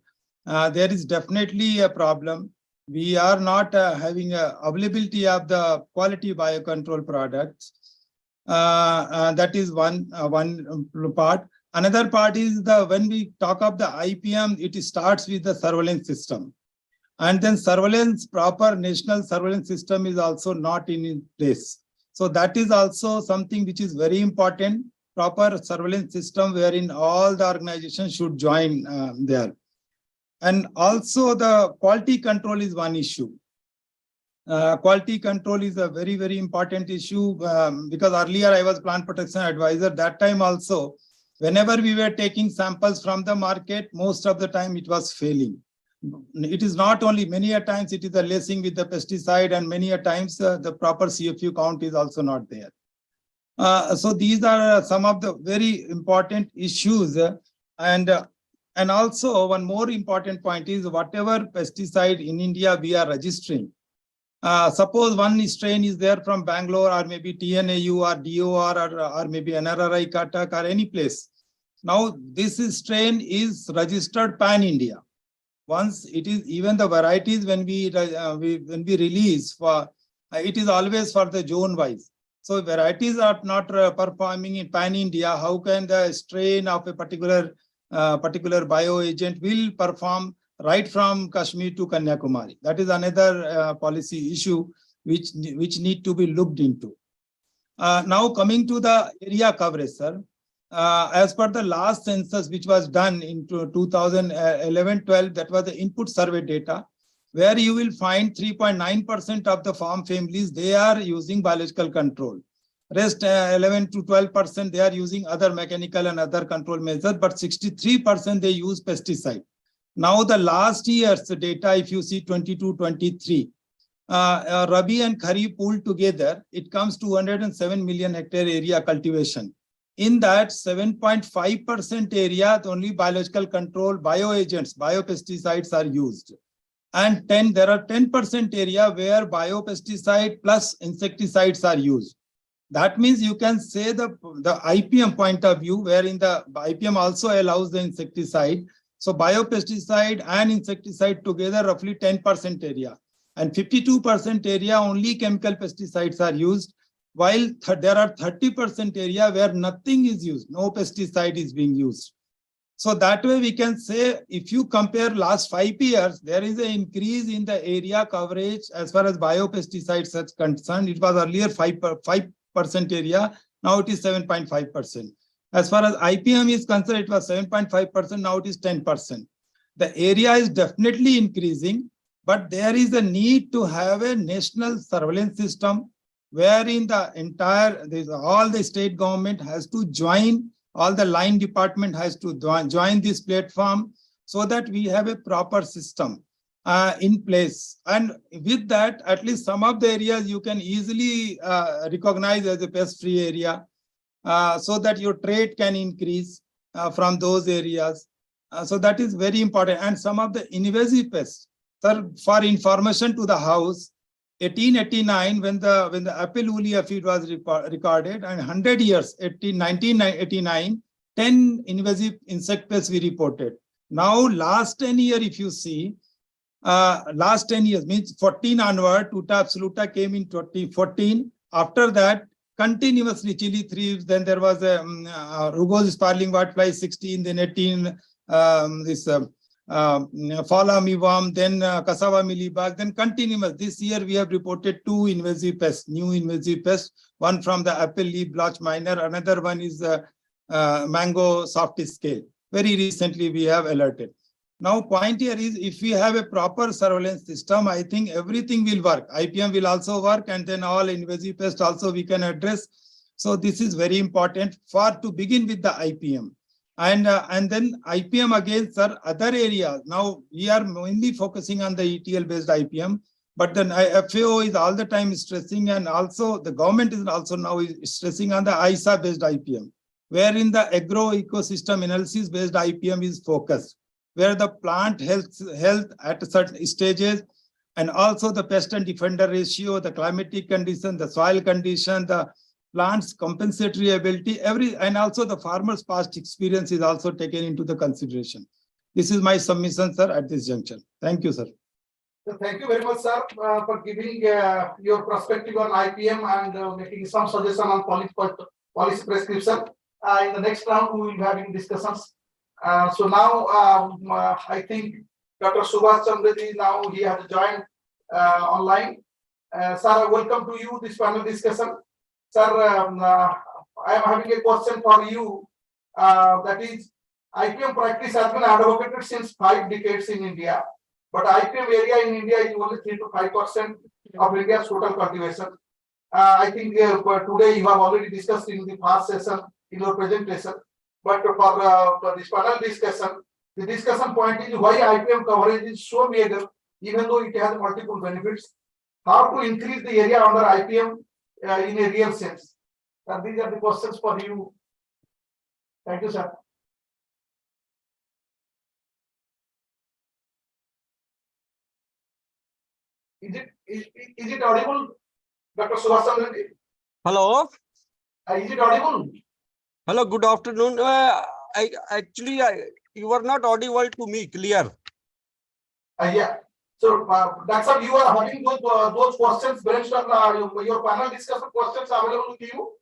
there is definitely a problem. We are not having availability of the quality biocontrol products. That is one part. Another part is when we talk of the IPM, it starts with the surveillance system. And then proper national surveillance system is also not in place. So that is also something which is very important, proper surveillance system wherein all the organizations should join there. And also the quality control is one issue. Quality control is a very, very important issue because earlier I was plant protection advisor. That time also, whenever we were taking samples from the market, most of the time it was failing. It is not only, many a times it is a lacing with the pesticide, and many a times the proper CFU count is also not there. So these are some of the very important issues. And And also one more important point is whatever pesticide in India we are registering. Suppose one strain is there from Bangalore or maybe TNAU or DOR or maybe NRRI, Cuttack or any place. Now this strain is registered pan-India. Once it is, even the varieties when we release for, it is always for the zone wise. So varieties are not performing in pan-India. How can the strain of a particular bioagent will perform right from Kashmir to Kanyakumari? That is another policy issue which need to be looked into. Now coming to the area coverage, sir. As per the last census which was done in 2011-12, that was the input survey data, where you will find 3.9% of the farm families, they are using biological control. Rest 11 to 12%, they are using other mechanical and other control measures, but 63% they use pesticide. Now the last year's data, if you see 22-23, Rabi and Kharif pulled together, it comes to 207 million hectare area cultivation. In that 7.5% area, only biological control, bioagents, biopesticides are used. And there are 10% area where biopesticide plus insecticides are used. That means you can say the IPM point of view, wherein the IPM also allows the insecticide. So biopesticide and insecticide together roughly 10% area. And 52% area only chemical pesticides are used, while there are 30% area where nothing is used, no pesticide is being used. So that way we can say, if you compare last 5 years, there is an increase in the area coverage as far as biopesticides are concerned. It was earlier 5% area, now it is 7.5%. As far as IPM is concerned, it was 7.5%, now it is 10%. The area is definitely increasing, but there is a need to have a national surveillance system wherein the entire, all the state government has to join, all the line department has to join this platform so that we have a proper system in place. And with that, at least some of the areas you can easily recognize as a pest-free area so that your trade can increase from those areas. So that is very important. And some of the invasive pests, sir, for information to the house, 1889, when the apple woolly aphid was recorded, and 100 years, 1989, 10 invasive insect pests we reported. Now, last 10 years, if you see, last 10 years means 14 onward, Tuta absoluta came in 2014. After that, continuously chili thrips. Then there was a rugose sparling whitefly 16, then 18, Phala mealworm, then cassava mealybug, then continuous. This year we have reported 2 invasive pests, new invasive pests. One from the apple leaf blotch minor, another one is mango soft scale. Very recently we have alerted. Now point here is, if we have a proper surveillance system, I think everything will work. IPM will also work, and then all invasive pests also we can address. So this is very important to begin with the IPM. And then IPM again, sir, other areas. Now we are mainly focusing on the ETL based IPM, but then FAO is all the time stressing, and also the government is also now stressing on the ISA based IPM, wherein the agro ecosystem analysis based IPM is focused, where the plant health at certain stages, and also the pest and defender ratio, the climatic condition, the soil condition, the plant's compensatory ability, and also the farmer's past experience is also taken into the consideration. This is my submission, sir, at this juncture. Thank you, sir. So thank you very much, sir, for giving your perspective on IPM and making some suggestion on policy prescription. In the next round, we will be having discussions. So now I think Dr. Subhash Chandraji, now he has joined online. Sir, welcome to you, this panel discussion. Sir, I am having a question for you. That is, IPM practice has been advocated since 5 decades in India, but IPM area in India is only 3 to 5% of India's total cultivation. I think today you have already discussed in the past session in your presentation, but for this panel discussion, the discussion point is why IPM coverage is so meager, even though it has multiple benefits. How to increase the area under IPM in a real sense? And these are the questions for you. Thank you, sir. Is it audible, Dr. Subhash Chandra ji? Hello. Is it audible? Hello. Good afternoon. You are not audible to me. Clear. Yeah. So that's how you are having those questions brainstorm. Your panel discussion questions available with you.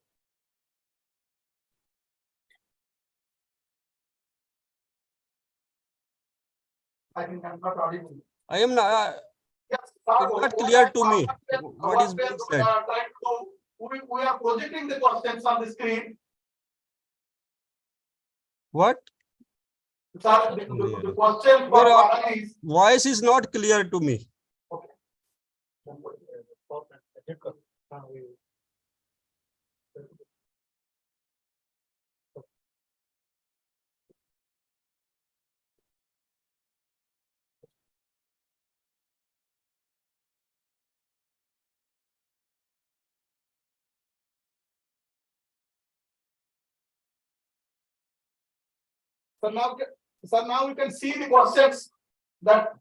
I think I'm not audible. I am not. Yes, It's not clear to me. What is being said? We are projecting the questions on the screen. What? Sir, the question for Your panel is. voice is not clear to me. So now you can see the questions that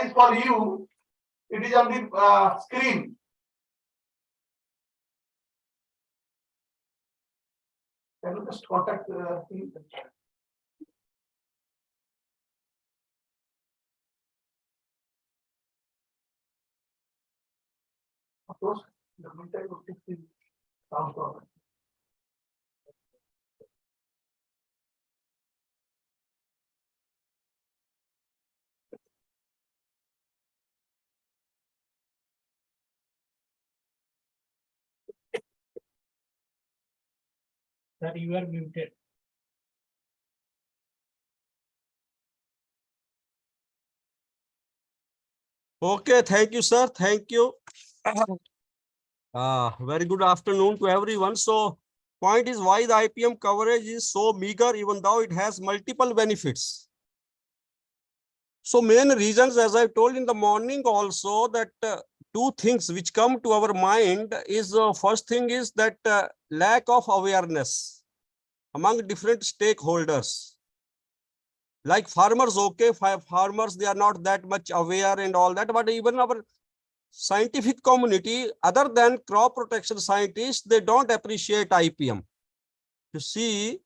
is for you. It is on the screen. Can you just contact him? Of course, the meantime will fix the sound problem. Sir, you are muted. Okay, thank you, sir. Thank you. Very good afternoon to everyone. So, point is why the IPM coverage is so meager, even though it has multiple benefits. So, main reasons, as I told in the morning also, that two things which come to our mind is first thing is that lack of awareness among different stakeholders. Like farmers, okay, farmers, they are not that much aware and all that, but even our scientific community, other than crop protection scientists, they don't appreciate IPM. You see,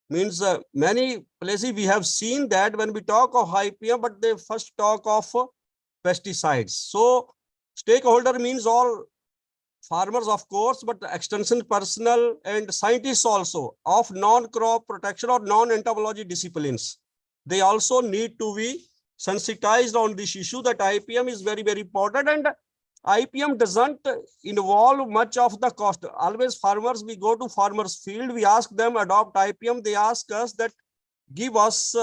means many places we have seen that when we talk of IPM, but they first talk of pesticides. So stakeholder means all farmers, of course, but extension personnel and scientists also of non-crop protection or non-entomology disciplines. They also need to be sensitized on this issue that IPM is very, very important, and IPM doesn't involve much of the cost. Always farmers, we go to farmers field, we ask them adopt IPM. They ask us that give us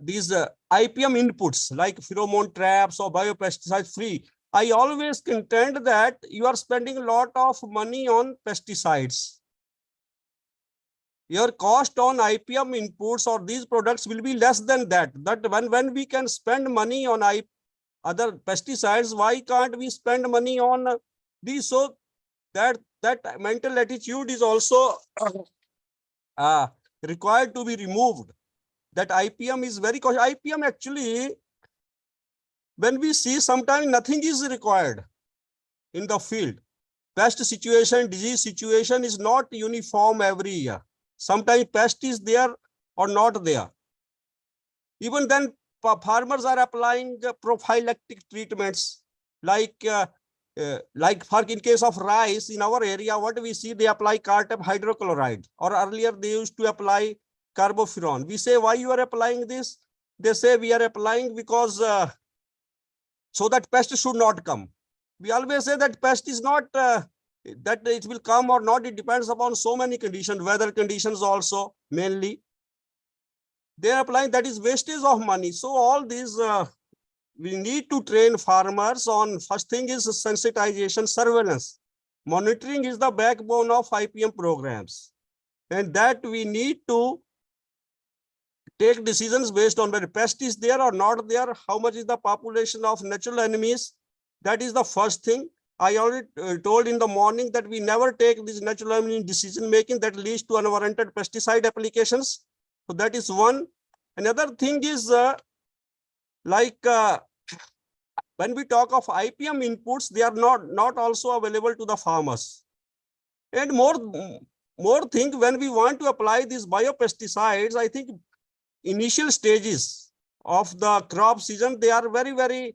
these IPM inputs like pheromone traps or biopesticide free. I always contend that you are spending a lot of money on pesticides. Your cost on IPM inputs or these products will be less than that. That when we can spend money on other pesticides, why can't we spend money on these? So that mental attitude is also required to be removed. That IPM is very cautious. IPM actually, when we see sometimes nothing is required in the field. Pest situation, disease situation is not uniform every year. Sometimes pest is there or not there. Even then, farmers are applying prophylactic treatments like for in case of rice in our area, what we see, they apply cartap hydrochloride, or earlier they used to apply carbofuran. We say, why you are applying this? They say we are applying because so that pest should not come. We always say that pest is not that it will come or not. It depends upon so many conditions, weather conditions also mainly. They are applying, that is wastage of money. So all these we need to train farmers on. First thing is sensitization, surveillance. Monitoring is the backbone of IPM programs, and that we need to take decisions based on whether pest is there or not there, how much is the population of natural enemies. That is the first thing. I already told in the morning that we never take this natural enemy decision making that leads to unwarranted pesticide applications. So that is one. Another thing is when we talk of IPM inputs, they are not also available to the farmers. And more thing, when we want to apply these biopesticides, I think initial stages of the crop season, they are very, very,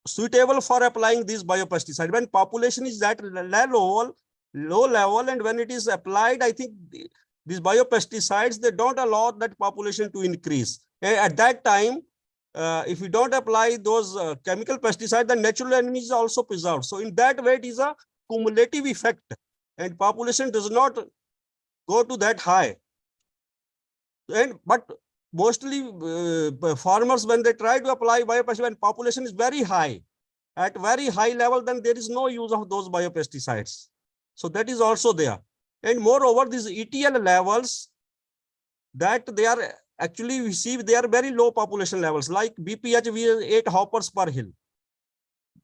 suitable for applying these biopesticides. When population is at low level, and when it is applied, I think these biopesticides, they don't allow that population to increase. And at that time, if we don't apply those chemical pesticides, the natural enemy is also preserved. So in that way, it is a cumulative effect, and population does not go to that high. But mostly farmers, when they try to apply biopesticides, when population is very high, at very high level, then there is no use of those biopesticides. So that is also there. And moreover, these ETL levels, that they are actually, we see they are very low population levels, like BPH, we have 8 hoppers per hill.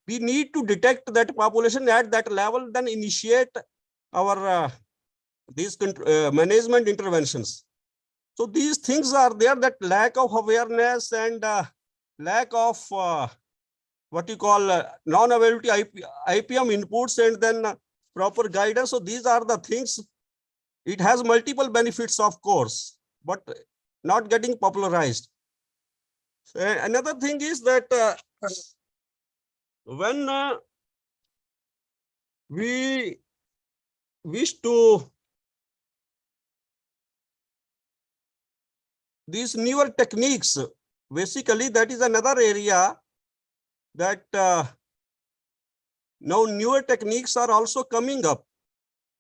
We need to detect that population at that level, then initiate our these management interventions. So these things are there, that lack of awareness and lack of what you call non-availability IPM inputs, and then proper guidance. So these are the things. It has multiple benefits, of course, but not getting popularized. Another thing is that when we wish to these newer techniques, basically that is another area that now newer techniques are also coming up,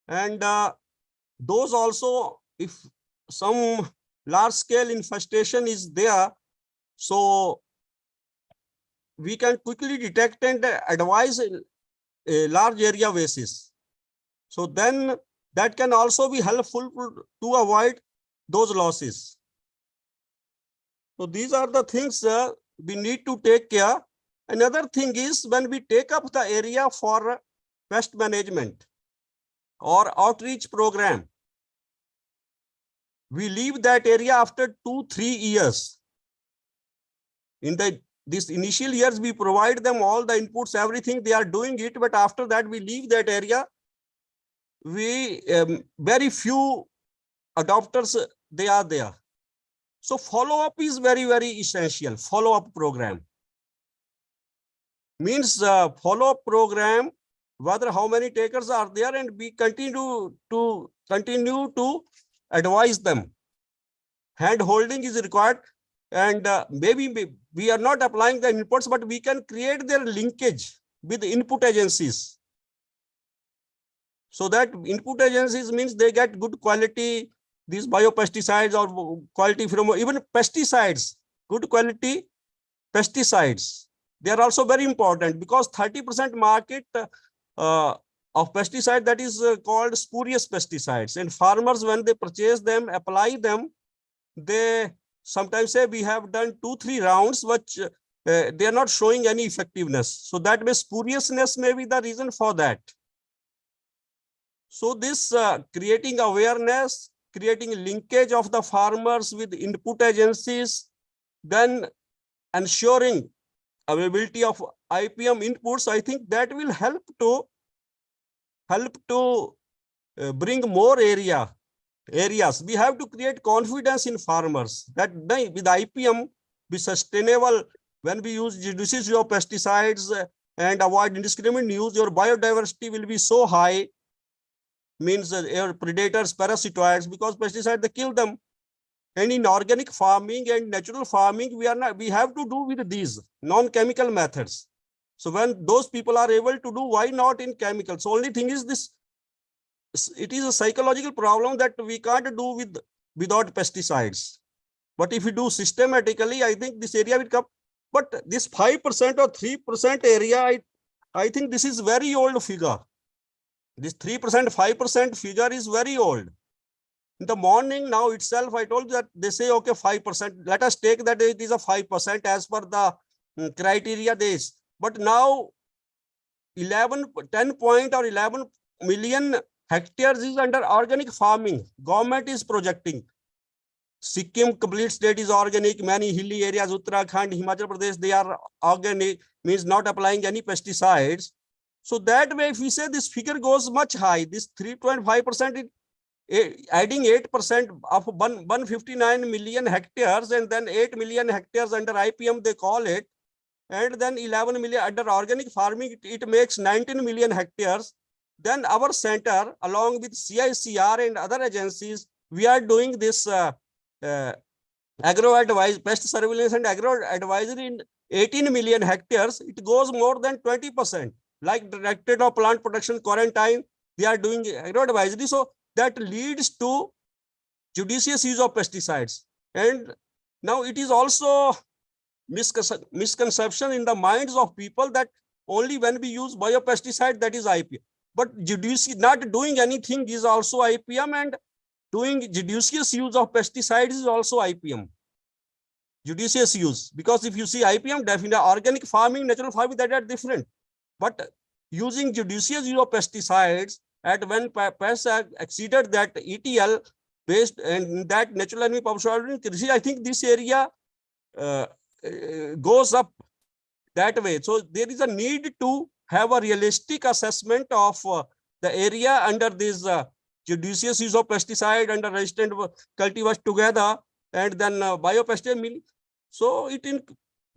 and those also, if some large scale infestation is there, so we can quickly detect and advise a large area basis. So then that can also be helpful to avoid those losses. So these are the things we need to take care. Another thing is, when we take up the area for pest management or outreach program, we leave that area after 2-3 years. In these initial years, we provide them all the inputs, everything, they are doing it, but after that we leave that area. We very few adopters, they are there. So follow-up is very, very essential. Follow-up program means follow-up program, whether how many takers are there, and we continue to advise them. Hand holding is required, and maybe we are not applying the inputs, but we can create their linkage with input agencies. So that input agencies means they get good quality, these biopesticides or quality from even pesticides, good quality pesticides. They are also very important, because 30% market of pesticide, that is called spurious pesticides. And farmers, when they purchase them, apply them, they sometimes say we have done 2-3 rounds, which they are not showing any effectiveness. So that way spuriousness may be the reason for that. So this creating awareness, creating linkage of the farmers with input agencies, then ensuring availability of IPM inputs, I think that will help to bring more areas. We have to create confidence in farmers that with IPM be sustainable. When we use judicious of pesticides and avoid indiscriminate use, your biodiversity will be so high, means your predators, parasitoids, because pesticides, they kill them. And in organic farming and natural farming, we have to do with these non-chemical methods. So when those people are able to do, why not in chemicals? So only thing is this, it is a psychological problem that we can't do without pesticides. But if we do systematically, I think this area will come. But this 5% or 3% area, I think this is very old figure. This 3%, 5% figure is very old. In the morning now itself, I told you that they say, okay, 5%. Let us take that it is a 5% as per the criteria days. But now 10 point or 11 million hectares is under organic farming. Government is projecting. Sikkim complete state is organic. Many hilly areas, Uttarakhand, Himachal Pradesh, they are organic, means not applying any pesticides. So that way, if we say this figure goes much high, this 3.5%, adding 8% of 159 million hectares, and then 8 million hectares under IPM, they call it, and then 11 million under organic farming, it makes 19 million hectares. Then our center, along with CICR and other agencies, we are doing this agro advice, pest surveillance and agro advisory in 18 million hectares. It goes more than 20%. Like Directorate of Plant Protection Quarantine, they are doing agro advisory. So that leads to judicious use of pesticides. And now it is also misconception in the minds of people that only when we use biopesticide, that is IPM. But judicious, not doing anything is also IPM, and doing judicious use of pesticides is also IPM. Judicious use, because if you see IPM, definitely organic farming, natural farming, that are different. But using judicious use of pesticides at when pests have exceeded that ETL based and that natural enemy population, I think this area goes up that way. So there is a need to have a realistic assessment of the area under this judicious use of pesticide, under resistant cultivars together, and then biopesticide. So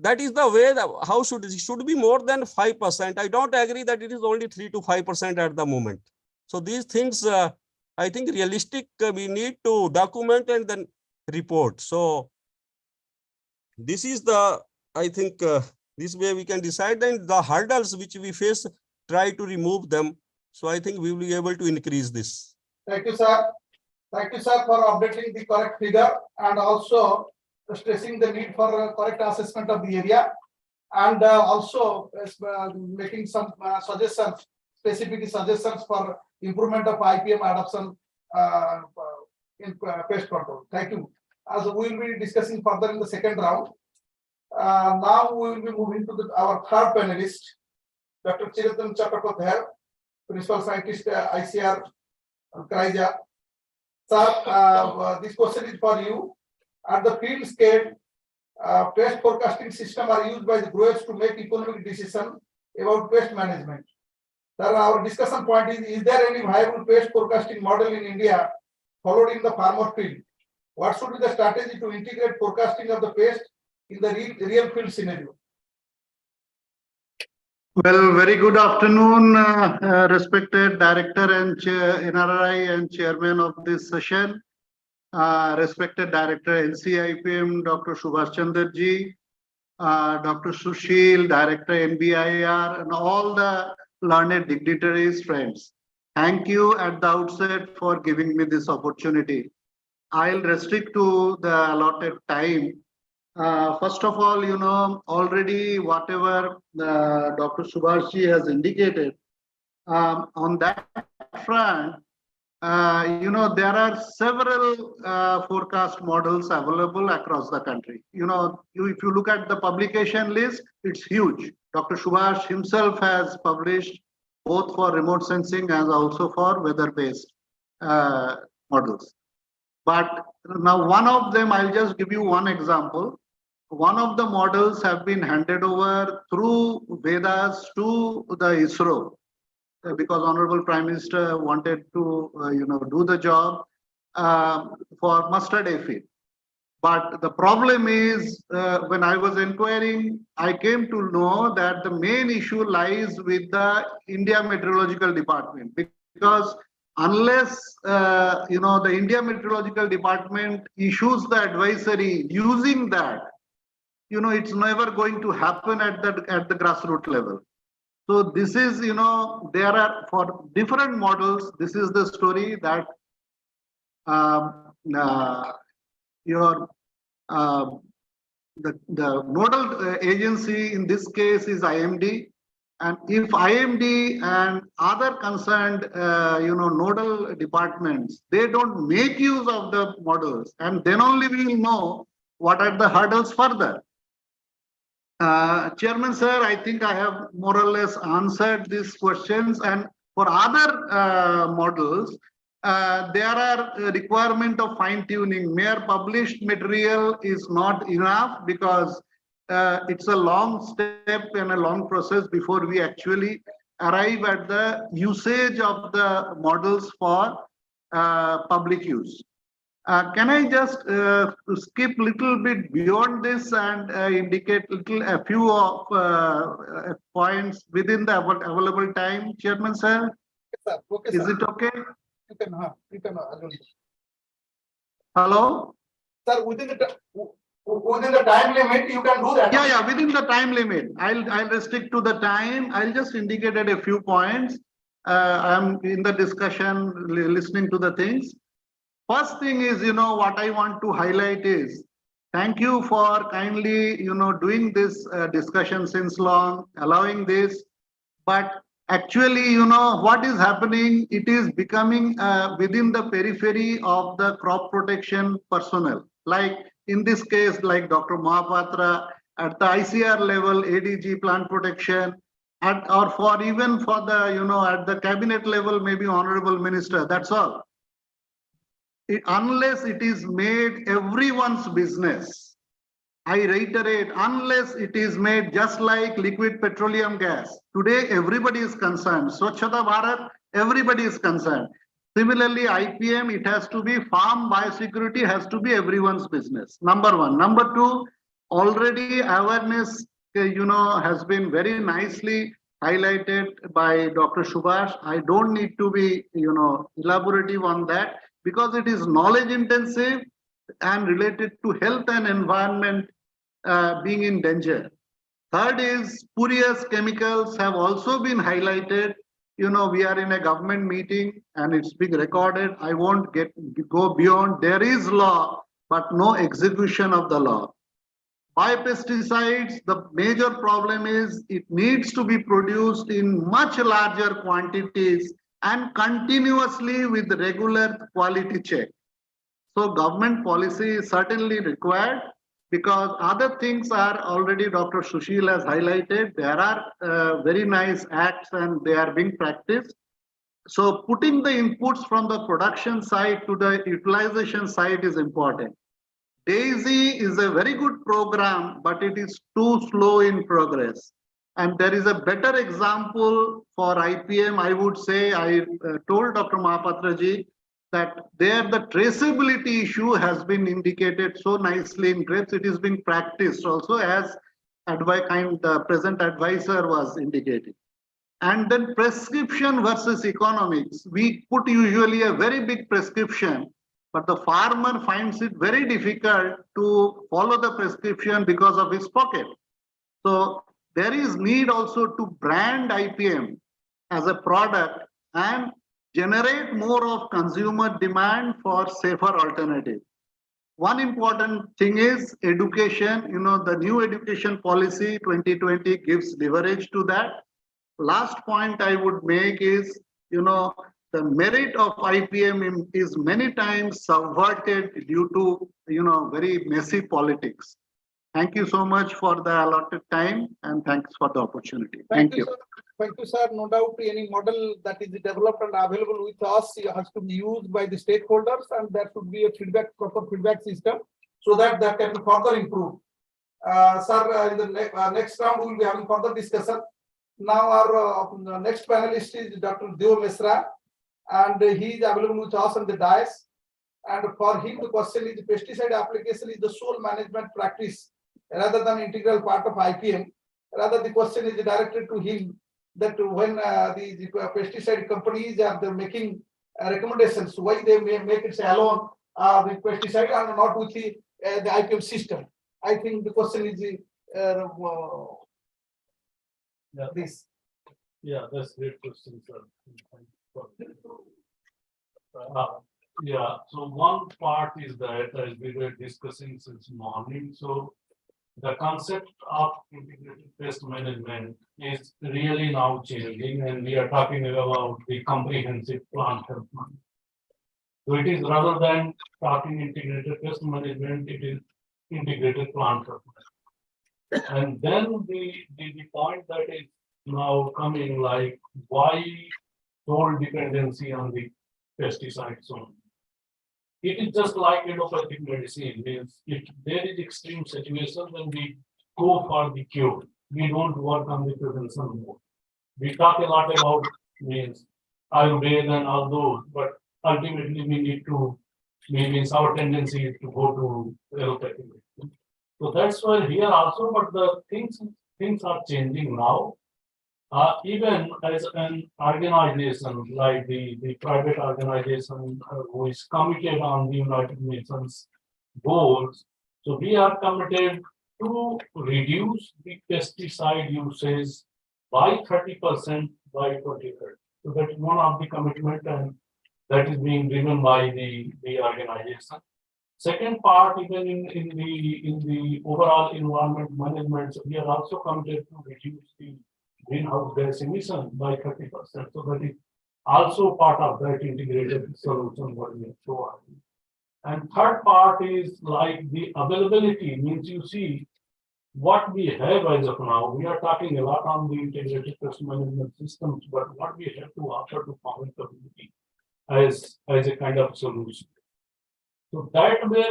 that is the way that how should be more than 5%. I don't agree that it is only 3 to 5% at the moment. So these things, I think realistic, we need to document and then report. So this is the, I think this way we can decide, and the hurdles which we face, try to remove them. So I think we will be able to increase this. Thank you, sir. Thank you, sir, for updating the correct figure and also stressing the need for correct assessment of the area, and also making some suggestions, specific suggestions for improvement of IPM adoption in pest control. Thank you. As we will be discussing further in the second round. Now we will be moving to our third panelist, Dr. Chiratan Chattopadhyay, Principal Scientist, ICR Kraija. Sir, this question is for you. At the field scale, pest forecasting system are used by the growers to make economic decisions about pest management. Sir, our discussion point is there any viable pest forecasting model in India followed in the farmer field? What should be the strategy to integrate forecasting of the pest in the real field scenario? Well, very good afternoon, respected Director and NRI and Chairman of this session. Respected Director NCIPM, Dr. Subhash Chandra ji, Dr. Sushil, Director NBIR, and all the learned dignitaries, friends. Thank you at the outset for giving me this opportunity. I'll restrict to the allotted time. First of all, already whatever Dr. Subhash ji has indicated, on that front, there are several forecast models available across the country. If you look at the publication list, it's huge. Dr. Subhash himself has published both for remote sensing and also for weather-based models. But now one of them, I'll just give you one example. One of the models have been handed over through Vedas to the ISRO. Because Honorable Prime Minister wanted to, do the job for mustard aphid. But the problem is, when I was inquiring, I came to know that the main issue lies with the India Meteorological Department. Because unless, the India Meteorological Department issues the advisory using that, it's never going to happen at the grassroots level. So this is, there are for different models. This is the story that the nodal agency in this case is IMD, and if IMD and other concerned, nodal departments, they don't make use of the models, and then only we will know what are the hurdles further. Chairman, sir, I think I have more or less answered these questions. And for other models, there are requirement of fine tuning. Mere published material is not enough because it's a long step and a long process before we actually arrive at the usage of the models for public use. Can I just skip little bit beyond this and indicate a few of points within the available time, Chairman sir? Yes, sir. Okay, Is sir. it okay? You can Hello? Sir, within the time limit, you can do that. Yeah, within the time limit. I'll restrict to the time. I'll just indicate at a few points. I'm in the discussion, listening to the things. First thing is, what I want to highlight is, thank you for kindly, doing this discussion since long, allowing this. But actually, what is happening, it is becoming within the periphery of the crop protection personnel. Like in this case, like Dr. Mahapatra, at the ICR level, ADG plant protection, or for even for the, at the cabinet level, maybe honorable minister, that's all. Unless it is made everyone's business, I reiterate, unless it is made just like liquid petroleum gas. Today, everybody is concerned. Swachhata Bharat, everybody is concerned. Similarly, IPM, it has to be farm biosecurity, has to be everyone's business. Number one. Number two, already awareness, has been very nicely highlighted by Dr. Subhash. I don't need to be, elaborative on that because it is knowledge intensive and related to health and environment being in danger. Third is spurious chemicals have also been highlighted. We are in a government meeting and it's being recorded. I won't go beyond. There is law, but no execution of the law. Biopesticides, the major problem is it needs to be produced in much larger quantities and continuously with regular quality check. So government policy is certainly required because other things are already Dr. Sushil has highlighted. There are very nice acts and they are being practiced. So putting the inputs from the production side to the utilization side is important. DAISY is a very good program, but it is too slow in progress. And there is a better example for IPM. I would say, I told Dr. Mahapatra ji that there the traceability issue has been indicated so nicely in grapes. It is being practiced also as the present advisor was indicating. And then prescription versus economics. We put usually a very big prescription, but the farmer finds it very difficult to follow the prescription because of his pocket. So there is need also to brand IPM as a product and generate more of consumer demand for safer alternative. One important thing is education. The new education policy 2020 gives leverage to that. Last point I would make is, the merit of IPM is many times subverted due to, very messy politics. Thank you so much for the allotted time and thanks for the opportunity. Thank you. Sir. Thank you, sir. No doubt any model that is developed and available with us has to be used by the stakeholders and there should be a proper feedback system so that can be further improved. Sir, in the next round, we will be having further discussion. Now our next panelist is Dr. Deo Mesra and he is available with us on the dais. And for him, the question is pesticide application is the sole management practice rather than integral part of IPM. Rather, the question is directed to him that when the pesticide companies are making recommendations, why they may make it alone the pesticide and not with the IPM system. I think the question is this. Yeah, that's a great question, sir. Yeah, so one part is that as we were discussing since morning, so the concept of integrated pest management is really now changing and we are talking about the comprehensive plant health management. So it is rather than talking integrated pest management, it is integrated plant health management. And then the point that is now coming like why sole dependency on the pesticides on. It is just like allopathic medicine, means if there is extreme situation, then we go for the cure. We don't work on the prevention more. We talk a lot about means Ayurveda and all those, but ultimately we need to, means our tendency is to go to allopathic medicine. So that's why here also, but the things are changing now. Even as an organization like the private organization who is committed on the United Nations goals, so we are committed to reduce the pesticide usage by 30% by 2030. So that is one of the commitment, and that is being driven by the organization. Second part, even in the overall environment management, so we are also committed to reduce the greenhouse gas emission by 30%. So that is also part of that integrated solution what we are providing. And third part is like the availability, means you see what we have as of now. We are talking a lot on the integrated pest management systems, but what we have to offer to farming community as a kind of solution. So that way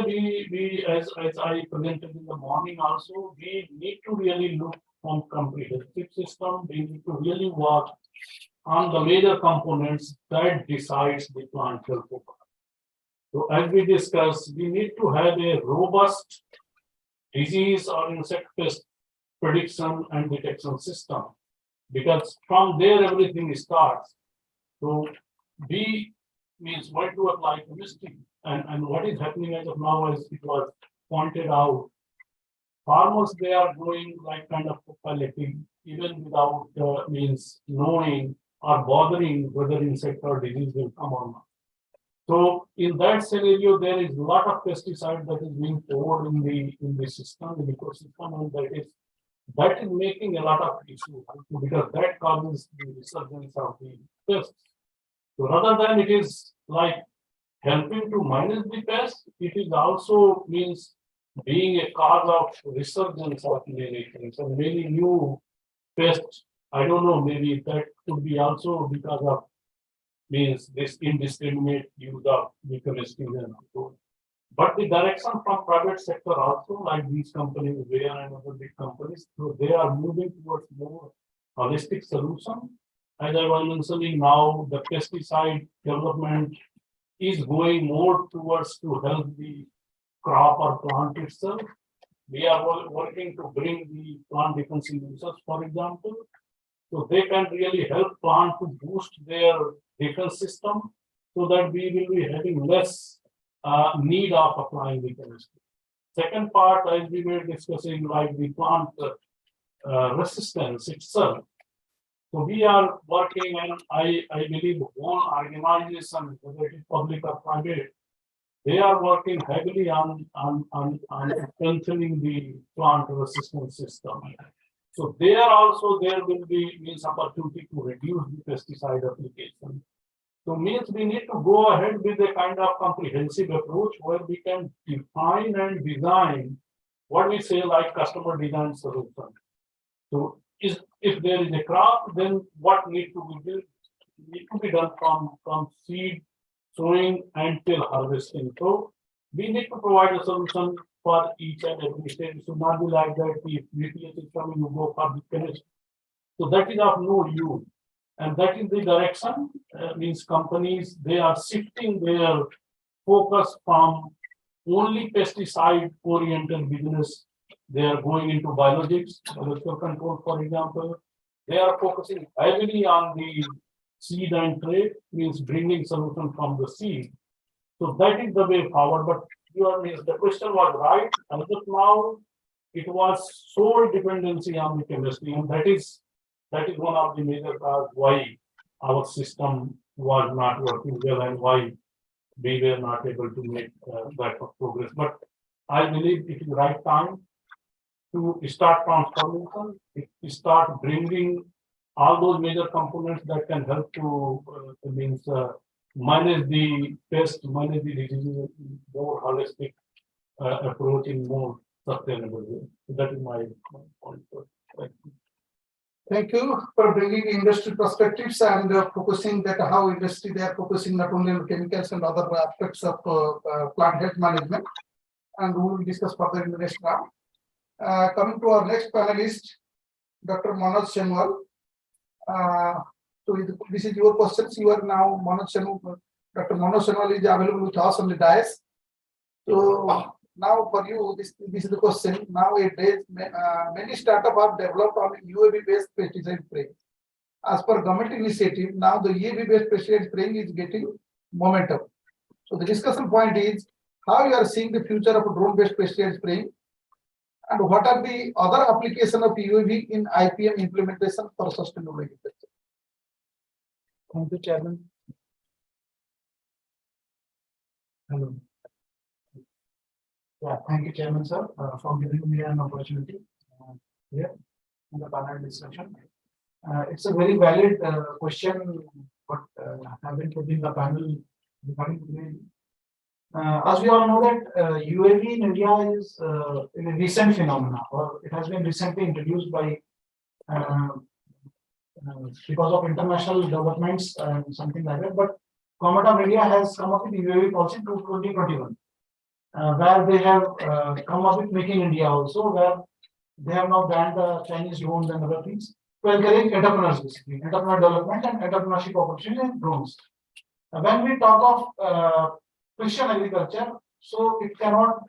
we as I presented in the morning also, we need to really look from comprehensive system. We need to really work on the major components that decides the plant health profile. So as we discussed, we need to have a robust disease or insect pest prediction and detection system, because from there everything starts. So we means what to apply chemistry, and what is happening as of now, as it was pointed out, farmers, they are going like kind of piloting even without means knowing or bothering whether insect or disease will come or not. So in that scenario, there is a lot of pesticide that is being poured in the system, in the ecosystem, and that is making a lot of issues, because that causes the resurgence of the pests. So rather than it is like helping to manage the pest, it is also means being a cause of resurgence of many things and many new pests. I don't know, maybe that could be also because of means this indiscriminate use of the chemistry and so. But the direction from private sector also, like these companies, Bayer and other big companies, so they are moving towards more holistic solution. As I was mentioning now, the pesticide development is going more towards to help the crop or plant itself. We are working to bring the plant defensive users, for example, so they can really help plant to boost their defense system, so that we will be having less need of applying the chemistry. Second part, as we were discussing, like the plant resistance itself. So we are working, and I believe one organization, whether it is public or private, they are working heavily on strengthening the plant resistance system. So there also there will be means opportunity to reduce the pesticide application. So means we need to go ahead with a kind of comprehensive approach where we can define and design what we say like customer design solution. So if there is a crop, then what need to be done from seed sowing until harvesting. So we need to provide a solution for each and every stage. It should not be like that if nucleus is coming, you go for the chemistry. So that is of no use. And that is the direction, means companies, they are shifting their focus from only pesticide oriented business. They are going into biologics, biological control, for example. They are focusing heavily on the seed and trade, means bringing solution from the seed. So that is the way forward. But the question was right. As of now, it was sole dependency on the chemistry, and that is one of the major causes why our system was not working well and why we were not able to make that progress. But I believe it is the right time to start transformation, to start bringing all those major components that can help to manage the pest, manage the diseases in more holistic approach in more sustainable way. So that is my point. Thank you. Thank you for bringing industry perspectives and focusing that how industry they are focusing not only on chemicals and other aspects of plant health management. And we will discuss further in the next round. Coming to our next panelist, Dr. Manoj Senwal. So this is your questions. You are now Manoj Senwal. Dr. Manoj Senwal is available with us on the dais. So now for you, this is the question. Nowadays, many startups are developed on UAV-based pesticide spraying. As per government initiative, now the UAV-based pesticide spraying is getting momentum. So the discussion point is how you are seeing the future of drone-based pesticide spraying, and what are the other applications of UAV in IPM implementation for sustainable agriculture? Thank you, Chairman. Hello. Yeah, thank you, Chairman, sir, for giving me an opportunity here in the panel discussion. It's a very valid question, but have been put in the panel regarding UAV. As we all know that UAV in India is a recent phenomenon, or it has been recently introduced by because of international developments and something like that. But Government of India has come up with UAV policy to 2021. Where they have come up with Make in India also, where they have now banned the Chinese drones and other things to encourage entrepreneurs, basically, entrepreneur development and entrepreneurship opportunities in drones. When we talk of precision agriculture, so it cannot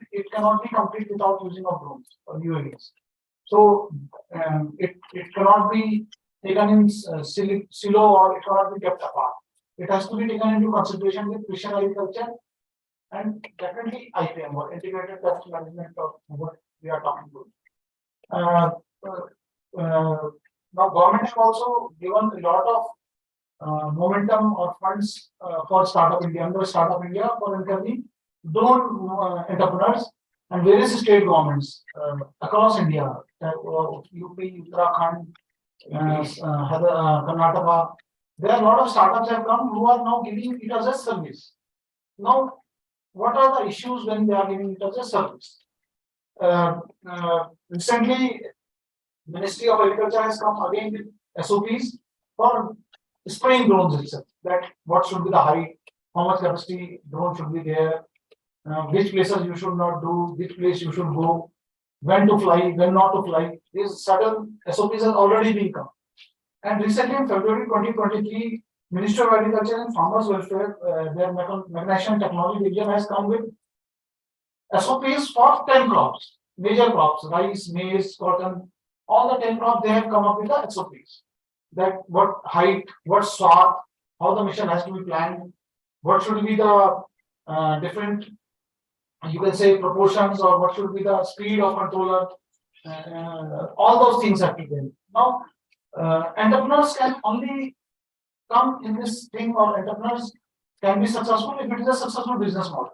be complete without using of drones or UAVs. So it cannot be taken in silo, or it cannot be kept apart. It has to be taken into consideration with precision agriculture and definitely IPM, or integrated pest management, of what we are talking about. Now government have also given a lot of momentum or funds for Startup India, under Startup India, for encouraging drone entrepreneurs, and various state governments across India, UP, Uttarakhand, Karnataka. There are a lot of startups have come who are now giving it as a service. Now, what are the issues when they are giving it as a service? Recently, Ministry of Agriculture has come again with SOPs for spraying drones itself. That what should be the height, how much capacity drone should be there, which places you should not do, which place you should go, when to fly, when not to fly. These certain SOPs have already been come. And recently in February 2023, Ministry of Agriculture and Farmers Welfare, their Mechanization Technology Division has come with SOPs for 10 crops, major crops, rice, maize, cotton, all the 10 crops, they have come up with the SOPs. That what height, what swath, how the mission has to be planned, what should be the different, you can say, proportions, or what should be the speed of controller, all those things have to be done. Now, entrepreneurs can only come in this thing, or entrepreneurs can be successful if it is a successful business model.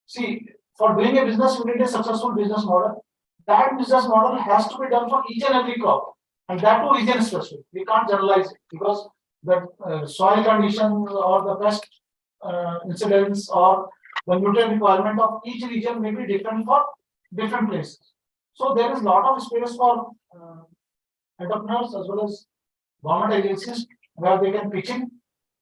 See, for doing a business, you need a successful business model. That business model has to be done for each and every crop, and that too region specific. We can't generalize it, because the soil conditions or the pest incidents or the nutrient requirement of each region may be different for different places. So there is a lot of space for entrepreneurs as well as government agencies where they can pitch in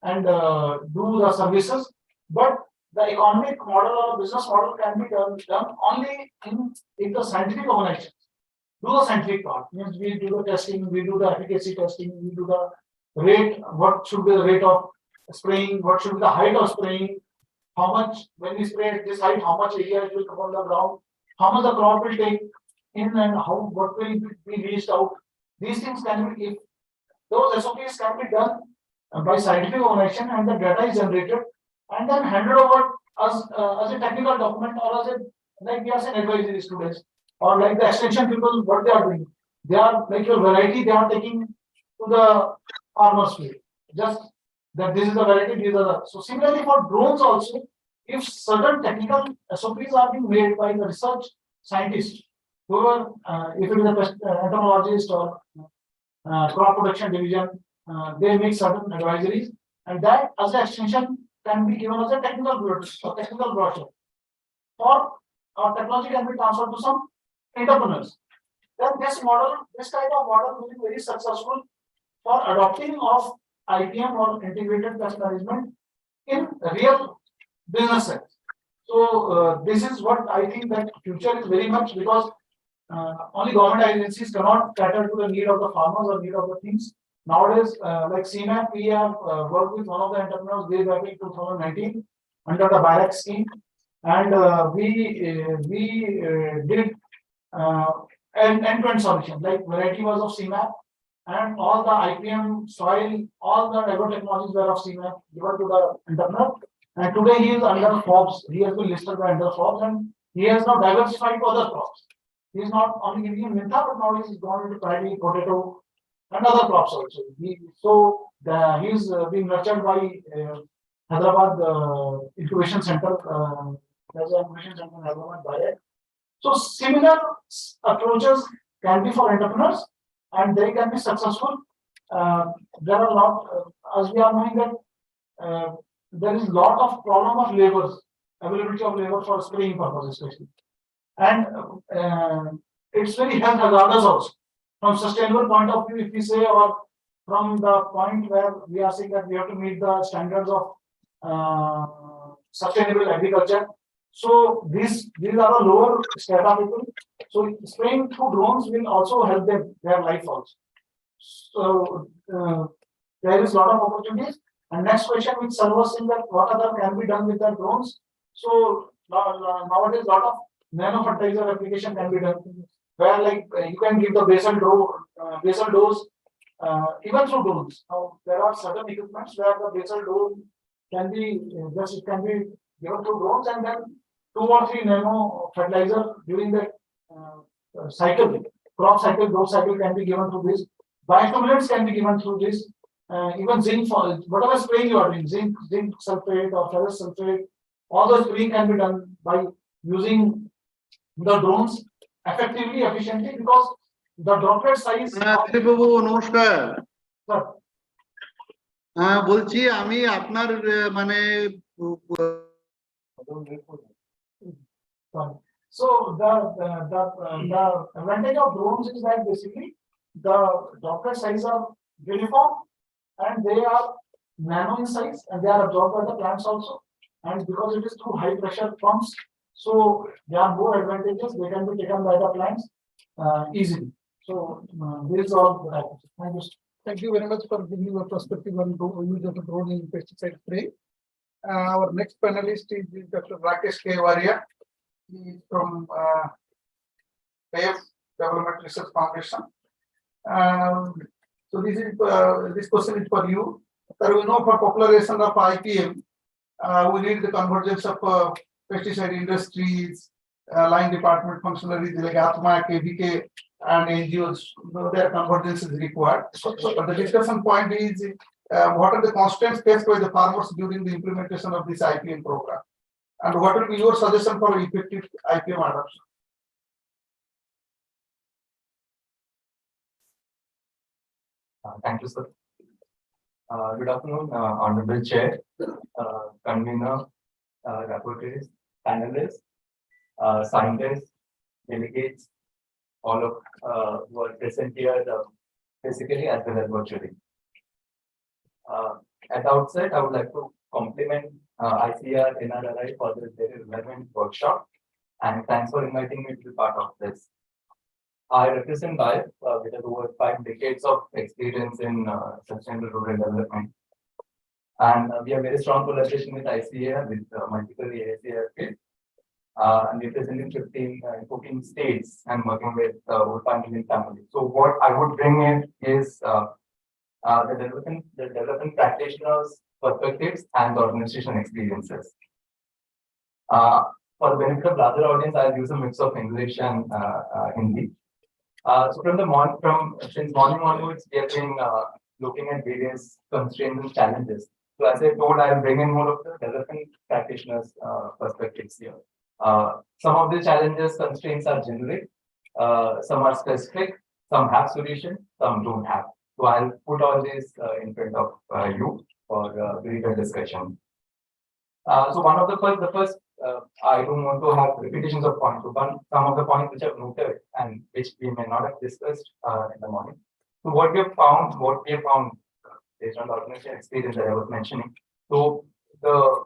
and do the services. But the economic model or business model can be done only in the scientific organizations. Do the scientific part. Means we do the testing, we do the efficacy testing, we do the rate, what should be the rate of spraying, what should be the height of spraying, how much, when we spray at this height, how much area it will come on the ground, how much the crop will take in, and how what will be reached out. These things can be, if those SOPs can be done by scientific organization, and the data is generated and then handed over as a technical document, or as a, like we are saying, advisory students, or like the extension people, what they are doing. They are like your variety, they are taking to the farmer's field. Just that this is the variety, these are the. So similarly for drones also, if certain technical SOPs are being made by the research scientists, whoever, if it is a pest entomologist or crop protection division, they make certain advisories, and that as an extension can be given as a technical brochure, or technology can be transferred to some entrepreneurs. then this type of model will be very successful for adopting of IPM or integrated pest management in real business sense. So this is what I think that future is very much, because only government agencies cannot cater to the need of the farmers or need of the things. Nowadays, like CMAP, we have worked with one of the entrepreneurs way back in 2019 under the BIRAC scheme, and we did an end-to-end solution like variety was of CMAP, and all the IPM, soil, all the agrotechnologies were of CMAP given to the entrepreneur. And today he is under Forbes. He has been listed by under Forbes, and he has now diversified to other crops. He is not only Indian Minta, but now he is gone into paddy, potato, and other crops also. He is being nurtured by Hyderabad Incubation Center. There's an incubation center in Hyderabad by it. So similar approaches can be for entrepreneurs, and they can be successful. There are a lot, as we are knowing that there is a lot of problem of labor, availability of labor for spraying purposes especially. And it's very health hazardous also. From sustainable point of view, if we say, or from the point where we are saying that we have to meet the standards of sustainable agriculture. So these are the lower strata people. So spraying through drones will also help them, their life also. So there is a lot of opportunities. And next question which Sir was saying that what other can be done with the drones. So nowadays a lot of nano fertilizer application can be done, where like you can give the basal dose even through drones. Now there are certain equipments where the basal dose can be given through drones, and then 2 or 3 nano fertilizer during the cycle, crop cycle, growth cycle can be given through this. Bioaccumulants can be given through this. Even zinc, for whatever spraying you are doing, zinc sulfate or ferrous sulfate, all the spraying can be done by using the drones effectively, efficiently, because the droplet size. বাবু নমস্কার। Sir. বলছি আমি আপনার মানে So the advantage of drones is that basically the droplet size are uniform, and they are nano in size, and they are absorbed by the plants also. And because it is through high pressure pumps, so there are more advantages. They can be taken by the plants easily. So this is all that I can say. Thank you. Thank you very much for giving your perspective on the use of the drone in pesticide spray. Our next panelist is Dr. Rakesh K. Waria. He is from PAF Development Research Foundation. So this question is for you. Sir, we know for popularization of IPM, we need the convergence of pesticide industries, line department functionaries like ATMA, KVK, and NGOs. Their convergence is required. So the discussion point is, what are the constraints faced by the farmers during the implementation of this IPM program? And what will be your suggestion for effective IPM adoption? Thank you, sir. Good afternoon, Honorable Chair, Convener, rapporteurs, panelists, scientists, delegates, all of who are present here physically as well as virtually. At the outset, I would like to compliment ICAR-NRI for this very relevant workshop, and thanks for inviting me to be part of this. I represent BIF, which has over 5 decades of experience in sustainable rural development. And we have very strong collaboration with ICAR, with multiple AICR, and we present in 14 states and working with over 5 million families. So what I would bring in is the development practitioners' perspectives and the organization experiences. For the benefit of larger audience, I'll use a mix of English and Hindi. So since morning onwards, we have been looking at various constraints and challenges. So as I told, I'll bring in more of the development practitioners' perspectives here. Some of the challenges, constraints are generic, some are specific, some have solutions, some don't have. So I'll put all this in front of you for greater discussion. So one of the first I don't want to have repetitions of points. So some of the points which I've noted and which we may not have discussed in the morning. So what we have found based on the organization experience that I was mentioning. So the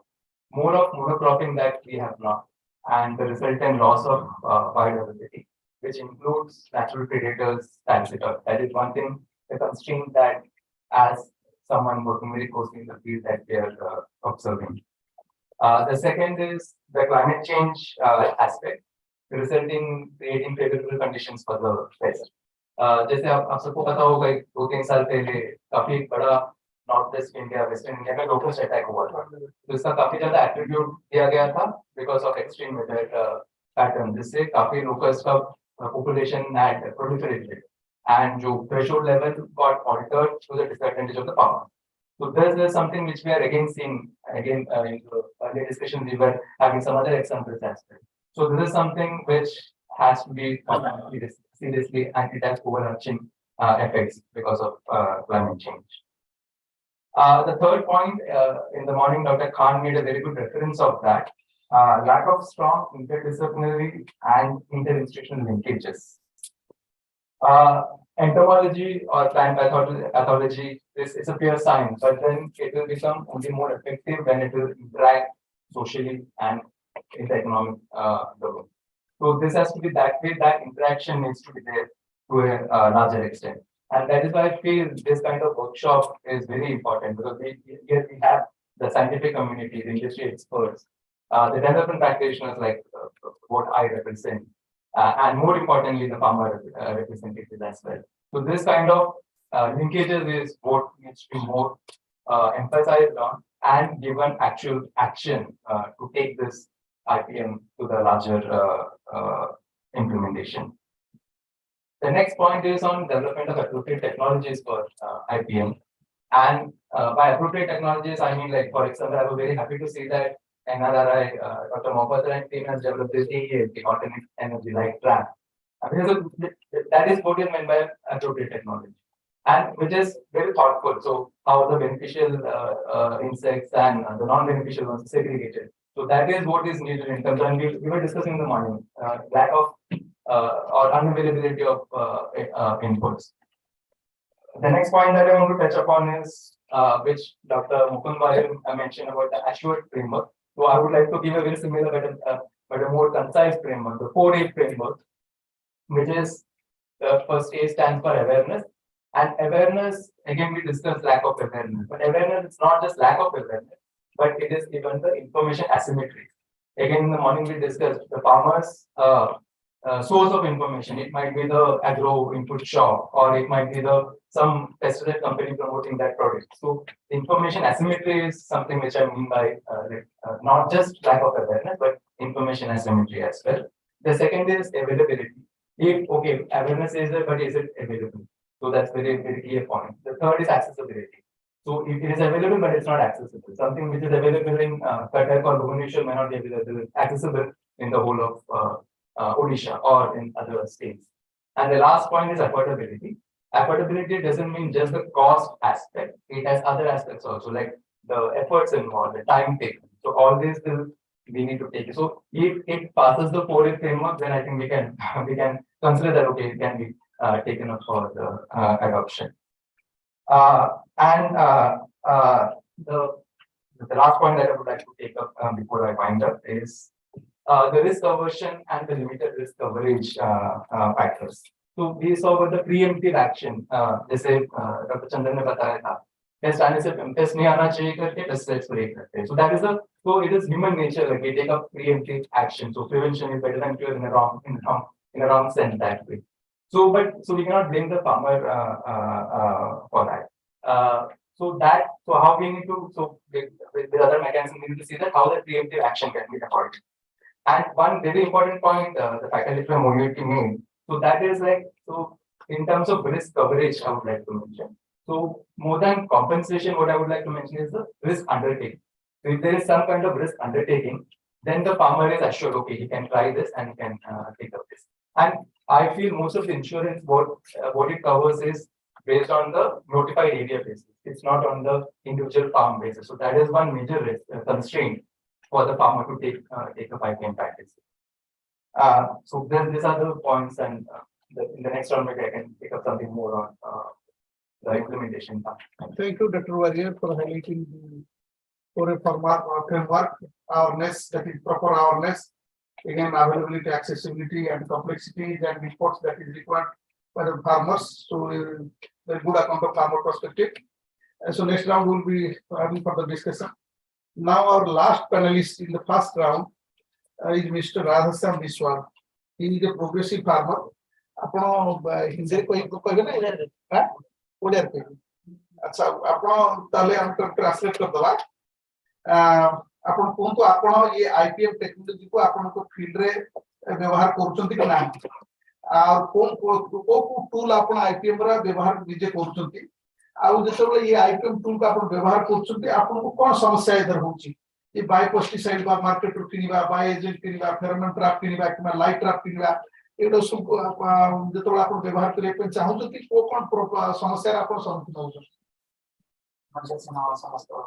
mode of monocropping that we have now and the resultant loss of biodiversity, which includes natural predators, etc. That is one thing, the constraint that as someone working very closely in the field that we are observing. The second is the climate change aspect, resulting creating favorable conditions for the pest. जैसे आप सबको पता होगा 2-3 साल पहले काफी बड़ा north west India western India में लोकस्ट अटैक हुआ था, तो इसका काफी ज्यादा एट्रीब्यूट दिया गया था because of extreme weather pattern, जिससे काफी लोकस्ट का population had proliferated and जो threshold level got altered to the disadvantage of the farmer. So there's something which we are again seeing again in the earlier discussion we were having some other examples as well. So this is something which has to be taken seriously and it has overarching effects because of climate change. The third point in the morning, Dr. Khan made a very good reference of that. Lack of strong interdisciplinary and interinstitutional linkages. Entomology or plant pathology is a pure science, but then it will become only more effective when it will interact socially and in the economic domain. So this has to be that way, that interaction needs to be there to a larger extent. And that is why I feel this kind of workshop is very important, because here we have the scientific community, the industry experts, the development practitioners like what I represent, and more importantly, the farmer representatives as well. So this kind of linkages is what needs to be more emphasized on and given actual action to take this IPM to the larger implementation. The next point is on development of appropriate technologies for IPM. And by appropriate technologies, I mean, like, for example, I was very happy to see that NRI, Dr. Mohapatra and team has developed this the alternate energy light trap. That is what is meant by appropriate technology, and which is very thoughtful. So how the beneficial insects and the non-beneficial ones are segregated. So that is what is needed in terms of, and we were discussing in the morning, lack of or unavailability of inputs. The next point that I want to touch upon is which Dr. Mukund mentioned about the assured framework. So I would like to give a very similar but a more concise framework, the 4A framework, which is the first A stands for awareness. And awareness, again, we discussed lack of awareness, but awareness is not just lack of awareness, but it is even the information asymmetry. Again, in the morning we discussed the farmers' source of information. It might be the agro input shop, or it might be some pesticide company promoting that product. So information asymmetry is something which I mean by not just lack of awareness, but information asymmetry as well. The second is availability. If awareness is there, but is it available? So that's very, very clear point. The third is accessibility. So if it is available, but it's not accessible. Something which is available in Cuttack or Bhubaneswar may not be accessible in the whole of Odisha or in other states. And the last point is affordability. Affordability doesn't mean just the cost aspect. It has other aspects also, like the efforts involved, the time taken. So all these we need to take it. So if it passes the 4A framework, then I think we can consider that it can be taken up for the adoption. The last point that I would like to take up before I wind up is the risk aversion and the limited risk coverage factors. So we saw about the preemptive action. जैसे Dr. Chandran ने बताया था, pest आने से pest नहीं आना चाहिए करके pesticides spray करते हैं. So it is human nature. Like we take up preemptive action. So prevention is better than cure in a wrong sense that way. So we cannot blame the farmer for that. So how we need to with other mechanisms we need to see that how the preemptive action can be avoided. And one very important point the faculty from OUT made. So that is in terms of risk coverage, I would like to mention. So more than compensation, what I would like to mention is the risk undertaking. So if there is some kind of risk undertaking, then the farmer is assured, okay, he can try this and he can take up this. And I feel most of the insurance, what it covers is based on the notified area basis. It's not on the individual farm basis. So that is one major risk, constraint for the farmer to take up IPM practice. So these are the points, and in the next round maybe I can pick up something more on the implementation part. Thank you, Dr. Warrior, for highlighting the core framework, awareness, that is proper awareness, again, availability, accessibility, and complexities and reports that is required by the farmers. So, the good account of farmer perspective. So, next round will be having further discussion. Now, our last panelist in the first round is Mr. Radhasam Biswal. He is a progressive farmer. ଆପଣ ହିନ୍ଦୀରେ କହିବେ ନା ଓଡ଼ିଆରେ କହିବେ? ଆଚ୍ଛା, ଆପଣ ତାହେଲେ ଆମେ ଟ୍ରାନ୍ସଲେଟ କରିଦେବା। ଆପଣ କୁହନ୍ତୁ, ଆପଣ ଏ IPM ଟେକ୍ନୋଲୋଜିକୁ ଆପଣଙ୍କ ଫିଲ୍ଡରେ ବ୍ୟବହାର କରୁଛନ୍ତି କି ନାହିଁ? ଆଉ କୋଉ ଟୁଲ ଆପଣ IPM ର ବ୍ୟବହାର ନିଜେ କରୁଛନ୍ତି? ଆଉ ଯେତେବେଳେ ଏ IPM ଟୁଲକୁ ଆପଣ ବ୍ୟବହାର କରୁଛନ୍ତି, ଆପଣଙ୍କୁ କଣ ସମସ୍ୟା ଏଥିରେ ହଉଛି? ଏ ବାୟୋ ପେଷ୍ଟିସାଇଡ ବା ମାର୍କେଟରୁ କିଣିବା, ବାୟୋ ଏଜେଣ୍ଟ କିଣିବା, ଫେରୋମନ୍ ଟ୍ରାପ୍ କିଣିବା କିମ୍ବା ଲାଇଟ୍ ଟ୍ରାପ୍ କିଣିବା, ଏଗୁଡ଼ା ସବୁ ଯେତେବେଳେ ଆପଣ ବ୍ୟବହାର କରିବା ପାଇଁ ଚାହୁଁଛନ୍ତି, କୋଉ କଣ ସମସ୍ୟାରେ ଆପଣ ସମ୍ମୁଖୀନ ହଉଛନ୍ତି? ସମସ୍ତ ନମସ୍କାର।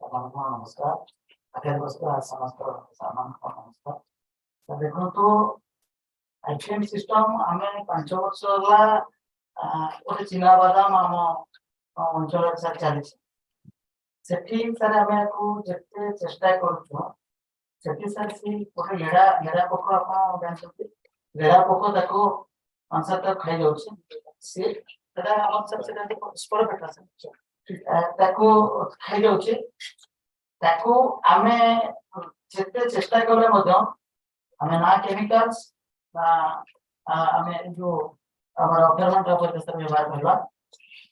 ସମସ୍ତ ନମସ୍କାର। ଦେଖନ୍ତୁ, IPM ସିଷ୍ଟମ ଆମେ 5 ବର୍ଷ ହେଲା ଗୋଟେ ଚିନାବାଦାମ ଆମ ଅଞ୍ଚଳରେ ସାର୍ ଚାଲିଛି। ସେଠି ସାର୍ ଆମେ ଆକୁ ଯେତେ ଚେଷ୍ଟା କରୁଛୁ, ସେଠି ସାର୍ ସେ ଗୋଟେ ଲେଡା ପୋକ, ଆପଣ ଜାଣିଛନ୍ତି ଲେଡା ପୋକ ତାକୁ ମାଂସ ଖାଇଯାଉଛି। ସେଟା ଆମର ସାର୍ ସେଟା ସ୍ପୋର ପେଟା ତାକୁ ଖାଇଯାଉଛି। ତାକୁ ଆମେ ଯେତେ ଚେଷ୍ଟା କଲେ ମଧ୍ୟ ଆମେ ନା କେମିକାଲ୍ସ ନା ଆମେ ଯୋଉ ଆମର ଫେରୋମନ୍ ଟ୍ରାପ୍ ବ୍ୟବହାର କରିବା।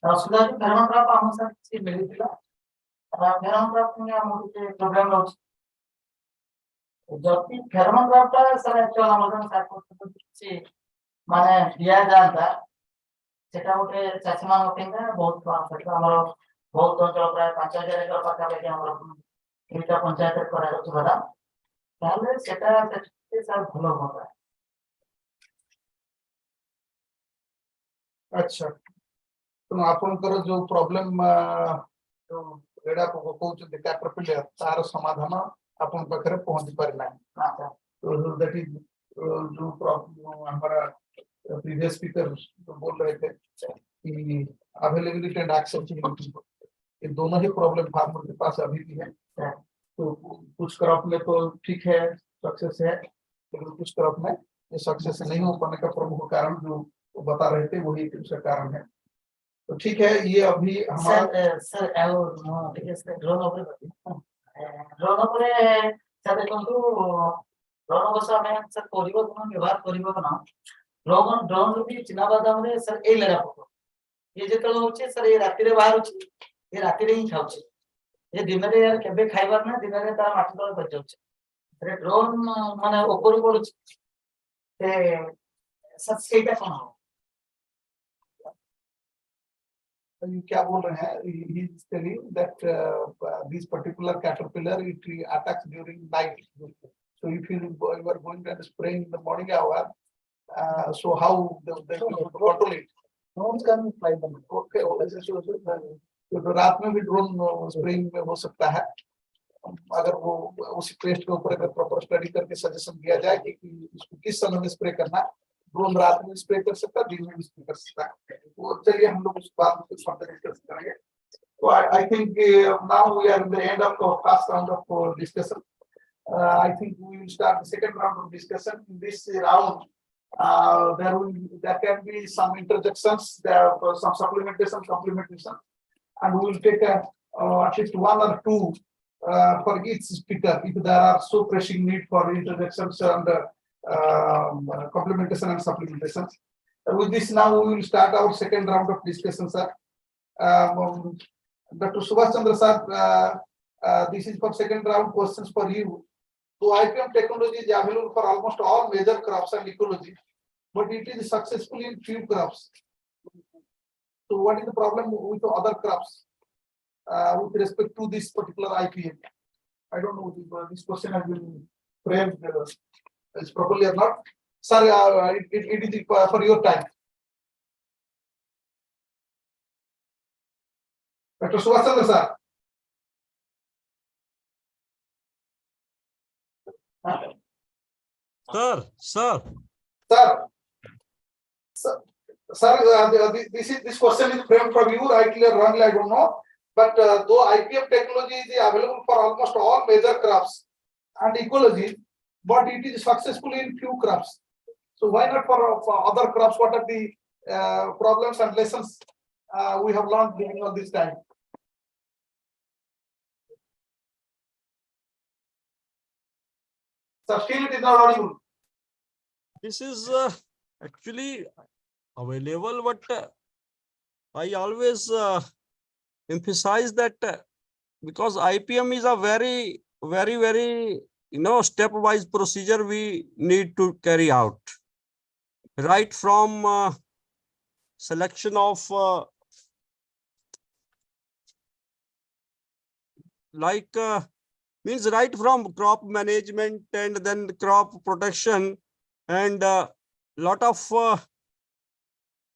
ଅସୁବିଧା ଅଛି, ଫେରୋମନ୍ ଟ୍ରାପ୍ ଆମ ସାର୍ କିଛି ମିଳିଥିଲା। ଫେରୋମନ୍ ଟ୍ରାପ୍ ପୁଣି ଆମକୁ ଟିକେ ପ୍ରୋବ୍ଲେମ ରହୁଛି। ଯଦି ଫେରୋମନ୍ ଟ୍ରାପ୍ ଟା ସାର୍ ଆକ୍ଚୁଆଲି ଆମର କିଛି ମାନେ ଦିଆଯାଆନ୍ତା, ସେଟା ଗୋଟେ ଚାଷୀ ମାନଙ୍କ ପାଇଁକା ବହୁତ ଆମର ବହୁତ ଅଞ୍ଚଳ ପ୍ରାୟ 5,000 ଏକର ପାଖାପାଖି ଆମର 3ଟା ପଞ୍ଚାୟତରେ କରାଯାଉଛି ବାଦାମ, ତାହେଲେ ସେଟା ସାର୍ ଭଲ ହୁଅନ୍ତା। ଆଚ୍ଛା, ତେଣୁ ଆପଣଙ୍କର ଯୋଉ ପ୍ରୋବ୍ଲେମ ଯୋଉ ଲେଡା ପୋକ କହୁଛନ୍ତି କ୍ୟାଟରପିଲର, ତାର ସମାଧାନ ଆପଣଙ୍କ ପାଖରେ ପହଞ୍ଚି ପାରିନାହିଁ। ଯୋଉ ଆମର previous speaker बोल रहे थे कि अवेलेबिलिटी एंड एक्सेसिबिलिटी, ये दोनों ही प्रॉब्लम फार्मर के पास अभी भी है। तो कुछ क्रॉप में तो ठीक है, सक्सेस है, लेकिन कुछ क्रॉप में ये सक्सेस नहीं हो पाने का प्रमुख कारण जो वो बता रहे थे वही उसका कारण है। तो ठीक है, ये अभी हमारा सर ठीक है सर, ड्रोन ऊपर सर देखंतु ड्रोन बस हमें सर कोरिबो कोन व्यवहार करिबो ना ड्रोन भी चिनाबादाम रे सर ए लेडा पको ये जेतलो होचे सर ये राती रे बाहर होचे, ये राती रे ही खाउचे, ये दिन रे यार केबे खाइबार ना, दिन रे तार माटी तळे बच जाउचे। रे ड्रोन माने ऊपर पडुचे ते सर सेटा कोन हो क्या बोल रहे हैं? He is telling that this particular caterpillar it attacks during night. So if you are going and spraying in the morning hour, so how they control it? Drones can fly them. Okay, तो रात में भी drone spraying में हो सकता है, अगर वो उसी पेस्ट के ऊपर अगर प्रॉपर स्टडी करके सजेशन दिया जाए कि इसको किस समय में स्प्रे करना है। ड्रोन रात में स्प्रे कर सकता है, दिन में भी स्प्रे कर सकता है। वो चलिए हम लोग उस बात को फर्दर डिस्कस करेंगे। So I think now we are in the end of the first round of discussion. I think we will start the second round of discussion. In this round, there can be some interjections, there are some supplementation, complementation, and we will take at least 1 or 2 for each speaker if there are so pressing need for interjections and complementation and supplementations. With this, now we will start our second round of discussion, sir. Dr. Subhash Chandra sir, this is for second round questions for you. So IPM technology is available for almost all major crops and ecology, but it is successful in few crops. So what is the problem with the other crops with respect to this particular IPM? I don't know if this question has been framed as properly or not. Sir, it is for your time. Dr. Subhash Chandra sir. Sir, Sir, this question is framed from you, rightly or wrongly, I don't know. But though IPM technology is available for almost all major crops and ecology, but it is successful in few crops. So why not for other crops? What are the problems and lessons we have learned during all this time? So still it is not audible. this is actually available, but I always emphasize that because IPM is a very stepwise procedure we need to carry out, right from selection of means right from crop management and then crop protection, and lot of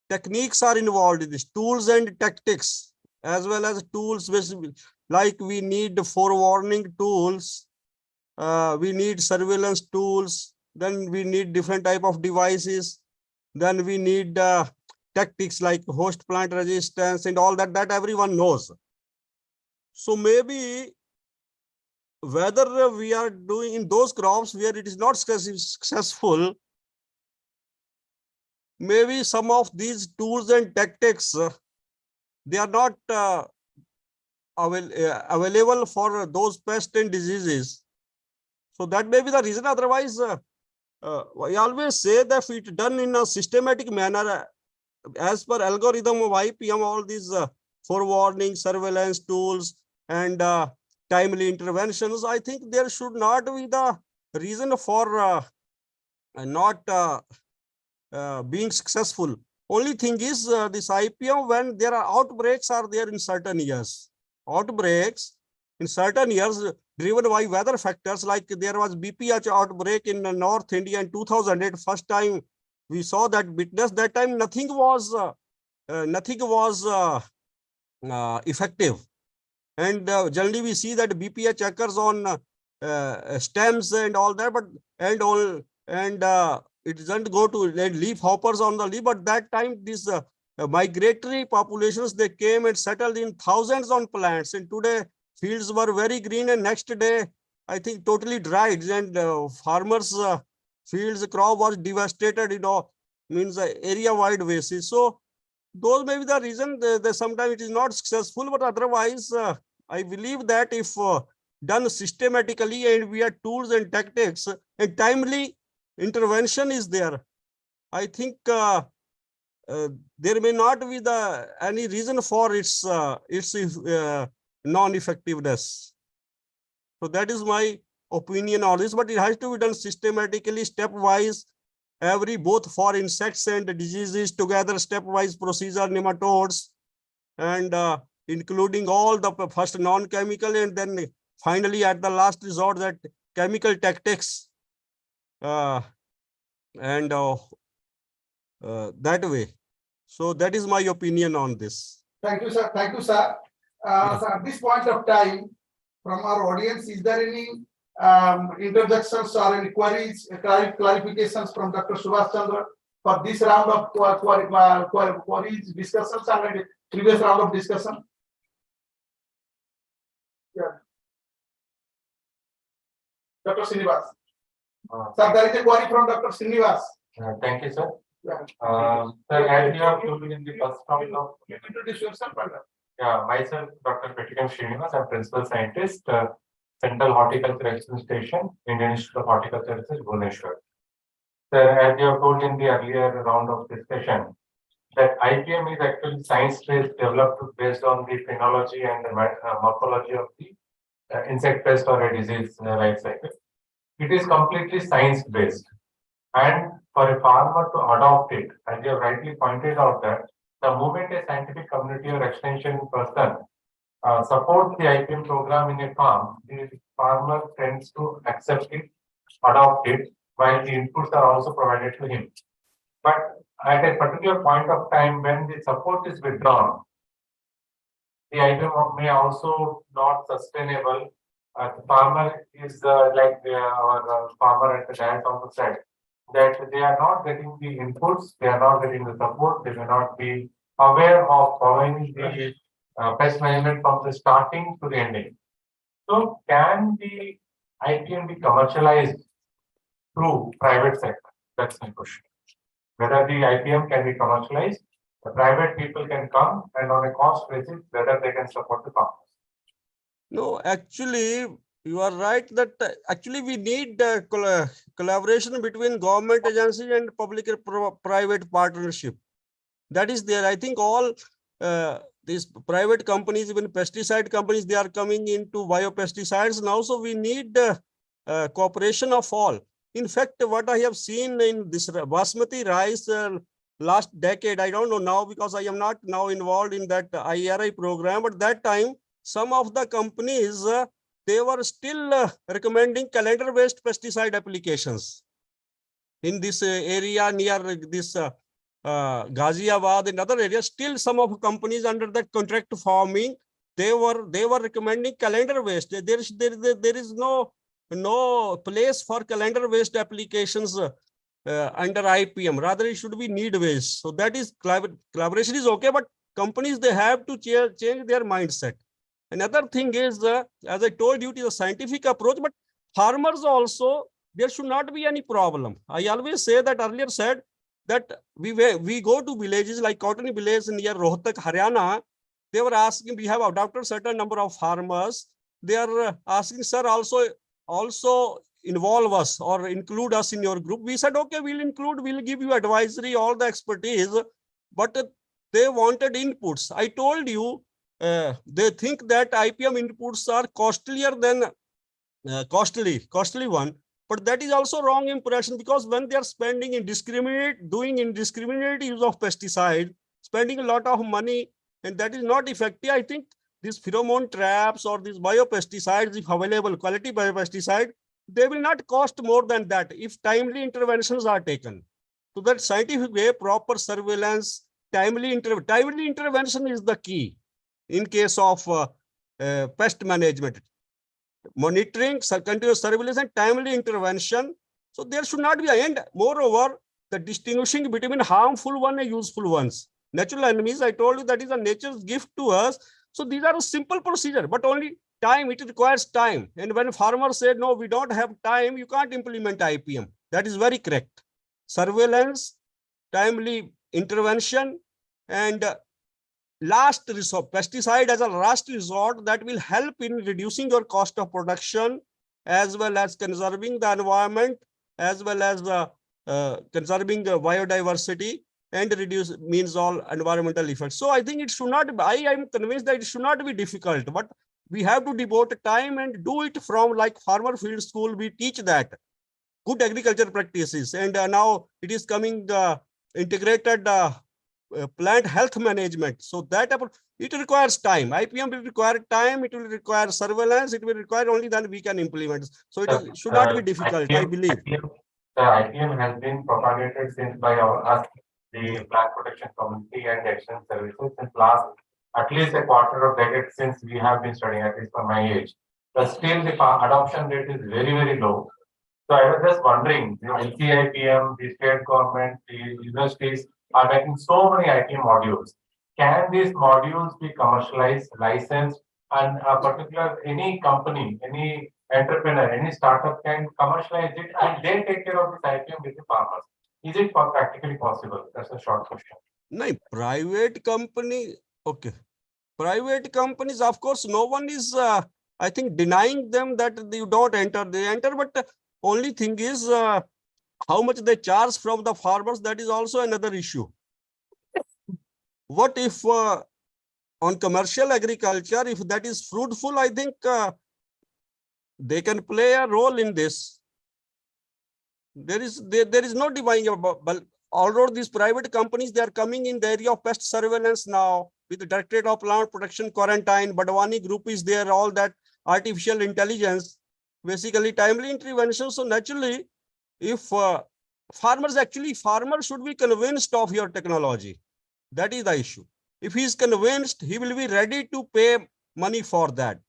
techniques are involved in this, tools and tactics, as well as tools like we need forewarning tools, we need surveillance tools, then we need different type of devices, then we need tactics like host plant resistance and all that everyone knows. So maybe whether we are doing in those crops where it is not successful, maybe some of these tools and tactics, they are not available for those pests and diseases. So that may be the reason. Otherwise, I always say that if it's done in a systematic manner, as per algorithm of IPM, all these forewarning, surveillance tools, and timely interventions, I think there should not be the reason for not being successful. Only thing is this IPM, when there are outbreaks are there in certain years. Outbreaks in certain years driven by weather factors, like there was BPH outbreak in North India in 2008. First time we saw that witness. That time nothing was effective. And generally we see that BPH occurs on stems and all that, but it doesn't go to leaf hoppers on the leaf. But that time these migratory populations, they came and settled in thousands on plants, and today fields were very green, and next day I think totally dried, and farmers fields crop was devastated, means area wide basis. So those may be the reason that sometimes it is not successful, but otherwise I believe that if done systematically and we have tools and tactics and timely intervention is there, I think there may not be any reason for its non-effectiveness. So that is my opinion on this, but it has to be done systematically, stepwise, both for insects and diseases together, stepwise procedure, nematodes, and including all the first non-chemical, and then finally at the last resort that chemical tactics, and that way. So that is my opinion on this. Thank you, sir. Thank you, sir. So at this point of time, from our audience, is there any interjections or any queries, clarifications from Dr. Subhash Chandra for this round of queries, discussions, and previous round of discussion? Yeah. Dr. Srinivas. Sir, there is a query from Dr. Srinivas. Thank you, sir. Yeah. Sir, as you have told in the first round of introduce yourself, myself, Dr. Petikam Srinivas, I'm principal scientist, Central Horticulture Extension Station, Indian Institute of Horticulture Research, Bhubaneswar. Sir, as you have told in the earlier round of discussion, that IPM is actually science-based, developed based on the phenology and the morphology of the insect pest or a disease life cycle. It is completely science-based. And for a farmer to adopt it, as you have rightly pointed out, that the moment a scientific community or extension person supports the IPM program in a farm, the farmer tends to accept it, adopt it, while the inputs are also provided to him. But at a particular point of time, when the support is withdrawn, the IPM may also not sustainable the farmer is like our farmer at the dance also said, that they are not getting the inputs, they are not getting the support, they may not be aware of following the pest management from the starting to the ending. So can the IPM be commercialized through private sector? That's my question. Whether the IPM can be commercialized, the private people can come and on a cost basis, whether they can support the farmers. No, actually, you are right that actually we need collaboration between government agencies and public-private partnership. That is there. I think all these private companies, even pesticide companies, they are coming into biopesticides now. So we need cooperation of all. In fact, what I have seen in this basmati rice last decade, I don't know now because I am not now involved in that IRI program, but that time, some of the companies, they were still recommending calendar-based pesticide applications in this area near this Ghaziabad and other areas. Still, some of companies under that contract farming, they were recommending calendar-based. There is no place for calendar-based applications under IPM. Rather, it should be need-based. So that is collaboration is okay, but companies, they have to change their mindset. Another thing is, as I told you, it is a scientific approach, but farmers also, there should not be any problem. I always say that earlier said that we go to villages like Cotton village near Rohtak, Haryana. They were asking, we have adopted certain number of farmers. They are asking, sir, also involve us or include us in your group. We said, okay, we'll give you advisory, all the expertise, but they wanted inputs. I told you, they think that IPM inputs are costlier than costly one, but that is also wrong impression, because when they are spending doing indiscriminate use of pesticide, spending a lot of money, and that is not effective. I think these pheromone traps or these biopesticides, if available, quality biopesticide, they will not cost more than that if timely interventions are taken. So that scientific way, proper surveillance, timely intervention is the key. In case of pest management, monitoring, continuous surveillance, and timely intervention. So there should not be an end. Moreover, the distinguishing between harmful ones and useful ones. Natural enemies, I told you, that is a nature's gift to us. So these are a simple procedure, but only time, it requires time. And when farmers say, no, we don't have time, you can't implement IPM. That is very correct. Surveillance, timely intervention, and last resort, pesticide as a last resort, that will help in reducing your cost of production, as well as conserving the environment, as well as conserving the biodiversity, and reduce means all environmental effects. So I think it should not be, I am convinced that it should not be difficult, but we have to devote time and do it from like farmer field school. We teach that good agriculture practices, and now it is coming integrated plant health management. So that it requires time. IPM will require time, it will require surveillance, it will require only then we can implement. So it should not be difficult, I believe. The IPM has been propagated since by us, the plant protection community and extension services, since last at least a quarter of decade since we have been studying, at least from my age. But still the adoption rate is very, very low. So I was just wondering, the IPM, the state government, the universities are making so many IPM modules. Can these modules be commercialized, licensed, and any company, any entrepreneur, any startup can commercialize it and they take care of this IPM with the farmers? Is it practically possible? That's a short question. No, private company, okay. Private companies, of course, no one is, I think, denying them that you don't enter, they enter, but only thing is how much they charge from the farmers, that is also another issue. What if on commercial agriculture, if that is fruitful, I think they can play a role in this. There is no dividing about, but although these private companies, they are coming in the area of pest surveillance now with the Directorate of Plant Protection Quarantine, Badwani group is there, all that artificial intelligence, basically timely intervention. So naturally, if farmers should be convinced of your technology. That is the issue. If he is convinced, he will be ready to pay money for that.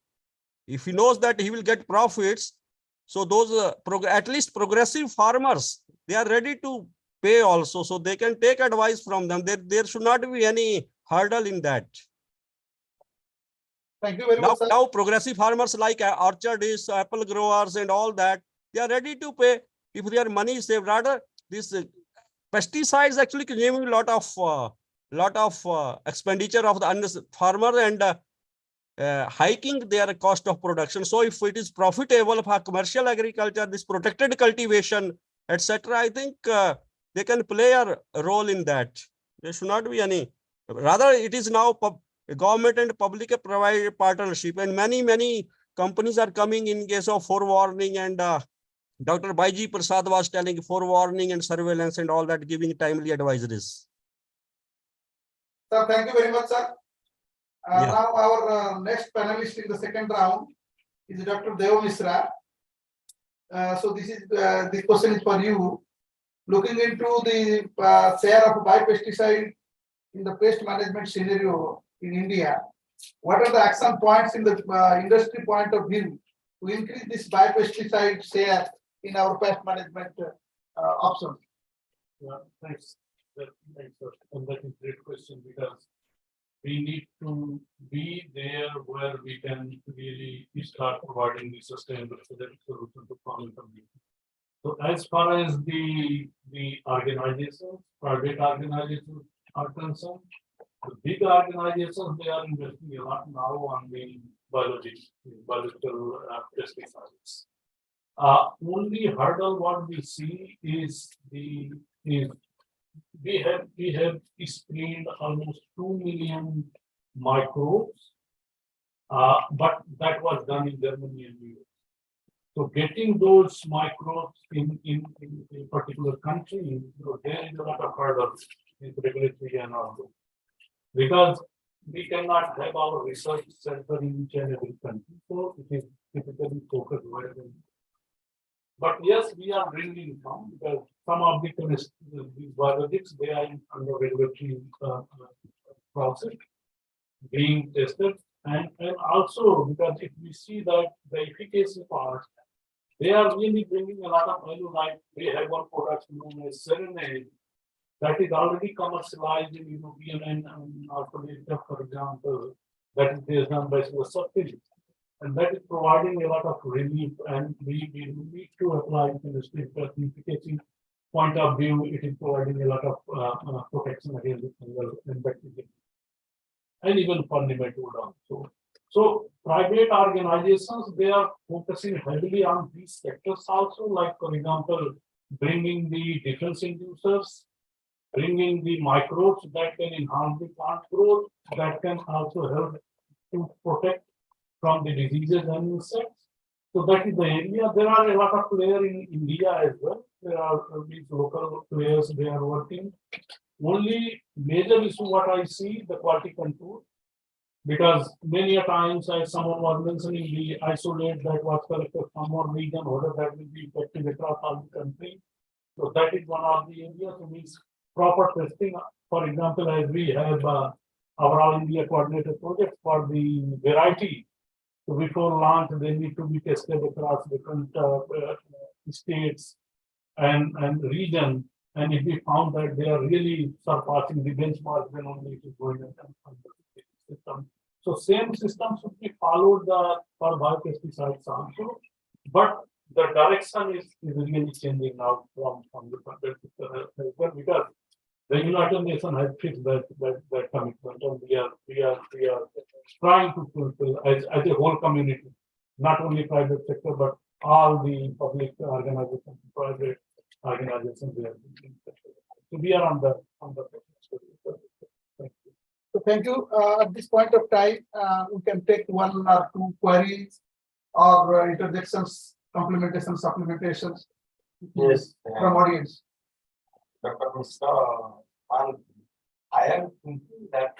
If he knows that he will get profits, so those at least progressive farmers, they are ready to pay also, so they can take advice from them. There should not be any hurdle in that. Thank you very much, sir. Now progressive farmers like orchardists, apple growers and all that, they are ready to pay if their money is saved. Rather, this pesticides actually consuming a lot of expenditure of the farmer and hiking their cost of production. So if it is profitable for commercial agriculture, this protected cultivation, etc., I think they can play a role in that. There should not be any. Rather, it is now government and public provide partnership, and many companies are coming in case of forewarning, and Dr. Baiji Prasad was telling forewarning and surveillance and all that, giving timely advisories. Sir, thank you very much, sir. Now our next panelist in the second round is Dr. Deo Misra. So this question is for you. Looking into the share of biopesticide in the pest management scenario in India, what are the action points in the industry point of view to increase this biopesticide share in our pest management options? Thanks. Thanks, sir. And that is a great question, because we need to be there where we can really start providing the sustainable solution to farming community. So as far as the organizations, private organizations are concerned, the big organizations, they are investing a lot now on the biological pesticides. Only hurdle what we see is we have screened almost 2 million microbes, but that was done in Germany and US. So getting those microbes in a particular country, there is a lot of hurdles in regulatory and all, because we cannot have our research center in each and every country. So it is typically focused where. But yes, we are bringing some, because some of these biologics, they are under regulatory process being tested, and also because if we see that the efficacy part, they are really bringing a lot of value. Like we have one product known as Serenade that is already commercialized in European and North America, for example, that is based on bacillus subtilis. And that is providing a lot of relief, and we need to apply it in the efficacy point of view. It is providing a lot of protection against fungal and bacteria, and even for nematode also. So private organizations, they are focusing heavily on these sectors also, like for example, bringing the defense inducers, bringing the microbes that can enhance the plant growth, that can also help to protect from the diseases and insects. So that is the area. There are a lot of players in India as well. There are these local players, they are working. Only major issue what I see, the quality control, because many a times, as someone was mentioning, the isolate that was collected from one region, whether that will be effective across all the country. So that is one of the areas. So means proper testing. For example, as we have our All India coordinated project for the variety. So before launch, they need to be tested across different states and region. And if we found that they are really surpassing the benchmark, then only it is going to come the system. So same system should be followed for biopesticides also. But the direction is really changing now from the because the United Nations has fixed that commitment, and we are trying to fulfill as a whole community, not only private sector, but all the public organizations, private organizations. So we are on the. So thank you. At this point of time, we can take one or two queries or interjections, complementation, supplementations. Yes. From audience. Dr. Mr. I am thinking that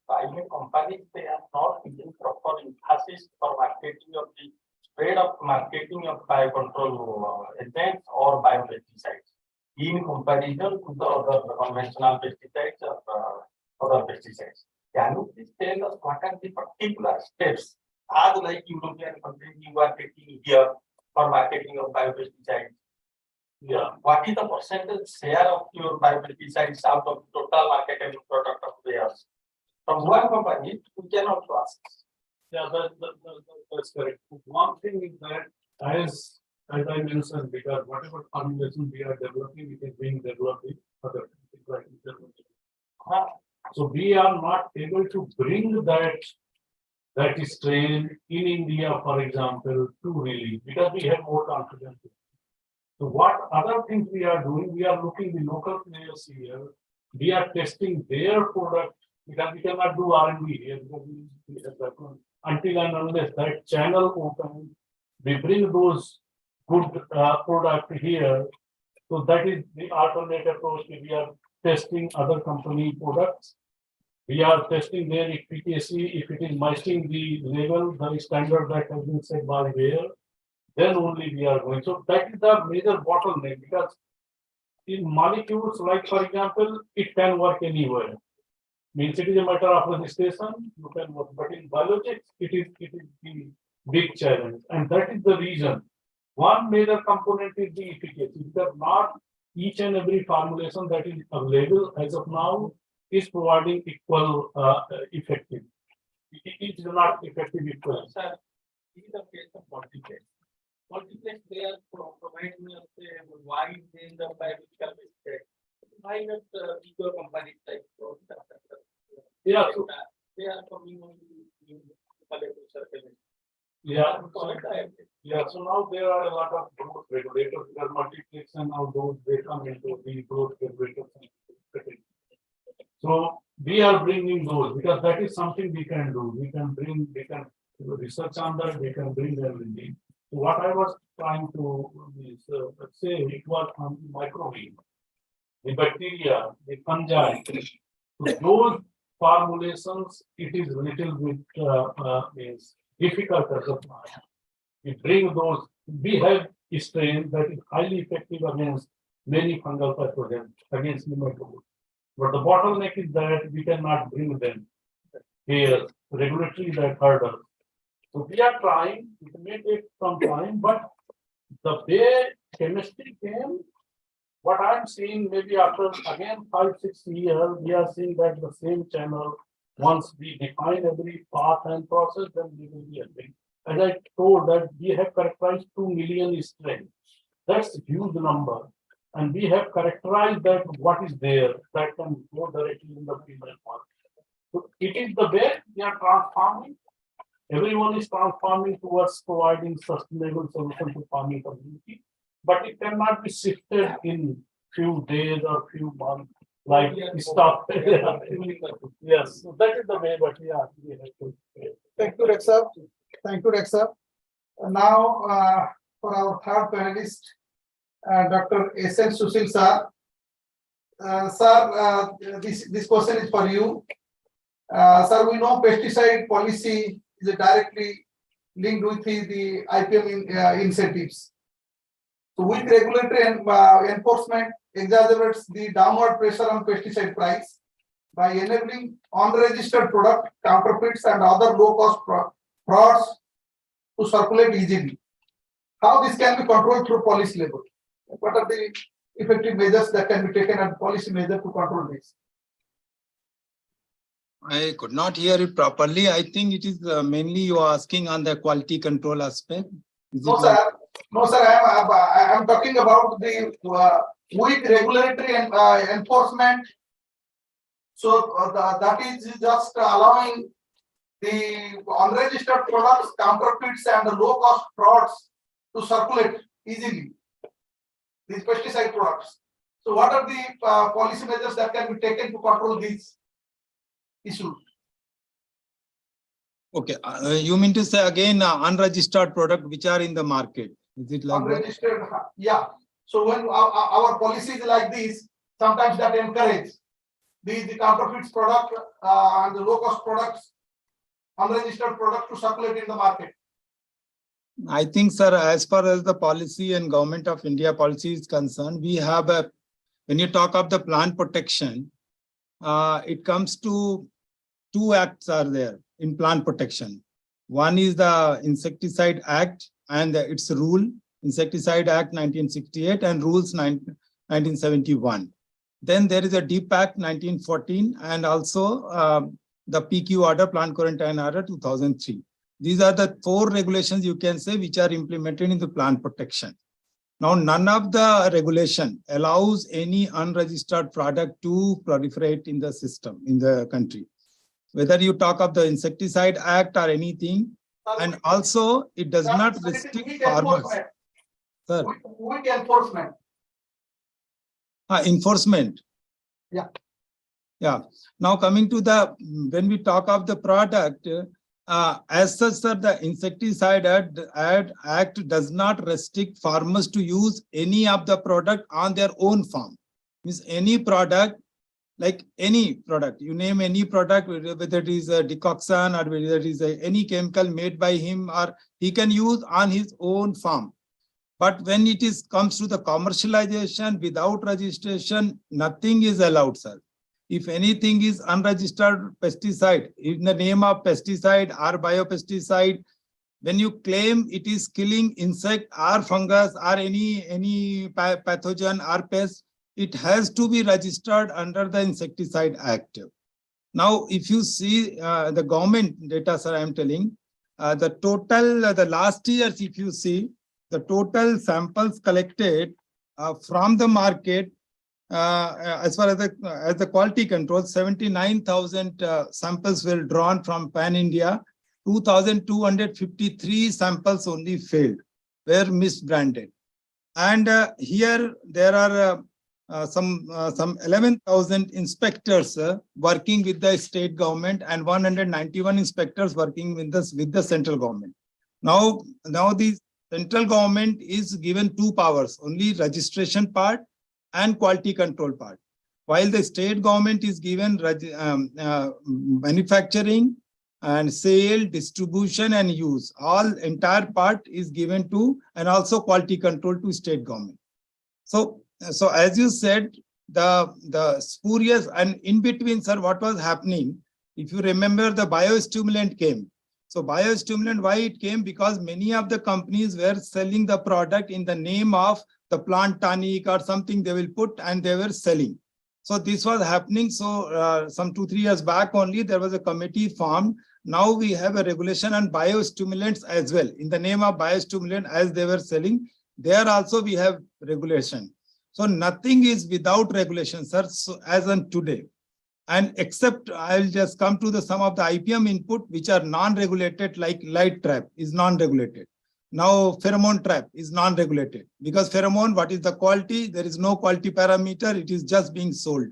private companies, they are not giving proper emphasis for marketing of the spread of marketing of biocontrol agents or biopesticides in comparison to the other conventional pesticides or other pesticides. Can you please tell us what are the particular steps as like European countries, you are taking here for marketing of biopesticides. Yeah, what is the percentage share of your biopesticides out of total marketable product of theirs? From one company, we can also ask. Yeah, that's correct. One thing is that as I mentioned, because whatever formulation we are developing, it is being developed in other countries, like Germany. So we are not able to bring that strain in India, for example, to release because we have more confidence. So what other things we are doing? We are looking the local players here. We are testing their product because we cannot do R&D here because we have that one. Until and unless that channel opens, we bring those good product here. So that is the alternate approach. We are testing other company products. We are testing their efficacy. If it is matching the level, the standard that has been set by where, then only we are going. So that is the major bottleneck because in molecules, like for example, it can work anywhere. Means it is a matter of registration, you can work. But in biologics, it is the big challenge. And that is the reason. One major component is the efficacy, because not each and every formulation that is available as of now is providing equal effective. It is not effective equal. Sir, this is the case of multiplex. Multiplex, they are providing us a wide range of biological mistakes. Why not bigger companies like Yeah, they are coming on the molecular circle. Yeah, so now there are a lot of growth regulators, there are multiplex and now those they come into the growth regulators. So we are bringing those because that is something we can do. We can research on that, we can bring everything. So what I was trying to say, it was on microbe, the bacteria, the fungi. So those formulations, it is little bit is difficult as of now. We bring those, we have a strain that is highly effective against many fungal pathogens, against nematodes. But the bottleneck is that we cannot bring them here, regulatory that hurdle. So we are trying, it may take some time, but the way chemistry came, what I'm seeing maybe after again 5-6 years, we are seeing that the same channel, once we define every path and process, then we will be helping. As I told that we have characterized 2 million strains. That's a huge number. And we have characterized that what is there that can go directly in the female part. So it is the way we are transforming. Everyone is transforming towards providing sustainable solution to farming community, but it cannot be shifted in few days or few months like stuff. Yes, so that is the way, but we have to. Thank you, Rexa. Thank you, Rexa. Now, for our third panelist, Dr. S.N. Sushil sir. Sir, this question is for you. Sir, we know pesticide policy is directly linked with the IPM incentives. So weak regulatory enforcement exacerbates the downward pressure on pesticide price by enabling unregistered product, counterfeits and other low-cost frauds to circulate easily. How this can be controlled through policy level? What are the effective measures that can be taken as policy measure to control this? I could not hear it properly. I think it is mainly you are asking on the quality control aspect. No, sir. No, sir. I am talking about the weak regulatory and enforcement. So that is just allowing the unregistered products, counterfeits, and low-cost frauds to circulate easily. These pesticide products. So, what are the policy measures that can be taken to control these issues? Okay, you mean to say again unregistered product which are in the market? Is it like unregistered? Yeah. So when our policy is like this, sometimes that encourage the counterfeits product and the low cost products, unregistered product to circulate in the market. I think, sir, as far as the policy and Government of India policy is concerned, we have a, when you talk of the plant protection, it comes to 2 acts are there in plant protection. One is the Insecticide Act and its rule, Insecticide Act 1968 and rules 1971. Then there is a DEEP Act 1914 and also the PQ order, Plant Quarantine Order 2003. These are the 4 regulations you can say which are implemented in the plant protection. Now, none of the regulation allows any unregistered product to proliferate in the system, in the country. Whether you talk of the Insecticide Act or anything, and also it does not restrict farmers. Sir. Weak enforcement. Enforcement. Yeah. Yeah. Now coming to the, when we talk of the product, as such, sir, the Insecticide Act does not restrict farmers to use any of the product on their own farm. Means any product, like any product, you name any product, whether it is a decoction or whether it is any chemical made by him or he can use on his own farm. But when it comes to the commercialization without registration, nothing is allowed, sir. If anything is unregistered pesticide, in the name of pesticide or biopesticide, when you claim it is killing insect or fungus or any pathogen or pest, it has to be registered under the Insecticide Act. Now, if you see the government data, sir, I am telling, the total, the last years, if you see, the total samples collected from the market, as far as the quality control, 79,000 samples were drawn from Pan-India. 2,253 samples only failed, were misbranded. And here there are some 11,000 inspectors working with the state government and 191 inspectors working with the central government. Now the central government is given 2 powers, only registration part and quality control part, while the state government is given manufacturing and sale, distribution and use. All entire part is given to, and also quality control to state government. So as you said, the spurious, and in between, sir, what was happening, if you remember, the biostimulant came. So biostimulant, why it came? Because many of the companies were selling the product in the name of the plant tonic or something they will put, and they were selling. So this was happening. So some 2-3 years back only, there was a committee formed. Now we have a regulation on biostimulants as well. In the name of biostimulant, as they were selling, there also we have regulation. So nothing is without regulation, sir, so as on today. And except I'll just come to some of the IPM input, which are non-regulated, like light trap is non-regulated. Now pheromone trap is non-regulated, because pheromone, what is the quality? There is no quality parameter. It is just being sold.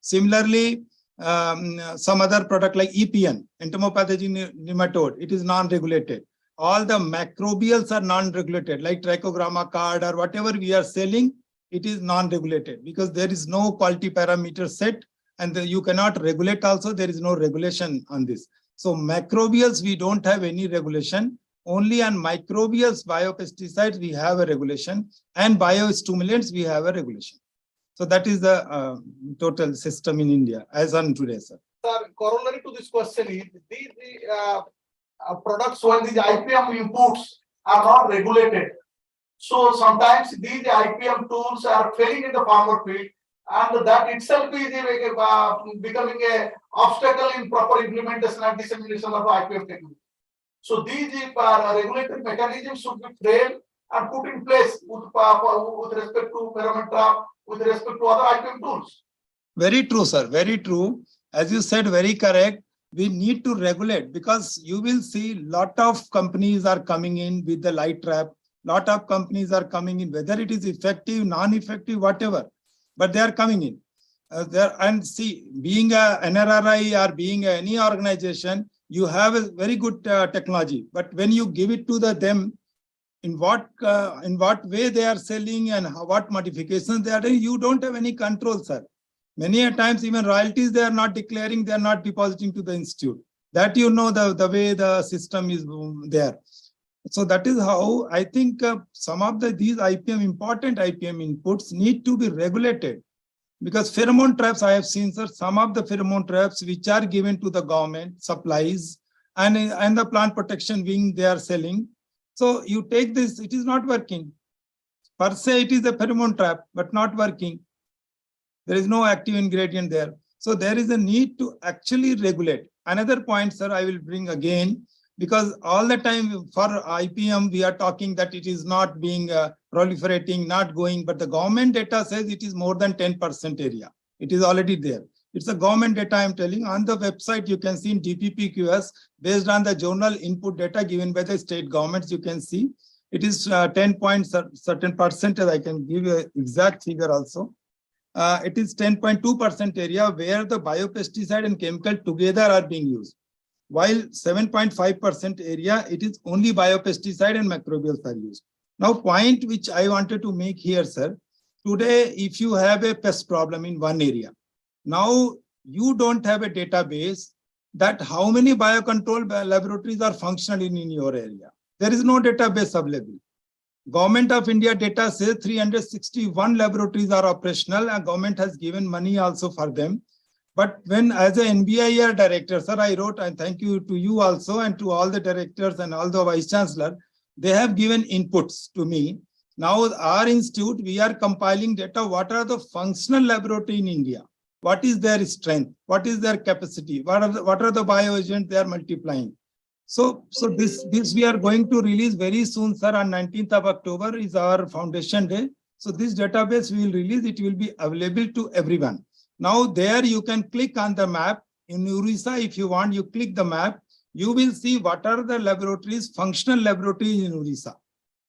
Similarly, some other product like EPN, entomopathogen nematode, it is non-regulated. All the macrobials are non-regulated, like trichogramma card or whatever we are selling, it is non-regulated because there is no quality parameter set, and you cannot regulate also. There is no regulation on this. So macrobials, we don't have any regulation. Only on microbials, biopesticides, we have a regulation, and biostimulants, we have a regulation. So that is the total system in India as on today, sir. Sir, corollary to this question is these products, when these IPM inputs are not regulated, so sometimes these IPM tools are failing in the farmer field, and that itself is becoming an obstacle in proper implementation and dissemination of IPM technology. So these regulatory mechanisms should be framed and put in place with respect to pheromone trap, with respect to other IPM tools. Very true, sir. Very true. As you said, very correct. We need to regulate, because you will see lot of companies are coming in with the light trap. Lot of companies are coming in, whether it is effective, non-effective, whatever, but they are coming in. And see, being a NRRI or being any organization, you have a very good technology, but when you give it to them, in what way they are selling and what modifications they are doing, you don't have any control, sir. Many a times even royalties they are not declaring, they are not depositing to the institute. That you know the way the system is there. So that is how I think some of these IPM, important IPM inputs need to be regulated. Because pheromone traps, I have seen, sir, some of the pheromone traps which are given to the government supplies, and the plant protection wing they are selling. So you take this, it is not working. Per se, it is a pheromone trap, but not working. There is no active ingredient there. So there is a need to actually regulate. Another point, sir, I will bring again, because all the time for IPM, we are talking that it is not being proliferating, not going, but the government data says it is more than 10% area. It is already there. It's a government data I'm telling. On the website, you can see in DPPQS, based on the journal input data given by the state governments, you can see it is 10 point certain percentage. I can give you an exact figure also. It is 10.2% area where the biopesticide and chemical together are being used. While 7.5% area, it is only biopesticide and microbials are used. Now, point which I wanted to make here, sir, today, if you have a pest problem in one area, now you don't have a database that how many biocontrol laboratories are functional in your area. There is no database available. Government of India data says 361 laboratories are operational, and government has given money also for them. But when as a NBIR director, sir, I wrote, and thank you to you also and to all the directors and all the vice chancellor, they have given inputs to me. Now our institute, we are compiling data. What are the functional laboratory in India? What is their strength? What is their capacity? What are the bioagents they are multiplying? So this we are going to release very soon, sir. On 19th of October is our foundation day. So this database we will release. It will be available to everyone. Now there you can click on the map. In Orissa, if you want, you click the map. You will see what are the laboratories, functional laboratories in Orissa.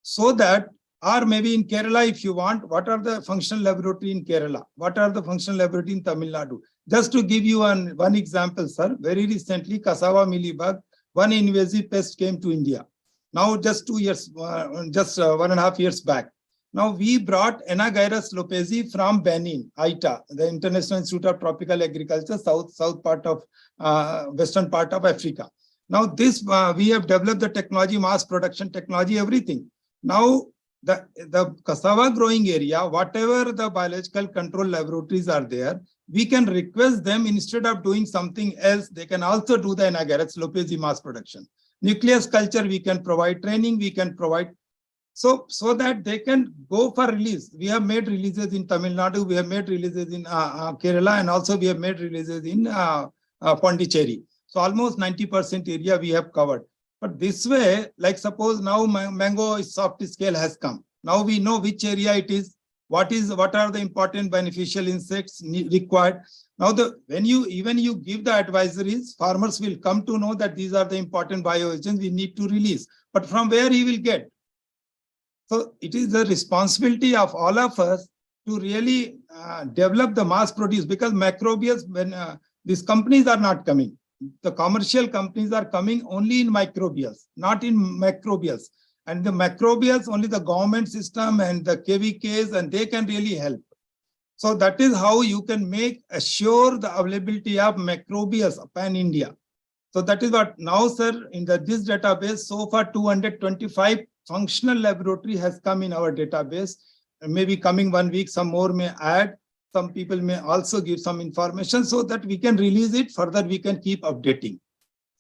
So that, or maybe in Kerala, if you want, what are the functional laboratory in Kerala? What are the functional laboratory in Tamil Nadu? Just to give you one example, sir. Very recently, Cassava mealybug, one invasive pest came to India. Now just 2 years, just 1.5 years back. Now we brought Anagyrus lopezi from Benin, ITA, the International Institute of Tropical Agriculture, south part of western part of Africa. Now this we have developed the technology, mass production technology, everything. Now the cassava growing area, whatever the biological control laboratories are there, we can request them instead of doing something else, they can also do the Anagyrus lopezi mass production. Nucleus culture, we can provide training, we can provide, so that they can go for release. We have made releases in Tamil Nadu, we have made releases in Kerala, and also we have made releases in Pondicherry. So almost 90% area we have covered. But this way, like suppose now mango soft scale has come. Now we know which area it is, what are the important beneficial insects required. Now when you give the advisories, farmers will come to know that these are the important bioagents we need to release. But from where he will get? So it is the responsibility of all of us to really develop the mass produce, because microbials, when these companies are not coming, the commercial companies are coming only in microbials, not in macrobials. And the macrobials, only the government system and the KVKs, and they can really help. So that is how you can assure the availability of macrobials pan-India. So that is what now, sir, in this database, so far 225 functional laboratory has come in our database. Maybe coming 1 week, some more may add. Some people may also give some information so that we can release it. Further, we can keep updating.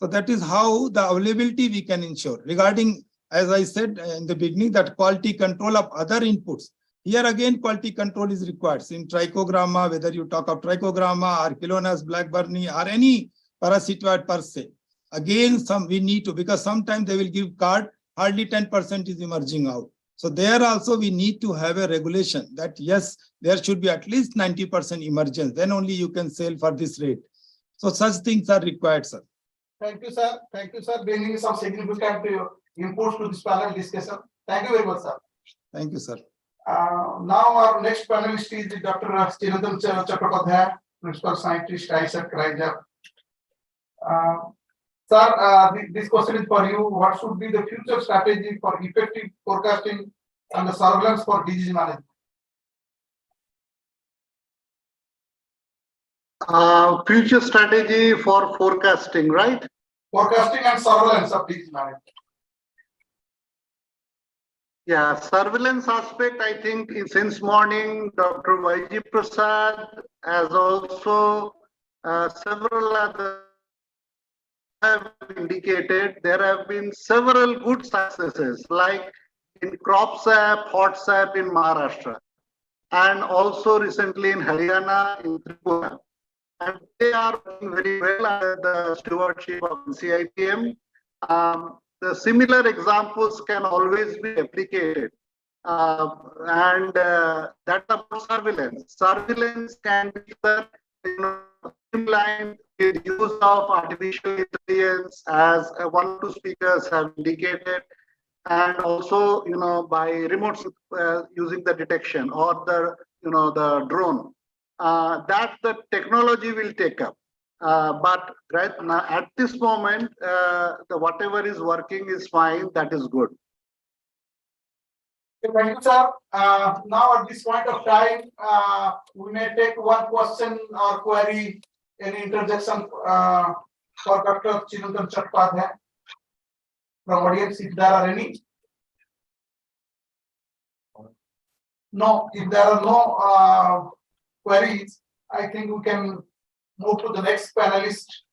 So that is how the availability we can ensure. Regarding, as I said in the beginning, that quality control of other inputs. Here again, quality control is required. In trichogramma, whether you talk of trichogramma or Chilonas blackburni or any parasitoid per se. Again, we need to, because sometimes they will give card, hardly 10% is emerging out. So there also we need to have a regulation that yes, there should be at least 90% emergence. Then only you can sell for this rate. So such things are required, sir. Thank you, sir. Thank you, sir. Bringing some significant inputs to this panel discussion. Thank you very much, sir. Thank you, sir. Now our next panelist is Dr. Srinathan Chattopadhyay, Principal Scientist, ICAR Central. Sir, this question is for you. What should be the future strategy for effective forecasting and the surveillance for disease management? Future strategy for forecasting, right? Forecasting and surveillance of disease management. Yeah, surveillance aspect, I think since morning, Dr. YG Prasad has also several other have indicated, there have been several good successes, like in CropSap, HotSap in Maharashtra, and also recently in Haryana, in Tripura. And they are working very well under the stewardship of ICAR-Central. The similar examples can always be replicated. That's about surveillance. Surveillance can be streamlined with use of artificial intelligence, as one or two speakers have indicated, and also, by remote using the detection or the drone. That the technology will take up. But right now, at this moment, whatever is working is fine. That is good. Thank you, sir. Now at this point of time, we may take one question or query, any interjection for Dr. Chirantan Chattopadhyay from audience, if there are any. No, if there are no queries, I think we can move to the next panelist,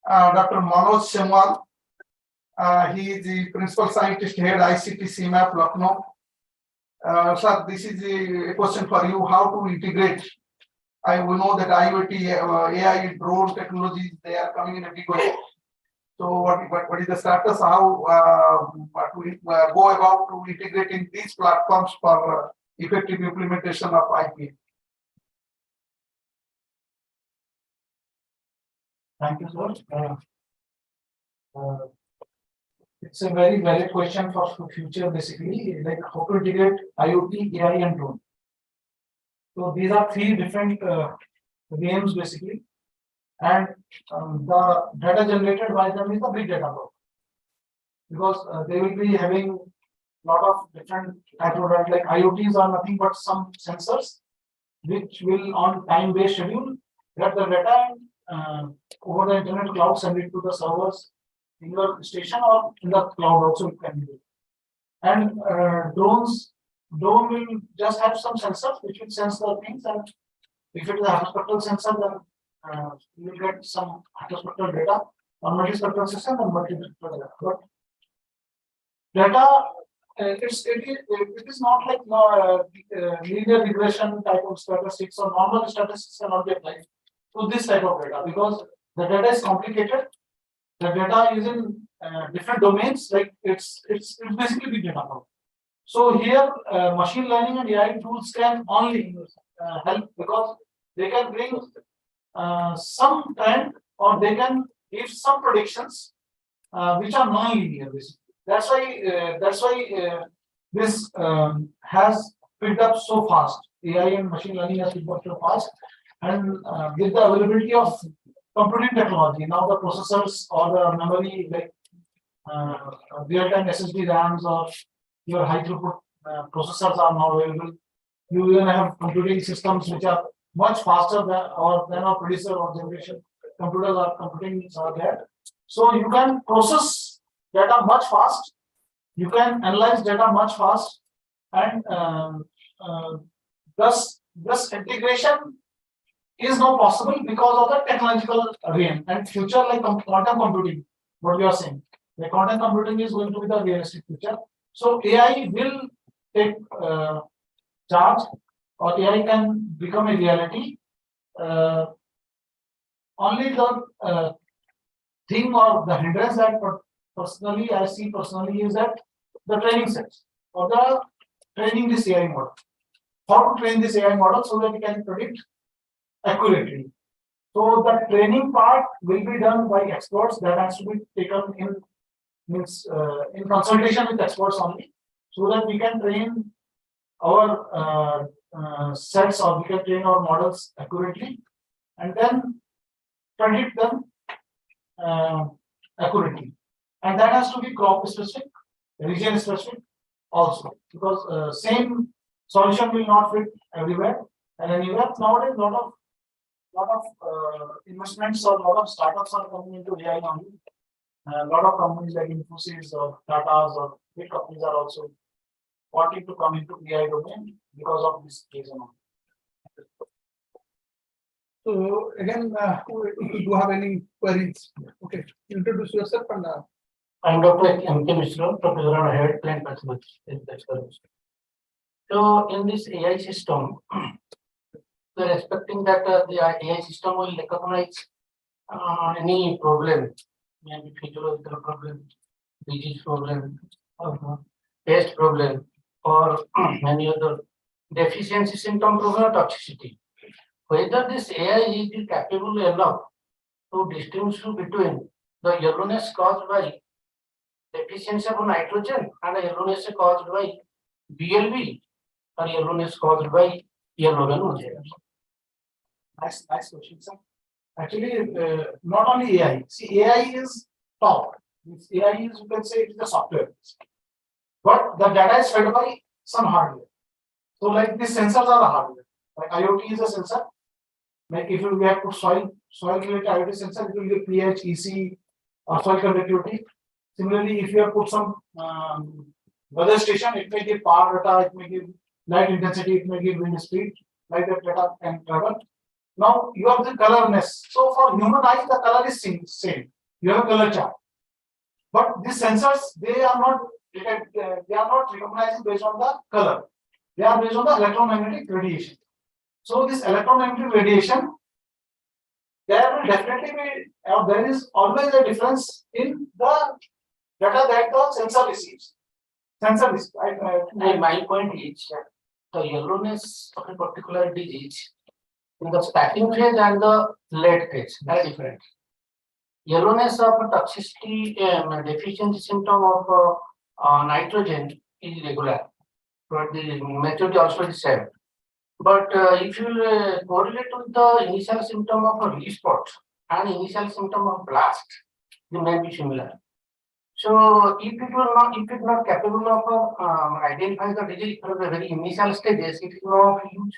Dr. Manoj Semwal. He is the Principal Scientist Head, ICT CMAP, Lucknow. Sir, this is a question for you, how to integrate. We know that IoT, AI, drone technologies, they are coming in a big way. So what is the status, how we go about to integrating these platforms for effective implementation of IPM? Thank you, sir. It's a very valid question for future, basically, like how to integrate IoT, AI, and drone. So these are three different games, basically, and the data generated by them is the big data block, because they will be having a lot of different type of data. Like IoTs are nothing but some sensors which will on time-based schedule get the data and over the internet cloud send it to the servers in your station or in the cloud also it can be. And drone will just have some sensors which will sense the things, and if it is a hyperspectral sensor, then you will get some hyperspectral data on multispectral system and multispectral data. But data, it is not like linear regression type of statistics, or normal statistics cannot be applied to this type of data, because the data is complicated. The data is in different domains, like it's basically big data. So here, machine learning and AI tools can only help, because they can bring some trend, or they can give some predictions which are non-linear. That's why this has picked up so fast. AI and machine learning has picked up so fast, and with the availability of computing technology, now the processors or the memory, like real-time SSD RAMs or your high throughput processors are now available. You even have computing systems which are much faster than our predecessor or generation computers are computing are there. So you can process data much fast. You can analyze data much fast, and thus integration is not possible because of the technological realm and future, like quantum computing. What we are saying, the quantum computing is going to be the realistic future. So AI will take charge, or AI can become a reality. Only the thing or the hindrance that I see personally is that the training sets, or the training this AI model. How to train this AI model so that we can predict accurately. So the training part will be done by experts. That has to be taken in consultation with experts only, so that we can train our sets, or we can train our models accurately, and then predict them accurately. And that has to be crop specific, region specific also, because same solution will not fit everywhere and anywhere. Nowadays, lot of investments or lot of startups are coming into AI only. A lot of companies like Infosys or Tata's or big companies are also wanting to come into AI domain because of this reason. So again, if you do have any queries, okay, introduce yourself and. I'm Dr. M.K. Mishra, Professor on Head Plant Pathology. So in this AI system, we are expecting that the AI system will recognize any problem, maybe physiological problem, disease problem, or pest problem, or any other deficiency symptom problem or toxicity. Whether this AI is capable enough to distinguish between the yellowness caused by deficiency of nitrogen and the yellowness caused by BLV or yellowness caused by yellow run. Nice question, sir. Actually, not only AI. See, AI is top. AI is, you can say, it is the software, but the data is fed by some hardware. So, like these sensors are the hardware. Like IoT is a sensor. Like if we have put soil related IoT sensor, it will give pH, EC, or soil conductivity. Similarly, if you have put some weather station, it may give power data, it may give light intensity, it may give wind speed, like that data can travel. Now you have the colorness. So for human eyes, the color is same. You have a color chart. But these sensors, they are not recognizing based on the color. They are based on the electromagnetic radiation. So this electromagnetic radiation, there will definitely be, or there is always a difference in the data that the sensor receives. My point is that the yellowness of a particular disease in the starting phase and the late phase are different. Yellowness of toxicity deficiency symptom of nitrogen is regular, but the maturity also is same. But if you correlate with the initial symptom of a leaf spot and initial symptom of blast, they may be similar. So if it not capable of identifying the disease from the very initial stages, it is not huge.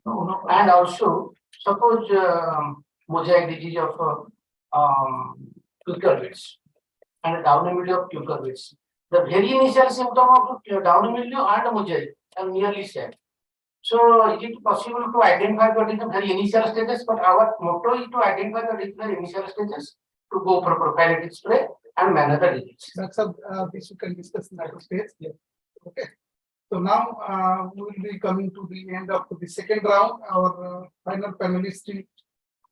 No. And also, suppose mosaic disease of cucurbits and downy mildew of cucurbits. The very initial symptom of downy mildew and mosaic are nearly same. So is it possible to identify what is the very initial stages? But our motto is to identify the very initial stages to go for prophylactic spray and manage the disease. That's this we can discuss in that stage. Yeah. Okay. So now we will be coming to the end of the second round. Our final panelist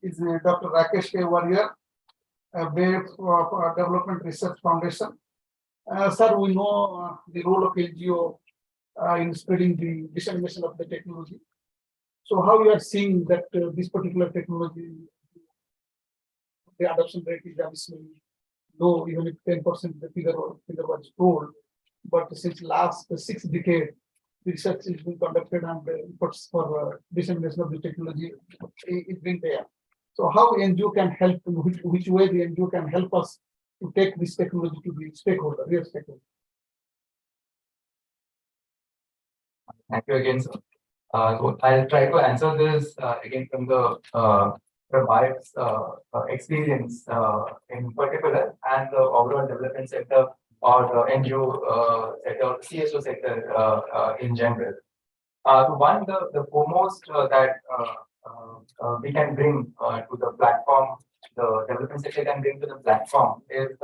is Dr. Rakesh K. Warrior, Wave for Development Research Foundation. Sir, we know the role of NGO in spreading the dissemination of the technology. So how you are seeing that this particular technology, the adoption rate is obviously low, even if 10% the figure was told. But since last 6 decades, research is being conducted and efforts for dissemination of the technology is being there. So how NGO can help, which way the NGO can help us to take this technology to the stakeholder, real stakeholder? Thank you again, sir. So I'll try to answer this again from my experience in particular and the overall development sector or the NGO sector, CSO sector in general. One, the foremost that we can bring to the platform, the development sector can bring to the platform is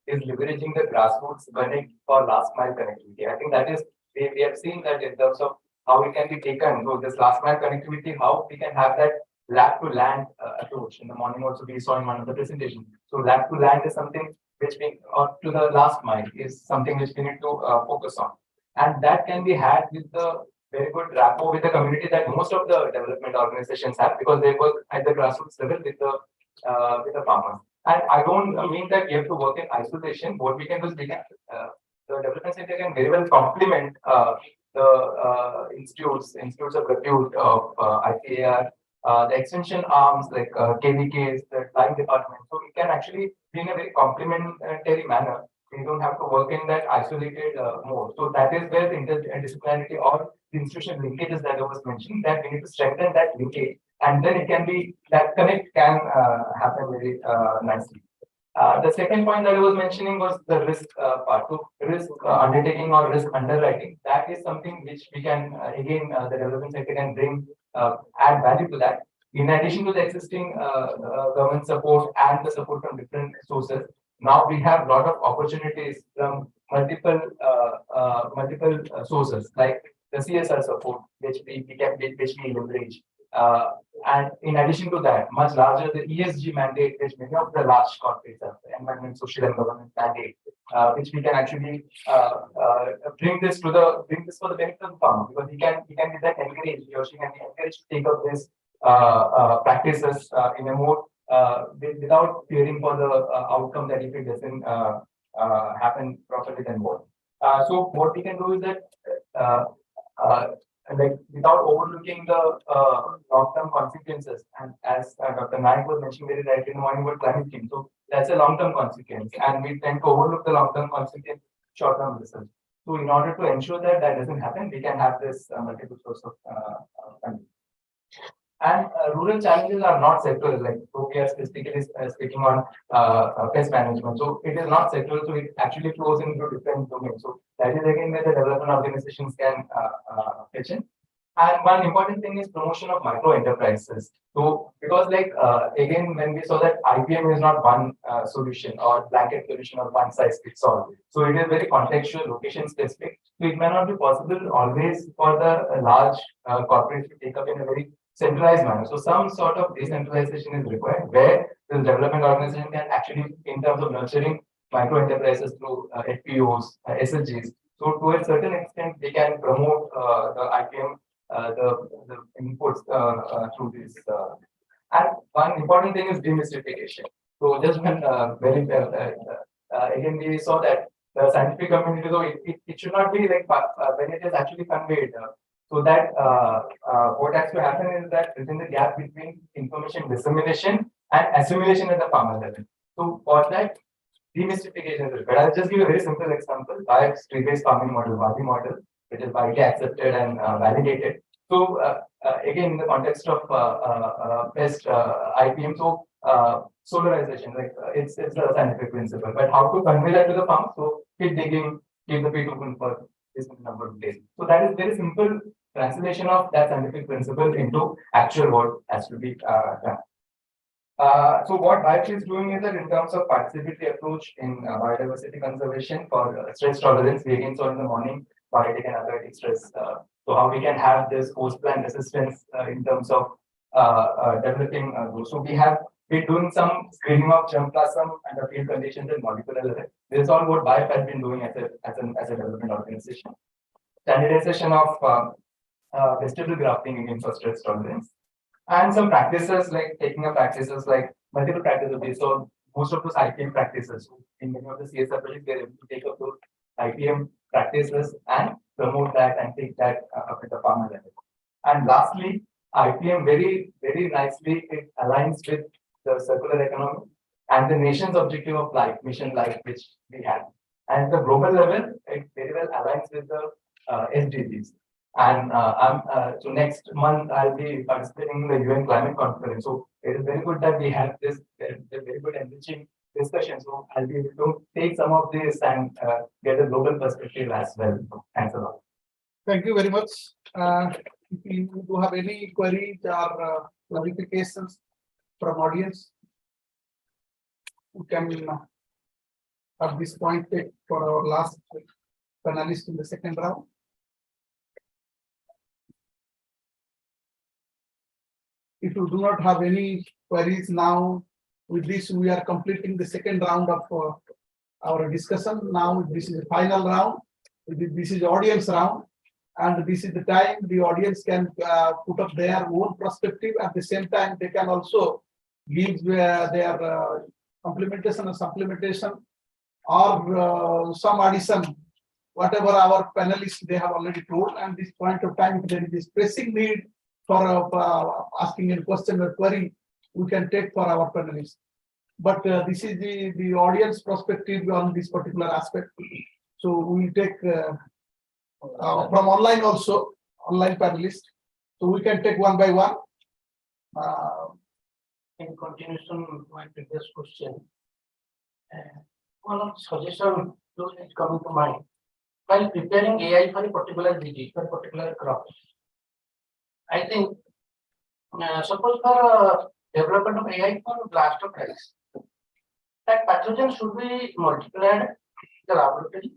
leveraging the grassroots connect for last mile connectivity. I think that is we have seen that in terms of how it can be taken. So this last mile connectivity, how we can have that lab to land approach. In the morning also we saw in one of the presentations. So lab to land is something which we, or to the last mile is something which we need to focus on. And that can be had with the very good rapport with the community that most of the development organizations have, because they work at the grassroots level with the farmers. And I don't mean that you have to work in isolation. What we can do is we can, the development center can very well complement the institutes of repute of ICAR, the extension arms like KVKs, the line department. So it can actually be in a very complementary manner. We don't have to work in that isolated mode. So that is where the interdisciplinarity or the institutional linkages that I was mentioning, that we need to strengthen that linkage, and then it can be, that connect can happen very nicely. The second point that I was mentioning was the risk part. So risk undertaking or risk underwriting. That is something which we can, again, the development sector can bring, add value to that. in addition to the existing government support and the support from different sources, now we have a lot of opportunities from multiple sources, like the CSR support, which we leverage. And in addition to that, much larger the ESG mandate, which many of the large corporates have, the environment, social, and governance mandate, which we can actually bring this for the benefit of the farmer, because he can be then encouraged, he or she can be encouraged to take up this practices in a more without fearing for the outcome that if it doesn't happen properly, then what. So what we can do is that like without overlooking the long-term consequences, and as Dr. Naik was mentioning very right in the morning about climate change, so that's a long-term consequence, and we tend to overlook the long-term consequence, short-term results. So in order to ensure that that doesn't happen, we can have this multiple source of funding. And rural challenges are not sectoral, like so we are specifically speaking on pest management. So it is not sectoral, so it actually flows into different domains. So that is again where the development organizations can pitch in. And one important thing is promotion of micro enterprises. So because like again, when we saw that IPM is not one solution or blanket solution or one size fits all. So it is very contextual, location specific. So it may not be possible always for the large corporates to take up in a very centralized manner. So some sort of decentralization is required, where the development organization can actually, in terms of nurturing micro enterprises through FPOs, SLGs. So to a certain extent, they can promote the IPM, the inputs through this. And one important thing is demystification. So just when again we saw that the scientific community, though it should not be like when it is actually conveyed. So that what has to happen is that within the gap between information dissemination and assimilation at the farmer level. So for that, demystification is required. I'll just give a very simple example. By tree-based farming model, WADI model, which is widely accepted and validated. So again, in the context of pest IPM, so solarization, like it's a scientific principle. But how to convey that to the farm? So keep digging, keep the pit open for this number of days. So that is very simple translation of that scientific principle into actual work has to be done. So what BioShield is doing is that in terms of participatory approach in biodiversity conservation for stress tolerance, we again saw in the morning biotic and abiotic stress. So how we can have this post-plant assistance in terms of developing those. So we have been doing some screening of germplasm under field conditions and molecular level. This is all what BioF has been doing as a development organization. Standardization of vegetable grafting again for stress tolerance. And some practices like taking up practices like multiple practices. So most of those IPM practices in many of the CSR projects, they're able to take up those IPM practices and promote that and take that up at the farmer level. And lastly, IPM very, very nicely it aligns with the circular economy and the nation's objective of life, mission life, which we have. And at the global level, it very well aligns with the SDGs. And so next month I'll be participating in the UN climate conference. So it is very good that we have this very good enriching discussion. So I'll be able to take some of this and get a global perspective as well. Thanks a lot. Thank you very much. If you do have any queries or clarifications from audience, we can at this point take for our last panelist in the second round. If you do not have any queries now, with this we are completing the second round of our discussion. Now this is the final round. This is the audience round, and this is the time the audience can put up their own perspective. At the same time, they can also give their complementation or supplementation or some addition, whatever our panelists they have already told. And this point of time, if there is this pressing need for asking a question or query, we can take for our panelists. But this is the audience perspective on this particular aspect. So we will take from online also, online panelists. So we can take one by one. In continuation of my previous question, one of suggestion is coming to mind. While preparing AI for a particular disease, for a particular crop, I think Suppose for development of AI for blast of rice, that pathogen should be multiplied in the laboratory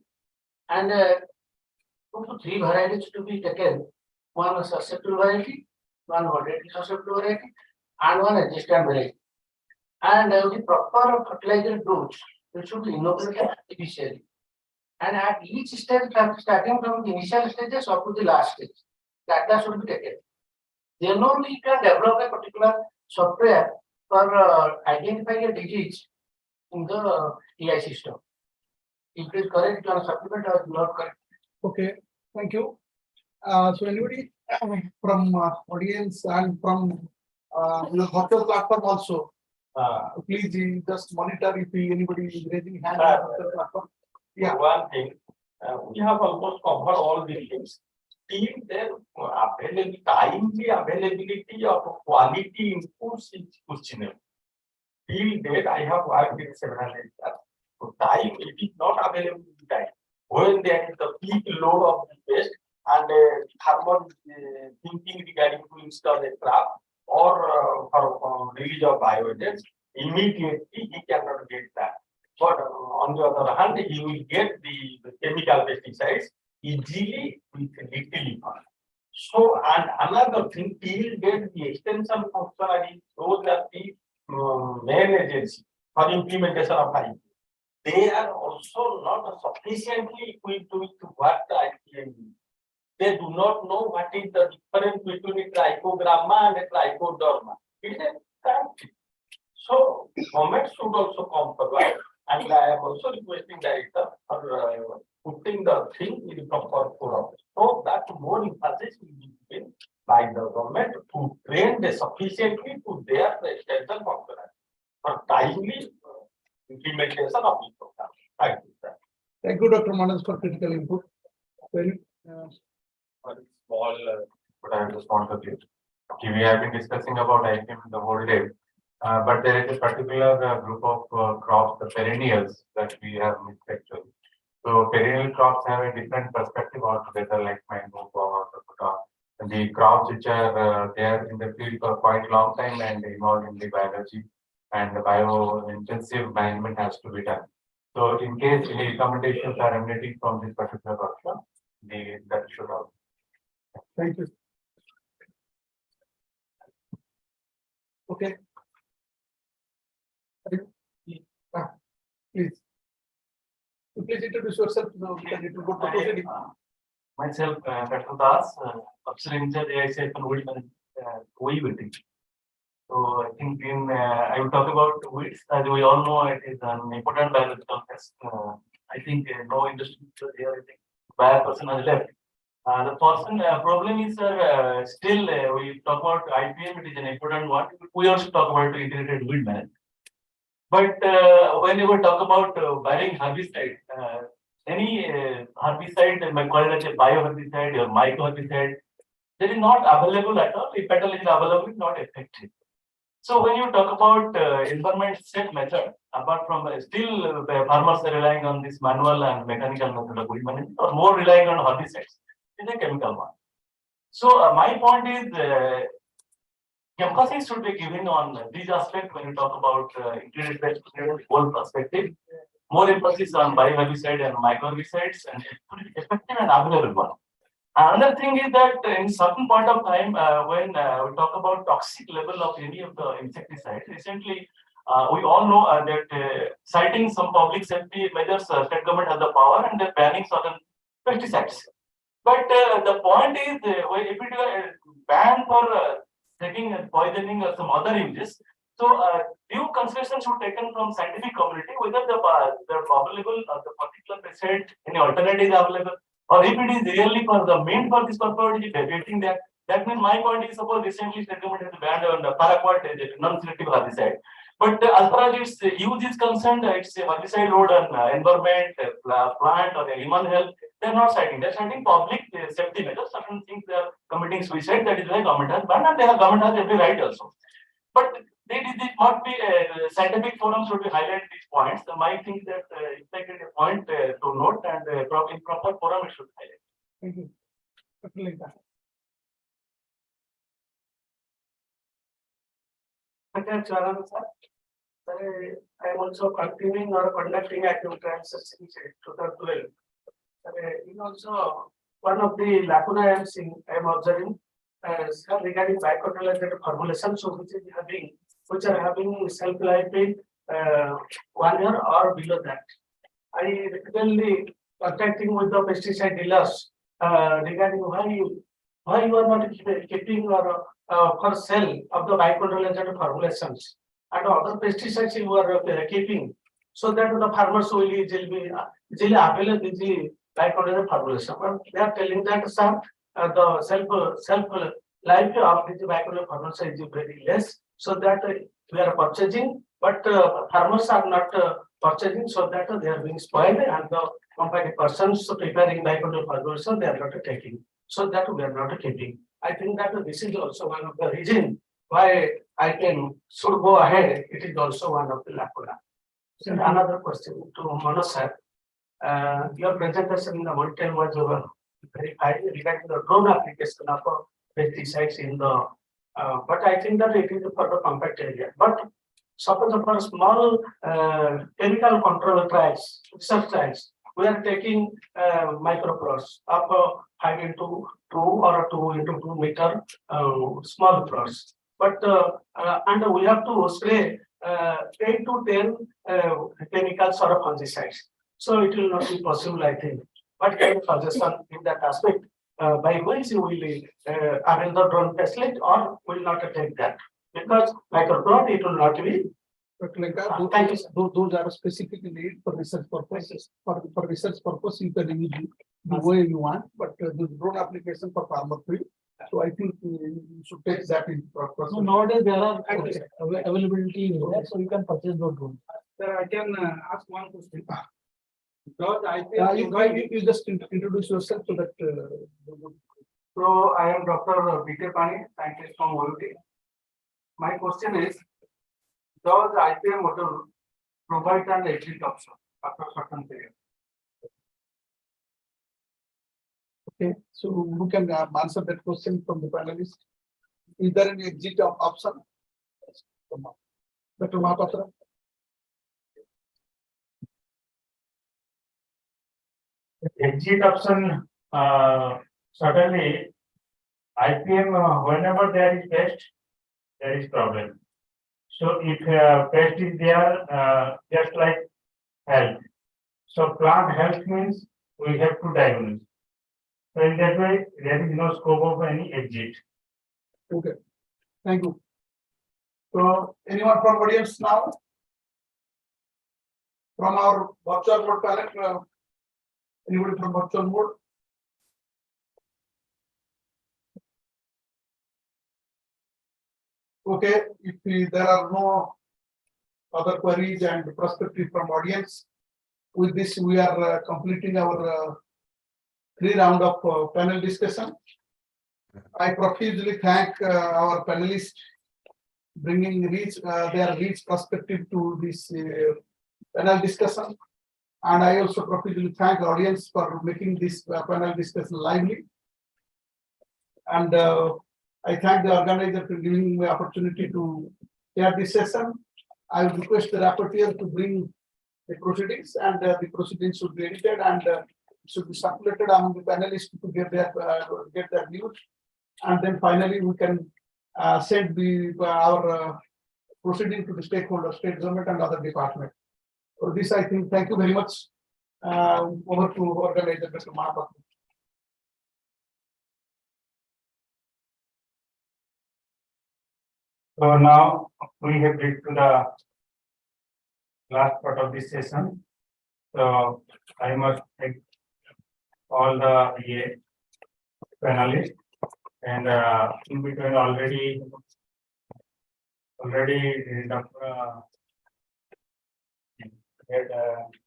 and 2 to 3 varieties to be taken. One susceptible variety, one moderately susceptible variety, and one resistant variety. And the proper fertilizer dose, it should be inoculated initially. And at each stage, starting from the initial stages up to the last stage, that should be taken. Then only you can develop a particular software for identifying a disease in the AI system. If it is correct, you can supplement or not correct. Okay, thank you. So anybody from audience and from the virtual platform also, please just monitor if anybody is raising hand on the platform. Yeah. One thing, we have almost covered all these things. Till their timely availability of quality inputs is questionable. Till date, I have worked in several areas. So time, it is not available in time. When there is the peak load of the pest and farmer thinking regarding to install a trap or for release of bioagents, immediately he cannot get that. But on the other hand, he will get the chemical pesticides easily with little effort. So, and another thing, till get the extension functionality, those are the main agency for implementation of IPM. They are also not sufficiently equipped with what the IPM is. They do not know what is the difference between a trichogramma and a trichoderma. It is a country. So, government should also come forward. And I am also requesting director for putting the thing in the proper forum. So that more emphasis will be given by the government to train the sufficiently to their extension functionality for timely implementation of the program. Thank you, sir. Thank you, Dr. Manas, for critical input. Very small, but I just want to give. We have been discussing about IPM the whole day. But there is a particular group of crops, the perennials, that we have missed actually. So perennial crops have a different perspective altogether, like mango, guava, sapota. The crops which are there in the field for quite a long time and involved in the biology and the bio-intensive management has to be done. So in case any recommendations are emanating from this particular workshop, that should also. Thank you. Okay. Please. Please introduce yourself. So we can go to proceeding. Myself, Dr. Das, Officer in charge AICF and weed. So I think I will talk about weeds. As we all know, it is an important biological pest. I think no industry here. I think by a person has left. The person problem is still we talk about IPM. It is an important one. We also talk about integrated weed management. But when you talk about buying herbicide, any herbicide, my call it a bioherbicide or mycoherbicide, they is not available at all. If at all it is available, it's not effective. So when you talk about environment safe method, apart from still the farmers are relying on this manual and mechanical method of weed management, or more relying on herbicides, it's a chemical one. So my point is emphasis should be given on these aspects when you talk about integrated pest whole perspective. More emphasis on bioherbicide and mycoherbicides and effective and available one. Another thing is that in certain point of time, when we talk about toxic level of any of the insecticides, recently we all know that citing some public safety measures, state government has the power and they're banning certain pesticides. But the point is, if it is ban for taking poisoning or some other uses, so due consideration should be taken from scientific community whether the available or the particular pesticide any alternative is available, or if it is really for the main for this purpose, it is debating that. That means my point is, suppose recently state government has banned on the paraquat, non-selective herbicide. But as far as its use is concerned, it's a herbicide load on environment, plant or human health. They're not citing. They're citing public safety measures. Certain things they are committing suicide. That is why government has banned, and government has every right also. But it must be a scientific forum should be highlight these points. So my think that it's like a point to note, and in proper forum it should highlight. Thank you. I am also continuing or conducting active trials since 2012. Also, one of the lacuna I am observing regarding biocontroller formulations, which are having shelf life in 1 year or below that. I repeatedly contacting with the pesticide dealers regarding why you are not keeping or for sale of the biocontroller formulations and other pesticides you are keeping, so that the farmers will easily avail the biocontroller formulation. But they are telling that sir, the self life of the biocontroller formulation is very less, so that we are purchasing, but farmers are not purchasing, so that they are being spoiled, and the company persons preparing biocontroller formulation they are not taking, so that we are not keeping. I think that this is also one of the reasons why IPM should go ahead. It is also one of the lacuna. So another question to Manoj sir. Your presentation in the mountain was very high regarding the drone application of pesticides in the, but I think that it is for the compact area. But suppose for small chemical control trials, research trials, we are taking microplots of 5 into 2 or 2 into 2 meter small plots. But and we have to spray 8 to 10 chemicals or fungicides. So it will not be possible, I think. What kind of suggestion in that aspect? By which you will avail the drone facility or will not take that? Because microplot it will not be. Thank you, those are specifically made for research purposes. For research purpose, you can use the way you want, but the drone application for farmer free. So I think you should take that in purpose. So nowadays there are availability in there, so you can purchase the drone. Sir, I can ask one question. Because I think you just introduce yourself so that. So I am Dr. B.K. Pani, scientist from OUT. My question is, does IPM model provide an exit option after a certain period? Okay, so who can answer that question from the panelists? Is there any exit option? Dr. Mahapatra? Exit option, certainly IPM, whenever there is pest, there is problem. So if pest is there, just like health. So plant health means we have to diagnose. So in that way, there is no scope of any exit. Okay, thank you. So anyone from audience now? From our virtual mode panel, anybody from virtual mode? Okay, if there are no other queries and perspective from audience, with this we are completing our 3 round of panel discussion. I profusely thank our panelists bringing their rich perspective to this panel discussion, and I also profusely thank the audience for making this panel discussion lively. And I thank the organizer for giving me opportunity to chair this session. I would request the rapporteur to bring the proceedings, and the proceedings should be edited and should be circulated among the panelists to get their views. And then finally we can send our proceeding to the stakeholders, state government and other departments. For this, I think, thank you very much. Over to organizer, Mr. Mahapatra. So now we have reached to the last part of this session. So I must thank all the panelists, and in between already Dr.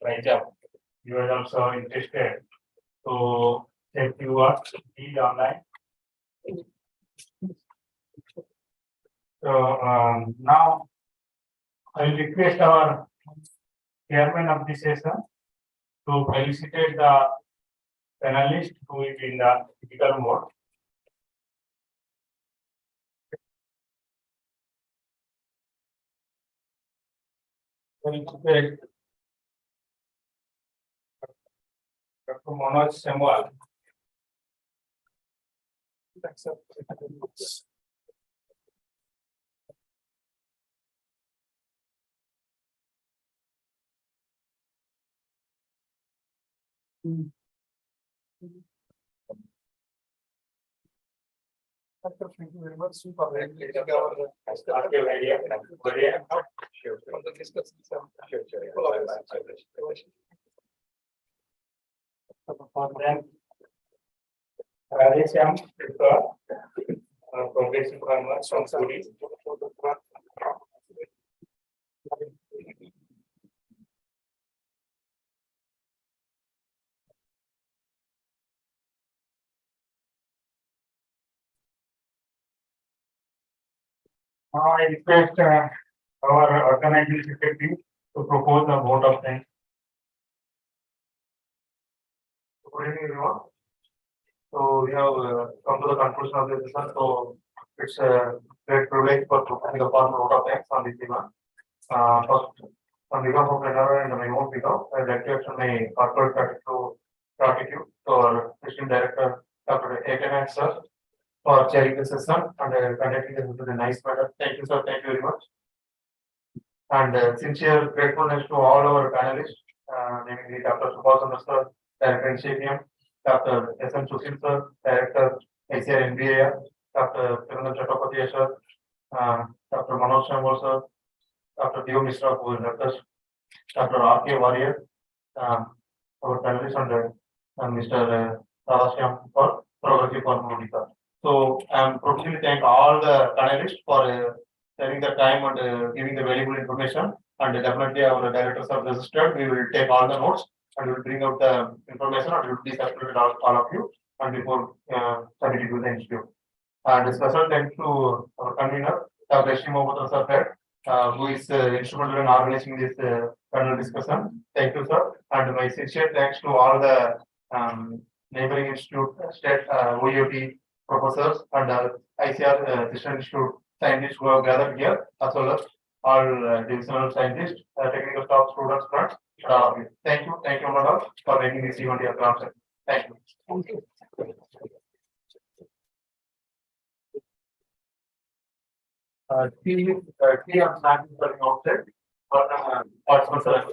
Raja, you are also interested to take you what read online. So now I will request our chairman of the session to felicitate the panelists who is in the critical mode. Dr. Manoj Semwal. Thank you very much. Progressive farmers from Suri. I request our organizing secretary to propose a vote of thanks. Good evening, everyone. So we have come to the conclusion of this session. So it's a great privilege for providing a formal vote of thanks on this event. First, on behalf of Renara and my own behalf, I'd like to extend my heartfelt gratitude to our Esteemed Director, Dr. Ekanek sir, for chairing the session and conducting this with a nice manner. Thank you, sir. Thank you very much. And sincere gratefulness to all our panelists, namely Dr. Subhash sir, Director ICAR, Dr. S.M. Sushil sir, Director ICAR-NBA, Dr. Tirunal Chattapathy sir, Dr. Manoj Semwal sir, Dr. Dio Mishra, who is with us, Dr. R.K. Warrior, our panelists, and Mr. Radhasyam for Progressive Farming. So I'm profusely thank all the panelists for taking the time and giving the valuable information. And definitely our directors are registered. We will take all the notes and we will bring out the information and we will be circulated all of you and before submitting to the institute. And special thanks to our convener, Dr. Shimomoto sir, who is instrumental in organizing this panel discussion. Thank you, sir. And my sincere thanks to all the neighboring institute, state OEOT professors and ICAR System Institute scientists who have gathered here, as well as all divisional scientists, technical staff, students, friends. Thank you, Madam, for making this event a concert. Thank you. Thank you. Tea and snacks are outside, but participants are